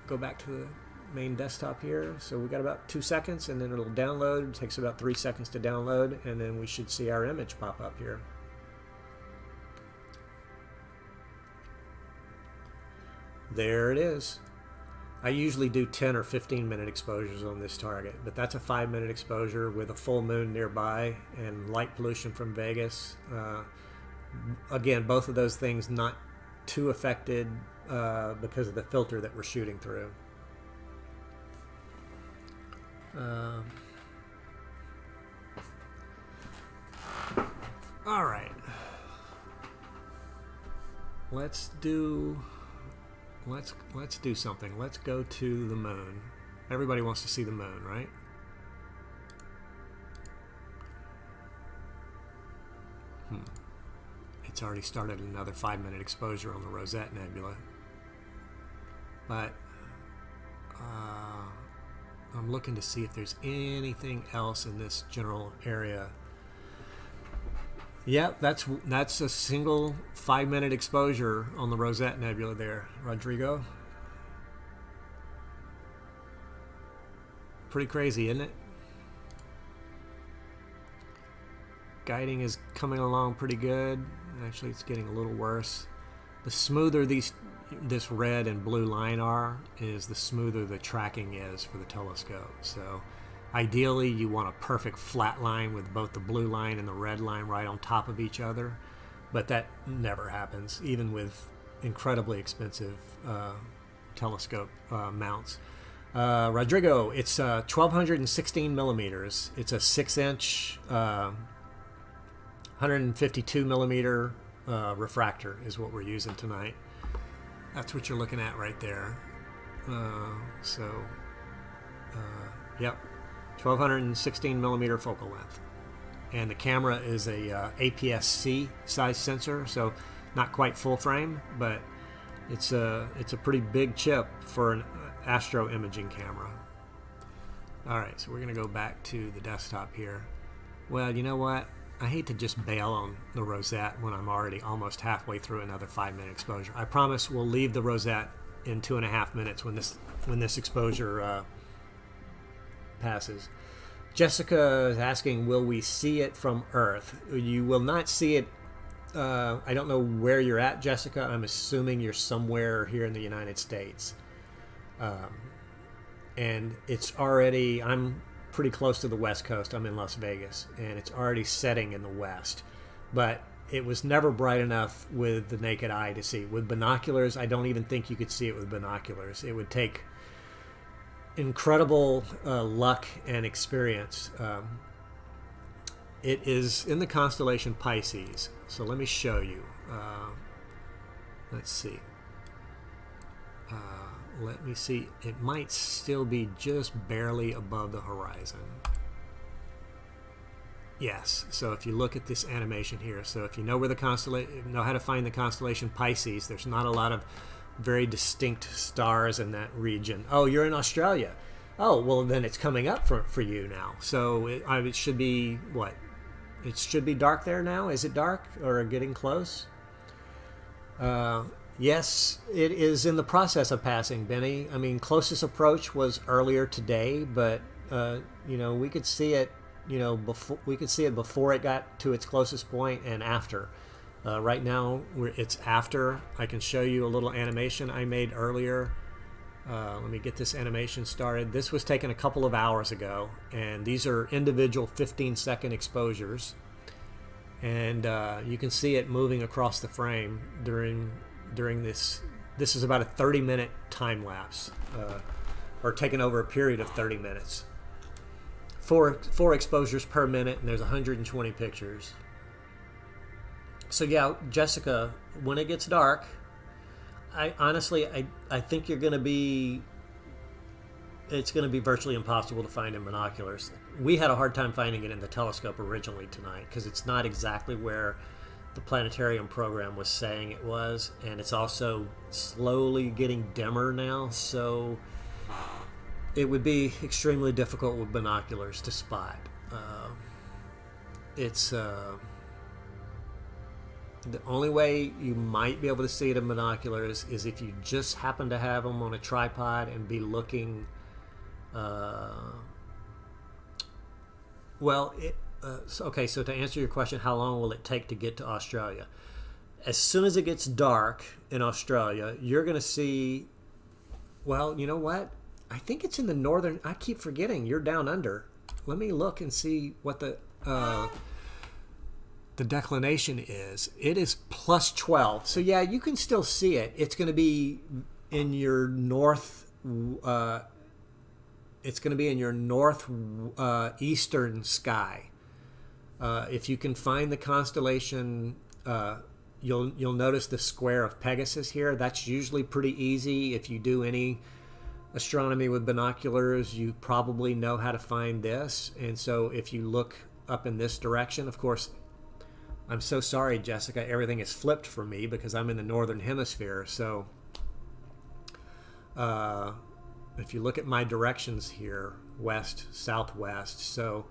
go back to the main desktop here. So we got about 2 seconds, and then it'll download. It takes about 3 seconds to download, and then we should see our image pop up here. There it is. I usually do 10 or 15 minute exposures on this target, but that's a 5 minute exposure with a full moon nearby and light pollution from Vegas. Again, both of those things not too affected because of the filter that we're shooting through. All right. Let's do something. Let's go to the moon. Everybody wants to see the moon, right? It's already started another 5 minute exposure on the Rosette Nebula. But I'm looking to see if there's anything else in this general area. Yep, that's a single 5 minute exposure on the Rosette Nebula there, Rodrigo. Pretty crazy, isn't it? Guiding is coming along pretty good. Actually, it's getting a little worse. The smoother these this red and blue line are, is the smoother the tracking is for the telescope. So ideally you want a perfect flat line with both the blue line and the red line right on top of each other, but that never happens, even with incredibly expensive telescope mounts. Rodrigo, it's 1216 millimeters. It's a 6-inch 152 millimeter refractor is what we're using tonight. That's what you're looking at right there. Yep, 1216 millimeter focal length, and the camera is a APS-C size sensor, so not quite full frame, but it's a pretty big chip for an astro imaging camera. All right, so we're gonna go back to the desktop here. Well, you know what? I hate to just bail on the Rosette when I'm already almost halfway through another 5-minute exposure. I promise we'll leave the Rosette in 2.5 minutes when this exposure passes. Jessica is asking, will we see it from Earth? You will not see it. I don't know where you're at, Jessica. I'm assuming you're somewhere here in the United States. And it's already, I'm pretty close to the West Coast. I'm in Las Vegas, and it's already setting in the west. But it was never bright enough with the naked eye to see. With binoculars, I don't even think you could see it with binoculars. It would take incredible luck and experience. It is in the constellation Pisces. So let me show you. Let's see. Let me see. It might still be just barely above the horizon. Yes. So if you look at this animation here, so if you know where the know how to find the constellation Pisces, there's not a lot of very distinct stars in that region. Oh, you're in Australia. Oh, well then it's coming up for you now. So it should be what? It should be dark there now. Is it dark or getting close? Yes, it is in the process of passing, Benny. I mean, closest approach was earlier today, but we could see it. We could see it before it got to its closest point and after. Right now, it's after. I can show you a little animation I made earlier. Let me get this animation started. This was taken a couple of hours ago, and these are individual 15-second exposures. And you can see it moving across the frame during this. This is about a 30-minute time lapse, or taken over a period of 30 minutes. Four exposures per minute, and there's 120 pictures. So yeah, Jessica, when it gets dark, I think it's going to be virtually impossible to find in binoculars. We had a hard time finding it in the telescope originally tonight because it's not exactly where the planetarium program was saying it was, and it's also slowly getting dimmer now, so it would be extremely difficult with binoculars to spot. The only way you might be able to see it in binoculars is if you just happen to have them on a tripod and be looking. Okay, so to answer your question, how long will it take to get to Australia? As soon as it gets dark in Australia, you're going to see, well, you know what? I think it's in the northern, I keep forgetting, you're down under. Let me look and see what the declination is. It is plus 12. So yeah, you can still see it. It's going to be in your eastern sky. If you can find the constellation, you'll notice the square of Pegasus here. That's usually pretty easy. If you do any astronomy with binoculars, you probably know how to find this. And so if you look up in this direction, of course, I'm so sorry, Jessica, everything is flipped for me because I'm in the northern hemisphere. So if you look at my directions here, west, southwest, so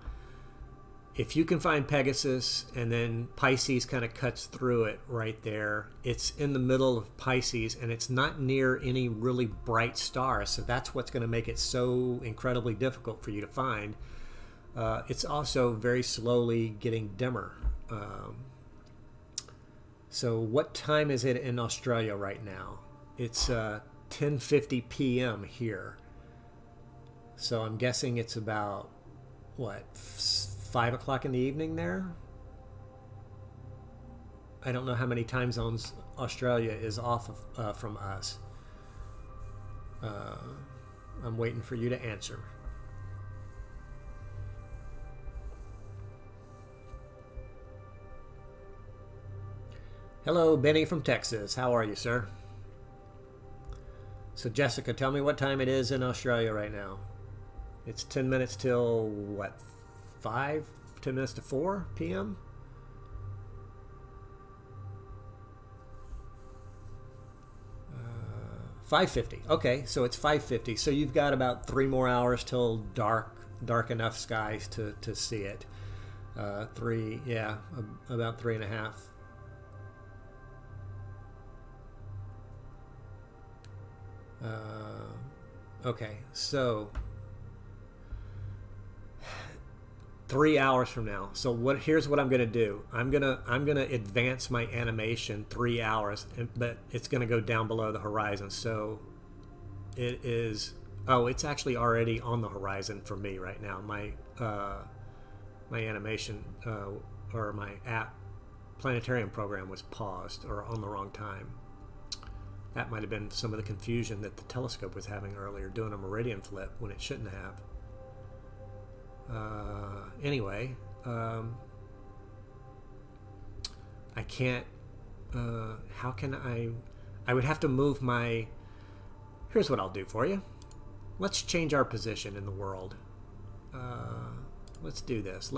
if you can find Pegasus and then Pisces kind of cuts through it right there, it's in the middle of Pisces and it's not near any really bright stars, so that's what's going to make it so incredibly difficult for you to find. It's also very slowly getting dimmer. So what time is it in Australia right now? It's 10:50 p.m. here. So I'm guessing it's about, what, 5 o'clock in the evening there? I don't know how many time zones Australia is off of, from us. I'm waiting for you to answer. Hello, Benny from Texas. How are you, sir? So, Jessica, tell me what time it is in Australia right now. It's 10 minutes till, what, 5? 10 minutes to 4 p.m.? Uh, 5:50. Okay, so it's 5:50. So you've got about 3 more hours till dark enough skies to see it. About 3.5. Okay, so 3 hours from now. So here's what I'm going to do. I'm gonna advance my animation 3 hours, but it's going to go down below the horizon. So it is. Oh, it's actually already on the horizon for me right now. My animation or my app planetarium program was paused or on the wrong time. That might have been some of the confusion that the telescope was having earlier, doing a meridian flip when it shouldn't have. Anyway, I can't. How can I? I would have to move my. Here's what I'll do for you. Let's change our position in the world. Let's do this.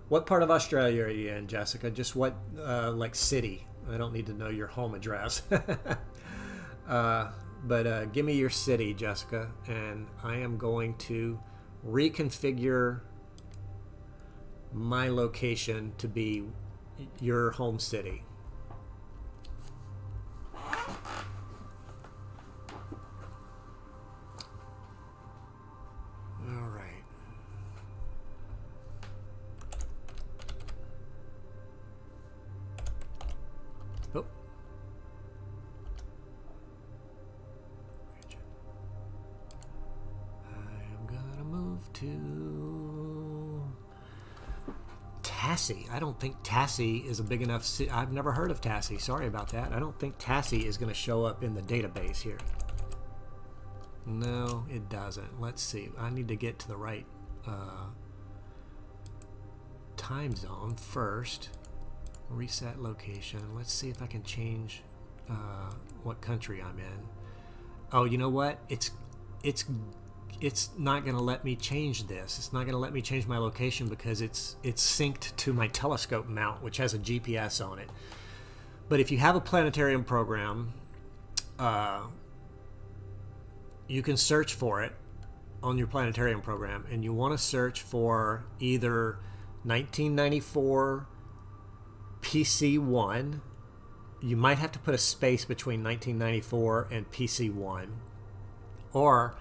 What part of Australia are you in, Jessica? Just what, like city? I don't need to know your home address. But give me your city, Jessica, and I am going to reconfigure my location to be your home city. All right. Oh. To Tassie. I don't think Tassie is a big enough city. I've never heard of Tassie. Sorry about that. I don't think Tassie is going to show up in the database here. No, it doesn't. Let's see. I need to get to the right time zone first. Reset location. Let's see if I can change what country I'm in. Oh, you know what? It's not going to let me change this. It's not going to let me change my location because it's synced to my telescope mount, which has a GPS on it. But if you have a planetarium program, you can search for it on your planetarium program, and you want to search for either 1994 PC1. You might have to put a space between 1994 and PC1, or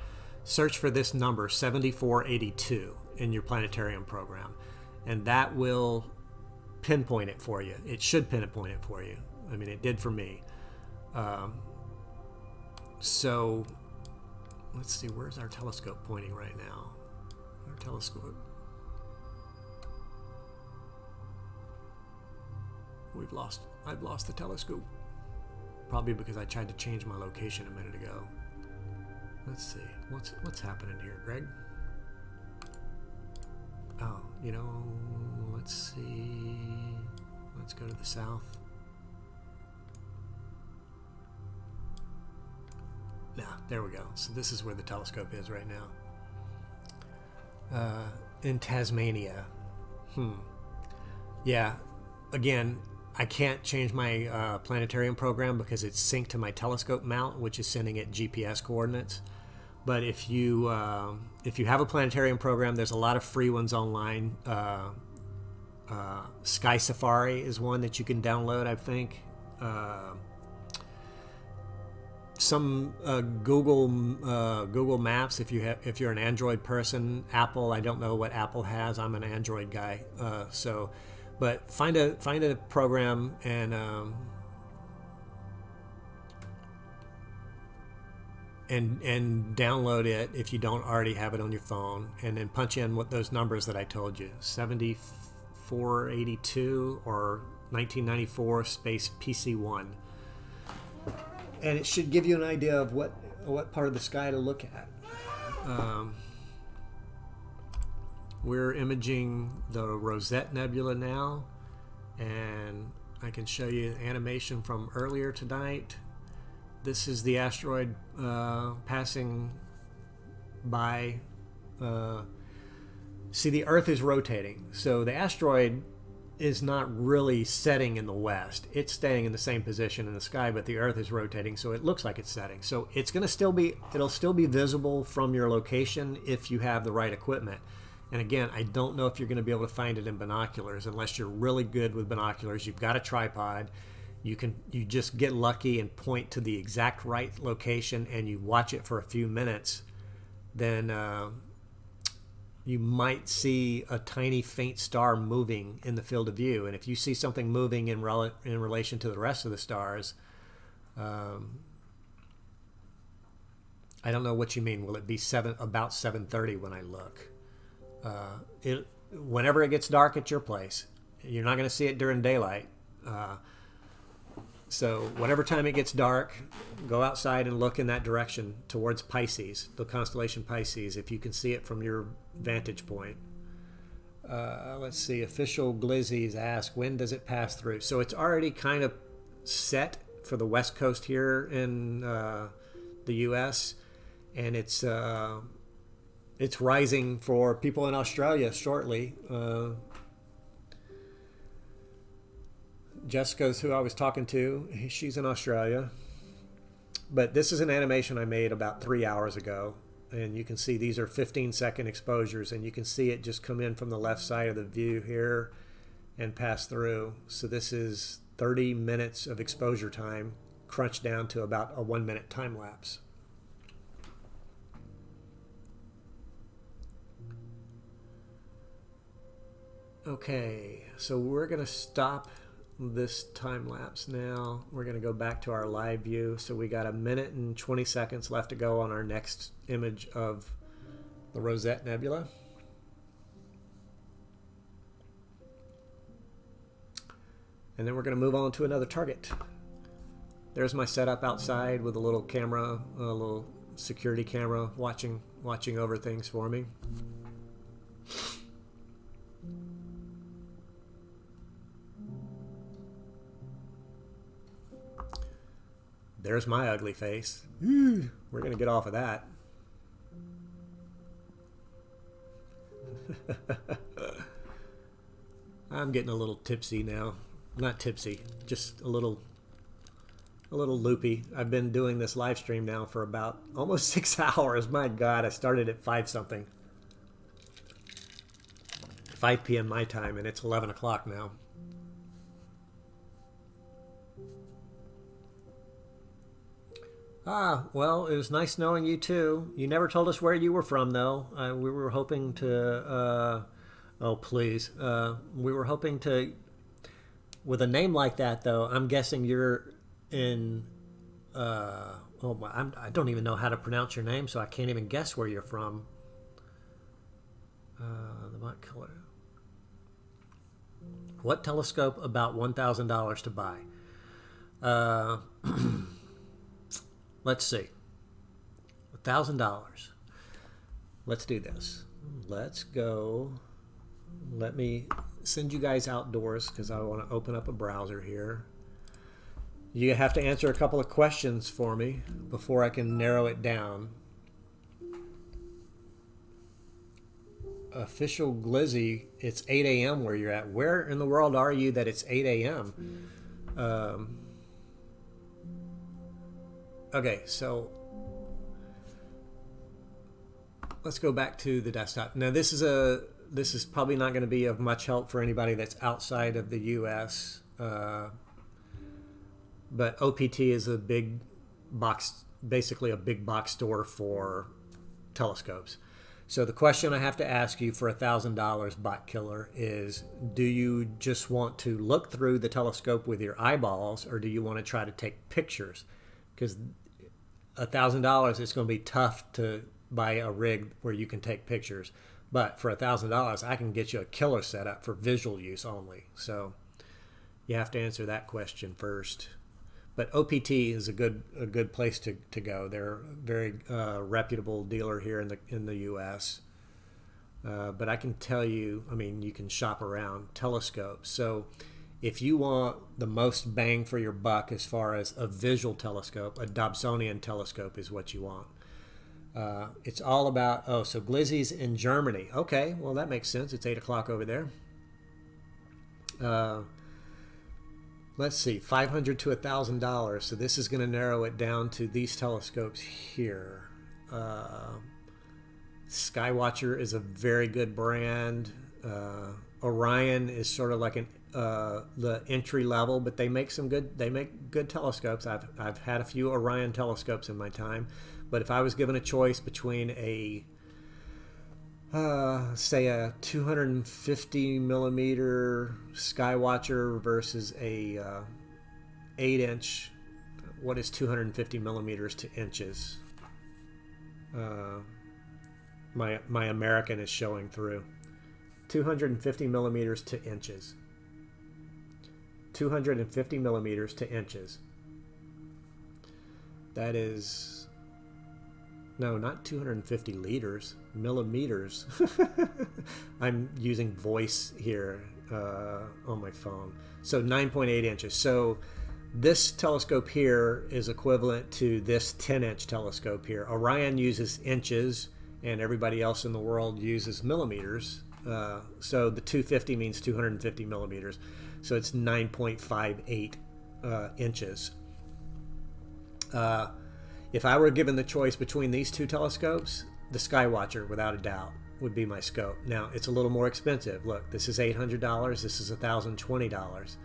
search for this number 7482 in your planetarium program, and that will pinpoint it for you. It should pinpoint it for you. I mean, it did for me. So let's see, where's our telescope pointing right now? Our telescope. I've lost the telescope. Probably because I tried to change my location a minute ago. Let's see. What's happening here, Greg? Oh, let's see. Let's go to the south. There we go. So this is where the telescope is right now. In Tasmania. Yeah. Again, I can't change my planetarium program because it's synced to my telescope mount, which is sending it GPS coordinates. But if you have a planetarium program, there's a lot of free ones online. Sky Safari is one that you can download, I think. Some Google Maps if you're an Android person. Apple, I don't know what Apple has. I'm an Android guy, but find a program and and download it if you don't already have it on your phone, and then punch in what those numbers that I told you, 7482 or 1994 space PC1, and it should give you an idea of what part of the sky to look at. We're imaging the Rosette Nebula now, and I can show you animation from earlier tonight. This is the asteroid passing by. See, the Earth is rotating, so the asteroid is not really setting in the west. It's staying in the same position in the sky, but the Earth is rotating, so it looks like it's setting. So it's going to still be, it'll still be visible from your location if you have the right equipment. And again, I don't know if you're going to be able to find it in binoculars unless you're really good with binoculars. You've got a tripod. You just get lucky and point to the exact right location, and you watch it for a few minutes. Then you might see a tiny faint star moving in the field of view. And if you see something moving in relation to the rest of the stars, I don't know what you mean. Will it be about 7:30 when I look? Whenever it gets dark at your place, you're not going to see it during daylight. So whatever time it gets dark, go outside and look in that direction towards Pisces, the constellation Pisces, if you can see it from your vantage point. Let's see, official Glizzies ask, when does it pass through? So it's already kind of set for the west coast here in the U.S., and it's rising for people in Australia shortly. Jessica's who I was talking to. She's in Australia. But this is an animation I made about 3 hours ago. And you can see these are 15-second exposures. And you can see it just come in from the left side of the view here and pass through. So this is 30 minutes of exposure time crunched down to about a 1-minute time lapse. Okay, so we're going to stop this time lapse now. We're going to go back to our live view. So we got 1 minute and 20 seconds left to go on our next image of the Rosette Nebula. And then we're going to move on to another target. There's my setup outside with a little camera, a little security camera watching over things for me. There's my ugly face. We're going to get off of that. I'm getting a little tipsy now. Not tipsy, just a little loopy. I've been doing this live stream now for about almost 6 hours. My God, I started at 5 p.m. my time, and it's 11 o'clock now. Well, it was nice knowing you too. You never told us where you were from, though. We were hoping to, oh, please. We were hoping to, with a name like that, though, I'm guessing you're in, I don't even know how to pronounce your name, so I can't even guess where you're from. The Mott Killer. What telescope about $1,000 to buy? Let's see. $1,000. Let's do this. Let's go. Let me send you guys outdoors because I want to open up a browser here. You have to answer a couple of questions for me before I can narrow it down. Official Glizzy, it's 8 a.m. where you're at. Where in the world are you that it's 8 a.m.? Okay, so let's go back to the desktop. Now this is probably not going to be of much help for anybody that's outside of the U.S. But OPT is a big box, basically a big box store for telescopes. So the question I have to ask you for $1,000, Bot Killer, is do you just want to look through the telescope with your eyeballs, or do you want to try to take pictures? Because $1,000, it's going to be tough to buy a rig where you can take pictures. But for $1,000, I can get you a killer setup for visual use only. So you have to answer that question first. But OPT is a good place to go. They're a very reputable dealer here in the U.S. But I can tell you, I mean, you can shop around telescopes. So if you want the most bang for your buck as far as a visual telescope, a Dobsonian telescope is what you want. It's all about, so Glizzy's in Germany. Okay, well, that makes sense. It's 8 o'clock over there. Let's see, $500 to $1,000. So this is going to narrow it down to these telescopes here. Skywatcher is a very good brand. Orion is sort of like the entry level, but they make good telescopes. I've had a few Orion telescopes in my time, but if I was given a choice between say a 250 millimeter Skywatcher versus a 8-inch, what is 250 millimeters to inches? My American is showing through. 250 millimeters to inches. 250 millimeters to inches. That is, no, not 250 liters, millimeters. I'm using voice here on my phone. So 9.8 inches. So this telescope here is equivalent to this 10-inch telescope here. Orion uses inches, and everybody else in the world uses millimeters. So the 250 means 250 millimeters. So it's 9.58 inches. If I were given the choice between these two telescopes, the Skywatcher, without a doubt, would be my scope. Now, it's a little more expensive. Look, this is $800. This is $1,020.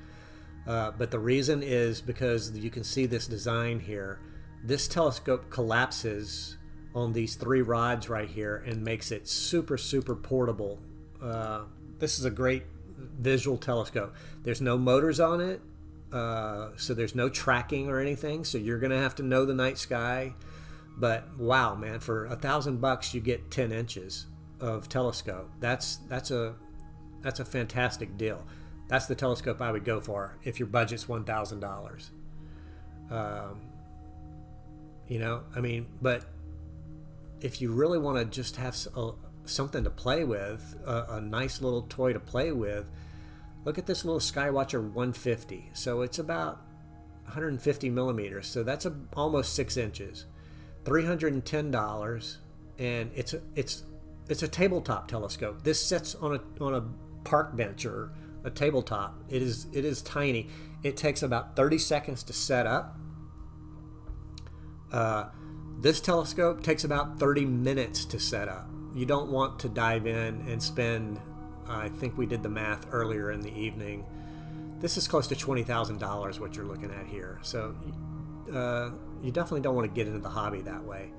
But the reason is because you can see this design here. This telescope collapses on these 3 rods right here and makes it super, super portable. This is a great visual telescope. There's no motors on it, so there's no tracking or anything, so you're gonna have to know the night sky. But wow, man, for $1,000 you get 10 inches of telescope. That's a fantastic deal. That's the telescope I would go for if your budget's $1,000. You know, I mean, but if you really want to just have something to play with, a nice little toy to play with, look at this little Skywatcher 150. So it's about 150 millimeters. So that's almost 6 inches. $310, and it's a tabletop telescope. This sits on a park bench or a tabletop. It is tiny. It takes about 30 seconds to set up. This telescope takes about 30 minutes to set up. You don't want to dive in and spend, I think we did the math earlier in the evening. This is close to $20,000 what you're looking at here. So you definitely don't want to get into the hobby that way.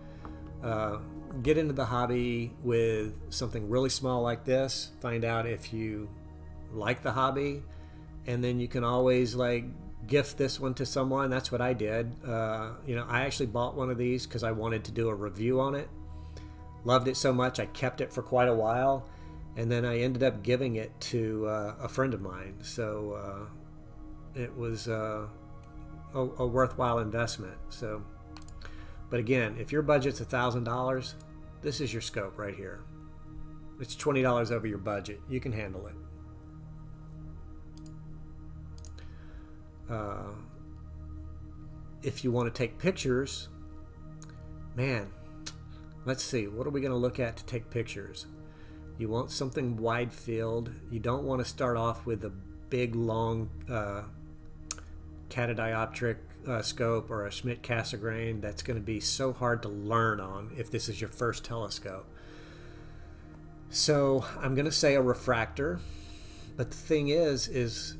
Get into the hobby with something really small like this. Find out if you like the hobby, and then you can always like gift this one to someone. That's what I did. You know, I actually bought one of these because I wanted to do a review on it. Loved it so much I kept it for quite a while, and then I ended up giving it to a friend of mine. So it was a worthwhile investment. So, but again, if your budget's $1,000, this is your scope right here. It's $20 over your budget. You can handle it. If you want to take pictures, man, let's see, what are we going to look at to take pictures? You want something wide field. You don't want to start off with a big long catadioptric scope or a Schmidt-Cassegrain. That's going to be so hard to learn on if this is your first telescope. So I'm going to say a refractor, but the thing is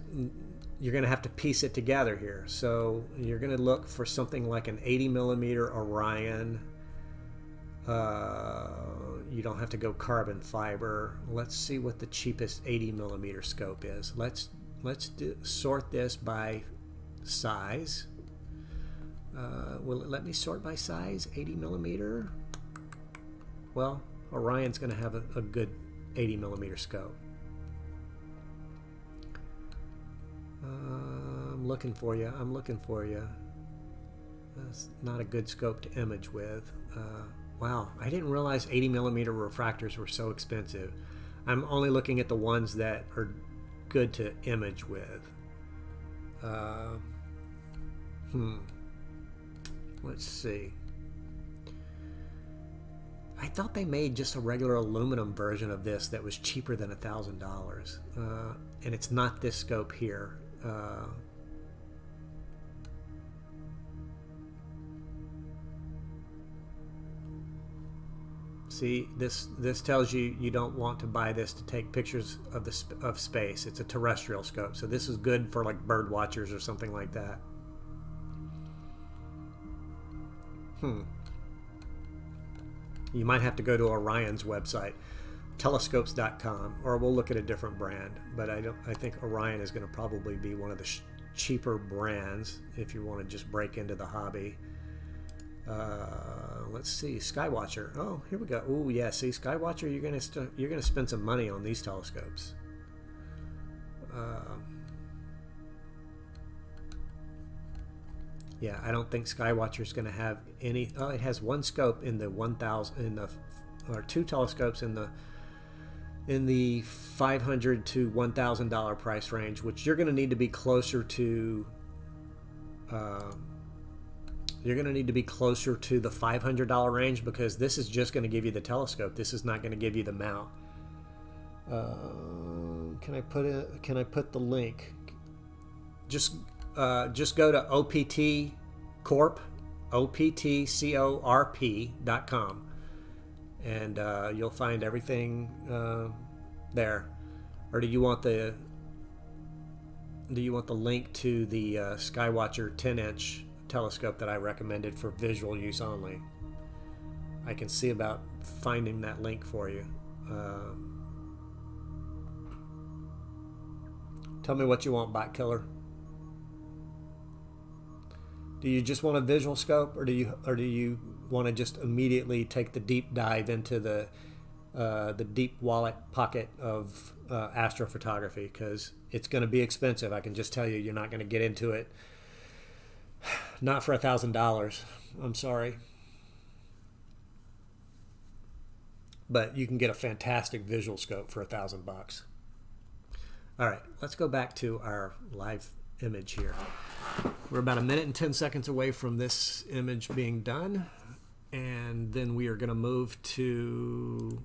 you're going to have to piece it together here. So you're going to look for something like an 80 millimeter Orion. You don't have to go carbon fiber. Let's see what the cheapest 80 millimeter scope is. Let's sort this by size. Will it let me sort by size? 80 millimeter? Well, Orion's going to have a good 80 millimeter scope. I'm looking for you. I'm looking for you. That's not a good scope to image with. Wow, I didn't realize 80 millimeter refractors were so expensive. I'm only looking at the ones that are good to image with. Let's see. I thought they made just a regular aluminum version of this that was cheaper than $1,000. And it's not this scope here. See, this tells you you don't want to buy this to take pictures of space. It's a terrestrial scope, so this is good for like bird watchers or something like that. You might have to go to Orion's website, telescopes.com, or we'll look at a different brand. But I think Orion is going to probably be one of the cheaper brands if you want to just break into the hobby. Let's see, Skywatcher. Oh, here we go. Oh yeah, see, Skywatcher, you're gonna spend some money on these telescopes. Yeah, I don't think Skywatcher is going to have any. Oh, it has one scope in the 1,000 or two telescopes in the $500 to $1,000 price range, which you're going to need to be closer to. You're going to need to be closer to the $500 range, because this is just going to give you the telescope. This is not going to give you the mount. Can I put the link? Just go to optcorp.com, and you'll find everything there. Or do you want the link to the Skywatcher 10-inch telescope that I recommended for visual use only? I can see about finding that link for you. Tell me what you want, Bot Killer. Do you just want a visual scope, or do you want to just immediately take the deep dive into the deep wallet pocket of astrophotography? Because it's going to be expensive. I can just tell you, you're not going to get into it. Not for $1,000. I'm sorry. But you can get a fantastic visual scope for $1,000. All right, let's go back to our live image here. We're about 1 minute and 10 seconds away from this image being done, and then we are going to move to.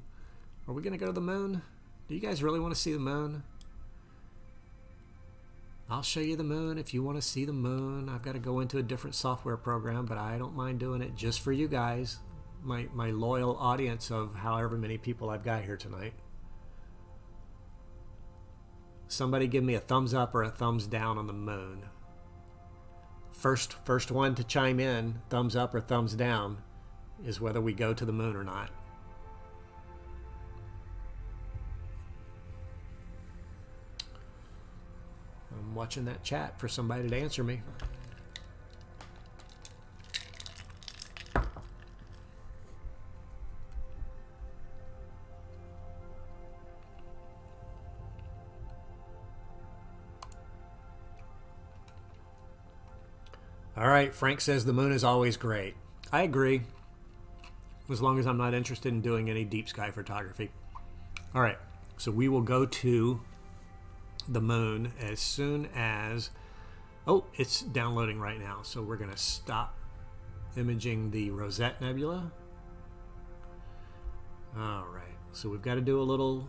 Are we going to go to the moon? Do you guys really want to see the moon? I'll show you the moon if you want to see the moon. I've got to go into a different software program, but I don't mind doing it just for you guys, my loyal audience of however many people I've got here tonight. Somebody give me a thumbs up or a thumbs down on the moon. First one to chime in, thumbs up or thumbs down, is whether we go to the moon or not. I'm watching that chat for somebody to answer me. All right, Frank says the moon is always great. I agree, as long as I'm not interested in doing any deep sky photography. All right, so we will go to the moon as soon as. Oh, it's downloading right now, so we're going to stop imaging the Rosette Nebula. All right, so we've got to do a little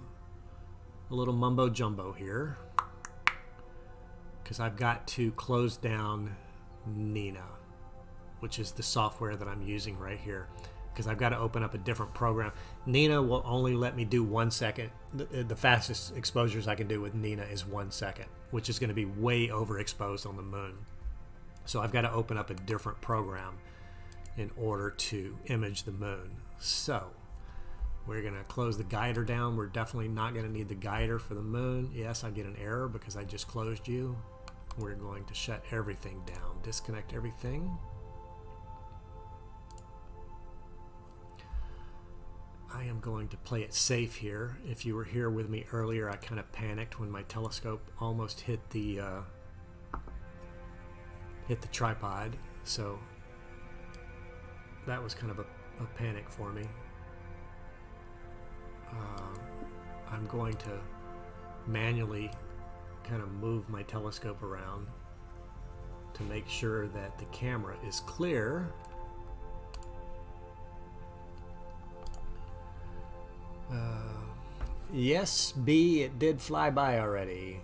mumbo jumbo here, because I've got to close down Nina, which is the software that I'm using right here, because I've got to open up a different program. Nina will only let me do 1 second. The fastest exposures I can do with Nina is 1 second, which is going to be way overexposed on the moon. So I've got to open up a different program in order to image the moon. So we're going to close the guider down. We're definitely not going to need the guider for the moon. Yes, I get an error because I just closed you. We're going to shut everything down, disconnect everything. I am going to play it safe here. If you were here with me earlier, I kind of panicked when my telescope almost hit the tripod, so that was kind of a panic for me. I'm going to manually kind of move my telescope around to make sure that the camera is clear. Yes, B, it did fly by already.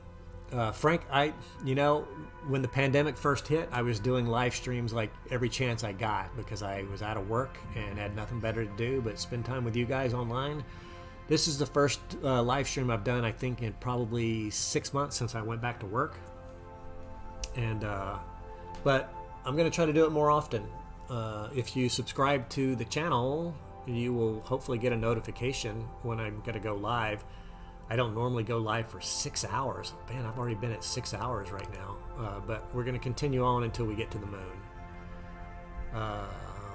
Frank, when the pandemic first hit, I was doing live streams like every chance I got because I was out of work and had nothing better to do but spend time with you guys online. This is the first live stream I've done, I think, in probably 6 months since I went back to work. And but I'm going to try to do it more often. If you subscribe to the channel, you will hopefully get a notification when I'm going to go live. I don't normally go live for 6 hours. Man, I've already been at 6 hours right now. But we're going to continue on until we get to the moon.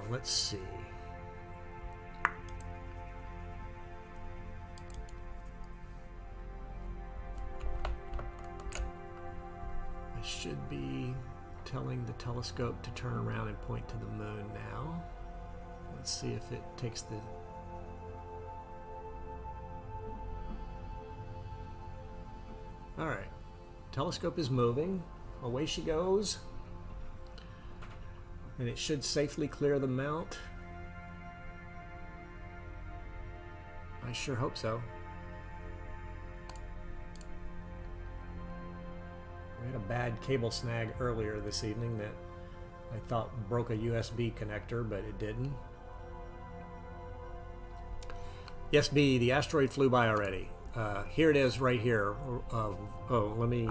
Let's see. I should be telling the telescope to turn around and point to the moon now. Let's see if it takes the... Alright, telescope is moving, away she goes, and it should safely clear the mount. I sure hope so. We had a bad cable snag earlier this evening that I thought broke a USB connector, but it didn't. Yes, B, the asteroid flew by already. Here it is right here. Let me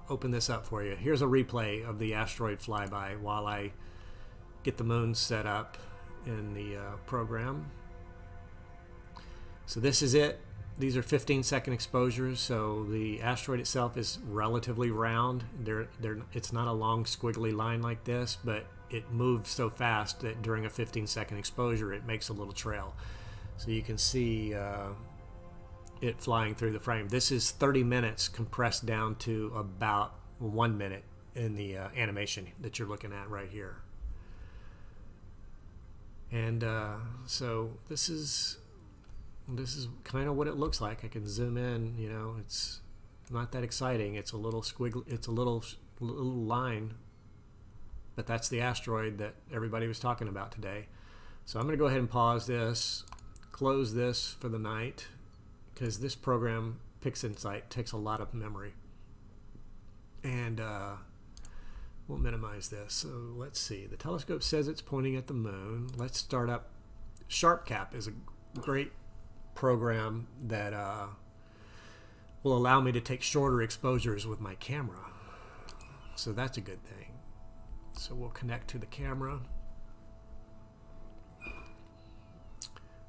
open this up for you. Here's a replay of the asteroid flyby while I get the moon set up in the program. So this is it. These are 15-second exposures, so the asteroid itself is relatively round. It's not a long squiggly line like this, but it moves so fast that during a 15-second exposure it makes a little trail. So you can see it flying through the frame. This is 30 minutes compressed down to about 1 minute in the animation that you're looking at right here. And so this is kind of what it looks like. I can zoom in. You know, it's not that exciting. It's a little squiggle. It's a little line, but that's the asteroid that everybody was talking about today. So I'm going to go ahead and pause this, close this for the night, because this program, PixInsight, takes a lot of memory. And we'll minimize this. So let's see. The telescope says it's pointing at the moon. Let's start up. SharpCap is a great program that will allow me to take shorter exposures with my camera. So that's a good thing. So we'll connect to the camera.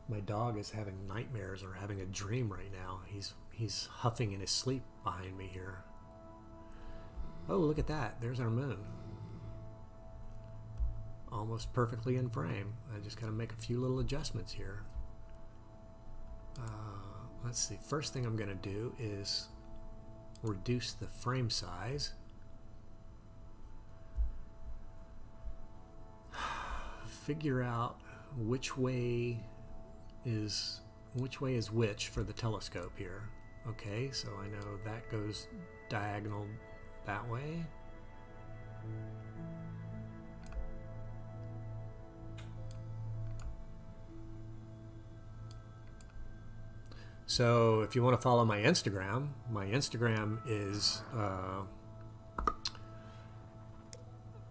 My dog is having nightmares or having a dream right now. He's huffing in his sleep behind me here. Oh, look at that. There's our moon. Almost perfectly in frame. I just got to make a few little adjustments here. Let's see. First thing I'm going to do is reduce the frame size. Figure out which way is which for the telescope here. Okay, so I know that goes diagonal that way. So if you want to follow my Instagram is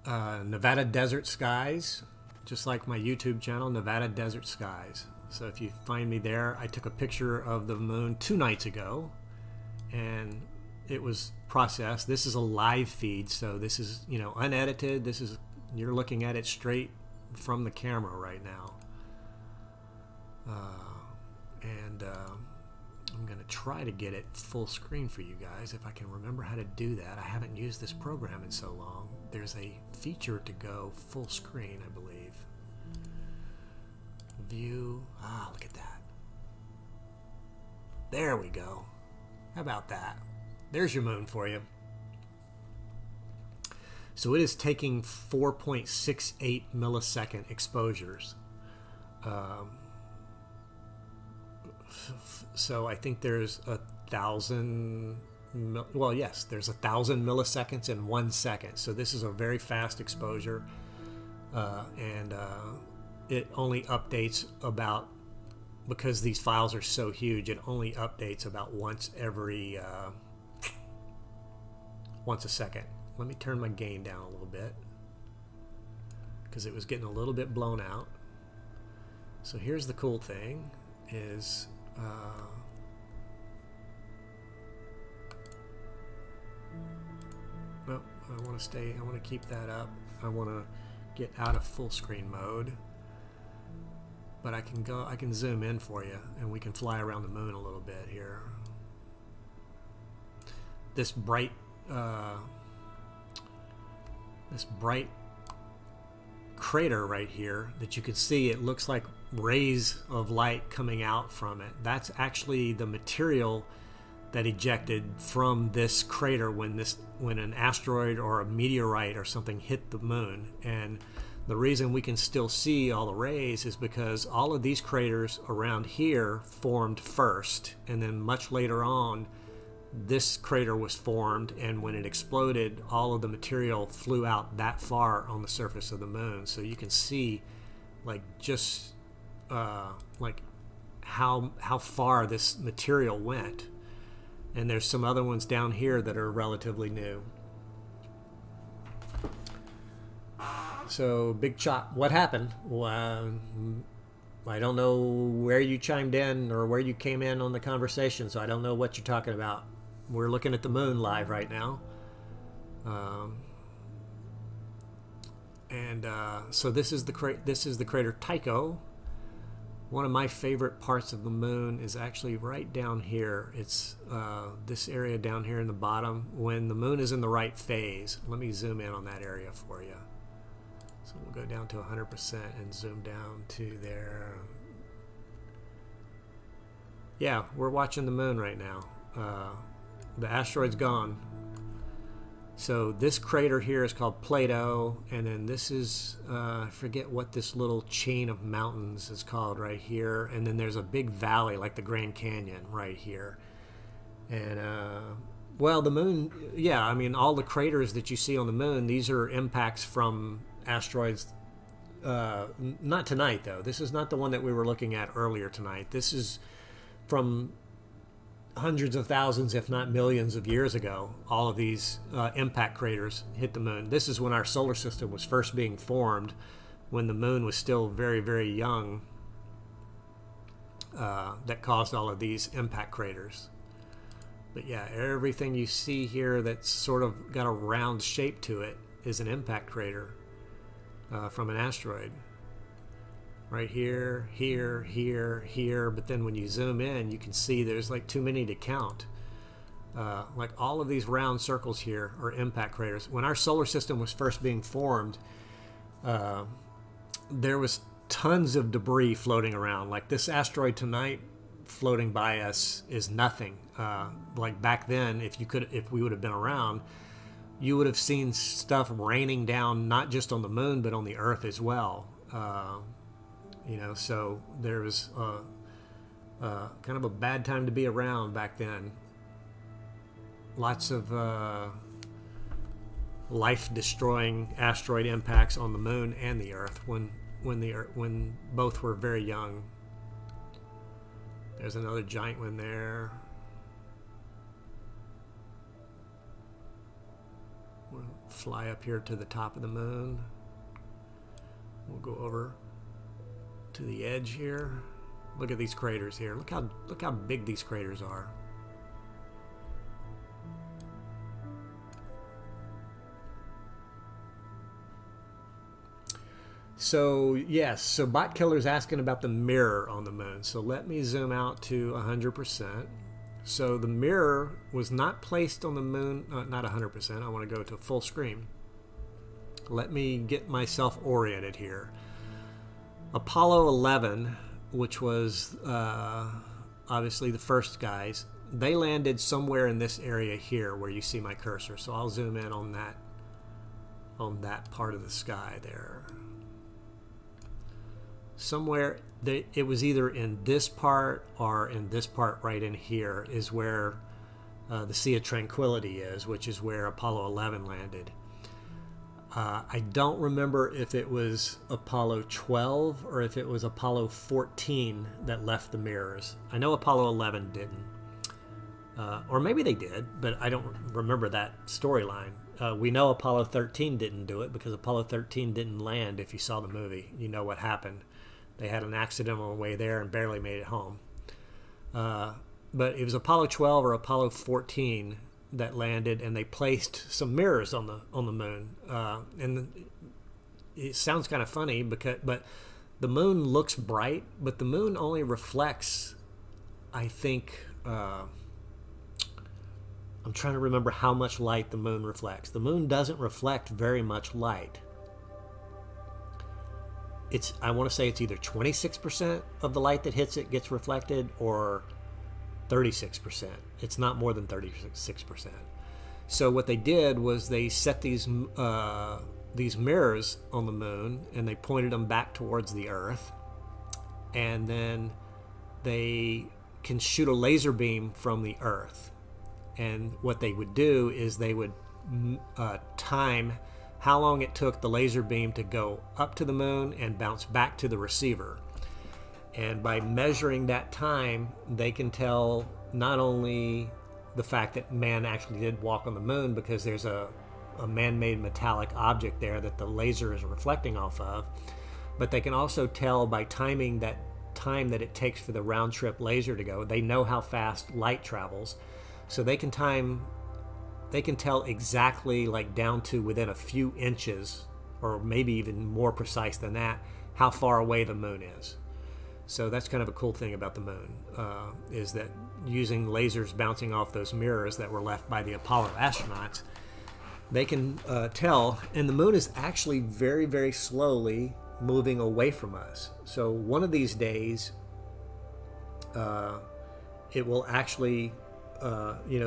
Nevada Desert Skies, just like my YouTube channel, Nevada Desert Skies. So if you find me there, I took a picture of the moon 2 nights ago, and it was processed. This is a live feed, so this is, you know, unedited. This is, you're looking at it straight from the camera right now. I'm going to try to get it full screen for you guys if I can remember how to do that. I haven't used this program in so long. There's a feature to go full screen, I believe. View. Ah, look at that. There we go. How about that? There's your moon for you. So it is taking 4.68 millisecond exposures. So I think there's 1,000. Well, yes, there's 1,000 milliseconds in 1 second. So this is a very fast exposure, and it only updates about, because these files are so huge, it only updates about once a second. Let me turn my gain down a little bit because it was getting a little bit blown out. So here's the cool thing is well, I want to keep that up. I want to get out of full screen mode, but I can zoom in for you and we can fly around the moon a little bit here. This bright crater right here that you can see, it looks like rays of light coming out from it. That's actually the material that ejected from this crater when an asteroid or a meteorite or something hit the moon. And the reason we can still see all the rays is because all of these craters around here formed first, and then much later on this crater was formed, and when it exploded, all of the material flew out that far on the surface of the moon. So you can see like just like how far this material went. And there's some other ones down here that are relatively new. So Big Chop, what happened? Well, I don't know where you chimed in or where you came in on the conversation, so I don't know what you're talking about. We're looking at the moon live right now. So this is the crater Tycho. One of my favorite parts of the moon is actually right down here. It's this area down here in the bottom. When the moon is in the right phase, let me zoom in on that area for you. So we'll go down to 100% and zoom down to there. Yeah, we're watching the moon right now. The asteroid's gone. So this crater here is called Plato, and then this is, I forget what this little chain of mountains is called right here, and then there's a big valley like the Grand Canyon right here. And, well, the moon, yeah, I mean, all the craters that you see on the moon, these are impacts from asteroids. Not tonight, though. This is not the one that we were looking at earlier tonight. This is from hundreds of thousands, if not millions of years ago. All of these impact craters hit the moon. This is when our solar system was first being formed, when the moon was still very, very young, that caused all of these impact craters. But yeah, everything you see here that's sort of got a round shape to it is an impact crater from an asteroid. Right here, here, here, here, but then when you zoom in, you can see there's like too many to count. Like all of these round circles here are impact craters. When our solar system was first being formed, there was tons of debris floating around. Like this asteroid tonight floating by us is nothing. Like back then, if we would have been around, you would have seen stuff raining down, not just on the moon, but on the Earth as well. You know, so there was kind of a bad time to be around back then. Lots of life-destroying asteroid impacts on the moon and the Earth when both were very young. There's another giant one there. We'll fly up here to the top of the moon. We'll go over to the edge here. Look at these craters here. Look how big these craters are. So yes, so Bot Killer's asking about the mirror on the moon. So let me zoom out to 100%. So the mirror was not placed on the moon, not 100%. I want to go to full screen. Let me get myself oriented here. Apollo 11, which was a obviously the first guys, they landed somewhere in this area here where you see my cursor. So I'll zoom in on that part of the sky there. Somewhere, it was either in this part or in this part right in here is where the Sea of Tranquility is, which is where Apollo 11 landed. I don't remember if it was Apollo 12 or if it was Apollo 14 that left the mirrors. I know Apollo 11 didn't. Or maybe they did, but I don't remember that storyline. We know Apollo 13 didn't do it because Apollo 13 didn't land. If you saw the movie, you know what happened. They had an accident on the way there and barely made it home. But it was Apollo 12 or Apollo 14 that landed, and they placed some mirrors on the moon. And it sounds kind of funny but the moon looks bright, but the moon only reflects, I think, I'm trying to remember how much light the moon reflects. The moon doesn't reflect very much light. I want to say it's either 26% of the light that hits it gets reflected or 36%. It's not more than 36%. So what they did was they set these mirrors on the moon and they pointed them back towards the Earth, and then they can shoot a laser beam from the Earth. And what they would do is they would time how long it took the laser beam to go up to the moon and bounce back to the receiver. And by measuring that time, they can tell not only the fact that man actually did walk on the moon, because there's a man-made metallic object there that the laser is reflecting off of, but they can also tell by timing that time that it takes for the round-trip laser to go. They know how fast light travels, so they can tell exactly, like down to within a few inches, or maybe even more precise than that, how far away the moon is. So that's kind of a cool thing about the moon, is that using lasers bouncing off those mirrors that were left by the Apollo astronauts, they can tell, and the moon is actually very, very slowly moving away from us. So one of these days, it will actually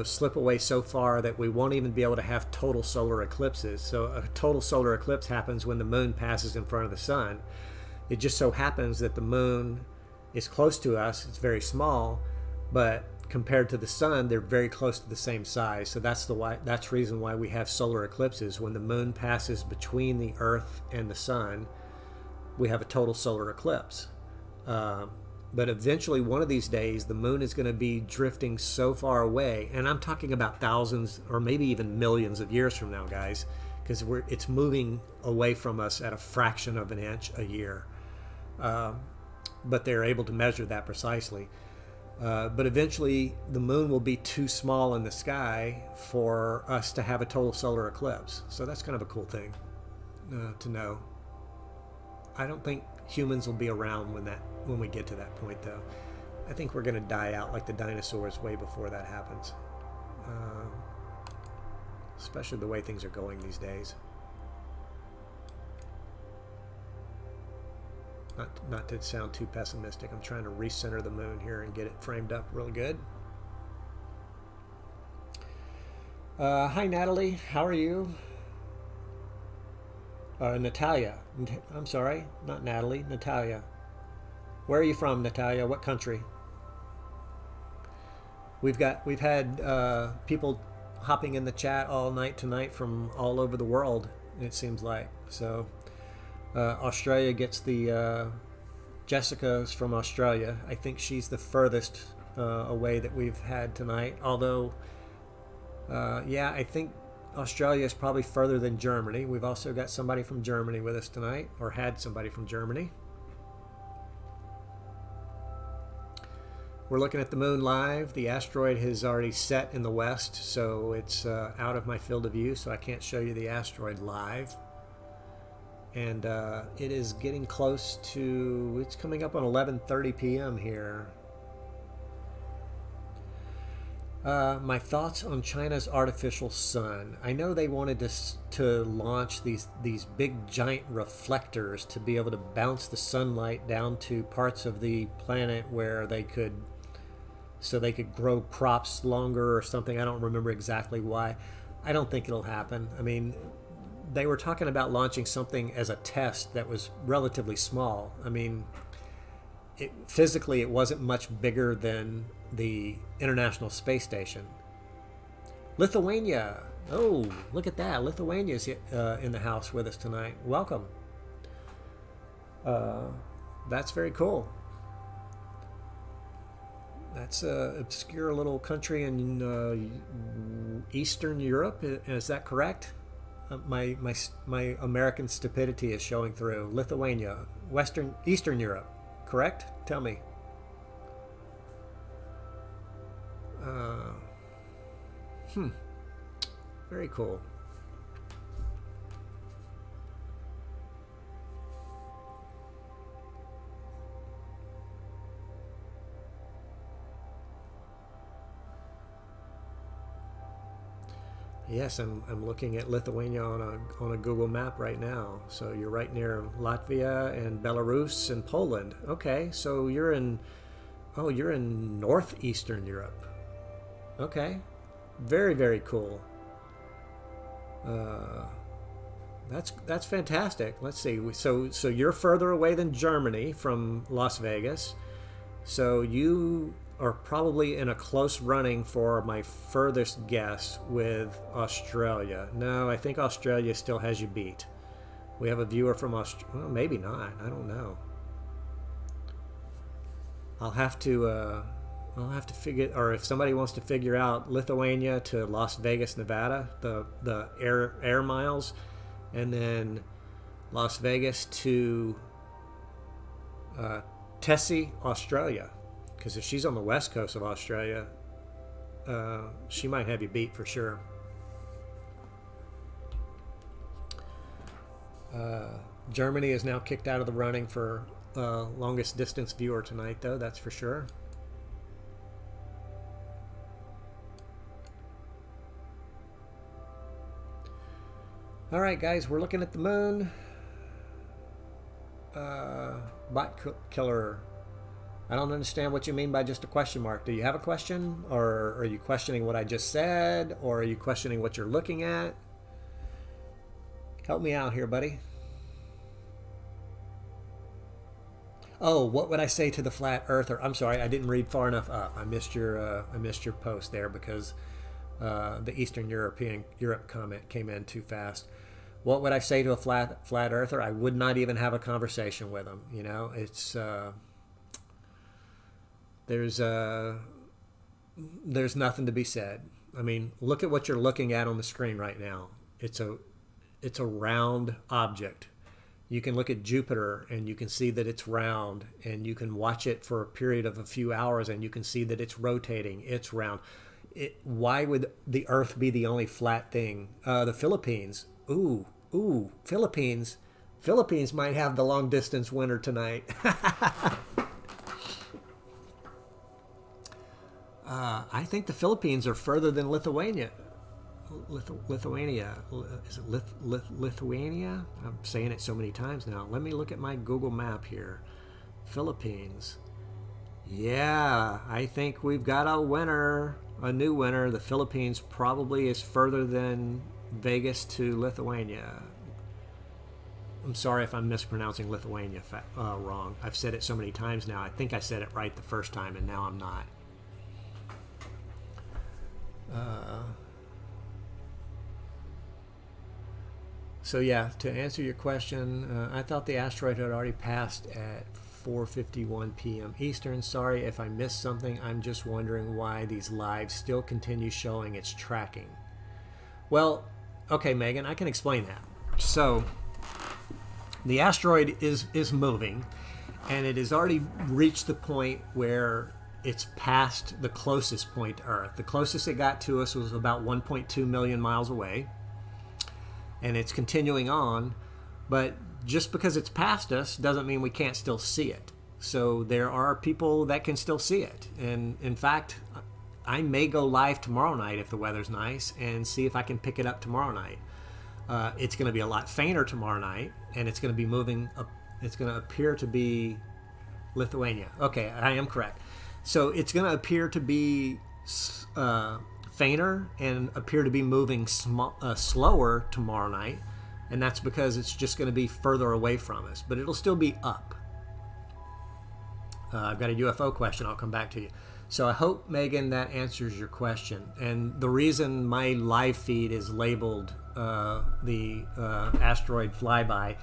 slip away so far that we won't even be able to have total solar eclipses. So a total solar eclipse happens when the moon passes in front of the sun. It just so happens that the moon is close to us. It's very small, but compared to the sun, they're very close to the same size. So that's the reason why we have solar eclipses. When the moon passes between the Earth and the sun, we have a total solar eclipse. But eventually, one of these days, the moon is going to be drifting so far away, and I'm talking about thousands or maybe even millions of years from now, guys, because it's moving away from us at a fraction of an inch a year. But they're able to measure that precisely. But eventually, the moon will be too small in the sky for us to have a total solar eclipse. So that's kind of a cool thing to know. I don't think humans will be around when we get to that point, though. I think we're going to die out like the dinosaurs way before that happens. Especially the way things are going these days. Not to sound too pessimistic, I'm trying to recenter the moon here and get it framed up real good. Hi, Natalie. How are you? Natalia. I'm sorry, not Natalie. Natalia. Where are you from, Natalia? What country? We've had people hopping in the chat all night tonight from all over the world, it seems like. So Australia gets the Jessica's from Australia. I think she's the furthest away that we've had tonight. Although, I think Australia is probably further than Germany. We've also got somebody from Germany with us tonight, or had somebody from Germany. We're looking at the moon live. The asteroid has already set in the west, so it's out of my field of view, so I can't show you the asteroid live. And it is getting close to, it's coming up on 11:30 p.m. here. My thoughts on China's artificial sun. I know they wanted to launch these big giant reflectors to be able to bounce the sunlight down to parts of the planet where they could so they could grow crops longer or something. I don't remember exactly why. I don't think it'll happen. I mean, they were talking about launching something as a test that was relatively small. I mean, physically it wasn't much bigger than the International Space Station. Lithuania. Oh, look at that. Lithuania's in the house with us tonight. Welcome. That's very cool. That's an obscure little country in Eastern Europe. Is that correct? My American stupidity is showing through. Lithuania, Eastern Europe, correct? Tell me. Very cool. Yes, I'm looking at Lithuania on a Google map right now. So you're right near Latvia and Belarus and Poland. Okay, so you're in northeastern Europe. Okay, very, very cool. That's fantastic. Let's see. So you're further away than Germany from Las Vegas. So you are probably in a close running for my furthest guess with Australia. No, I think Australia still has you beat. We have a viewer from Australia. Well, maybe not. I don't know. I'll have to figure, or if somebody wants to figure out Lithuania to Las Vegas, Nevada, the air miles, and then Las Vegas to Tessie, Australia. Because if she's on the west coast of Australia, she might have you beat for sure. Germany is now kicked out of the running for longest distance viewer tonight, though, that's for sure. All right, guys, we're looking at the moon. Bot killer. I don't understand what you mean by just a question mark. Do you have a question? Or are you questioning what I just said? Or are you questioning what you're looking at? Help me out here, buddy. Oh, what would I say to the flat earther? I'm sorry, I didn't read far enough up. I missed your post there because the Eastern Europe comment came in too fast. What would I say to a flat earther? I would not even have a conversation with them. You know, it's there's nothing to be said. I mean, look at what you're looking at on the screen right now. It's a round object. You can look at Jupiter and you can see that it's round, and you can watch it for a period of a few hours and you can see that it's rotating. It's round. Why would the Earth be the only flat thing? The Philippines. Ooh, Philippines. Philippines might have the long distance winner tonight. I think the Philippines are further than Lithuania. Lithuania. Is it Lithuania? I'm saying it so many times now. Let me look at my Google map here. Philippines. Yeah, I think we've got a winner, a new winner. The Philippines probably is further than Vegas to Lithuania. I'm sorry if I'm mispronouncing Lithuania wrong. I've said it so many times now. I think I said it right the first time, and now I'm not. So yeah, to answer your question, I thought the asteroid had already passed at 4:51 p.m. Eastern. Sorry if I missed something. I'm just wondering why these lives still continue showing its tracking. Well, okay, Megan, I can explain that. So the asteroid is moving, and it has already reached the point where it's past the closest point to Earth. The closest it got to us was about 1.2 million miles away, and it's continuing on. But just because it's past us doesn't mean we can't still see it. So there are people that can still see it. And in fact, I may go live tomorrow night if the weather's nice and see if I can pick it up tomorrow night. It's going to be a lot fainter tomorrow night, and it's going to be moving up. It's going to appear to be Lithuania. Okay, I am correct. So it's going to appear to be fainter and appear to be moving slower tomorrow night, and that's because it's just going to be further away from us, but it'll still be up. I've got a UFO question. I'll come back to you. So I hope, Megan, that answers your question. And the reason my live feed is labeled the Asteroid flyby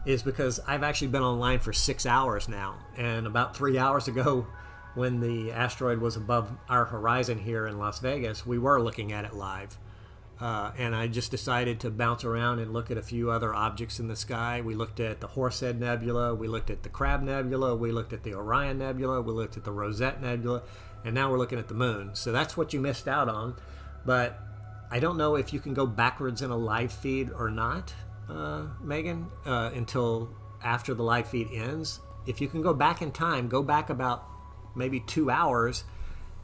is because I've actually been online for 6 hours now. And about 3 hours ago, when the asteroid was above our horizon here in Las Vegas, we were looking at it live. And I just decided to bounce around and look at a few other objects in the sky. We looked at the Horsehead Nebula, we looked at the Crab Nebula, we looked at the Orion Nebula, we looked at the Rosette Nebula, and now we're looking at the moon. So that's what you missed out on. But I don't know if you can go backwards in a live feed or not, Megan, until after the live feed ends. If you can go back in time, go back about maybe 2 hours,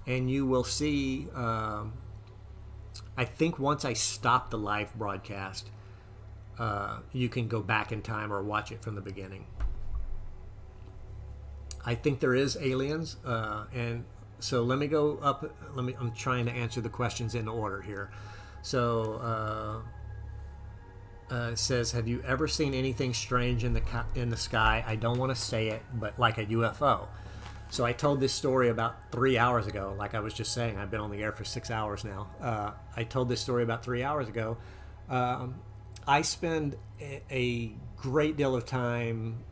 and you will see... I think once I stop the live broadcast, you can go back in time or watch it from the beginning. I think there is aliens, and so let me go up. I'm trying to answer the questions in order here. So it says, "Have you ever seen anything strange in the sky?" I don't want to say it, but like a UFO. So I told this story about 3 hours ago. Like I was just saying, I've been on the air for 6 hours now. I told this story about 3 hours ago. I spend a great deal of time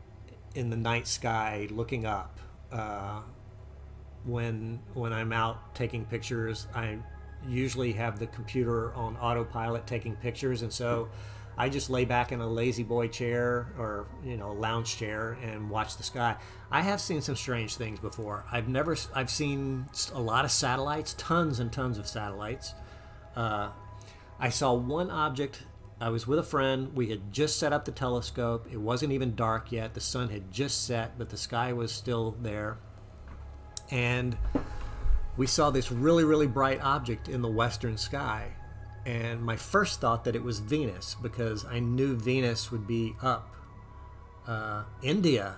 in the night sky looking up. When I'm out taking pictures, I usually have the computer on autopilot taking pictures, and so I just lay back in a lazy boy chair or lounge chair and watch the sky. I have seen some strange things before. I've seen a lot of satellites, tons and tons of satellites. I saw one object. I was with a friend. We had just set up the telescope. It wasn't even dark yet. The sun had just set, but the sky was still there. And we saw this really, really bright object in the western sky. And my first thought that it was Venus, because I knew Venus would be up. India.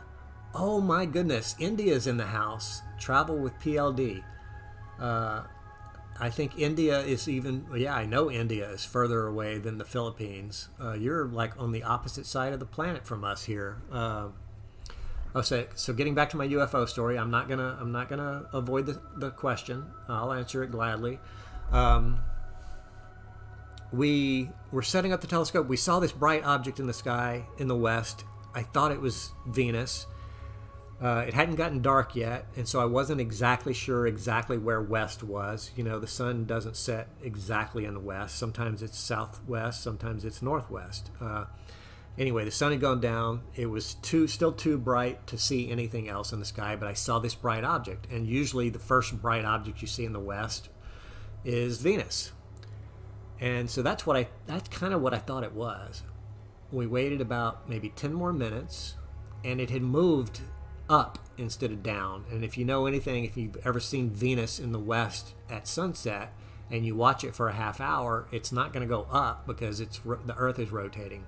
Oh my goodness, India's in the house. Travel with PLD. I think India is I know India is further away than the Philippines. You're like on the opposite side of the planet from us here. So getting back to my UFO story, I'm not gonna avoid the question. I'll answer it gladly. We were setting up the telescope. We saw this bright object in the sky in the west. I thought it was Venus. It hadn't gotten dark yet, and so I wasn't exactly sure where west was. The sun doesn't set exactly in the west. Sometimes it's southwest, sometimes it's northwest. Anyway, the sun had gone down. It was still too bright to see anything else in the sky, but I saw this bright object, and usually the first bright object you see in the west is Venus. And so that's kind of what I thought it was. We waited about maybe 10 more minutes, and it had moved up instead of down. And if you know anything, if you've ever seen Venus in the west at sunset, and you watch it for a half hour, it's not going to go up because the Earth is rotating.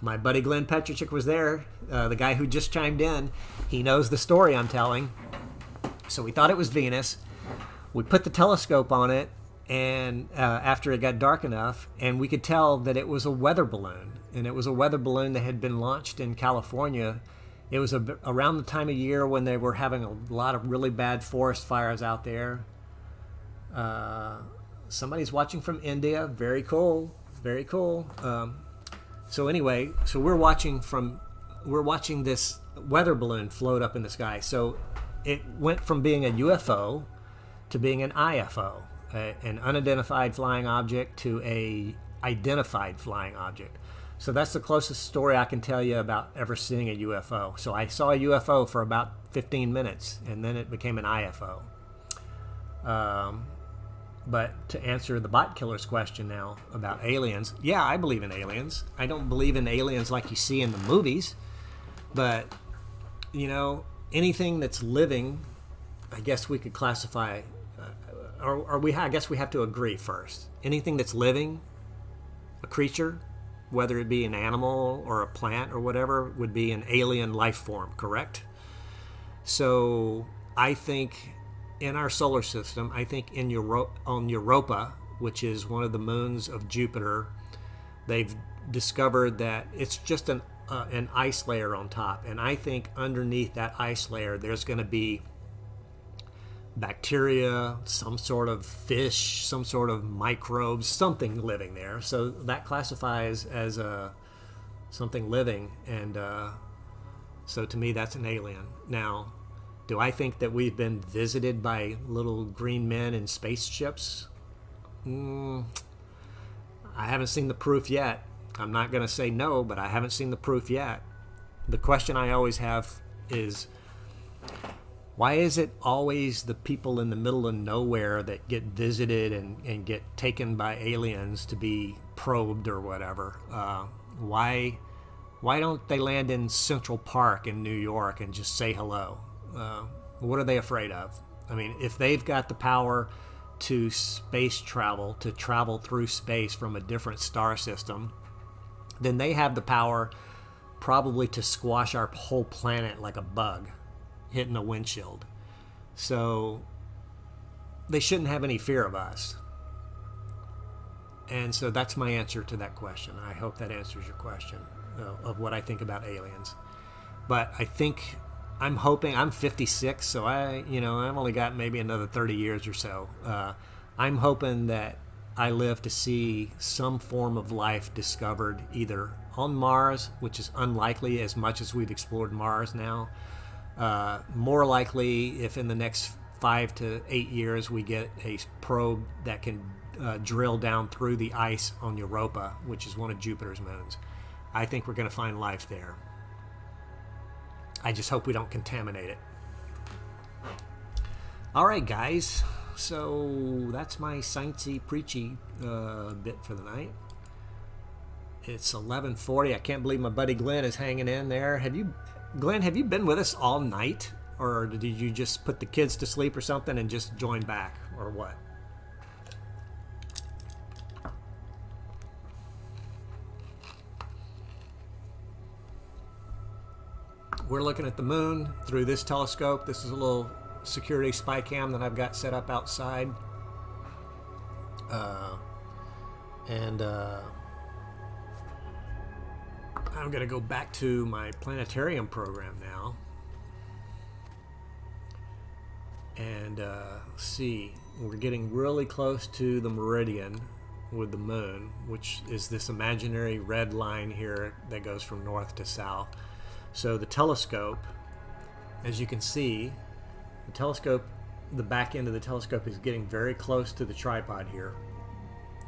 My buddy Glenn Petrichik was there, the guy who just chimed in. He knows the story I'm telling. So we thought it was Venus. We put the telescope on it, and after it got dark enough, and we could tell that it was a weather balloon. And it was a weather balloon that had been launched in California. It was around the time of year when they were having a lot of really bad forest fires out there. Somebody's watching from India. Very cool. Very cool. So anyway, we're watching this weather balloon float up in the sky. So it went from being a UFO to being an IFO, an unidentified flying object, to a identified flying object. So that's the closest story I can tell you about ever seeing a UFO. So I saw a UFO for about 15 minutes, and then it became an IFO. But to answer the bot killer's question now about aliens, yeah, I believe in aliens. I don't believe in aliens like you see in the movies, but anything that's living, I guess we could classify, I guess we have to agree first. Anything that's living, a creature, whether it be an animal or a plant or whatever, would be an alien life form, correct? So I think in our solar system, I think on Europa, which is one of the moons of Jupiter, they've discovered that it's just an ice layer on top. And I think underneath that ice layer, there's going to be bacteria, some sort of fish, some sort of microbes, something living there. So that classifies as something living. And so to me, that's an alien. Now, do I think that we've been visited by little green men in spaceships? I haven't seen the proof yet. I'm not going to say no, but I haven't seen the proof yet. The question I always have is, why is it always the people in the middle of nowhere that get visited and get taken by aliens to be probed or whatever? Why don't they land in Central Park in New York and just say hello? What are they afraid of? I mean, if they've got the power to space travel, to travel through space from a different star system, then they have the power probably to squash our whole planet like a bug hitting a windshield. So they shouldn't have any fear of us. And so that's my answer to that question. I hope that answers your question of what I think about aliens. But I'm hoping, I'm 56, so I've only got maybe another 30 years or so. I'm hoping that I live to see some form of life discovered either on Mars, which is unlikely as much as we've explored Mars now. More likely if in the next 5 to 8 years we get a probe that can drill down through the ice on Europa, which is one of Jupiter's moons. I think we're going to find life there. I just hope we don't contaminate it. All right, guys. So that's my sciencey, preachy bit for the night. It's 11:40. I can't believe my buddy Glenn is hanging in there. Glenn, have you been with us all night? Or did you just put the kids to sleep or something and just join back? Or what? We're looking at the moon through this telescope. This is a little security spy cam that I've got set up outside. I'm going to go back to my planetarium program now. And see, we're getting really close to the meridian with the moon, which is this imaginary red line here that goes from north to south. So the telescope, as you can see, the back end of the telescope is getting very close to the tripod here.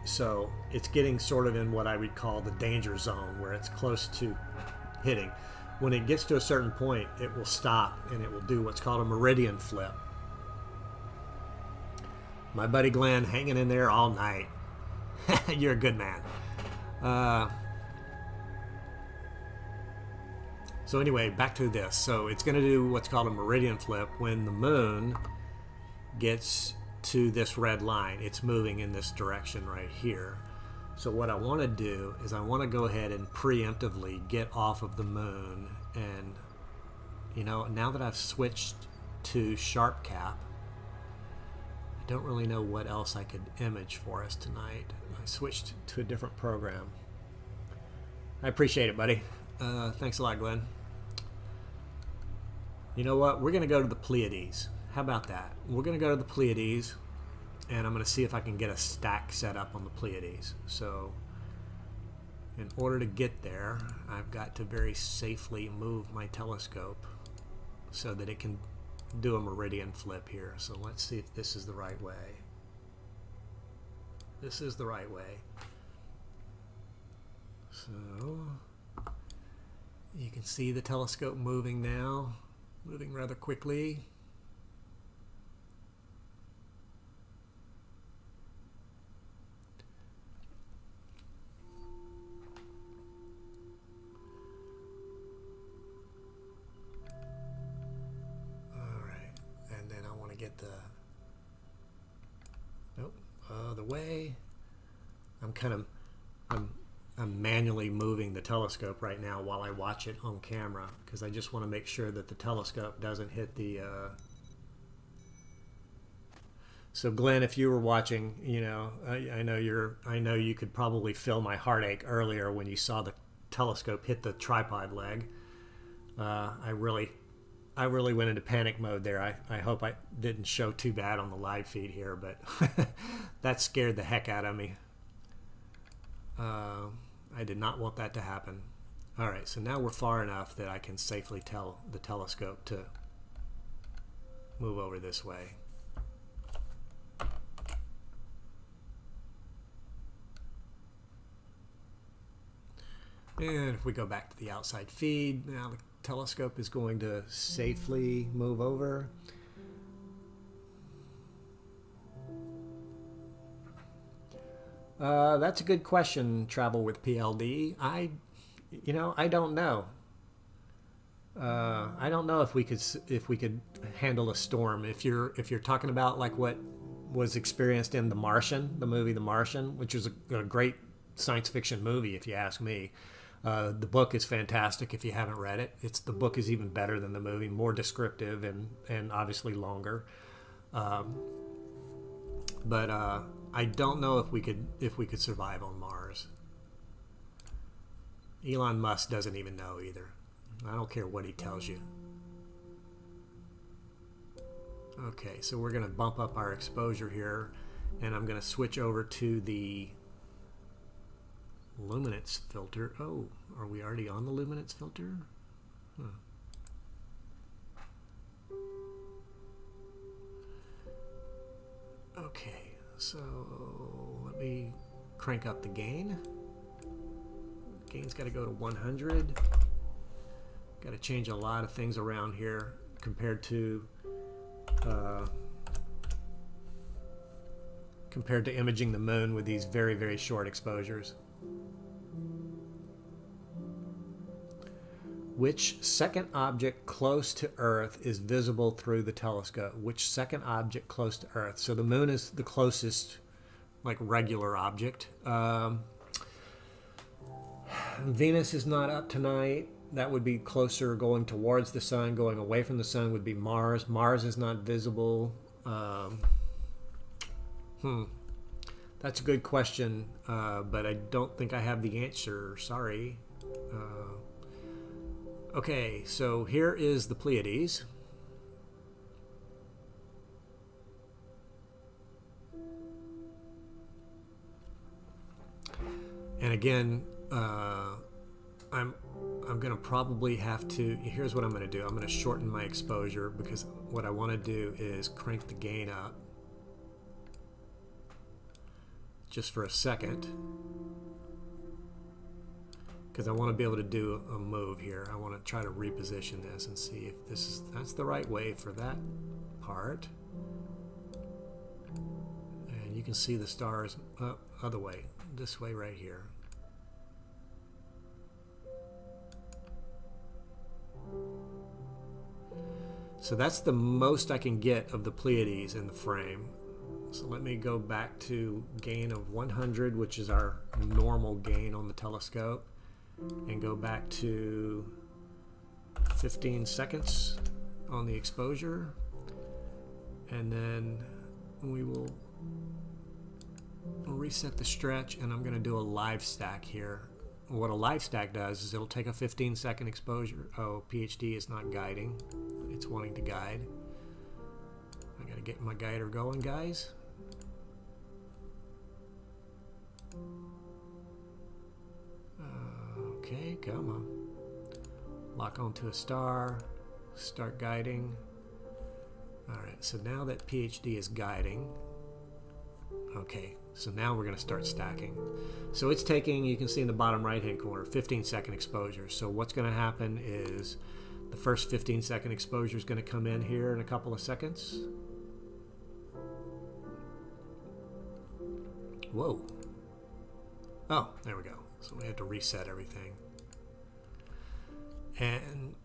So it's getting sort of in what I would call the danger zone, where it's close to hitting. When it gets to a certain point, it will stop and it will do what's called a meridian flip. My buddy Glenn hanging in there all night. You're a good man. So anyway, back to this. So it's going to do what's called a meridian flip when the moon gets to this red line. It's moving in this direction right here. So what I want to do is I want to go ahead and preemptively get off of the moon. And, now that I've switched to Sharp Cap, I don't really know what else I could image for us tonight. I switched to a different program. I appreciate it, buddy. Thanks a lot, Glenn. You know what? We're going to go to the Pleiades. How about that? We're going to go to the Pleiades, and I'm going to see if I can get a stack set up on the Pleiades. So in order to get there, I've got to very safely move my telescope so that it can do a meridian flip here. So let's see if this is the right way. This is the right way. So you can see the telescope moving now, moving rather quickly. Get the other way. I'm manually moving the telescope right now while I watch it on camera, because I just want to make sure that the telescope doesn't hit the So Glenn, if you were watching, I know you could probably feel my heartache earlier when you saw the telescope hit the tripod leg. I really went into panic mode there. I hope I didn't show too bad on the live feed here, but that scared the heck out of me. I did not want that to happen. All right, so now we're far enough that I can safely tell the telescope to move over this way. And if we go back to the outside feed, now the telescope is going to safely move over. That's a good question, Travel with PLD. I don't know. I don't know if we could handle a storm. If you're talking about like what was experienced in The Martian, the movie The Martian, which is a great science fiction movie, if you ask me. The book is fantastic if you haven't read it. The book is even better than the movie, more descriptive and obviously longer. But I don't know if we could survive on Mars. Elon Musk doesn't even know either. I don't care what he tells you. Okay, so we're going to bump up our exposure here, and I'm going to switch over to the luminance filter. Oh, are we already on the luminance filter? Huh. Okay, so let me crank up the gain. Gain's got to go to 100. Got to change a lot of things around here compared to imaging the moon with these very, very short exposures. Which second object close to Earth is visible through the telescope? Which second object close to Earth? So the moon is the closest, like, regular object. Venus is not up tonight. That would be closer going towards the sun. Going away from the sun would be Mars. Mars is not visible. That's a good question, but I don't think I have the answer. Sorry. Okay, so here is the Pleiades. And again, I'm going to probably have to, here's what I'm going to do. I'm going to shorten my exposure because what I want to do is crank the gain up just for a second, because I want to be able to do a move here. I want to try to reposition this and see if that's the right way for that part. And you can see the stars other way, this way right here. So that's the most I can get of the Pleiades in the frame. So let me go back to gain of 100, which is our normal gain on the telescope, and go back to 15 seconds on the exposure, and then we will reset the stretch, and I'm going to do a live stack here. What a live stack does is it'll take a 15-second exposure. Oh, PhD is not guiding. It's wanting to guide. I got to get my guider going, guys. Okay, come on. Lock onto a star. Start guiding. Alright, so now that PhD is guiding. Okay, so now we're going to start stacking. So it's taking, you can see in the bottom right hand corner, 15-second exposure. So what's going to happen is the first 15-second exposure is going to come in here in a couple of seconds. Whoa. Oh, there we go. So we have to reset everything. And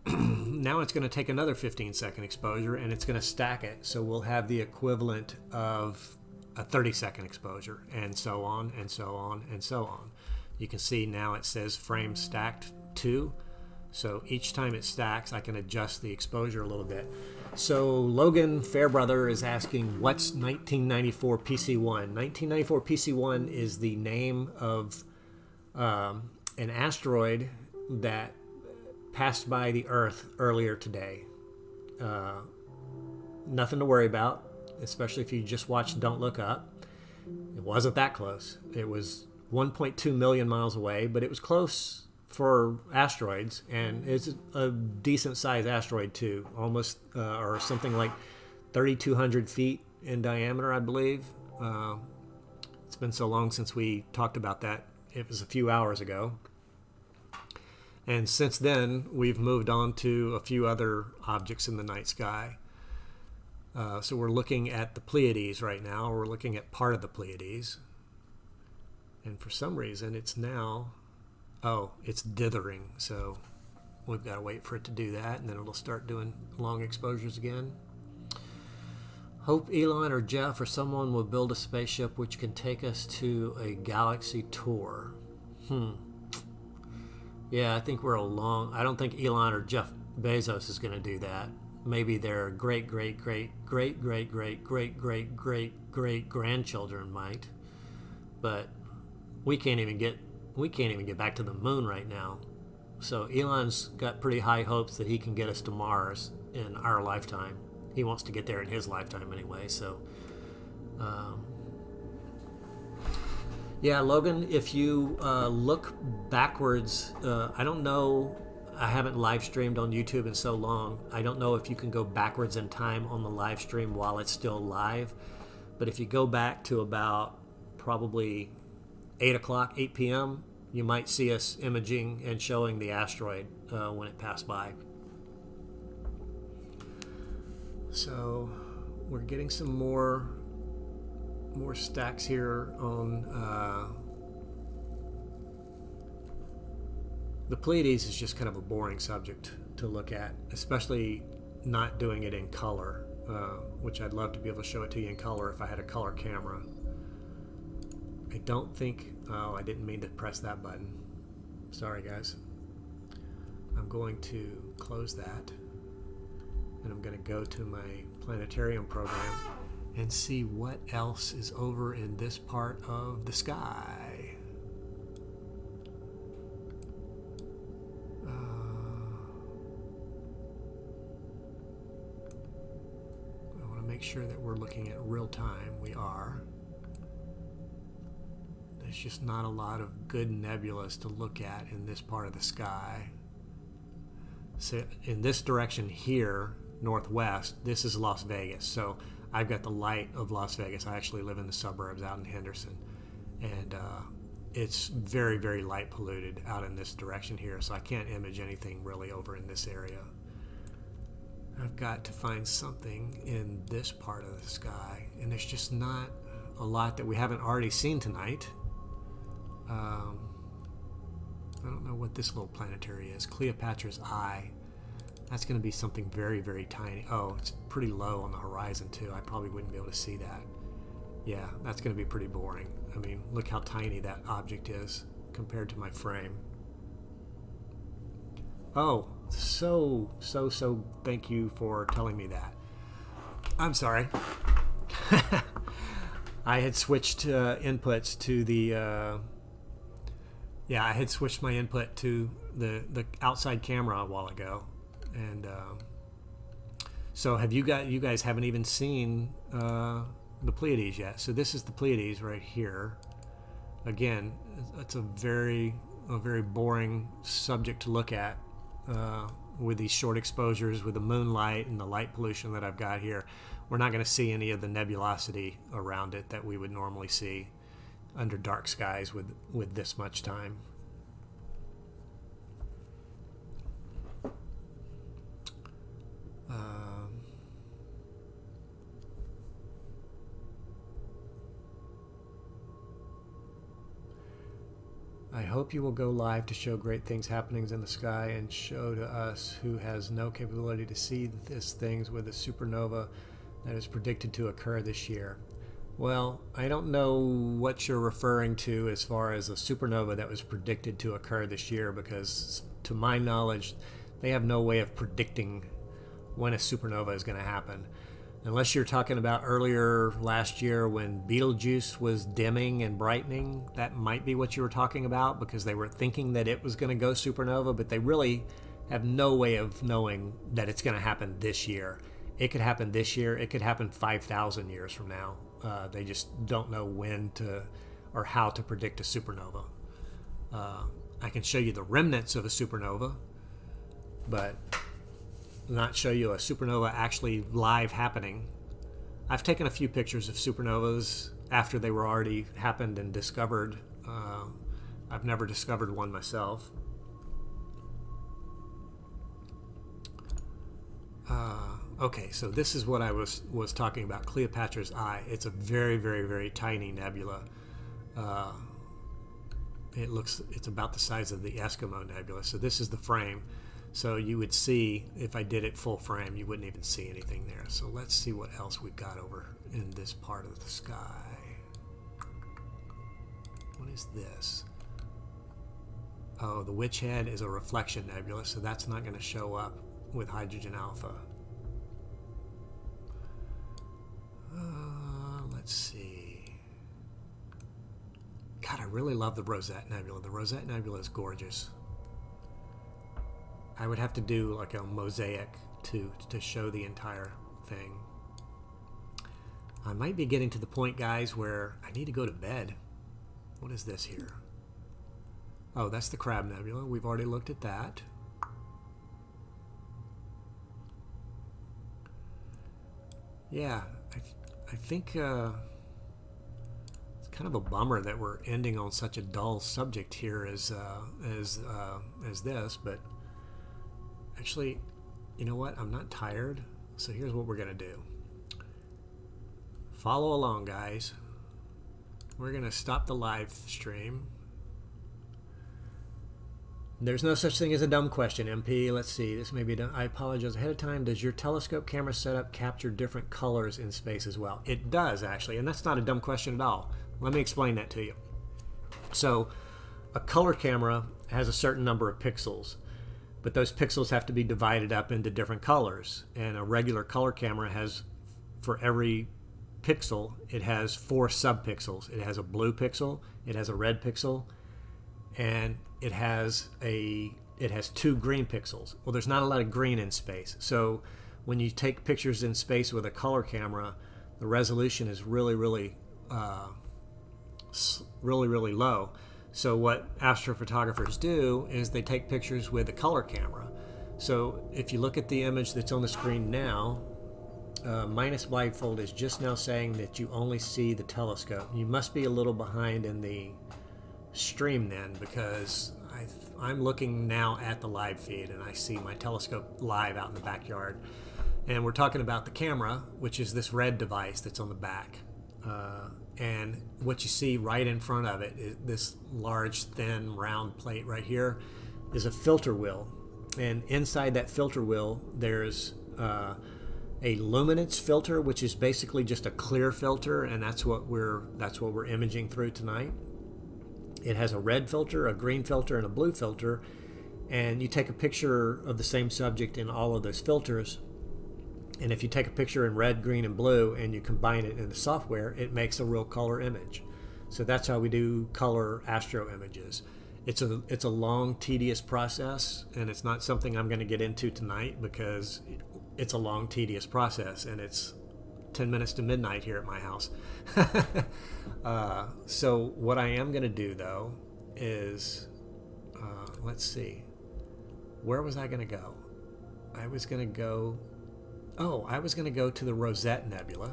now it's going to take another 15-second exposure, and it's going to stack it. So we'll have the equivalent of a 30-second exposure, and so on, and so on, and so on. You can see now it says frame stacked 2. So each time it stacks, I can adjust the exposure a little bit. So Logan Fairbrother is asking, what's 1994 PC1? 1994 PC1 is the name of an asteroid that passed by the Earth earlier today. Nothing to worry about, especially if you just watched Don't Look Up. It wasn't that close. It was 1.2 million miles away, but it was close for asteroids, and it's a decent sized asteroid too, almost or something like 3,200 feet in diameter, I believe. It's been so long since we talked about that. It was a few hours ago, and since then we've moved on to a few other objects in the night sky. So we're looking at the Pleiades right now. We're looking at part of the Pleiades, and for some reason it's now it's dithering, so we've got to wait for it to do that, and then it'll start doing long exposures again. Hope Elon or Jeff or someone will build a spaceship which can take us to a galaxy tour. Yeah, I think we're I don't think Elon or Jeff Bezos is going to do that. Maybe their great grandchildren might, but we can't even get back to the moon right now. So Elon's got pretty high hopes that he can get us to Mars in our lifetime. He wants to get there in his lifetime anyway. So, yeah, Logan, if you look backwards, I don't know. I haven't live streamed on YouTube in so long. I don't know if you can go backwards in time on the live stream while it's still live. But if you go back to about probably 8 p.m., you might see us imaging and showing the asteroid when it passed by. So we're getting some more stacks here on the Pleiades. Is just kind of a boring subject to look at, especially not doing it in color, which I'd love to be able to show it to you in color if I had a color camera. I don't think... Oh, I didn't mean to press that button. Sorry, guys. I'm going to close that, and I'm going to go to my planetarium program and see what else is over in this part of the sky. I want to make sure that we're looking at real time. We are. There's just not a lot of good nebulas to look at in this part of the sky. So in this direction here, northwest, this is Las Vegas. So I've got the light of Las Vegas. I actually live in the suburbs out in Henderson. And it's very, very light polluted out in this direction here. So I can't image anything really over in this area. I've got to find something in this part of the sky. And there's just not a lot that we haven't already seen tonight. I don't know what this little planetary is. Cleopatra's Eye. That's going to be something very, very tiny. Oh, it's pretty low on the horizon too. I probably wouldn't be able to see that. Yeah, that's going to be pretty boring. I mean, look how tiny that object is compared to my frame. Oh, so thank you for telling me that. I'm sorry. I had switched inputs to the... I had switched my input to the outside camera a while ago, and so you guys haven't even seen the Pleiades yet. So this is the Pleiades right here. Again, it's a very boring subject to look at with these short exposures, with the moonlight and the light pollution that I've got here. We're not going to see any of the nebulosity around it that we would normally see under dark skies with this much time. I hope you will go live to show great things happenings in the sky and show to us who has no capability to see these things with a supernova that is predicted to occur this year. Well, I don't know what you're referring to as far as a supernova that was predicted to occur this year, because to my knowledge, they have no way of predicting when a supernova is going to happen. Unless you're talking about earlier last year when Betelgeuse was dimming and brightening, that might be what you were talking about, because they were thinking that it was going to go supernova, but they really have no way of knowing that it's going to happen this year. It could happen this year. It could happen 5,000 years from now. They just don't know when to or how to predict a supernova. I can show you the remnants of a supernova, but not show you a supernova actually live happening. I've taken a few pictures of supernovas after they were already happened and discovered. I've never discovered one myself. Okay, so this is what I was talking about, Cleopatra's Eye. It's a very, very, very tiny nebula. It's about the size of the Eskimo Nebula. So this is the frame. So you would see, if I did it full frame, you wouldn't even see anything there. So let's see what else we've got over in this part of the sky. What is this? Oh, the Witch Head is a reflection nebula, so that's not going to show up with hydrogen alpha. Let's see. God, I really love the Rosette Nebula. The Rosette Nebula is gorgeous. I would have to do like a mosaic to show the entire thing. I might be getting to the point, guys, where I need to go to bed. What is this here? Oh, that's the Crab Nebula. We've already looked at that. Yeah, I think it's kind of a bummer that we're ending on such a dull subject here as this, but actually, you know what? I'm not tired, so here's what we're gonna do. Follow along, guys. We're gonna stop the live stream. There's no such thing as a dumb question, MP. Let's see. This may be done. I apologize ahead of time. Does your telescope camera setup capture different colors in space as well? It does, actually, and that's not a dumb question at all. Let me explain that to you. So, a color camera has a certain number of pixels, but those pixels have to be divided up into different colors. And a regular color camera has, for every pixel, it has 4 subpixels. It has a blue pixel, it has a red pixel, and it has 2 green pixels. Well, there's not a lot of green in space. So when you take pictures in space with a color camera, the resolution is really, really low. So what astrophotographers do is they take pictures with a color camera. So if you look at the image that's on the screen now, minus blindfold is just now saying that you only see the telescope. You must be a little behind in the stream then, because I'm looking now at the live feed and I see my telescope live out in the backyard, and we're talking about the camera, which is this red device that's on the back, and what you see right in front of it is this large thin round plate right here is a filter wheel, and inside that filter wheel there's a luminance filter, which is basically just a clear filter, and that's what we're imaging through tonight. It has a red filter, a green filter, and a blue filter, and you take a picture of the same subject in all of those filters, and if you take a picture in red, green, and blue and you combine it in the software, it makes a real color image. So that's how we do color astro images. It's a long, tedious process, and it's not something I'm going to get into tonight because it's a long, tedious process, and it's 10 minutes to midnight here at my house. So what I am going to do, though, is, let's see, where was I going to go? I was going to go to the Rosette Nebula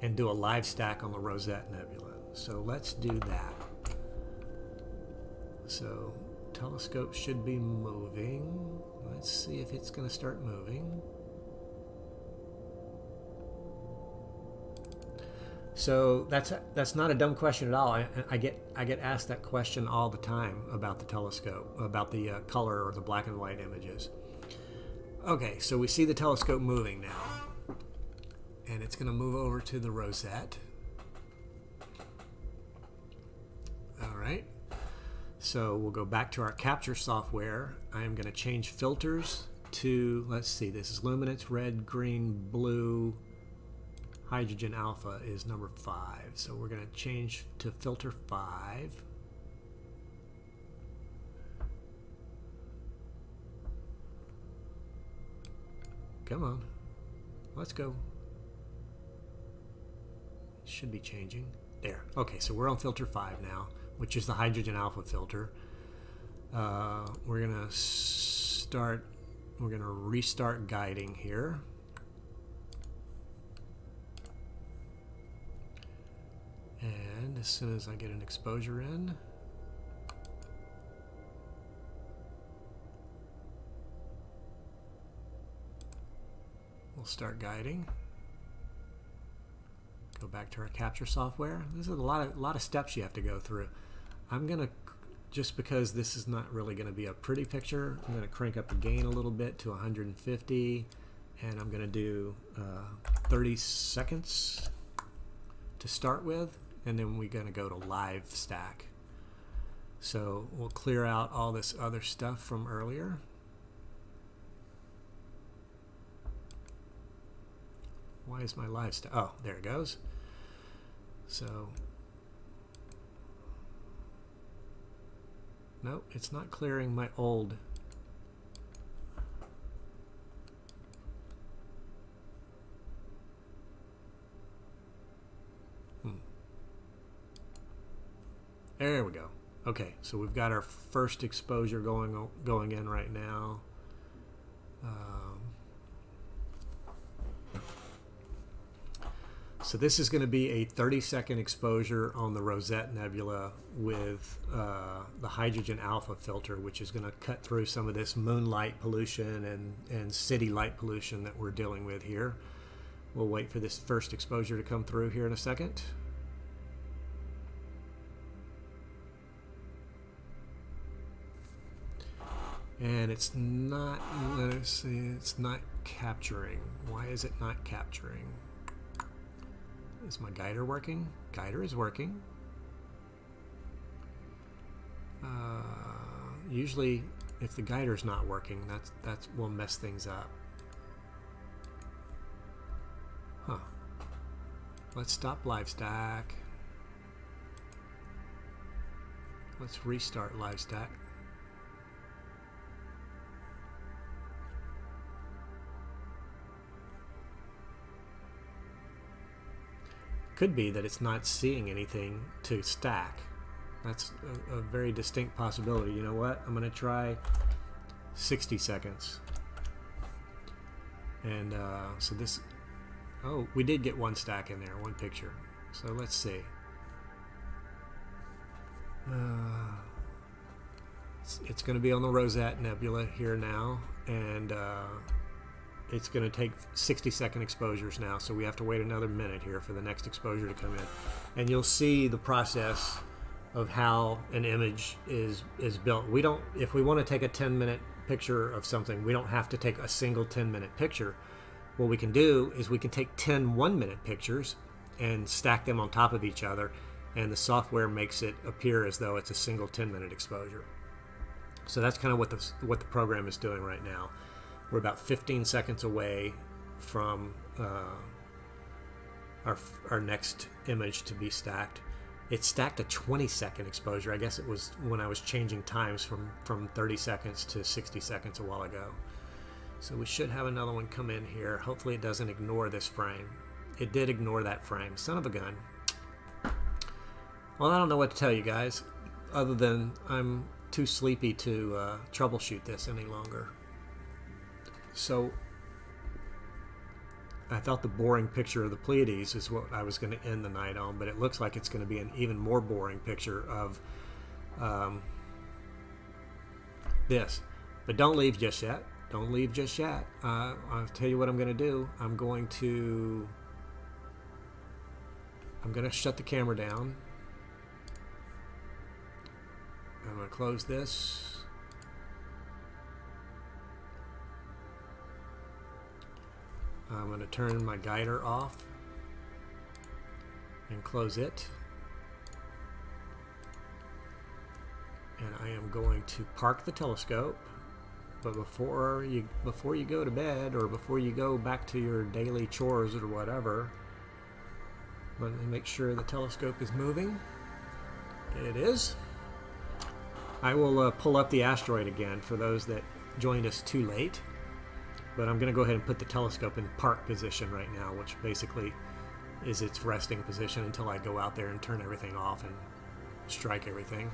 and do a live stack on the Rosette Nebula. So let's do that. So telescope should be moving. Let's see if it's going to start moving. So that's not a dumb question at all. I get asked that question all the time about the telescope, about the color or the black and white images. Okay, so we see the telescope moving now, and it's going to move over to the Rosette. All right, so we'll go back to our capture software. I am going to change filters to, let's see, this is luminance, red, green, blue. Hydrogen alpha is number 5. So we're going to change to filter 5. Come on. Let's go. Should be changing. There. Okay, so we're on filter 5 now, which is the hydrogen alpha filter. We're going to restart guiding here. And as soon as I get an exposure in, we'll start guiding. Go back to our capture software. This is a lot of steps you have to go through. I'm gonna, just because this is not really going to be a pretty picture, I'm going to crank up the gain a little bit to 150, and I'm going to do 30 seconds to start with, and then we're going to go to live stack. So we'll clear out all this other stuff from earlier. Why is my live stack? Oh, there it goes. So nope, it's not clearing my old. There we go. Okay, so we've got our first exposure going in right now. So this is going to be a 30-second exposure on the Rosette Nebula with the hydrogen alpha filter, which is going to cut through some of this moonlight pollution and city light pollution that we're dealing with here. We'll wait for this first exposure to come through here in a second. And it's not, let's see, it's not capturing. Why is it not capturing? Is my guider working? Guider is working. Usually, if the guider's not working, that will mess things up. Huh. Let's stop live stack. Let's restart live stack. Could be that it's not seeing anything to stack. That's a very distinct possibility. You know what? I'm going to try 60 seconds. And so this, oh, we did get one stack in there, one picture. So let's see. It's going to be on the Rosette Nebula here now, and it's going to take 60-second exposures now, so we have to wait another minute here for the next exposure to come in. And you'll see the process of how an image is built. We don't, if we want to take a 10-minute picture of something, we don't have to take a single 10-minute picture. What we can do is we can take 10 one-minute pictures and stack them on top of each other, and the software makes it appear as though it's a single 10-minute exposure. So that's kind of what the program is doing right now. We're about 15 seconds away from our next image to be stacked. It stacked a 20-second exposure. I guess it was when I was changing times from 30 seconds to 60 seconds a while ago. So we should have another one come in here. Hopefully it doesn't ignore this frame. It did ignore that frame. Son of a gun. Well, I don't know what to tell you guys, other than I'm too sleepy to troubleshoot this any longer. So I thought the boring picture of the Pleiades is what I was going to end the night on, but it looks like it's going to be an even more boring picture of this. But don't leave just yet. Don't leave just yet. I'll tell you what I'm going to do. I'm going to shut the camera down. I'm going to close this. I'm going to turn my guider off and close it. And I am going to park the telescope But before you go to bed, or before you go back to your daily chores or whatever, let me make sure the telescope is moving. It is. I will pull up the asteroid again for those that joined us too late. But I'm going to go ahead and put the telescope in park position right now, which basically is its resting position until I go out there and turn everything off and strike everything.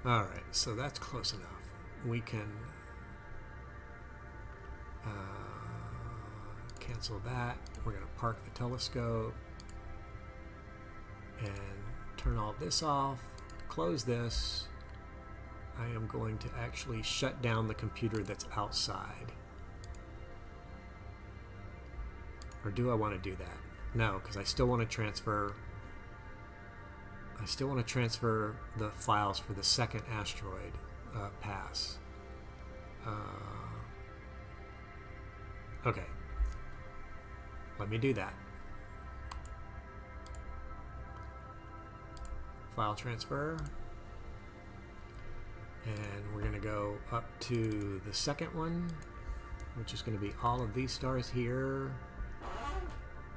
Alright, so that's close enough. We can cancel that. We're going to park the telescope and turn all this off, close this. I am going to actually shut down the computer that's outside. Or do I want to do that? No, because I still want to transfer the files for the second asteroid pass. Okay. Let me do that. File transfer. And we're going to go up to the second one, which is going to be all of these stars here.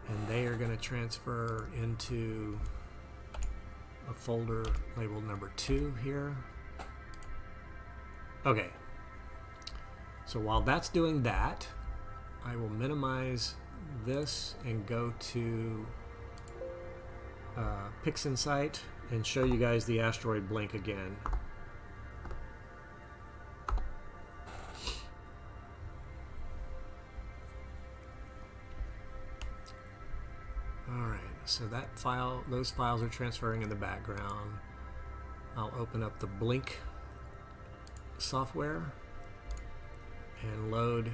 And they are going to transfer into a folder labeled number 2 here. Okay. So while that's doing that, I will minimize this and go to PixInsight and show you guys the asteroid blink again. Alright, so that file, those files are transferring in the background. I'll open up the blink software and load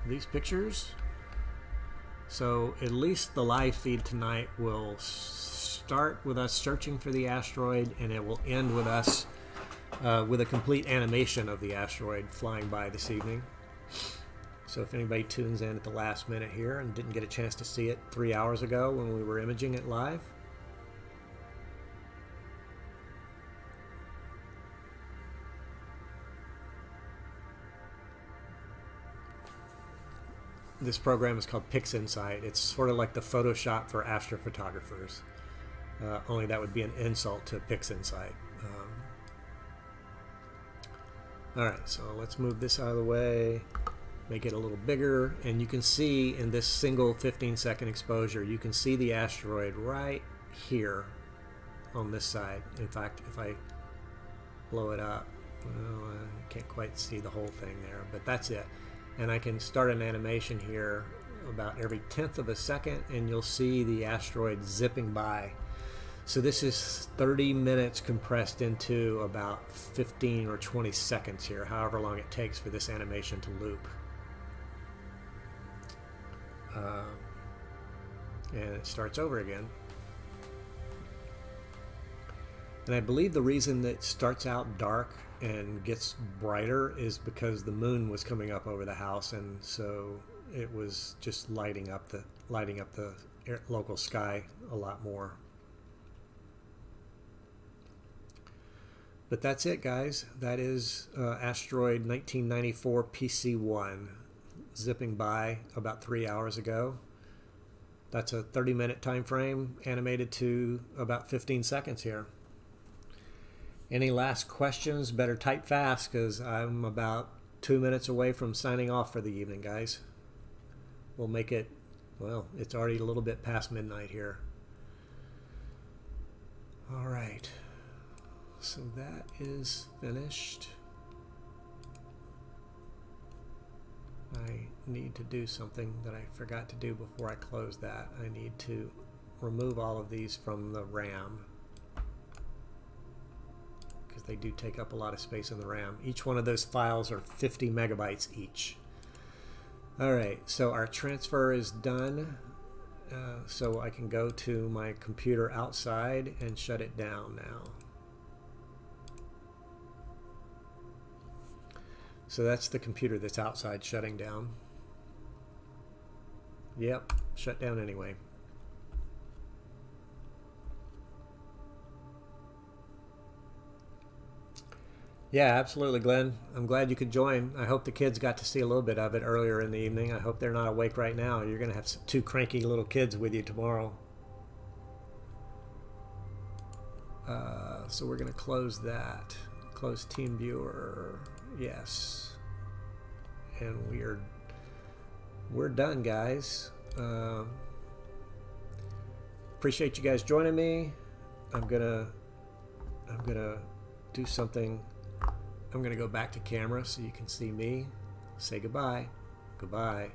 these pictures. So at least the live feed tonight will start with us searching for the asteroid, and it will end with us with a complete animation of the asteroid flying by this evening. So if anybody tunes in at the last minute here and didn't get a chance to see it 3 hours ago when we were imaging it live, this program is called PixInsight. It's sort of like the Photoshop for astrophotographers. Only that would be an insult to PixInsight. Alright, so let's move this out of the way, make it a little bigger, and you can see in this single 15-second exposure, you can see the asteroid right here on this side. In fact, if I blow it up, well, I can't quite see the whole thing there, but that's it. And I can start an animation here about every 1/10 of a second, and you'll see the asteroid zipping by. So this is 30 minutes compressed into about 15 or 20 seconds here, however long it takes for this animation to loop. And it starts over again. And I believe the reason that it starts out dark and gets brighter is because the moon was coming up over the house, and so it was just lighting up the local sky a lot more. But that's it, guys. That is asteroid 1994 PC1 zipping by about 3 hours ago. That's a 30-minute time frame animated to about 15 seconds here. Any last questions? Better type fast, because I'm about 2 minutes away from signing off for the evening, guys. We'll make it, well, it's already a little bit past midnight here. All right. So that is finished. I need to do something that I forgot to do before I close that. I need to remove all of these from the RAM, because they do take up a lot of space in the RAM. Each one of those files are 50 megabytes each. Alright, so our transfer is done. So I can go to my computer outside and shut it down now. So that's the computer that's outside shutting down. Yep, shut down anyway. Yeah, absolutely, Glenn. I'm glad you could join. I hope the kids got to see a little bit of it earlier in the evening. I hope they're not awake right now. You're going to have two cranky little kids with you tomorrow. So we're going to close that. Close Team Viewer. Yes. And we're done, guys. Appreciate you guys joining me. I'm gonna do something. I'm gonna go back to camera so you can see me. Say goodbye. Goodbye.